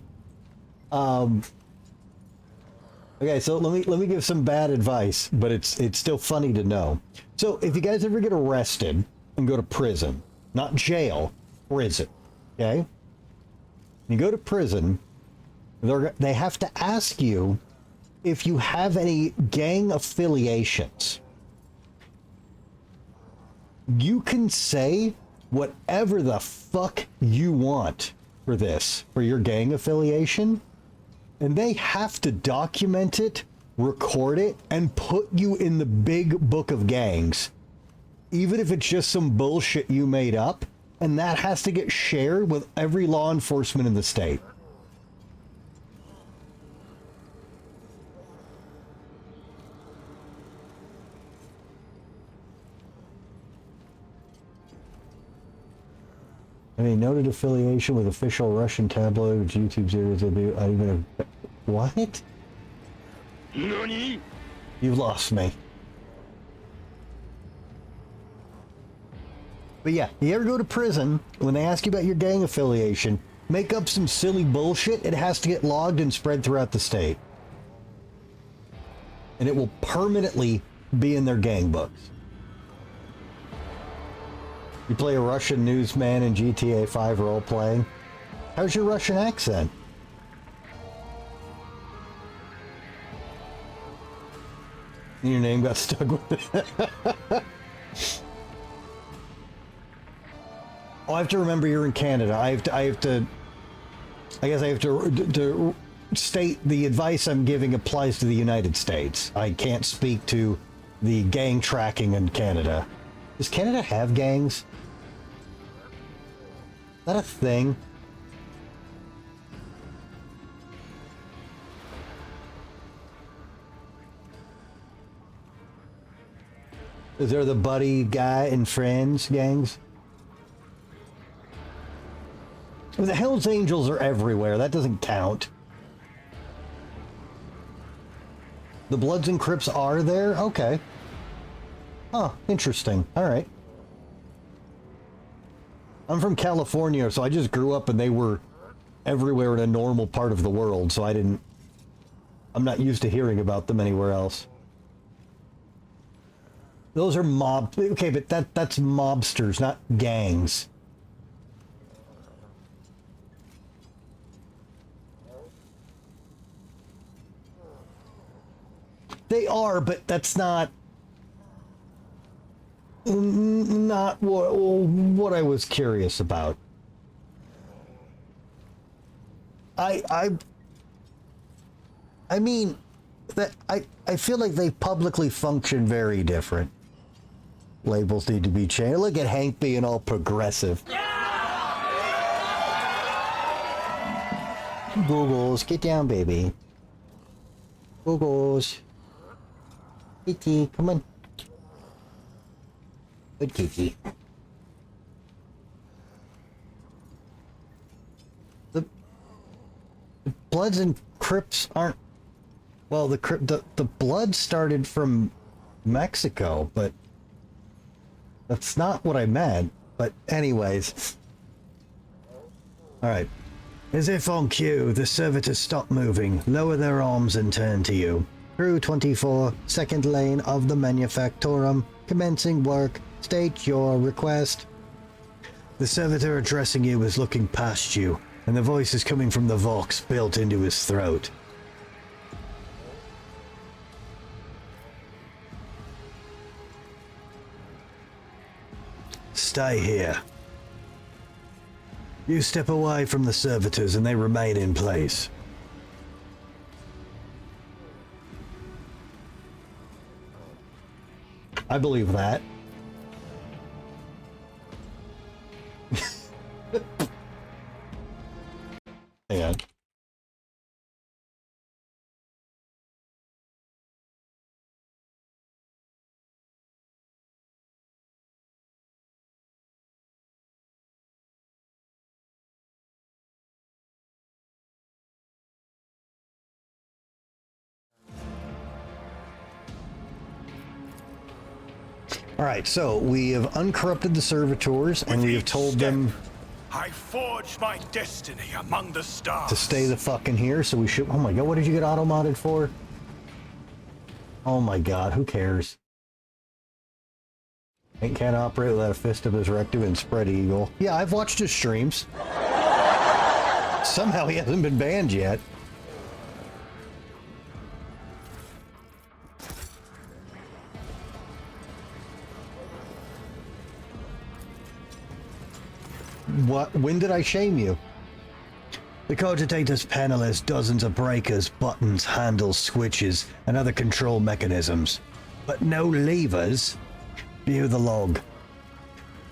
Speaker 16: Okay, so let me give some bad advice, but it's still funny to know. So if you guys ever get arrested and go to prison, not jail, prison, okay? You go to prison, they have to ask you if you have any gang affiliations. You can say whatever the fuck you want for this, for your gang affiliation, and they have to document it, record it, and put you in the big book of gangs, even if it's just some bullshit you made up, and that has to get shared with every law enforcement in the state. I mean, noted affiliation with official Russian tabloid, which YouTube series debut. I even have... What?
Speaker 8: NANI?
Speaker 16: You've lost me. But yeah, you ever go to prison, when they ask you about your gang affiliation, make up some silly bullshit, it has to get logged and spread throughout the state. And it will permanently be in their gang books. You play a Russian newsman in GTA 5 role-playing. How's your Russian accent? Your name got stuck with it. Oh, I have to remember you're in Canada. I guess I have to state the advice I'm giving applies to the United States. I can't speak to the gang tracking in Canada. Does Canada have gangs? Is that a thing? Is there the buddy guy and friends gangs? The Hells Angels are everywhere. That doesn't count. The Bloods and Crips are there? Okay. Oh, interesting. All right. I'm from California, so I just grew up and they were everywhere in a normal part of the world, so I'm not used to hearing about them anywhere else. Those are okay, but that's mobsters, not gangs. They are, but that's not what I was curious about. I mean that I feel like they publicly function very different. Labels need to be changed. Look at Hank being all progressive. Googles, get down, baby. Googles. Kitty, come on. Good kitty. The Bloods and Crips aren't... Well, the Blood started from Mexico, but that's not what I meant. But anyways.
Speaker 1: Alright. As if on cue, the servitors stop moving, lower their arms and turn to you.
Speaker 16: Crew 24, second lane of the Manufactorum, commencing work. State your request.
Speaker 1: The servitor addressing you is looking past you, and the voice is coming from the Vox built into his throat. Stay here. You step away from the servitors and they remain in place.
Speaker 16: I believe that. Yeah. All right, so we have uncorrupted the servitors, and we have told them
Speaker 3: I forge my destiny among the stars.
Speaker 16: to stay the fucking here. So we should. Oh my god, what did you get auto modded for? Oh my god, who cares? Can't operate without a fist of his rectum and spread eagle. Yeah, I've watched his streams. Somehow he hasn't been banned yet. What? When did I shame you?
Speaker 1: The Cogitator's panel has dozens of breakers, buttons, handles, switches, and other control mechanisms, but no levers. View the log.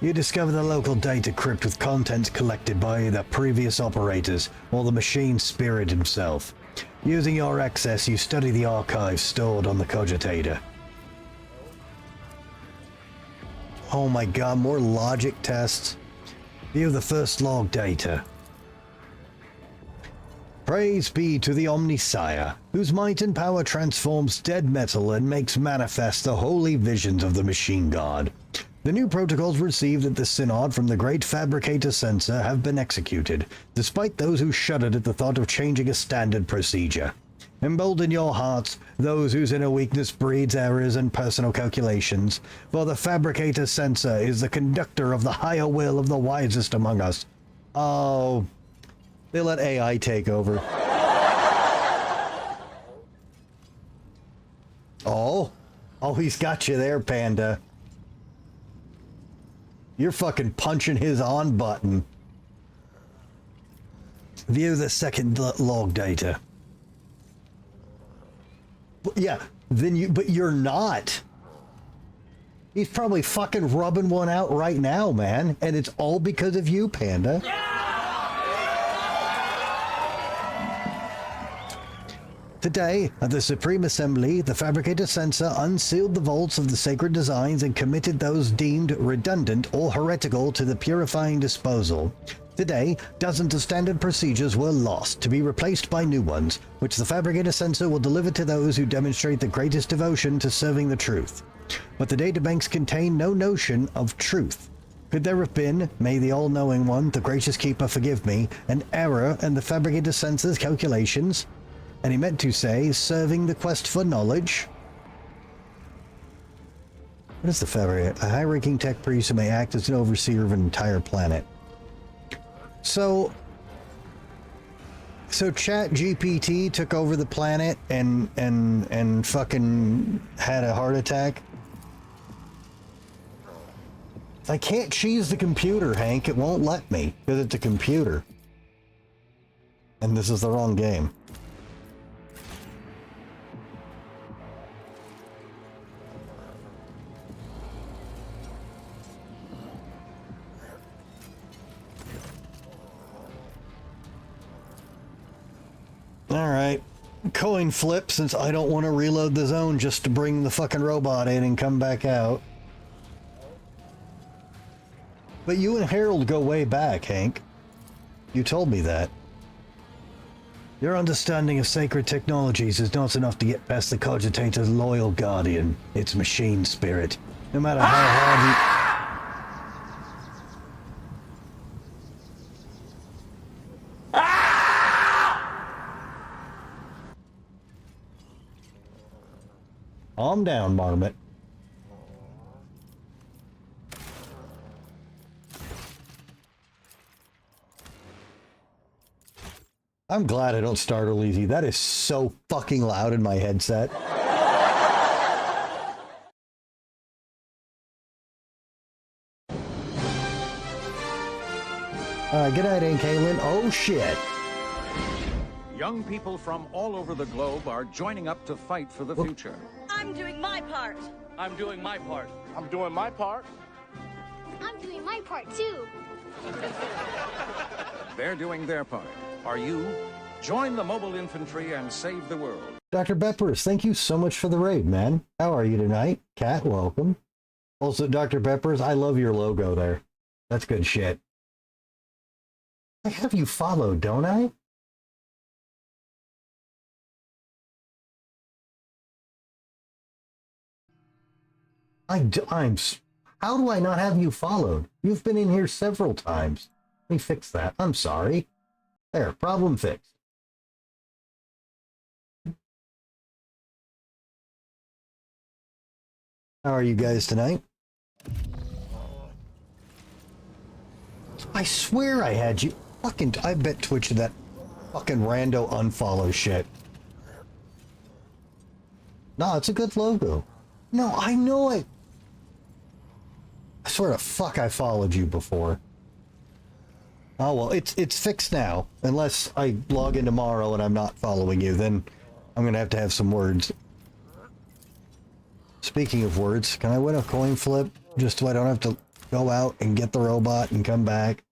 Speaker 1: You discover the local data crypt with contents collected by either previous operators or the machine spirit himself. Using your access, you study the archives stored on the Cogitator. Oh my god, more logic tests. View the first log data. Praise be to the Omnisire, whose might and power transforms dead metal and makes manifest the holy visions of the Machine God. The new protocols received at the Synod from the Great Fabricator Censor have been executed, despite those who shuddered at the thought of changing a standard procedure. Embolden your hearts, those whose inner weakness breeds errors and personal calculations, for the Fabricator Censor is the conductor of the higher will of the wisest among us. Oh, they let AI take over. Oh, he's got you there, Panda. You're fucking punching his on button. View the second log data. Yeah, but you're not. He's probably fucking rubbing one out right now, man. And it's all because of you, Panda. Today, at the Supreme Assembly, the Fabricator Censor unsealed the vaults of the sacred designs and committed those deemed redundant or heretical to the purifying disposal. Today, dozens of standard procedures were lost to be replaced by new ones, which the Fabricator Censor will deliver to those who demonstrate the greatest devotion to serving the truth. But the databanks contain no notion of truth. Could there have been, may the all-knowing one, the gracious keeper forgive me, an error in the Fabricator Censor's calculations? And he meant to say, serving the quest for knowledge? What is the Fabricator? A high-ranking tech priest who may act as an overseer of an entire planet. So ChatGPT took over the planet and fucking had a heart attack. I can't cheese the computer, Hank. It won't let me because it's a computer. And this is the wrong game. Alright, coin flip since I don't want to reload the zone just to bring the fucking robot in and come back out. But you and Harold go way back, Hank. You told me that. Your understanding of sacred technologies is not enough to get past the Cogitator's loyal guardian, its machine spirit. No matter how hard Calm down, Marmot. I'm glad I don't startle easy. That is so fucking loud in my headset. Good night, Aunt Caitlin. Oh, shit.
Speaker 11: Young people from all over the globe are joining up to fight for the future.
Speaker 18: I'm doing my part.
Speaker 19: I'm doing my part.
Speaker 6: I'm doing my part.
Speaker 13: I'm doing my part too.
Speaker 11: They're doing their part. Are you? Join the mobile infantry and save the world.
Speaker 16: Dr. Peppers, thank you so much for the raid, man. How are you tonight? Cat, welcome. Also, Dr. Peppers, I love your logo there. That's good shit. I have you followed, don't I? How do I not have you followed? You've been in here several times. Let me fix that. I'm sorry. There, problem fixed. How are you guys tonight? I swear I had you. I bet Twitch did that fucking rando unfollow shit. No, it's a good logo. No, I know it. I swear to fuck I followed you before. Oh well, it's fixed now. Unless I log in tomorrow and I'm not following you, then I'm gonna have to have some words. Speaking of words, can I win a coin flip just so I don't have to go out and get the robot and come back?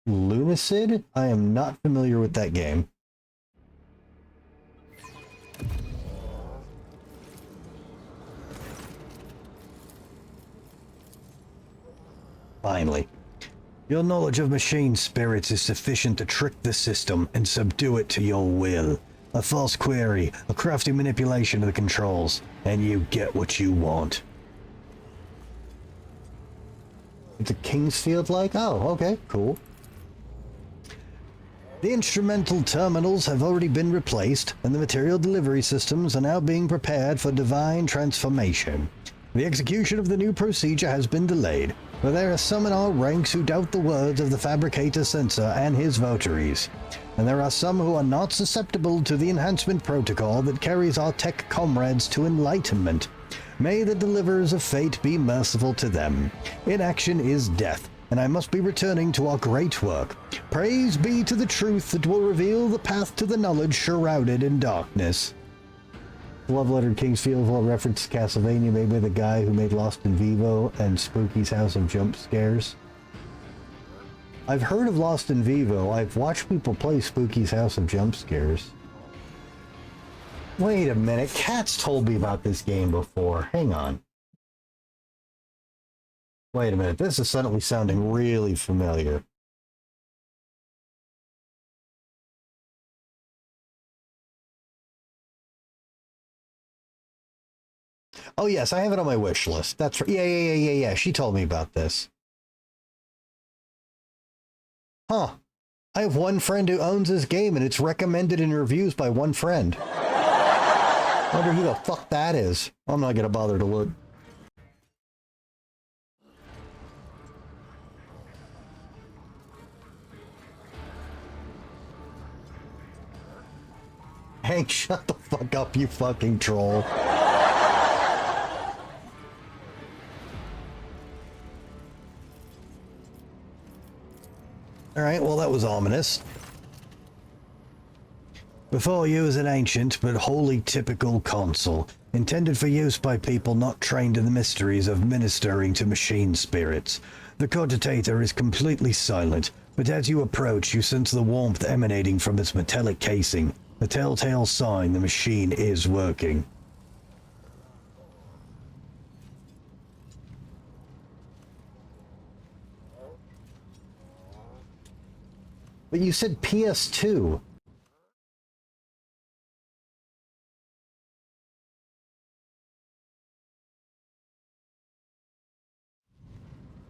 Speaker 16: Lunacid? I am not familiar with that game. Finally. Your knowledge of machine spirits is sufficient to trick the system and subdue it to your will. A false query, a crafty manipulation of the controls, and you get what you want. It's a Kingsfield like? Oh, okay, cool. The instrumental terminals have already been replaced, and the material delivery systems are now being prepared for divine transformation. The execution of the new procedure has been delayed, but there are some in our ranks who doubt the words of the Fabricator Censor and his votaries, and there are some who are not susceptible to the enhancement protocol that carries our tech comrades to enlightenment. May the deliverers of fate be merciful to them. Inaction is death, and I must be returning to our great work. Praise be to the truth that will reveal the path to the knowledge shrouded in darkness. Love Letter Kingsfield will reference Castlevania made by the guy who made Lost in Vivo and Spooky's House of Jump Scares. I've heard of Lost in Vivo. I've watched people play Spooky's House of Jump Scares. Wait a minute. Cat's told me about this game before. Hang on. Wait a minute. This is suddenly sounding really familiar. Oh yes, I have it on my wish list. That's right. Yeah. She told me about this. Huh. I have one friend who owns this game, and it's recommended in reviews by one friend. Wonder who the fuck that is. I'm not gonna bother to look. Hank, shut the fuck up, you fucking troll. Alright, well that was ominous. Before you is an ancient but wholly typical console, intended for use by people not trained in the mysteries of ministering to machine spirits. The cogitator is completely silent, but as you approach you sense the warmth emanating from its metallic casing, a telltale sign the machine is working. But you said PS2.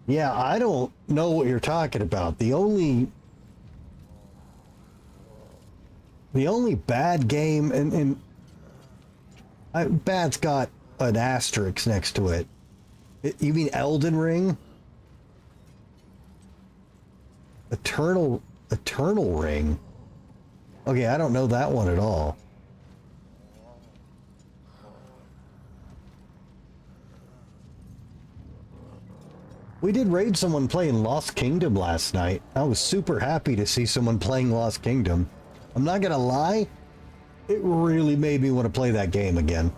Speaker 16: Yeah, I don't know what you're talking about. The only bad game, and bad's got an asterisk next to it. You mean Elden Ring? Eternal Ring? Okay, I don't know that one at all. We did raid someone playing Lost Kingdom last night. I was super happy to see someone playing Lost Kingdom. I'm not gonna lie, it really made me want to play that game again.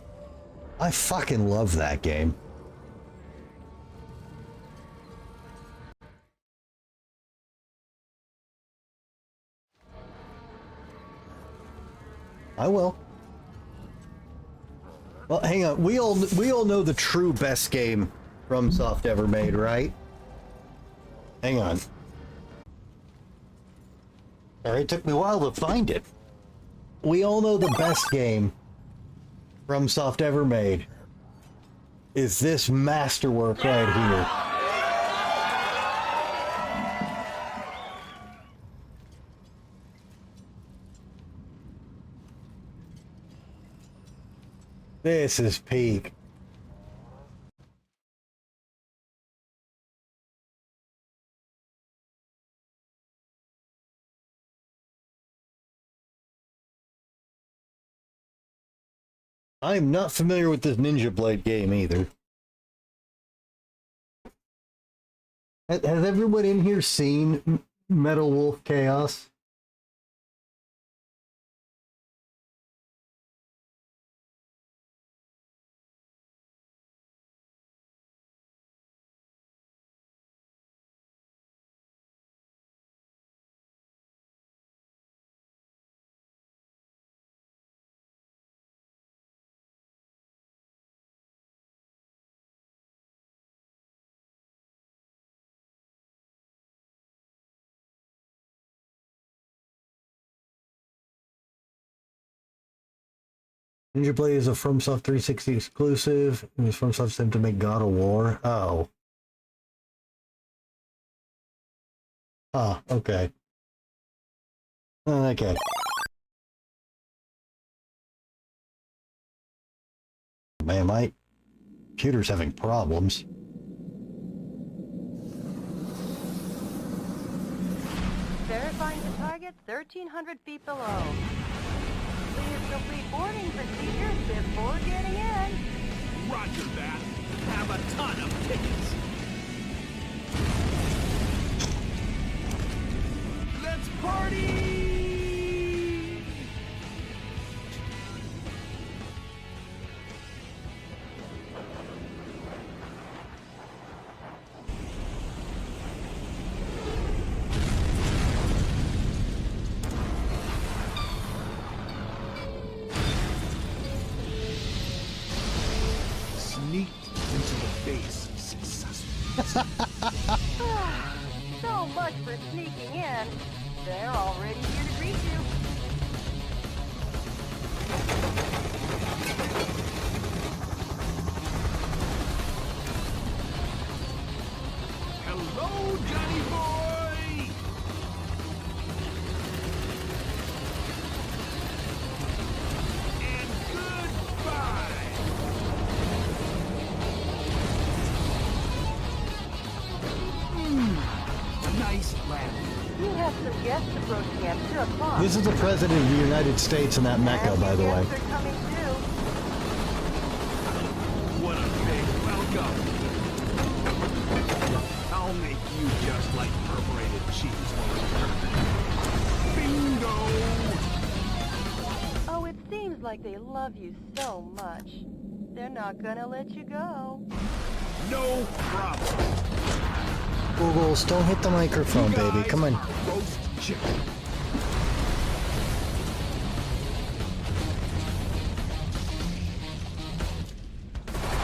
Speaker 16: I fucking love that game. I will. Well, hang on. We all know the true best game FromSoft ever made, right? Hang on. It took me a while to find it. We all know the best game FromSoft ever made is this masterwork right here. This is peak. I am not familiar with this Ninja Blade game either. Has everyone in here seen Metal Wolf Chaos? Ninja Blade is a FromSoft 360 exclusive. It was FromSoft sent to make God of War. Oh. Ah, okay. Okay. Man, my computer's having problems.
Speaker 18: Verifying the target 1,300 feet below. Please complete boarding procedures before getting in.
Speaker 3: Roger that. Have a ton of tickets. Let's party! Sneaked into the base successfully.
Speaker 18: So much for sneaking in. They're already here to greet you.
Speaker 3: Hello, Johnny boy! And goodbye! Nice landing.
Speaker 18: We have some guests approaching at 2 o'clock.
Speaker 16: This is the President of the United States in that Mecca, by the way.
Speaker 18: Guests are coming too.
Speaker 3: What a big welcome! I'll make you just like perforated cheese for return. Bingo!
Speaker 18: Oh, it seems like they love you so much. They're not gonna let you go.
Speaker 3: No problem.
Speaker 16: Googles, don't hit the microphone, baby. Come on.
Speaker 3: Roast chicken.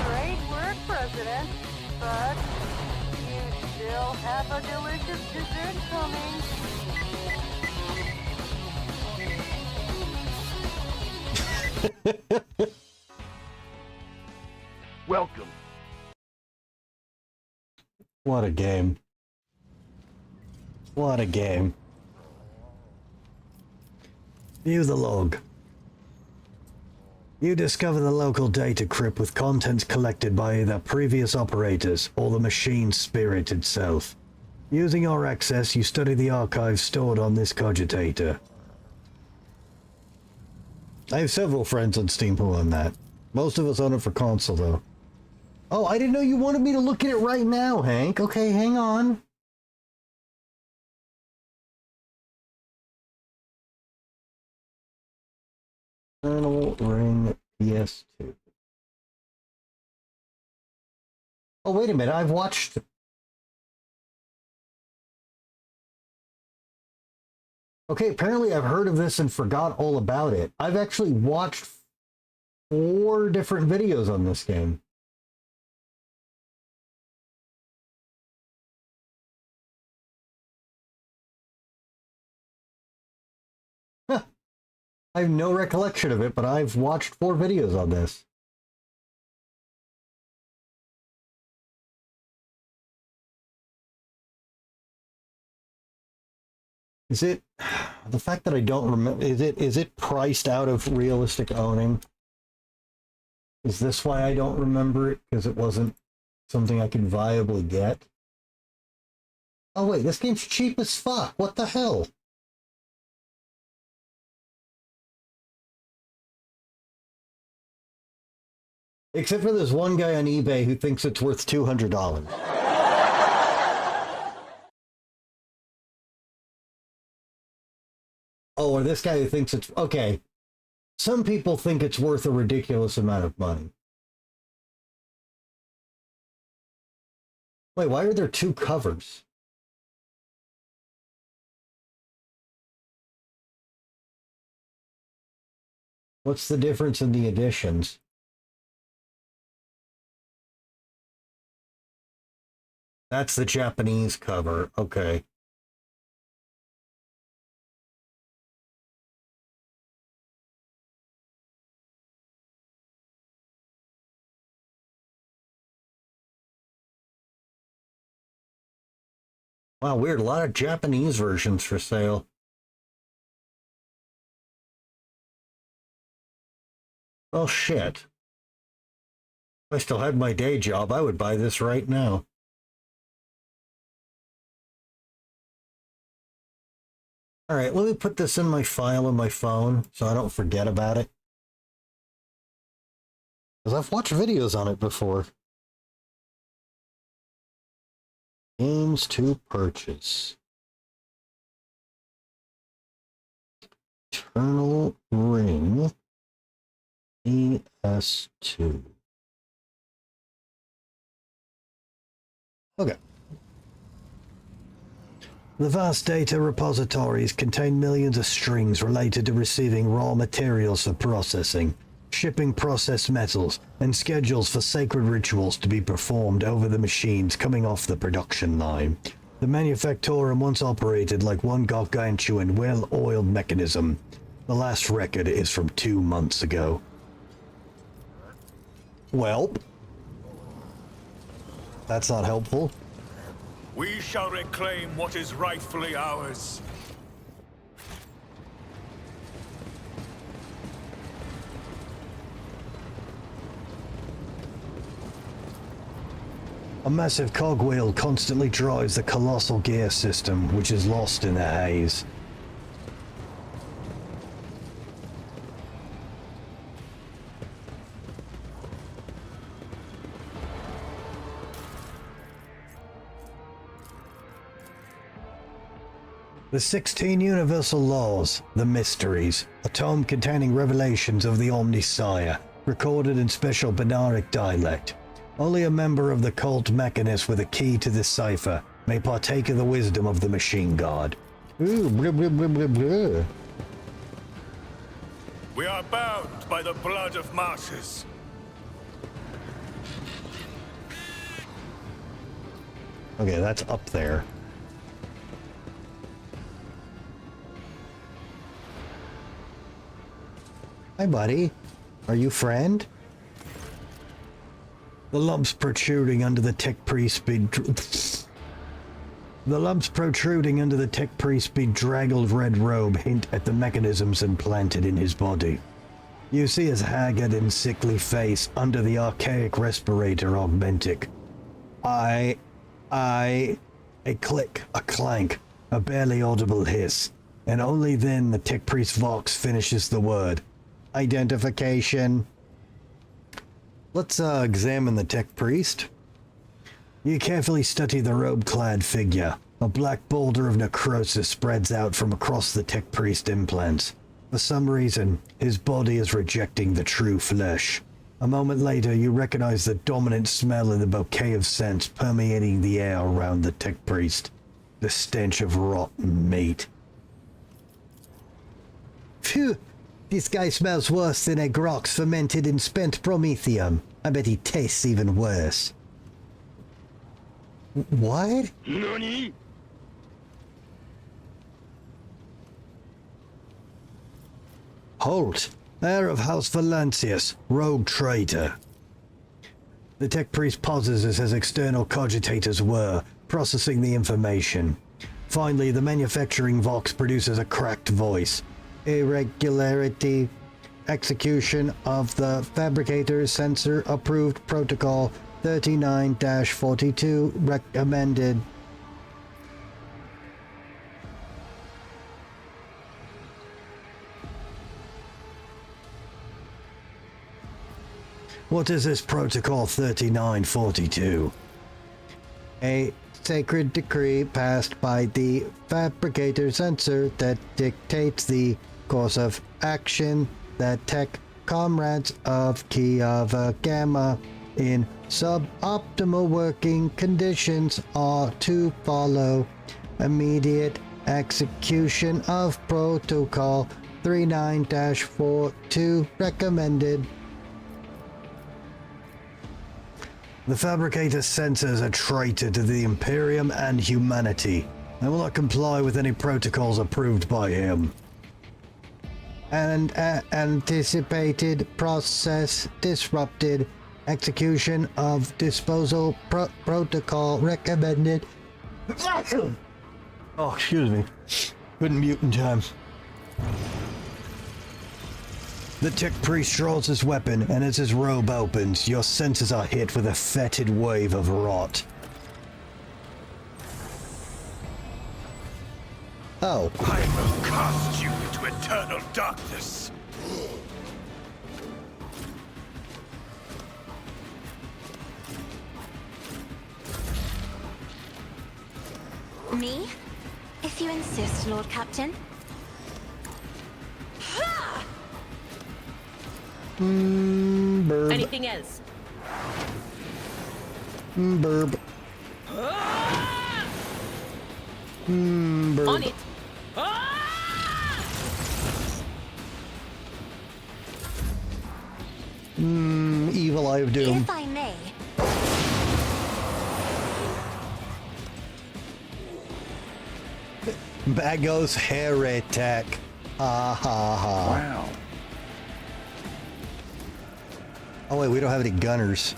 Speaker 18: Great work, President. But you still have a delicious dessert coming.
Speaker 3: Welcome.
Speaker 16: What a game. What a game.
Speaker 1: View the log. You discover the local data crypt with contents collected by either previous operators or the machine's spirit itself. Using your access, you study the archives stored on this cogitator.
Speaker 16: I have several friends on Steam who own that. Most of us own it for console, though. Oh, I didn't know you wanted me to look at it right now, Hank. Okay, hang on. Eternal Ring PS2. Oh, wait a minute. I've watched... Okay, apparently I've heard of this and forgot all about it. I've actually watched 4 different videos on this game. Huh. I have no recollection of it, but I've watched 4 videos on this. Is it the fact that I don't remember? Is it priced out of realistic owning? Is this why I don't remember it? Because it wasn't something I could viably get? Oh wait, this game's cheap as fuck. What the hell? Except for this one guy on eBay who thinks it's worth $200. Oh, or this guy who thinks it's... Okay. Some people think it's worth a ridiculous amount of money. Wait, why are there 2 covers? What's the difference in the editions? That's the Japanese cover. Okay. Wow, weird. A lot of Japanese versions for sale. Oh, shit. If I still had my day job, I would buy this right now. All right, let me put this in my file on my phone so I don't forget about it. Because I've watched videos on it before. Games to purchase. Eternal Ring. ES2. Okay.
Speaker 1: The vast data repositories contain millions of strings related to receiving raw materials for processing, shipping processed metals, and schedules for sacred rituals to be performed over the machines coming off the production line. The manufactorum once operated like one gargantuan, well-oiled mechanism. The last record is from 2 months ago.
Speaker 16: Well, that's not helpful.
Speaker 3: We shall reclaim what is rightfully ours.
Speaker 1: A massive cogwheel constantly drives the colossal gear system, which is lost in the haze. The 16 Universal Laws, the Mysteries, a tome containing revelations of the Omnisire, recorded in special Benaric dialect. Only a member of the cult Mechanist with a key to this cipher may partake of the wisdom of the Machine God.
Speaker 16: Ooh, blah, blah, blah, blah, blah.
Speaker 3: We are bound by the blood of martyrs.
Speaker 16: Okay, that's up there. Hi, buddy. Are you friend?
Speaker 1: The lumps protruding under the tech priest be draggled red robe hint at the mechanisms implanted in his body. You see his haggard and sickly face under the archaic respirator augmentic. A click, a clank, a barely audible hiss, and only then the tech priest Vox finishes the word. Identification. Let's examine the tech priest. You carefully study the robe-clad figure. A black boulder of necrosis spreads out from across the tech priest implants. For some reason, his body is rejecting the true flesh. A moment later, you recognize the dominant smell in the bouquet of scents permeating the air around the tech priest. The stench of rotten meat. Phew! This guy smells worse than a grox fermented in spent promethium. I bet he tastes even worse. What?
Speaker 3: NANI?
Speaker 1: Halt! Heir of House Valancius, rogue traitor. The tech priest pauses as his external cogitators whir, processing the information. Finally, the manufacturing vox produces a cracked voice. Irregularity. Execution of the fabricator's sensor approved protocol 39-42 recommended. What is this protocol 3942? A sacred decree passed by the fabricator sensor that dictates the course of action that tech comrades of Kiava Gamma in suboptimal working conditions are to follow. Immediate execution of protocol 39-42 recommended. The fabricator senses a traitor to the Imperium and humanity. I will not comply with any protocols approved by him. And anticipated process disrupted. Execution of disposal protocol recommended. Oh, excuse me. Couldn't mute in time. The tech priest draws his weapon, and as his robe opens, your senses are hit with a fetid wave of rot. Oh.
Speaker 3: I will cast you into eternal darkness.
Speaker 7: Me? If you insist, Lord Captain.
Speaker 1: Burb.
Speaker 15: Anything else?
Speaker 1: Burb. Burb.
Speaker 15: On it.
Speaker 1: Evil Eye of Doom.
Speaker 7: If I may.
Speaker 1: Bagos heretic. Ha ha ha.
Speaker 4: Wow.
Speaker 1: Oh wait, we don't have any gunners.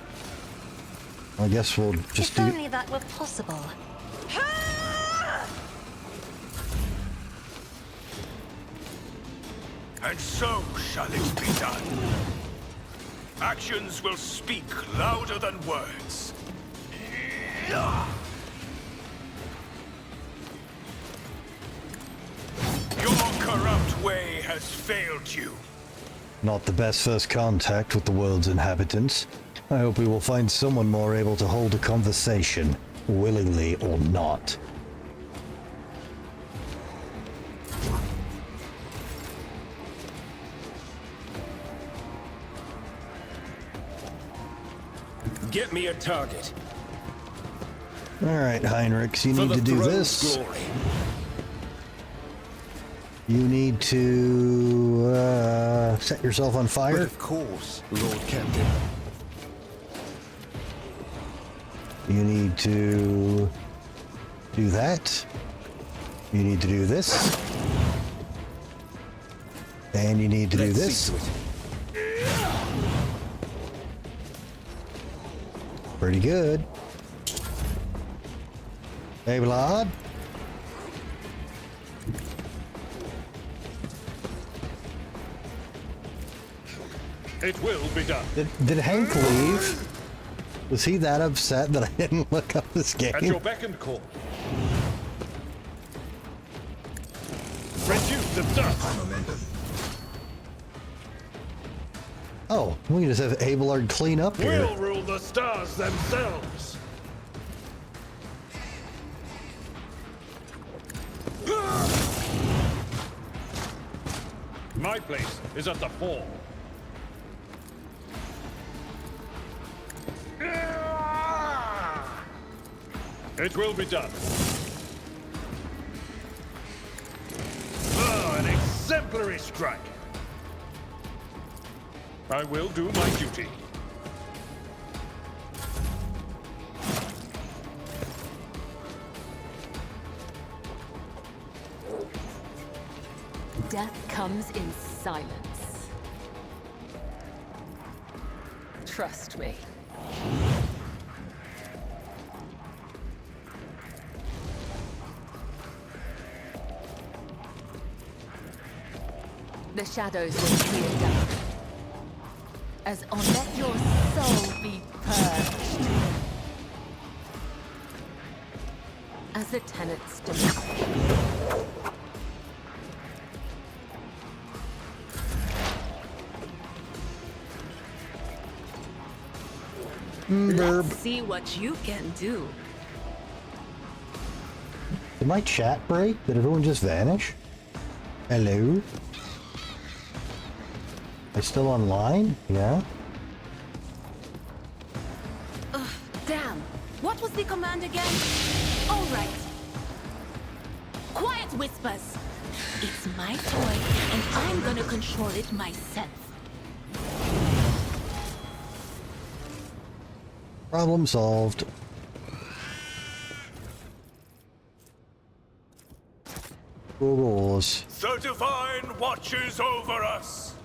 Speaker 1: I guess we'll just
Speaker 7: If
Speaker 1: do...
Speaker 7: only that were possible.
Speaker 3: And so shall it be done. Actions will speak louder than words. Your corrupt way has failed you.
Speaker 1: Not the best first contact with the world's inhabitants. I hope we will find someone more able to hold a conversation, willingly or not.
Speaker 17: Get me a target.
Speaker 1: Alright, Heinrich, you need to do this.
Speaker 17: Glory.
Speaker 1: You need to set yourself on fire.
Speaker 17: But of course, Lord Captain.
Speaker 1: You need to do that. You need to do this. And you need to do this. Pretty good. Hey, Vlad.
Speaker 6: It will be done.
Speaker 1: Did Hank leave? Was he that upset that I didn't look up this game?
Speaker 6: At your beck and call. Reduce the dust.
Speaker 1: Oh, we can just have Abelard clean up here.
Speaker 6: We'll rule the stars themselves. My place is at the fore. It will be done. Ah, an exemplary strike. I will do my duty.
Speaker 5: Death comes in silence. Trust me. The shadows will see it down. As on, let your soul be purged. As the tenets demand.
Speaker 15: Let's see what you can do.
Speaker 16: Did my chat break? Did everyone just vanish? Hello? I still online? Yeah?
Speaker 15: Damn. What was the command again? All right. Quiet, Whispers. It's my toy, and I'm gonna control it myself.
Speaker 16: Problem solved. Rules.
Speaker 3: The Divine watches over us.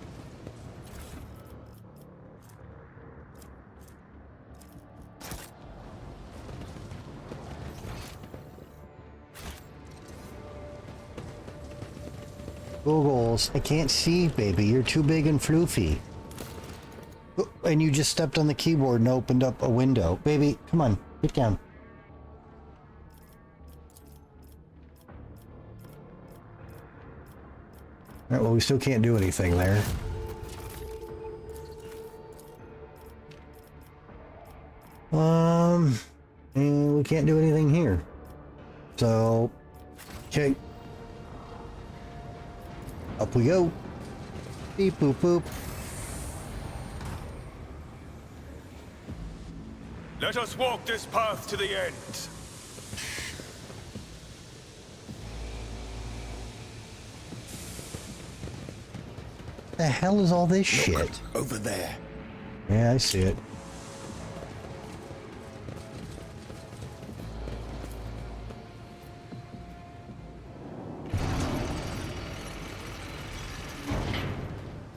Speaker 16: Googles. I can't see, baby. You're too big and floofy. Oh, and you just stepped on the keyboard and opened up a window. Baby, come on. Get down. Alright, well, we still can't do anything there. And we can't do anything here. So, okay. Up we go. Beep boop boop.
Speaker 3: Let us walk this path to the end.
Speaker 16: The hell is all this shit?
Speaker 17: Over there.
Speaker 16: Yeah, I see it.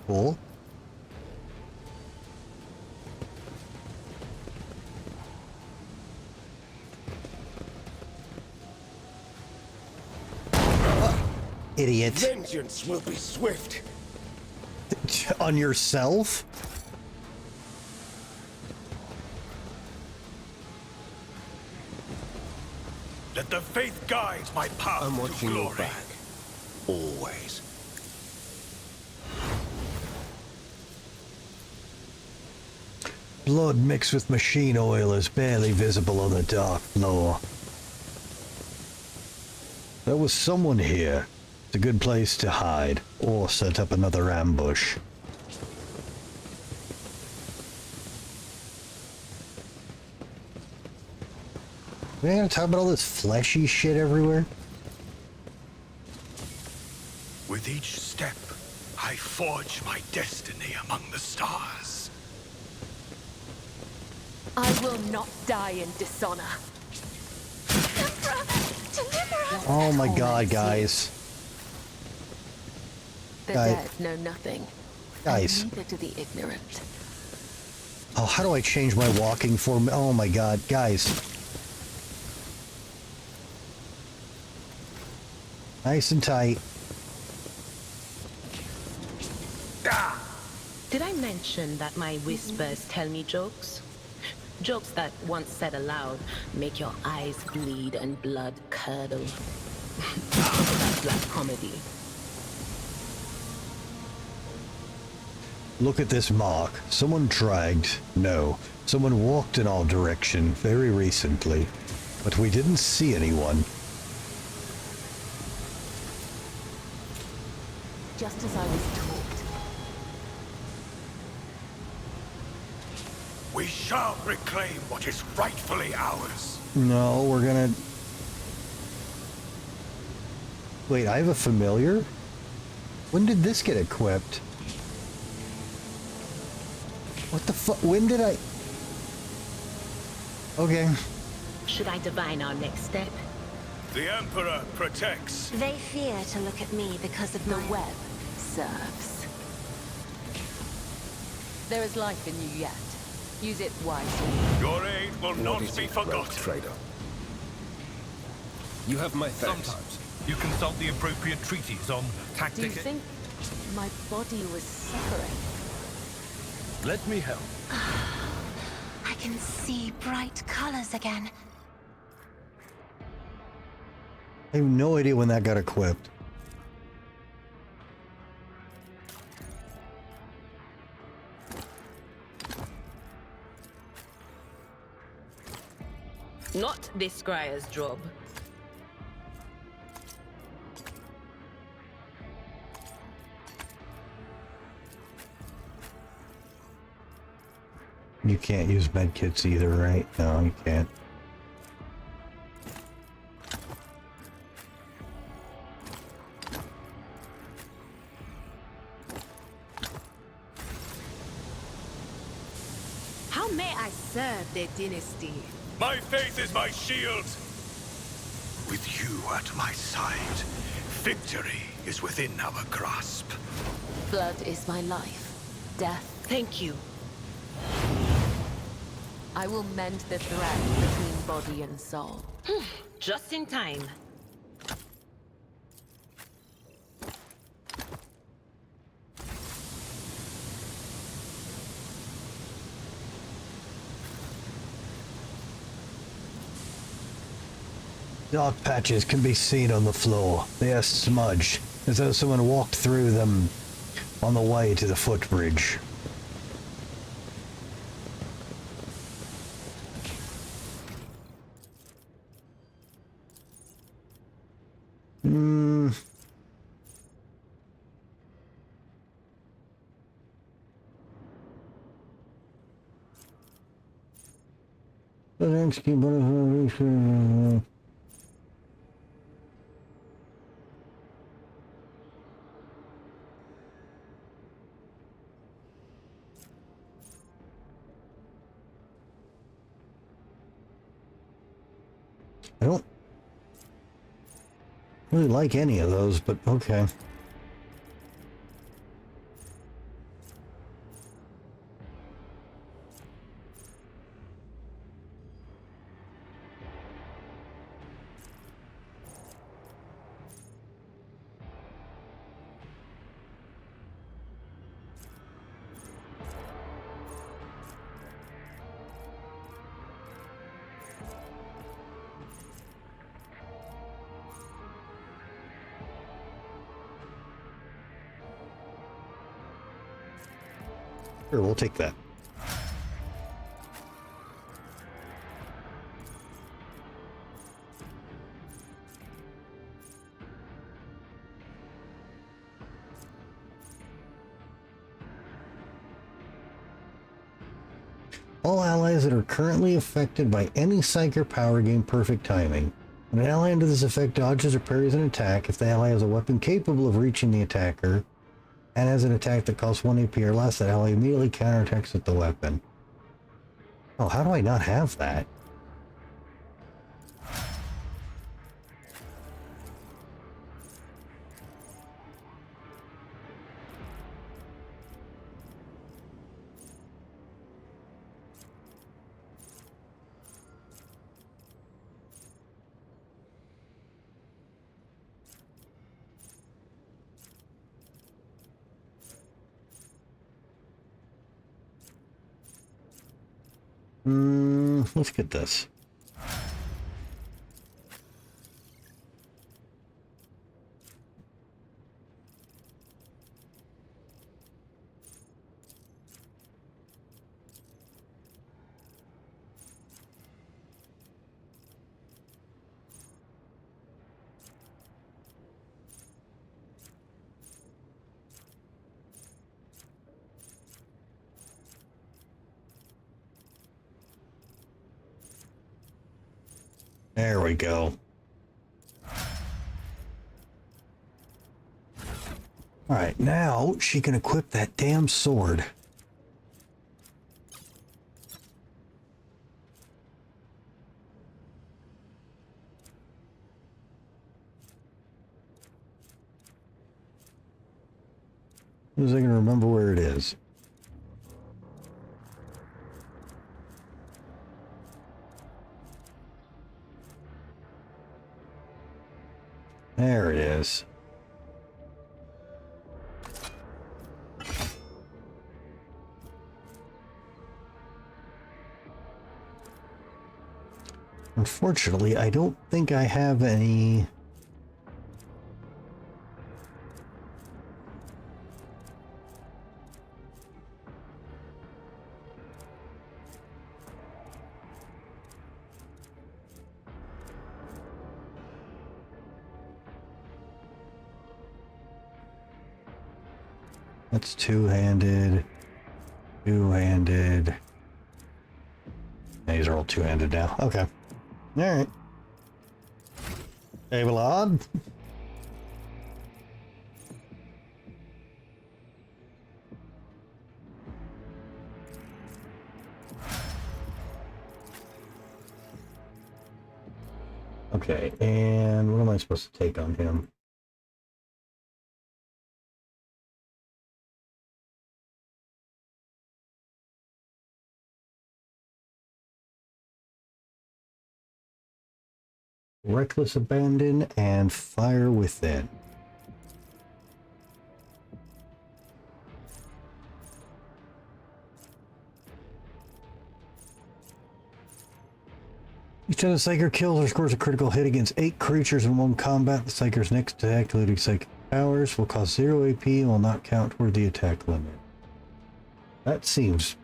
Speaker 16: Cool. Idiot.
Speaker 17: Vengeance will be swift.
Speaker 16: On yourself?
Speaker 3: Let the faith guide my path
Speaker 17: I'm
Speaker 3: to
Speaker 17: watching your
Speaker 3: glory.
Speaker 17: back. Always.
Speaker 1: Blood mixed with machine oil is barely visible on the dark floor. There was someone here. It's a good place to hide, or set up another ambush.
Speaker 16: We ain't gonna talk about all this fleshy shit everywhere?
Speaker 3: With each step, I forge my destiny among the stars.
Speaker 5: I will not die in dishonor.
Speaker 16: Oh my god, guys.
Speaker 5: The
Speaker 16: Guy-
Speaker 5: dead know nothing.
Speaker 16: Guys.
Speaker 5: And neither do the ignorant.
Speaker 16: Oh, how do I change my walking form? Oh my god, guys. Nice and tight.
Speaker 15: Did I mention that my whispers tell me jokes? Jokes that, once said aloud, make your eyes bleed and blood curdle. That's black comedy.
Speaker 1: Look at this mark. Someone dragged. No. Someone walked in our direction very recently. But we didn't see anyone.
Speaker 5: Just as I was taught.
Speaker 3: We shall reclaim what is rightfully ours.
Speaker 16: No, we're gonna... Wait, I have a familiar? When did this get equipped? What the fuck? When did I... Okay.
Speaker 15: Should I divine our next step?
Speaker 3: The Emperor protects.
Speaker 7: They fear to look at me because of
Speaker 5: The
Speaker 7: my...
Speaker 5: web serves. There is life in you yet. Use it wisely.
Speaker 3: Your aid will not be forgotten.
Speaker 17: Trader. You have my thanks.
Speaker 9: Sometimes you consult the appropriate treaties on
Speaker 5: Do you
Speaker 9: tactic.
Speaker 5: think my body was suffering?
Speaker 9: Let me help.
Speaker 7: I can see bright colors again.
Speaker 16: I have no idea when that got equipped.
Speaker 15: Not this scryer's job.
Speaker 16: You can't use medkits either, right? No, you can't.
Speaker 15: How may I serve their dynasty?
Speaker 3: My faith is my shield. With you at my side, victory is within our grasp.
Speaker 5: Blood is my life. Death.
Speaker 15: Thank you.
Speaker 5: I will mend the thread between body and soul.
Speaker 15: Just in time.
Speaker 1: Dark patches can be seen on the floor. They are smudged, as though someone walked through them on the way to the footbridge. I don't really like any of those, but okay. Sure, we'll take that. All allies that are currently affected by any psych or power gain perfect timing. When an ally under this effect dodges or parries an attack, if the ally has a weapon capable of reaching the attacker, and has an attack that costs 1 AP or less, that ally immediately counterattacks with the weapon. Oh, how do I not have that? Let's get this.
Speaker 16: There we go. Alright, now she can equip that damn sword. As I can remember where it is. There it is. Unfortunately, I don't think I have any... That's two-handed. Two-handed. These are all two-handed now. Okay. Alright. Table on. Okay, and what am I supposed to take on him? Reckless Abandon and Fire Within. Each time the Psyker kills or scores a critical hit against 8 creatures in one combat, the Psyker's next attack, including Psychic powers, will cost 0 AP and will not count toward the attack limit. That seems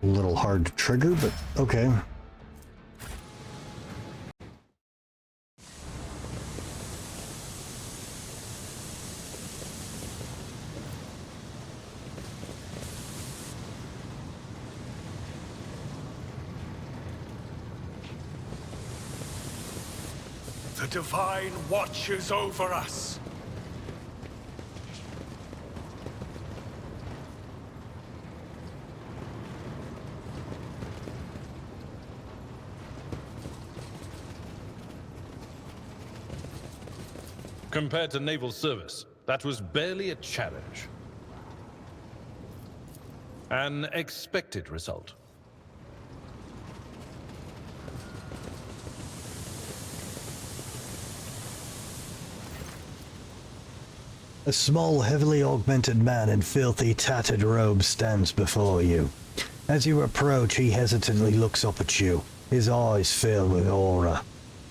Speaker 16: a little hard to trigger, but okay.
Speaker 3: The Divine watches over us.
Speaker 9: Compared to naval service, that was barely a challenge. An expected result.
Speaker 1: A small, heavily augmented man in filthy, tattered robes stands before you. As you approach, he hesitantly looks up at you, his eyes filled with aura.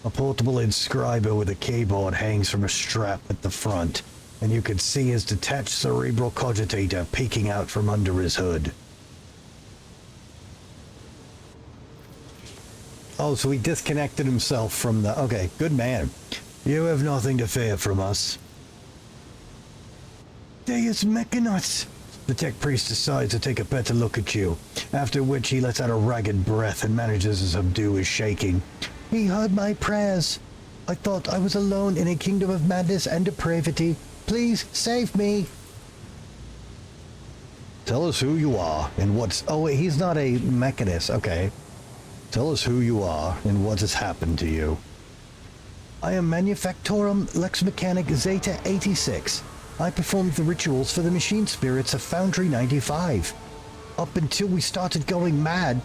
Speaker 1: A portable inscriber with a keyboard hangs from a strap at the front, and you can see his detached cerebral cogitator peeking out from under his hood. Oh, so he disconnected himself from the... Okay, good man. You have nothing to fear from us. Deus Mechanus! The tech priest decides to take a better look at you, after which he lets out a ragged breath and manages to subdue his shaking. He heard my prayers. I thought I was alone in a kingdom of madness and depravity. Please save me. Tell us who you are and what's... Oh, wait, he's not a mechanist. Okay. Tell us who you are and what has happened to you. I am Manufactorum Lex Mechanic Zeta 86. I performed the rituals for the machine spirits of Foundry 95. Up until we started going mad,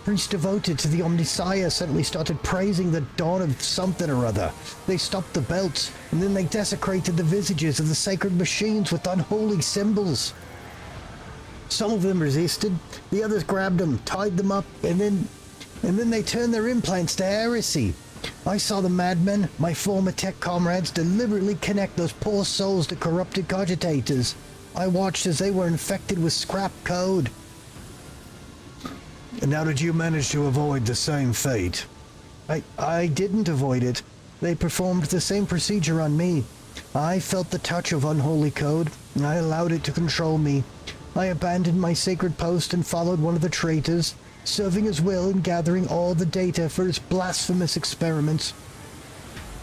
Speaker 1: priests devoted to the Omniscience suddenly started praising the dawn of something or other. They stopped the belts, and then they desecrated the visages of the sacred machines with unholy symbols. Some of them resisted, the others grabbed them, tied them up, and then they turned their implants to heresy. I saw the madmen, my former tech comrades, deliberately connect those poor souls to corrupted cogitators. I watched as they were infected with scrap code. And how did you manage to avoid the same fate? I didn't avoid it. They performed the same procedure on me. I felt the touch of unholy code, and I allowed it to control me. I abandoned my sacred post and followed one of the traitors. serving as well in gathering all the data for his blasphemous experiments.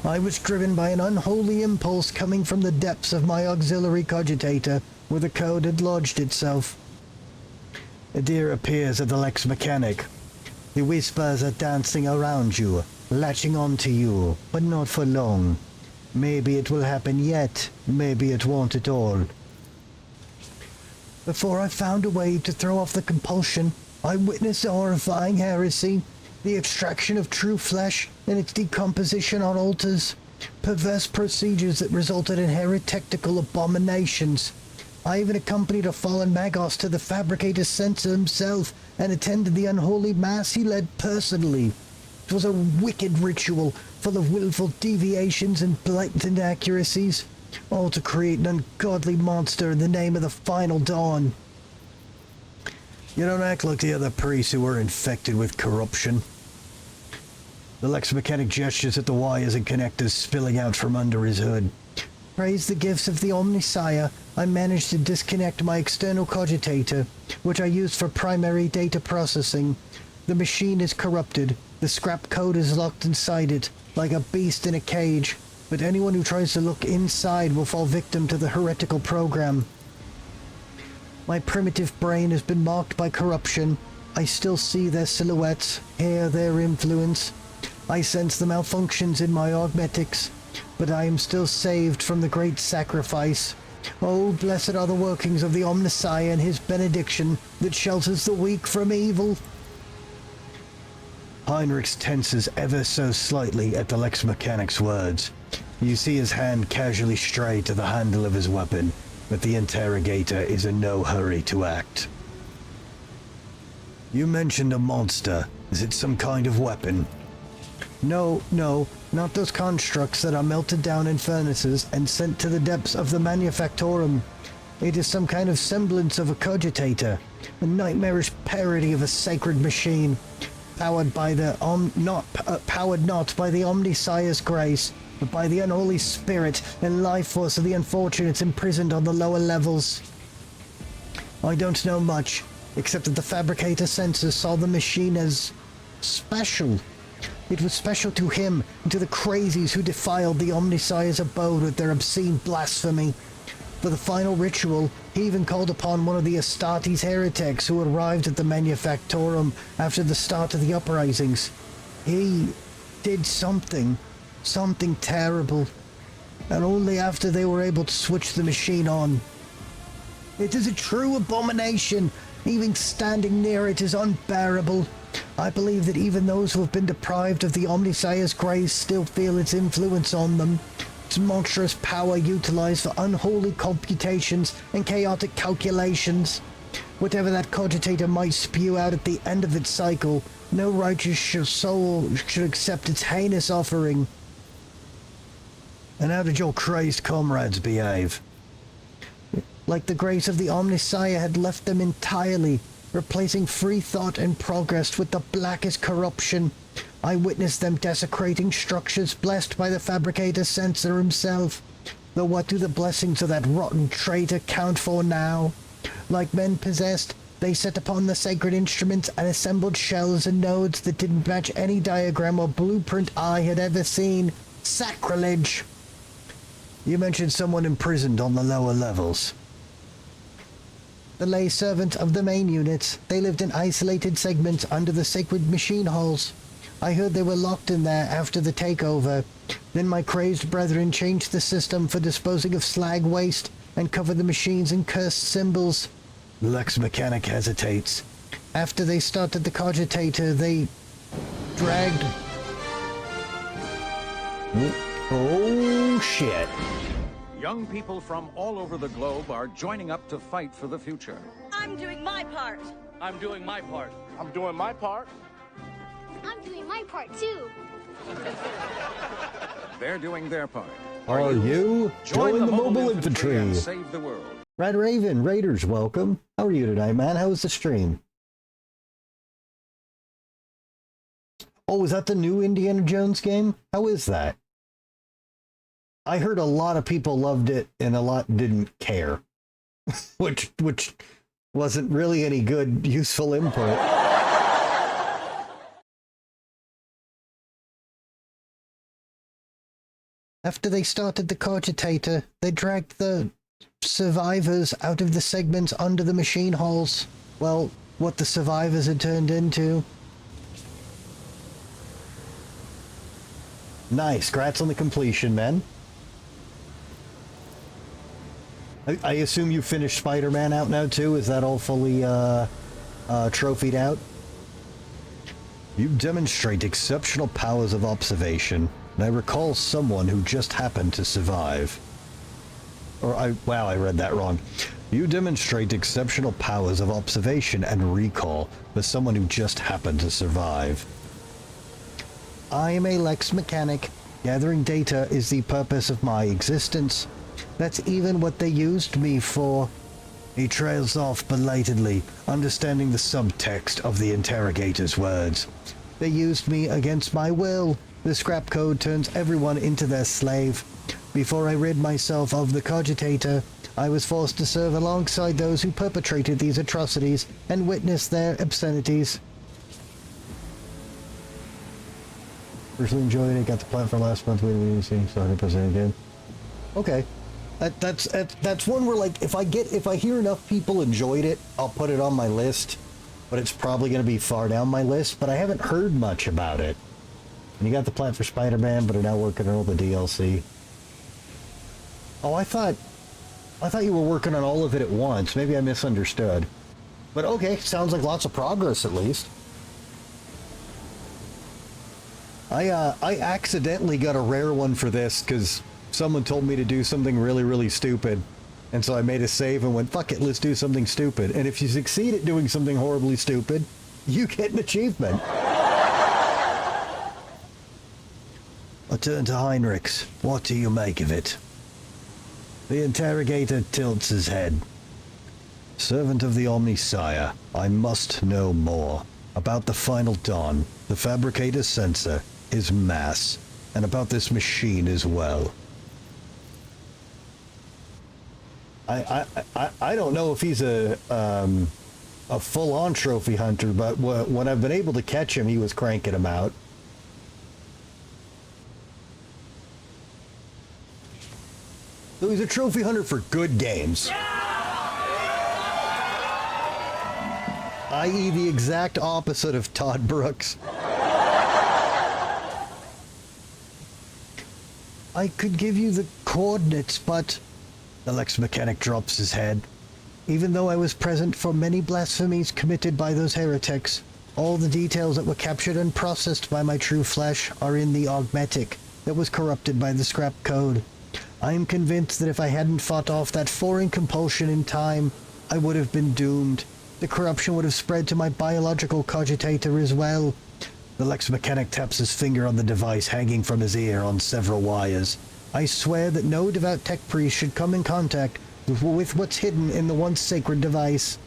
Speaker 1: I was driven by an unholy impulse coming from the depths of my auxiliary cogitator, where the code had lodged itself. Adir appears at the Lex Mechanic. The whispers are dancing around you, latching onto you, but not for long. Maybe it will happen yet, maybe it won't at all. Before I found a way to throw off the compulsion, I witnessed a horrifying heresy, the extraction of true flesh and its decomposition on altars, perverse procedures that resulted in heretical abominations. I even accompanied a fallen Magos to the Fabricator's censor himself and attended the unholy mass he led personally. It was a wicked ritual, full of willful deviations and blatant inaccuracies, all to create an ungodly monster in the name of the final dawn. You don't act like the other priests who were infected with corruption. The Lex Mechanic gestures at the wires and connectors spilling out from under his hood. Praise the gifts of the Omnisire, I managed to disconnect my external cogitator, which I used for primary data processing. The machine is corrupted. The scrap code is locked inside it, like a beast in a cage, but anyone who tries to look inside will fall victim to the heretical program. My primitive brain has been marked by corruption. I still see their silhouettes, hear their influence. I sense the malfunctions in my augmetics, but I am still saved from the great sacrifice. Oh, blessed are the workings of the Omnisire and his benediction that shelters the weak from evil. Heinrich tenses ever so slightly at the Lex Mechanic's words. You see his hand casually stray to the handle of his weapon, but the interrogator is in no hurry to act. You mentioned a monster. Is it some kind of weapon? No, not those constructs that are melted down in furnaces and sent to the depths of the Manufactorum. It is some kind of semblance of a cogitator, a nightmarish parody of a sacred machine, powered by the powered not by the Omnisire's grace, but by the unholy spirit and life force of the unfortunates imprisoned on the lower levels. I don't know much, except that the Fabricator censor saw the machine as special. It was special to him and to the crazies who defiled the Omnisire's abode with their obscene blasphemy. For the final ritual, he even called upon one of the Astartes heretics who arrived at the Manufactorum after the start of the uprisings. He did something terrible, and only after they were able to switch the machine on. It is a true abomination. Even standing near it is unbearable. I believe that even those who have been deprived of the Omnisire's grace still feel its influence on them. Its monstrous power utilized for unholy computations and chaotic calculations. Whatever that cogitator might spew out at the end of its cycle, no righteous soul should accept its heinous offering. And how did your crazed comrades behave? Like the grace of the Omnisire had left them entirely, replacing free thought and progress with the blackest corruption. I witnessed them desecrating structures blessed by the Fabricator censor himself. Though what do the blessings of that rotten traitor count for now? Like men possessed, they set upon the sacred instruments and assembled shells and nodes that didn't match any diagram or blueprint I had ever seen. Sacrilege! You mentioned someone imprisoned on the lower levels. The lay servant of the main units. They lived in isolated segments under the sacred machine halls. I heard they were locked in there after the takeover. Then my crazed brethren changed the system for disposing of slag waste and covered the machines in cursed symbols. Lex Mechanic hesitates. After they started the cogitator, they dragged... Oh, shit.
Speaker 11: Young people from all over the globe are joining up to fight for the future.
Speaker 18: I'm doing my part.
Speaker 6: I'm doing my part.
Speaker 14: I'm doing my part.
Speaker 13: I'm doing my part too.
Speaker 11: They're doing their part.
Speaker 16: Are you? Join the mobile infantry
Speaker 11: and save the world.
Speaker 16: Red Raven, Raiders, welcome. How are you tonight, man? How was the stream? Oh, is that the new Indiana Jones game? How is that? I heard a lot of people loved it and a lot didn't care, which wasn't really any good, useful input. After they started the cogitator, they dragged the survivors out of the segments under the machine halls. Well, what the survivors had turned into. Nice. Congrats on the completion, man. I assume you finished Spider-Man out now, too? Is that all fully, trophied out? You demonstrate exceptional powers of observation, and I recall someone who just happened to survive. Wow, I read that wrong. You demonstrate exceptional powers of observation and recall for someone who just happened to survive. I am a Lex mechanic. Gathering data is the purpose of my existence. That's even what they used me for. He trails off belatedly, understanding the subtext of the interrogator's words. They used me against my will. The scrap code turns everyone into their slave. Before I rid myself of the cogitator, I was forced to serve alongside those who perpetrated these atrocities and witness their obscenities. Personally enjoyed it. Got the plan for last month. Waiting to see. So 100% again. Okay, that's one where, like, if I hear enough people enjoyed it, I'll put it on my list. But it's probably going to be far down my list. But I haven't heard much about it. And you got the plan for Spider-Man, but are now working on all the DLC. Oh, I thought you were working on all of it at once. Maybe I misunderstood. But okay, sounds like lots of progress at least. I accidentally got a rare one for this because someone told me to do something really, really stupid. And so I made a save and went, fuck it, let's do something stupid. And if you succeed at doing something horribly stupid, you get an achievement. I turn to Heinrichs. What do you make of it? The interrogator tilts his head. Servant of the Omnisire, I must know more. About the final dawn, the fabricator's sensor, his mass, and about this machine as well. I don't know if he's a full-on trophy hunter, but when I've been able to catch him, he was cranking them out. So he's a trophy hunter for good games. I.e. the exact opposite of Todd Brooks. I could give you the coordinates, but... The Lex mechanic drops his head. Even though I was present for many blasphemies committed by those heretics, all the details that were captured and processed by my true flesh are in the augmetic that was corrupted by the scrap code. I am convinced that if I hadn't fought off that foreign compulsion in time, I would have been doomed. The corruption would have spread to my biological cogitator as well. The Lex mechanic taps his finger on the device hanging from his ear on several wires. I swear that no devout tech priest should come in contact with what's hidden in the once sacred device.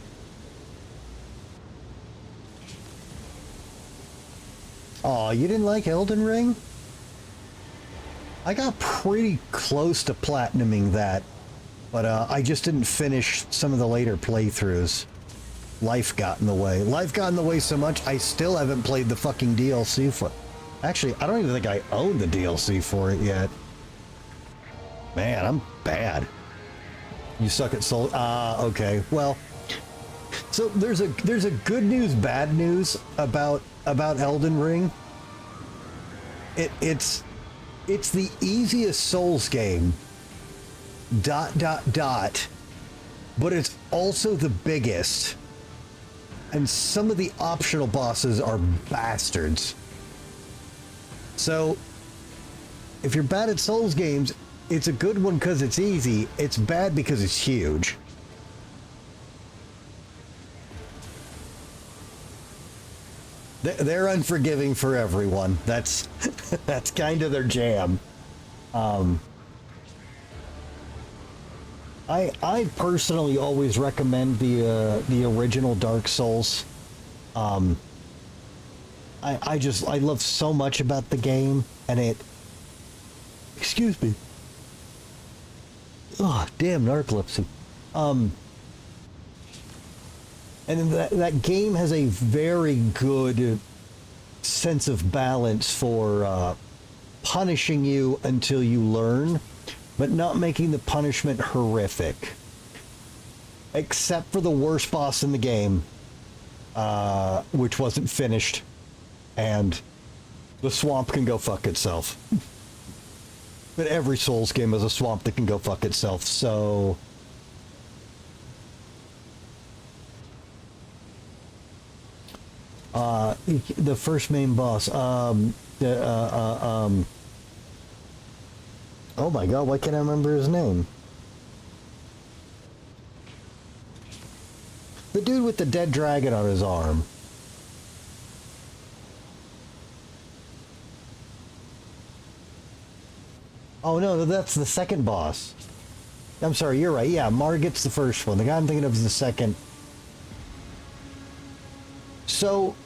Speaker 16: Aw, you didn't like Elden Ring? I got pretty close to platinuming that, but I just didn't finish some of the later playthroughs. Life got in the way. Life got in the way so much, I still haven't played the fucking DLC for... Actually, I don't even think I own the DLC for it yet. Man, I'm bad. You suck at soul... okay. Well, so there's a good news, bad news about Elden Ring. It's the easiest Souls game. ... But it's also the biggest. And some of the optional bosses are bastards. So, if you're bad at Souls games, it's a good one because it's easy. It's bad because it's huge. They're unforgiving for everyone. That's that's kind of their jam. I personally always recommend the original Dark Souls. I love so much about the game, and it... Excuse me. Oh, damn narcolepsy. And that game has a very good sense of balance for punishing you until you learn, but not making the punishment horrific. Except for the worst boss in the game, which wasn't finished, and the swamp can go fuck itself. But every Souls game has a swamp that can go fuck itself, so... the first main boss, oh my god, why can't I remember his name? The dude with the dead dragon on his arm. Oh no, that's the second boss. I'm sorry, you're right. Yeah, Margit's the first one. The guy I'm thinking of is the second. So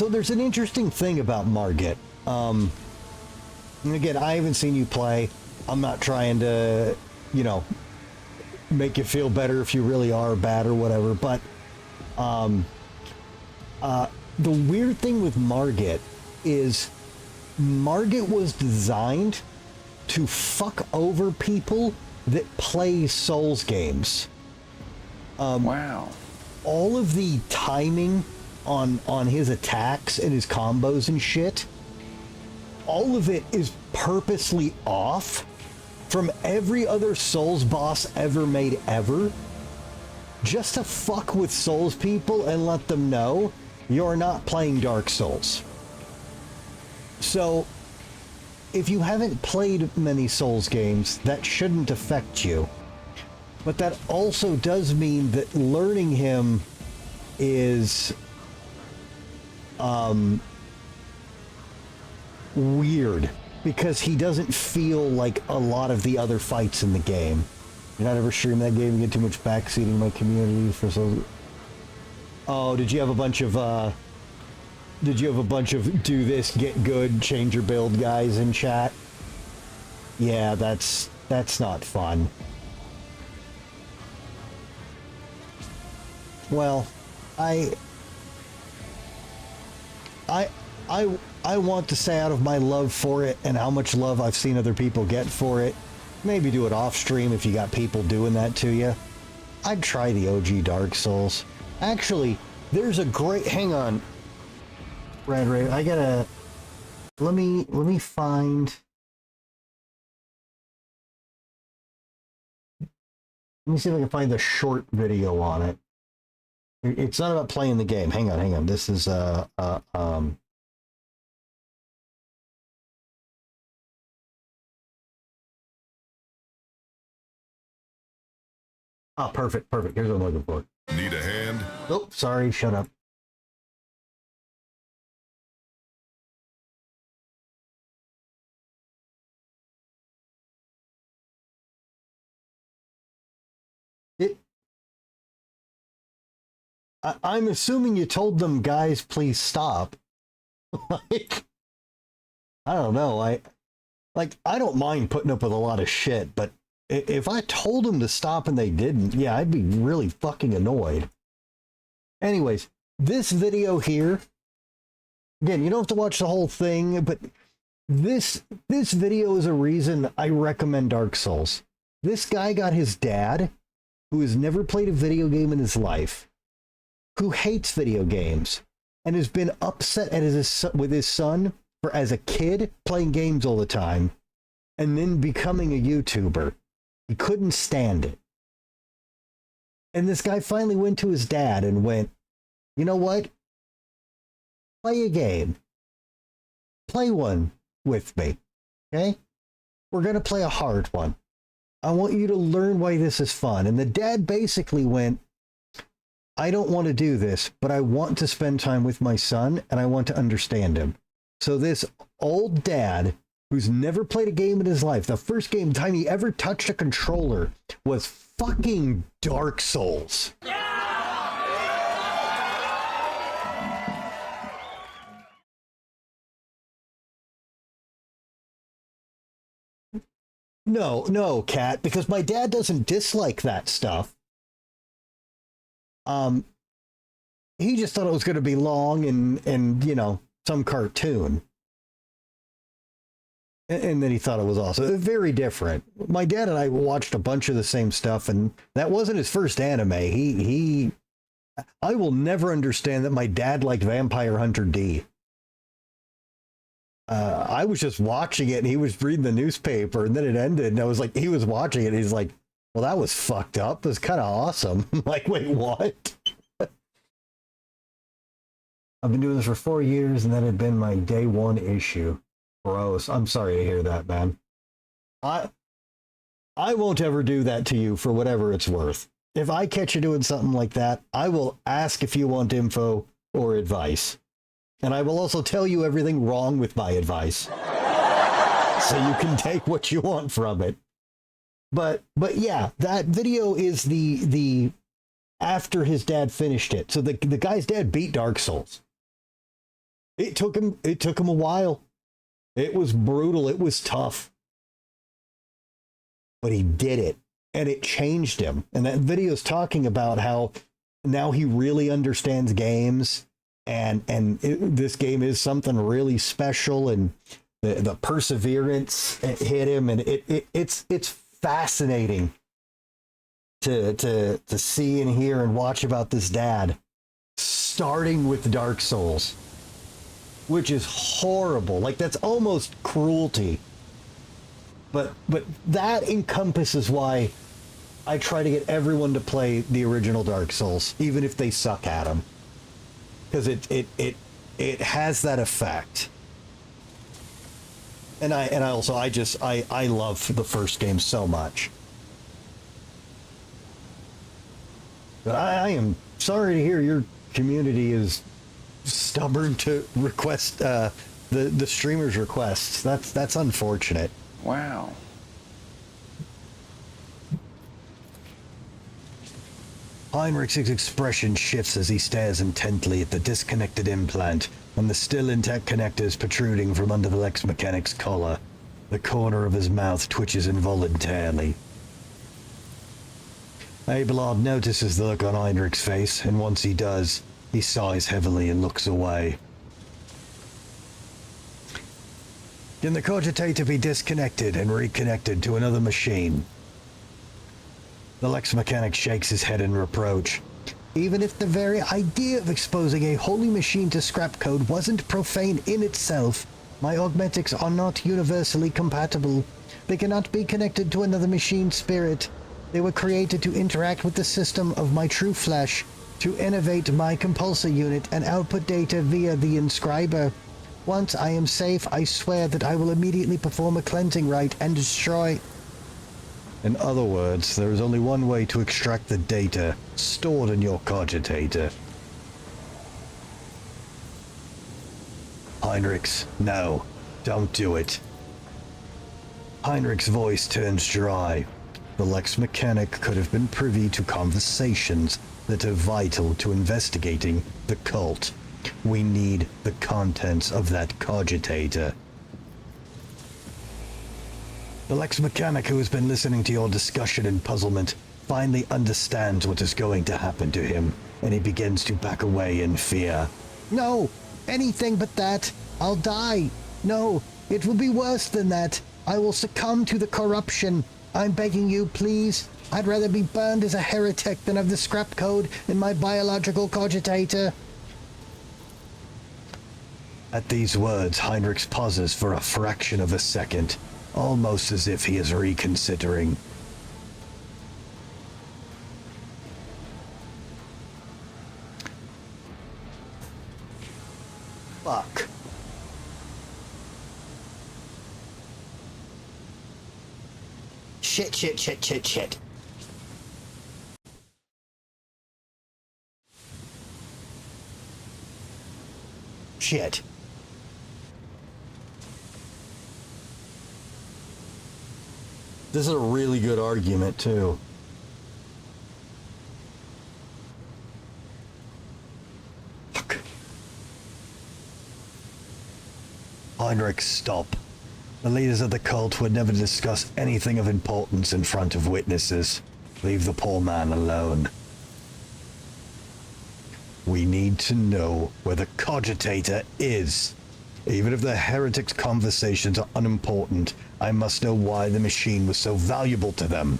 Speaker 16: there's an interesting thing about Margit. And again, I haven't seen you play. I'm not trying to, you know, make you feel better if you really are bad or whatever. But the weird thing with Margit is Margit was designed to fuck over people that play Souls games.
Speaker 4: Wow.
Speaker 16: All of the timing on his attacks and his combos and shit, all of it is purposely off from every other Souls boss ever made ever, just to fuck with Souls people and let them know you're not playing Dark Souls. So, if you haven't played many Souls games, that shouldn't affect you. But that also does mean that learning him is weird, because he doesn't feel like a lot of the other fights in the game. You're not ever streaming that game and get too much backseating in my community for Souls. Oh, did you have a bunch of do this, get good, change your build guys in chat? Yeah, that's not fun. Well, I want to say, out of my love for it and how much love I've seen other people get for it, maybe do it off stream if you got people doing that to you, I'd try the OG Dark Souls. Actually, there's a great, hang on, Red Ray, I gotta, let me find, let me see if I can find the short video on it. It's not about playing the game. Hang on. This is oh, perfect. Here's what I'm looking for.
Speaker 14: Need a hand?
Speaker 16: Oh, sorry, shut up. I'm assuming you told them, guys, please stop. Like, I don't know. I don't mind putting up with a lot of shit, but if I told them to stop and they didn't, yeah, I'd be really fucking annoyed. Anyways, this video here, again, you don't have to watch the whole thing, but this video is a reason I recommend Dark Souls. This guy got his dad, who has never played a video game in his life, who hates video games, and has been upset at with his son for, as a kid, playing games all the time, and then becoming a YouTuber. He couldn't stand it. And this guy finally went to his dad and went, you know what? Play a game. Play one with me, okay? We're going to play a hard one. I want you to learn why this is fun. And the dad basically went, I don't want to do this, but I want to spend time with my son and I want to understand him. So this old dad, who's never played a game in his life, the first time he ever touched a controller was fucking Dark Souls. No, Cat, because my dad doesn't dislike that stuff. He just thought it was going to be long and you know, some cartoon. And then he thought it was awesome. Very different. My dad and I watched a bunch of the same stuff, and that wasn't his first anime. I will never understand that my dad liked Vampire Hunter D. I was just watching it, and he was reading the newspaper, and then it ended, and I was like, he was watching it, and he's like, well, that was fucked up. It was kind of awesome. I'm like, wait, what? I've been doing this for 4 years, and that had been my day one issue. Gross. I'm sorry to hear that, man. I won't ever do that to you for whatever it's worth. If I catch you doing something like that, I will ask if you want info or advice. And I will also tell you everything wrong with my advice. So you can take what you want from it. But yeah, that video is the after his dad finished it. So the guy's dad beat Dark Souls. It took him a while. It was brutal. It was tough. But he did it, and it changed him. And that video is talking about how now he really understands games, and this game is something really special, and the perseverance hit him, and it's fascinating to see and hear and watch about this dad, starting with Dark Souls, which is horrible. Like, that's almost cruelty. But that encompasses why I try to get everyone to play the original Dark Souls, even if they suck at them, because it has that effect. And I love the first game so much. But I am sorry to hear your community is stubborn to request the streamer's requests. That's unfortunate.
Speaker 4: Wow.
Speaker 1: Heinrich's expression shifts as he stares intently at the disconnected implant and the still intact connectors protruding from under the Lex Mechanic's collar. The corner of his mouth twitches involuntarily. Abelard notices the look on Heinrich's face, and once he does, he sighs heavily and looks away. Can the cogitator be disconnected and reconnected to another machine? The Lex Mechanic shakes his head in reproach. Even if the very idea of exposing a holy machine to scrap code wasn't profane in itself, my augmetics are not universally compatible. They cannot be connected to another machine spirit. They were created to interact with the system of my true flesh, to innovate my compulsor unit and output data via the inscriber. Once I am safe, I swear that I will immediately perform a cleansing rite and destroy... In other words, there is only one way to extract the data stored in your cogitator. Heinrichs, no, don't do it. Heinrich's voice turns dry. The Lex Mechanic could have been privy to conversations that are vital to investigating the cult. We need the contents of that cogitator. The Lex Mechanic, who has been listening to your discussion in puzzlement, finally understands what is going to happen to him, and he begins to back away in fear. No! Anything but that! I'll die! No! It will be worse than that! I will succumb to the corruption! I'm begging you, please! I'd rather be burned as a heretic than have the scrap code in my biological cogitator! At these words, Heinrichs pauses for a fraction of a second, almost as if he is reconsidering. Fuck. Shit. Shit. This is a really good argument, too. Fuck. Heinrich, stop. The leaders of the cult would never discuss anything of importance in front of witnesses. Leave the poor man alone. We need to know where the cogitator is. Even if the heretic's conversations are unimportant, I must know why the machine was so valuable to them.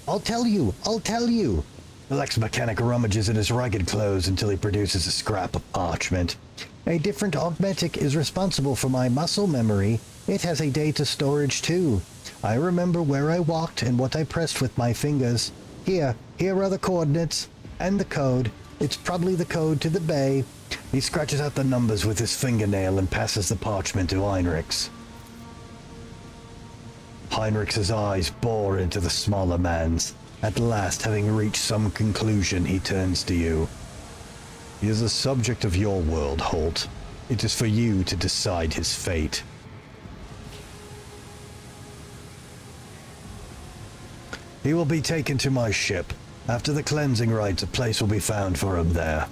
Speaker 1: I'll tell you! The Lex mechanic rummages in his ragged clothes until he produces a scrap of parchment. A different augmetic is responsible for my muscle memory. It has a data storage too. I remember where I walked and what I pressed with my fingers. Here are the coordinates. And the code. It's probably the code to the bay. He scratches out the numbers with his fingernail and passes the parchment to Heinrichs. Heinrichs' eyes bore into the smaller man's. At last, having reached some conclusion, he turns to you. He is the subject of your world, Holt. It is for you to decide his fate. He will be taken to my ship. After the cleansing rites, a place will be found for him there.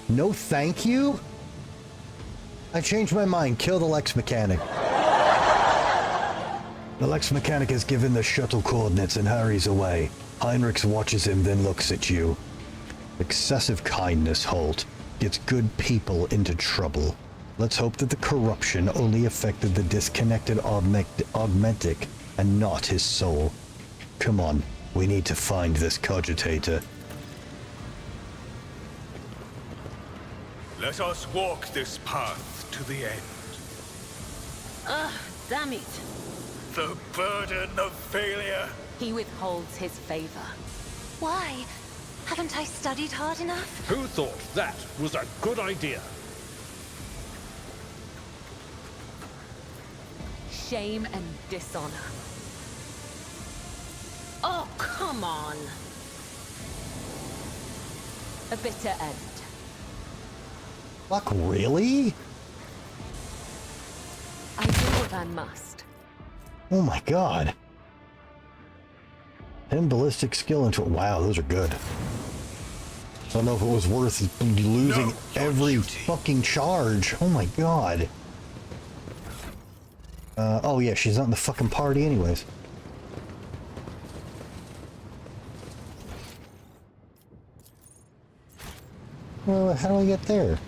Speaker 1: No thank you? I changed my mind. Kill the Lex mechanic. The Lex mechanic is given the shuttle coordinates and hurries away. Heinrichs watches him, then looks at you. Excessive kindness, Holt, gets good people into trouble. Let's hope that the corruption only affected the disconnected augmetic and not his soul. Come on, we need to find this cogitator.
Speaker 3: Let us walk this path to the end.
Speaker 15: Ugh, damn it.
Speaker 3: The burden of failure.
Speaker 5: He withholds his favor.
Speaker 7: Why? Haven't I studied hard enough?
Speaker 9: Who thought that was a good idea?
Speaker 5: Shame and dishonor.
Speaker 15: Oh, come on.
Speaker 5: A bitter end.
Speaker 1: Fuck, really?
Speaker 5: I do what I must.
Speaker 1: Oh my god. 10 ballistic skill into... Wow, those are good. I don't know if it was worth losing every fucking charge. Oh my god. Oh yeah, she's not in the fucking party anyways. Well, how do I get there?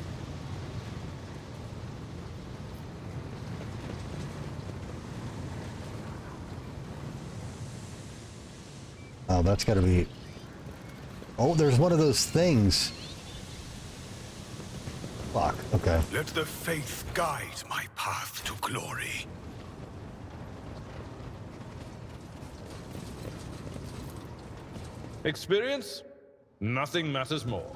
Speaker 1: Oh, that's gotta be... Oh, there's one of those things. Fuck, okay.
Speaker 3: Let the faith guide my path to glory.
Speaker 9: Experience? Nothing matters more.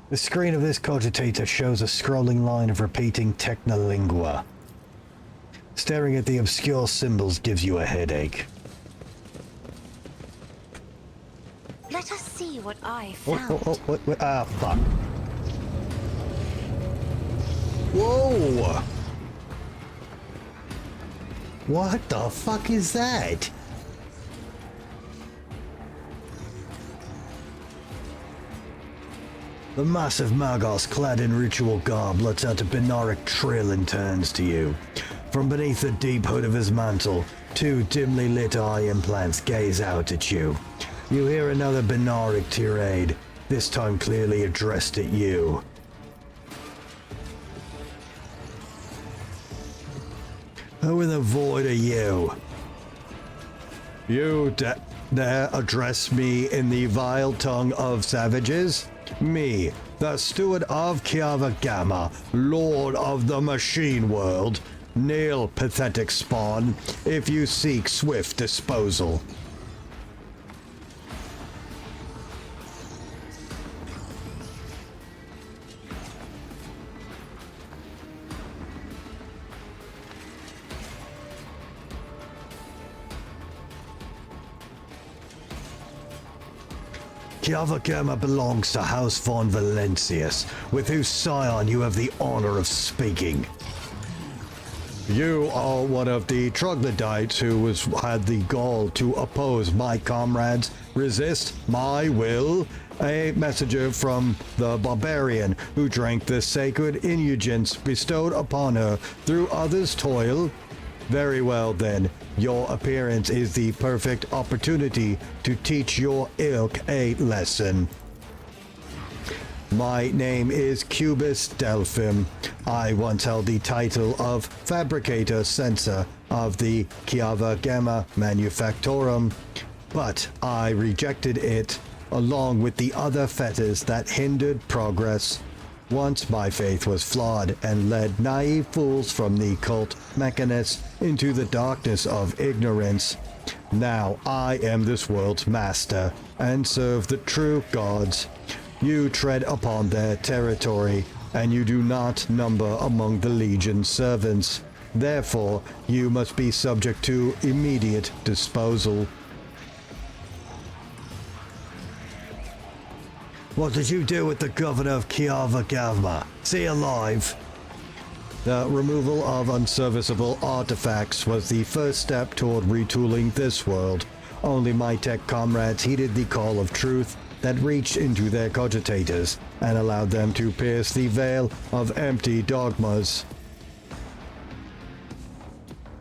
Speaker 1: The screen of this cogitator shows a scrolling line of repeating technolingua. Staring at the obscure symbols gives you a headache.
Speaker 7: Let us see what I found.
Speaker 1: Ah, fuck. Whoa! What the fuck is that? The massive Magos, clad in ritual garb, lets out a Benaric trill and turns to you. From beneath the deep hood of his mantle, two dimly lit eye implants gaze out at you. You hear another Benaric tirade, this time clearly addressed at you. Who in the void are you? You dare address me in the vile tongue of savages? Me, the steward of Kiava Gamma, lord of the machine world. Kneel, pathetic spawn, if you seek swift disposal. Kiava Gamma belongs to House von Valencius, with whose scion you have the honor of speaking.
Speaker 16: You are one of the troglodytes who had the gall to oppose my comrades, resist my will. A messenger from the barbarian who drank the sacred indulgence bestowed upon her through others' toil. Very well then, your appearance is the perfect opportunity to teach your ilk a lesson. My name is Cubus Delphim. I once held the title of Fabricator Censor of the Chiava Gamma Manufactorum, but I rejected it along with the other fetters that hindered progress. Once my faith was flawed and led naive fools from the cult mechanists into the darkness of ignorance. Now I am this world's master and serve the true gods. You tread upon their territory, and you do not number among the Legion's servants. Therefore, you must be subject to immediate disposal.
Speaker 1: What did you do with the governor of Chiava Gamma? Is he alive?
Speaker 16: The removal of unserviceable artifacts was the first step toward retooling this world. Only my tech comrades heeded the call of truth that reached into their cogitators and allowed them to pierce the veil of empty dogmas.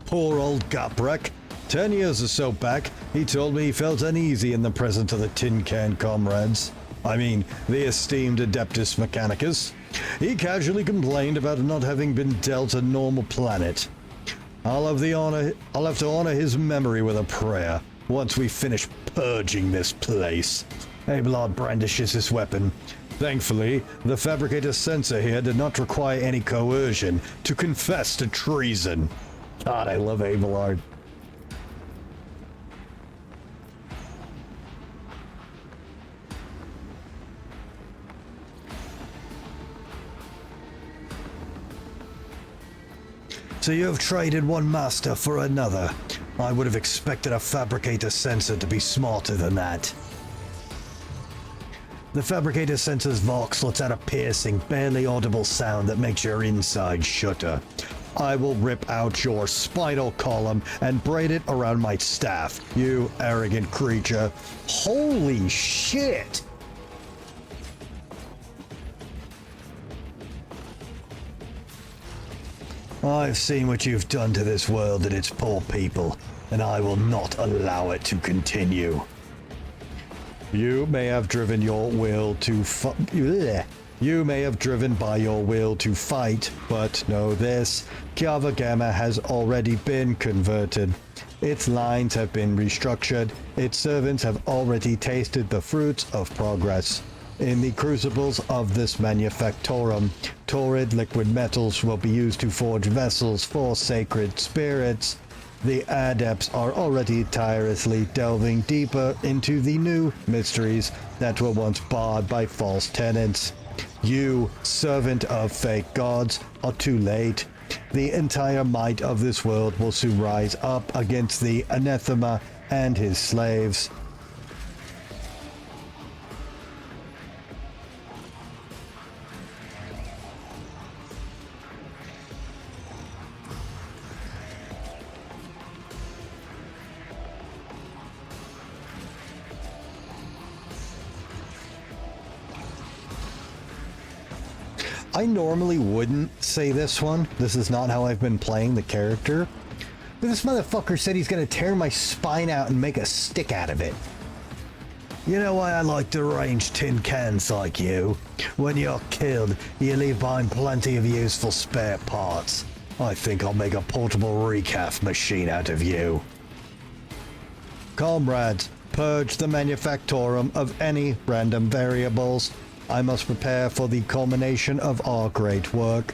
Speaker 1: Poor old Gaprek.
Speaker 16: 10 years or so back, he told me he felt uneasy in the presence of the Tin Can comrades. I mean, the esteemed Adeptus Mechanicus. He casually complained about not having been dealt a normal planet. I'll have to honor his memory with a prayer once we finish purging this place. Abelard brandishes his weapon. Thankfully, the Fabricator Censor here did not require any coercion to confess to treason. God, I love Abelard.
Speaker 1: So you have traded one master for another. I would have expected a Fabricator Censor to be smarter than that. The Fabricator Sensor's vox lets out a piercing, barely audible sound that makes your inside shudder. I will rip out your spinal column and braid it around my staff, you arrogant creature. Holy shit! I've seen what you've done to this world and its poor people, and I will not allow it to continue.
Speaker 16: You may have driven your will to You may have driven by your will to fight, but know this, Chiava Gamma has already been converted. Its lines have been restructured, its servants have already tasted the fruits of progress. In the crucibles of this manufactorum, torrid liquid metals will be used to forge vessels for sacred spirits. The adepts are already tirelessly delving deeper into the new mysteries that were once barred by false tenets. You, servant of fake gods, are too late. The entire might of this world will soon rise up against the anathema and his slaves. I normally wouldn't say this one. This is not how I've been playing the character. But this motherfucker said he's gonna tear my spine out and make a stick out of it.
Speaker 1: You know why I like deranged tin cans like you? When you're killed, you leave behind plenty of useful spare parts. I think I'll make a portable recaf machine out of you.
Speaker 16: Comrades, purge the manufactorum of any random variables. I must prepare for the culmination of our great work.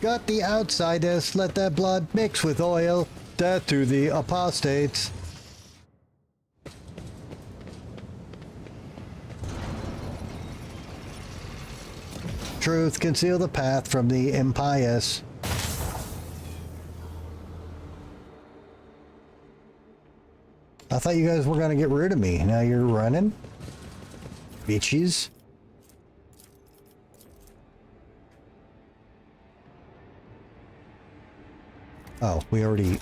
Speaker 16: Got the outsiders, let their blood mix with oil. Death to the apostates. Truth conceal the path from the impious. I thought you guys were gonna get rid of me. Now you're running? Bitches. Oh, we already...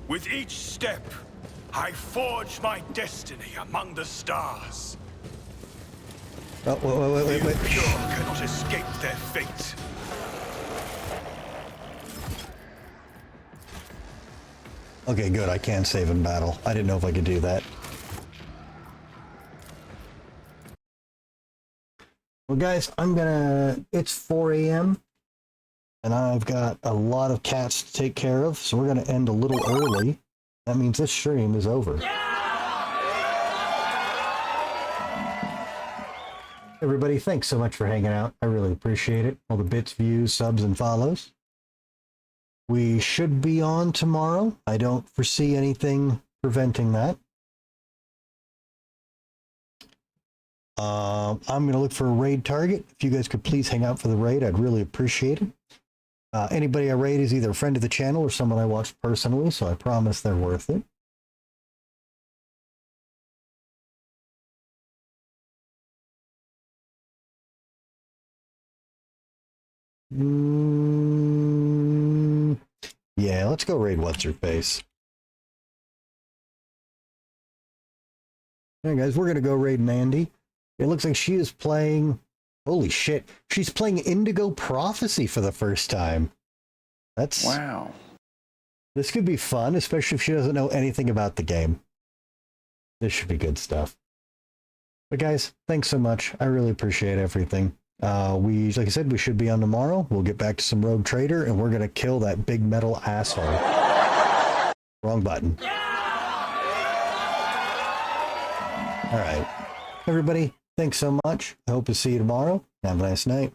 Speaker 3: With each step, I forge my destiny among the stars.
Speaker 16: Oh, wait.
Speaker 3: The pure cannot escape their fate.
Speaker 16: Okay, good. I can save in battle. I didn't know if I could do that. Well, guys, it's 4 a.m. and I've got a lot of cats to take care of, so we're gonna end a little early. That means this stream is over. Everybody, thanks so much for hanging out. I really appreciate it. All the bits, views, subs, and follows. We should be on tomorrow. I don't foresee anything preventing that. I'm going to look for a raid target. If you guys could please hang out for the raid, I'd really appreciate it. Anybody I raid is either a friend of the channel or someone I watch personally, so I promise they're worth it. Yeah, let's go raid What's-Her-Face. Yeah, guys, we're going to go raid Mandy. It looks like she is playing... Holy shit. She's playing Indigo Prophecy for the first time. That's...
Speaker 4: Wow.
Speaker 16: This could be fun, especially if she doesn't know anything about the game. This should be good stuff. But guys, thanks so much. I really appreciate everything. Like I said, we should be on tomorrow. We'll get back to some Rogue Trader, and we're going to kill that big metal asshole. Wrong button. All right. Everybody, thanks so much. I hope to see you tomorrow. Have a nice night.